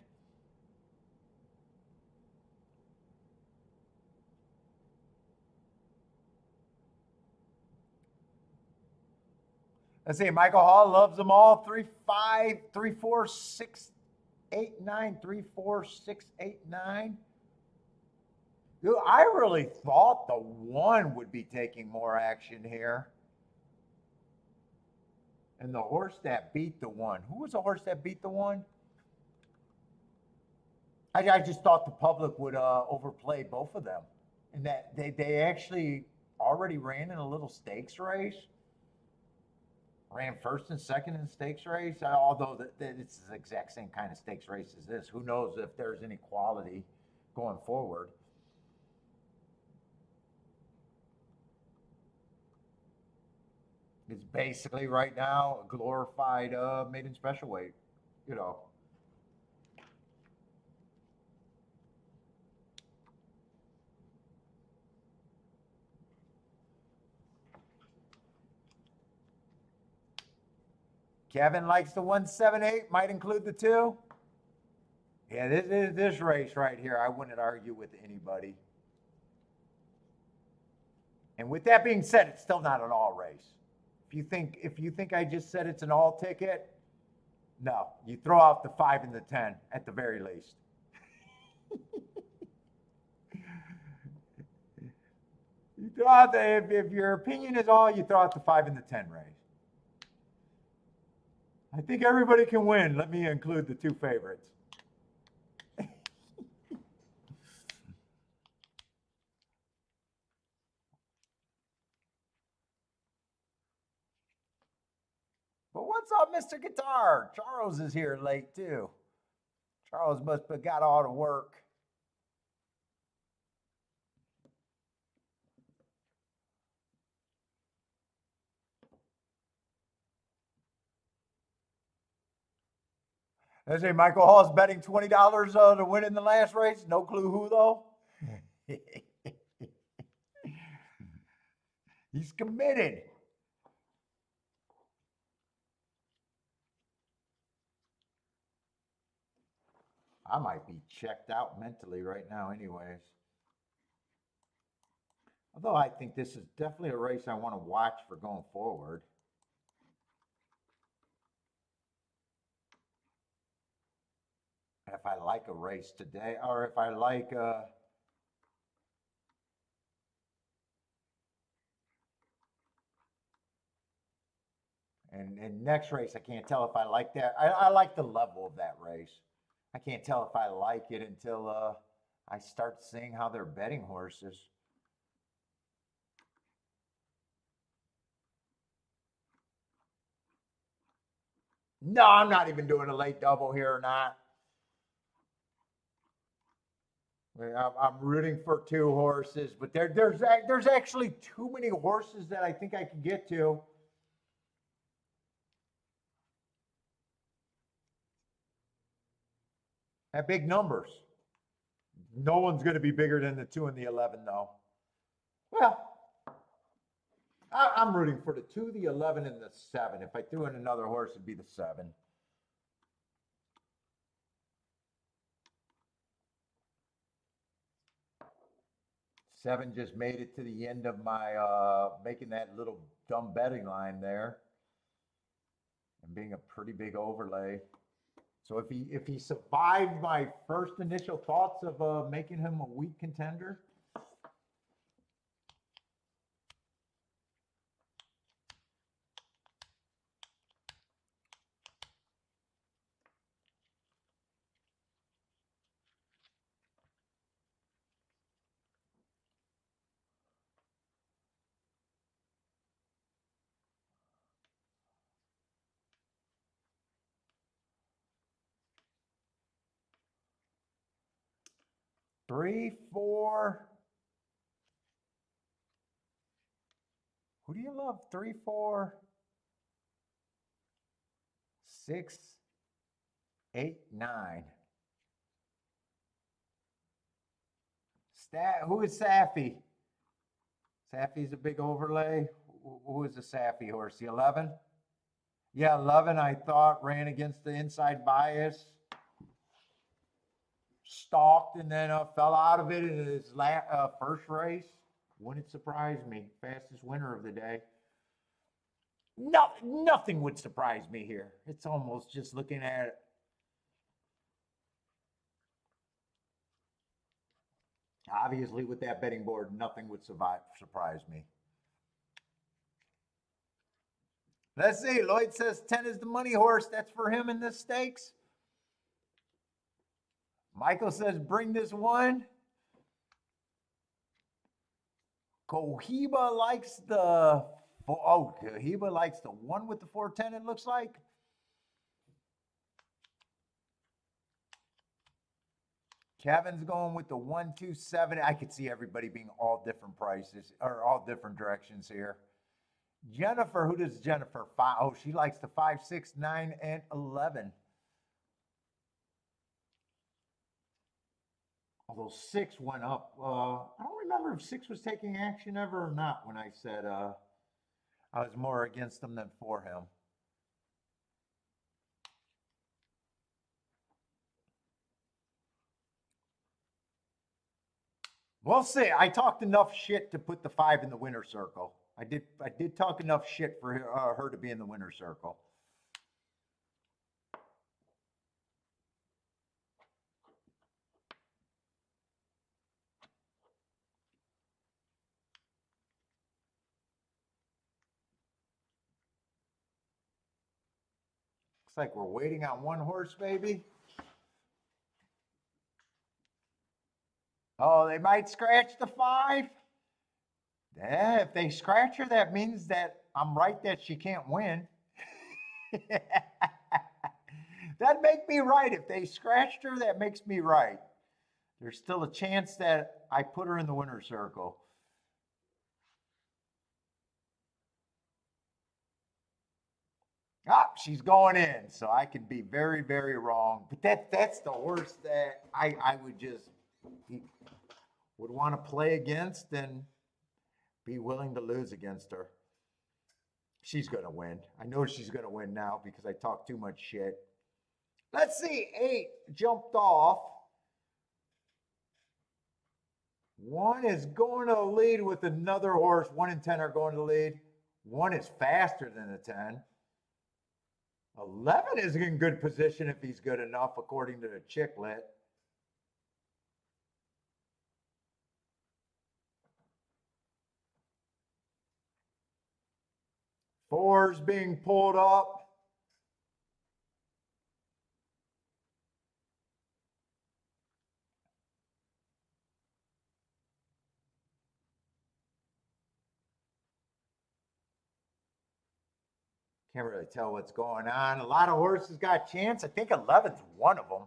Let's see, Michael Hall loves them all. 3, 5, 3, 4, 6, 8, 9, 3, 4, 6, 8, 9. Dude, I really thought the 1 would be taking more action here. And the horse that beat the 1. Who was the horse that beat the 1? I just thought the public would overplay both of them. And that they actually already ran in a little stakes race. Ran first and second in the stakes race, although it's the exact same kind of stakes race as this. Who knows if there's any quality going forward. It's basically right now a glorified maiden special weight, you know. Kevin likes the 178, might include the 2. Yeah, this race right here, I wouldn't argue with anybody. And with that being said, it's still not an all race. If you think I just said it's an all ticket, no, you throw out the 5 and the 10 at the very least. You throw out if your opinion is all, you throw out the 5 and the 10 race. I think everybody can win. Let me include the 2 favorites. What's up, Mr. Guitar? Charles is here late too. Charles must have got all the work. I say Michael Hall's betting $20 to win in the last race. No clue who though. He's committed. I might be checked out mentally right now, anyways. Although I think this is definitely a race I want to watch for going forward. If I like a race today, or if I like and next race, I can't tell if I like that. I like the level of that race. I can't tell if I like it until I start seeing how they're betting horses. No, I'm not even doing a late double here or not. I'm rooting for two horses, but there's actually too many horses that I think I can get to. At big numbers. No one's going to be bigger than the 2 and the 11, though. Well, I'm rooting for the 2, the 11, and the 7. If I threw in another horse, it'd be the 7. Seven just made it to the end of my making that little dumb betting line there, and being a pretty big overlay. So if he survived my first initial thoughts of making him a weak contender. Three, 4. Who do you love? 3, 4, 6, 8, 9. Who is Safi? Safi's a big overlay. Who is the Safi horse? The 11? Yeah, 11 I thought ran against the inside bias. Stalked and then fell out of it in his first race. Wouldn't surprise me. Fastest winner of the day. No, nothing would surprise me here. It's almost just looking at it. Obviously, with that betting board, nothing would surprise me. Let's see. Lloyd says 10 is the money horse. That's for him in the stakes. Michael says, bring this one. Cohiba likes the Cohiba likes the one with the 410, it looks like. Kevin's going with the 127. I could see everybody being all different prices or all different directions here. Jennifer, who does Jennifer? She likes the 5, 6, 9, and 11. Although 6 went up. I don't remember if 6 was taking action ever or not when I said I was more against him than for him. We'll see. I talked enough shit to put the 5 in the winner circle. I did talk enough shit for her to be in the winner circle. Looks like we're waiting on one horse, baby. Oh, they might scratch the 5. Yeah, if they scratch her, that means that I'm right that she can't win. That'd make me right. If they scratched her, that makes me right. There's still a chance that I put her in the winner's circle. Ah, she's going in, so I could be very, very wrong. But that's the horse that I would just would want to play against and be willing to lose against her. She's going to win. I know she's going to win now because I talk too much shit. Let's see. 8 jumped off. 1 is going to lead with another horse. 1 and 10 are going to lead. 1 is faster than a 10. 11 is in good position if he's good enough, according to the chicklet. Four's being pulled up. Can't really tell what's going on. A lot of horses got a chance. I think 11's one of them.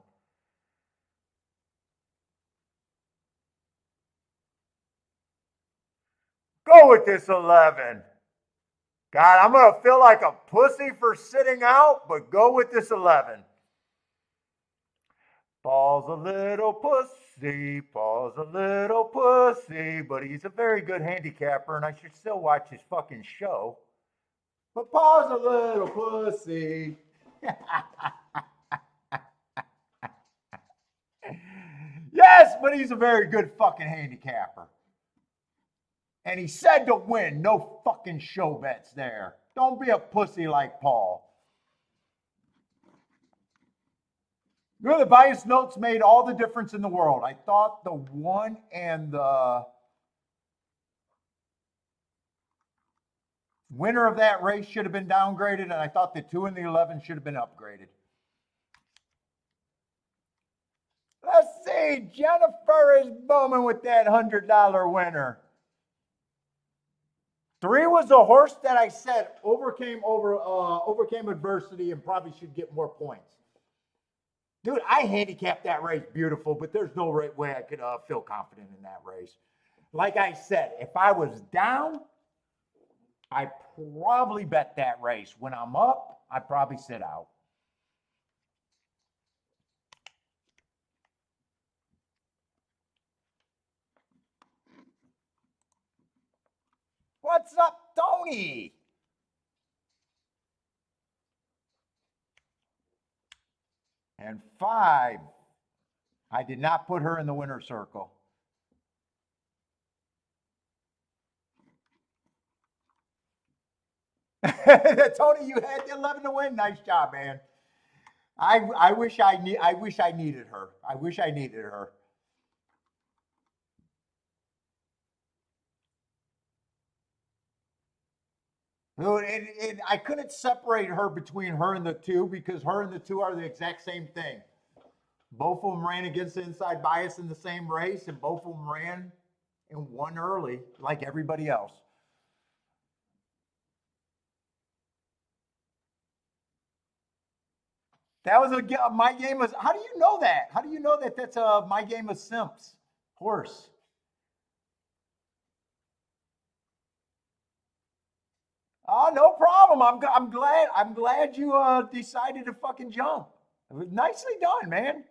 Go with this 11. God, I'm going to feel like a pussy for sitting out, but go with this 11. Paul's a little pussy, Paul's a little pussy, but he's a very good handicapper, and I should still watch his fucking show. But Paul's a little pussy. Yes, but he's a very good fucking handicapper. And he said to win. No fucking show bets there. Don't be a pussy like Paul. You know, the bias notes made all the difference in the world. I thought the 1 and the winner of that race should have been downgraded, and I thought the 2 and the 11 should have been upgraded. Let's see. Jennifer is booming with that $100 winner. 3 was a horse that I said overcame adversity and probably should get more points. Dude, I handicapped that race beautiful, but there's no way I could feel confident in that race. Like I said, if I was down, I probably bet that race. When I'm up, I'd probably sit out. What's up, Tony? And 5, I did not put her in the winner's circle. Tony, you had 11 to win. Nice job, man. I wish I needed her. I wish I needed her. I couldn't separate her between her and the 2 because her and the 2 are the exact same thing. Both of them ran against the inside bias in the same race, and both of them ran and won early like everybody else. That was my game of. How do you know that? How do you know that that's a my game of simps horse? Oh, no problem. I'm glad you decided to fucking jump. It was nicely done, man.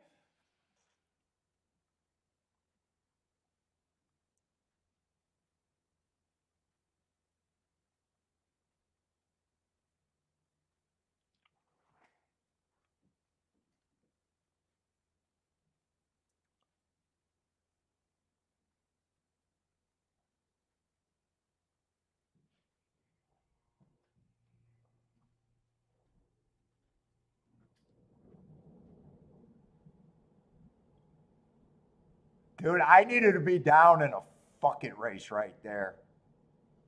Dude, I needed to be down in a fucking race right there.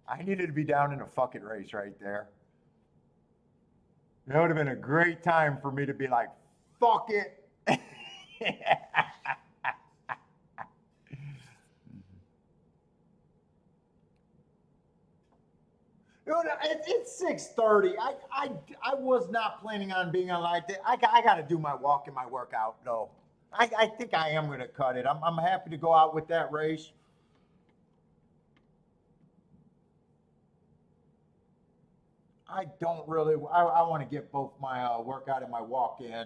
I needed to be down in a fucking race right there. It would have been a great time for me to be like, fuck it. It's 6:30. I was not planning on being on live. I got to do my walk and my workout, though. I think I am going to cut it. I'm happy to go out with that race. I don't really, I want to get both my workout and my walk in.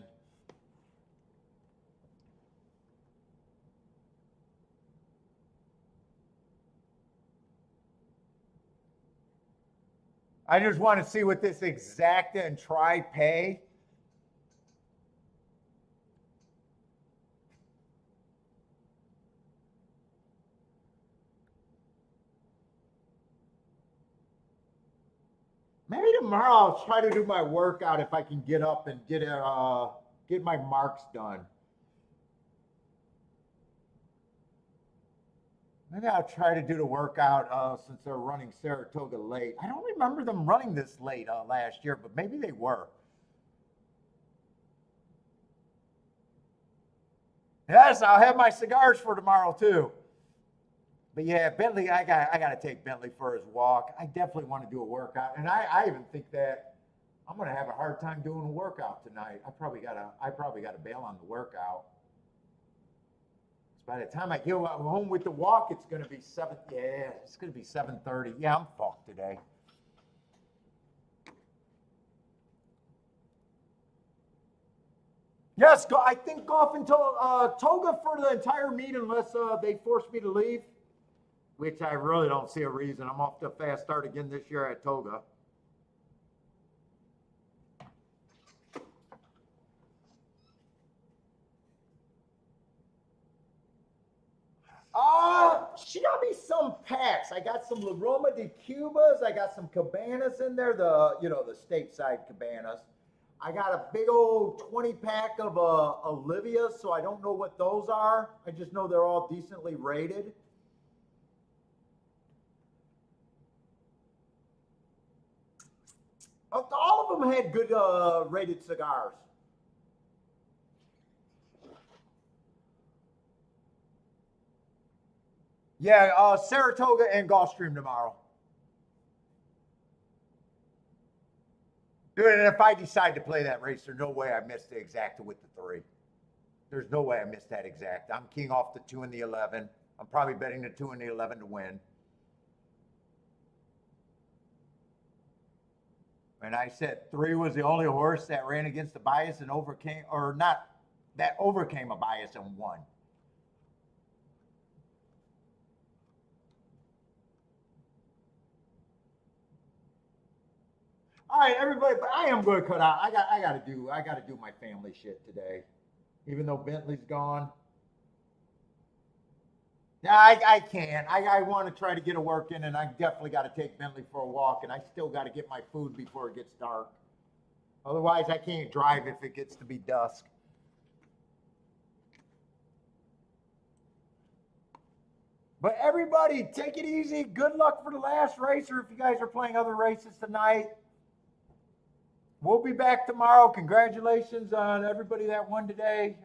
I just want to see what this exacta and try pay. Maybe tomorrow I'll try to do my workout if I can get up and get my marks done. Maybe I'll try to do the workout since they're running Saratoga late. I don't remember them running this late last year, but maybe they were. Yes, I'll have my cigars for tomorrow too. But yeah, Bentley, I got to take Bentley for his walk. I definitely want to do a workout, and I even think that I'm going to have a hard time doing a workout tonight. I probably got to bail on the workout. By the time I get home with the walk, it's going to be 7. Yeah, it's going to be 7:30. Yeah, I'm fucked today. Yes, I think golf until Toga for the entire meet unless they force me to leave, which I really don't see a reason. I'm off to a fast start again this year at Toga. She got me some packs. I got some La Roma de Cubas. I got some cabanas in there, the stateside cabanas. I got a big old 20 pack of Olivia, so I don't know what those are. I just know they're all decently rated. All of them had good rated cigars. Yeah, Saratoga and Gulfstream tomorrow. Dude, and if I decide to play that race, there's no way I missed the exacta with the 3. There's no way I missed that exact. I'm keying off the 2 and the 11. I'm probably betting the 2 and the 11 to win. And I said 3 was the only horse that ran against the bias and overcame, or not, that overcame a bias and won. All right, everybody, but I am going to cut out. I got to do my family shit today, even though Bentley's gone. Yeah, I can't. I want to try to get a work in, and I definitely got to take Bentley for a walk, and I still got to get my food before it gets dark. Otherwise, I can't drive if it gets to be dusk. But everybody, take it easy. Good luck for the last race, or if you guys are playing other races tonight. We'll be back tomorrow. Congratulations on everybody that won today.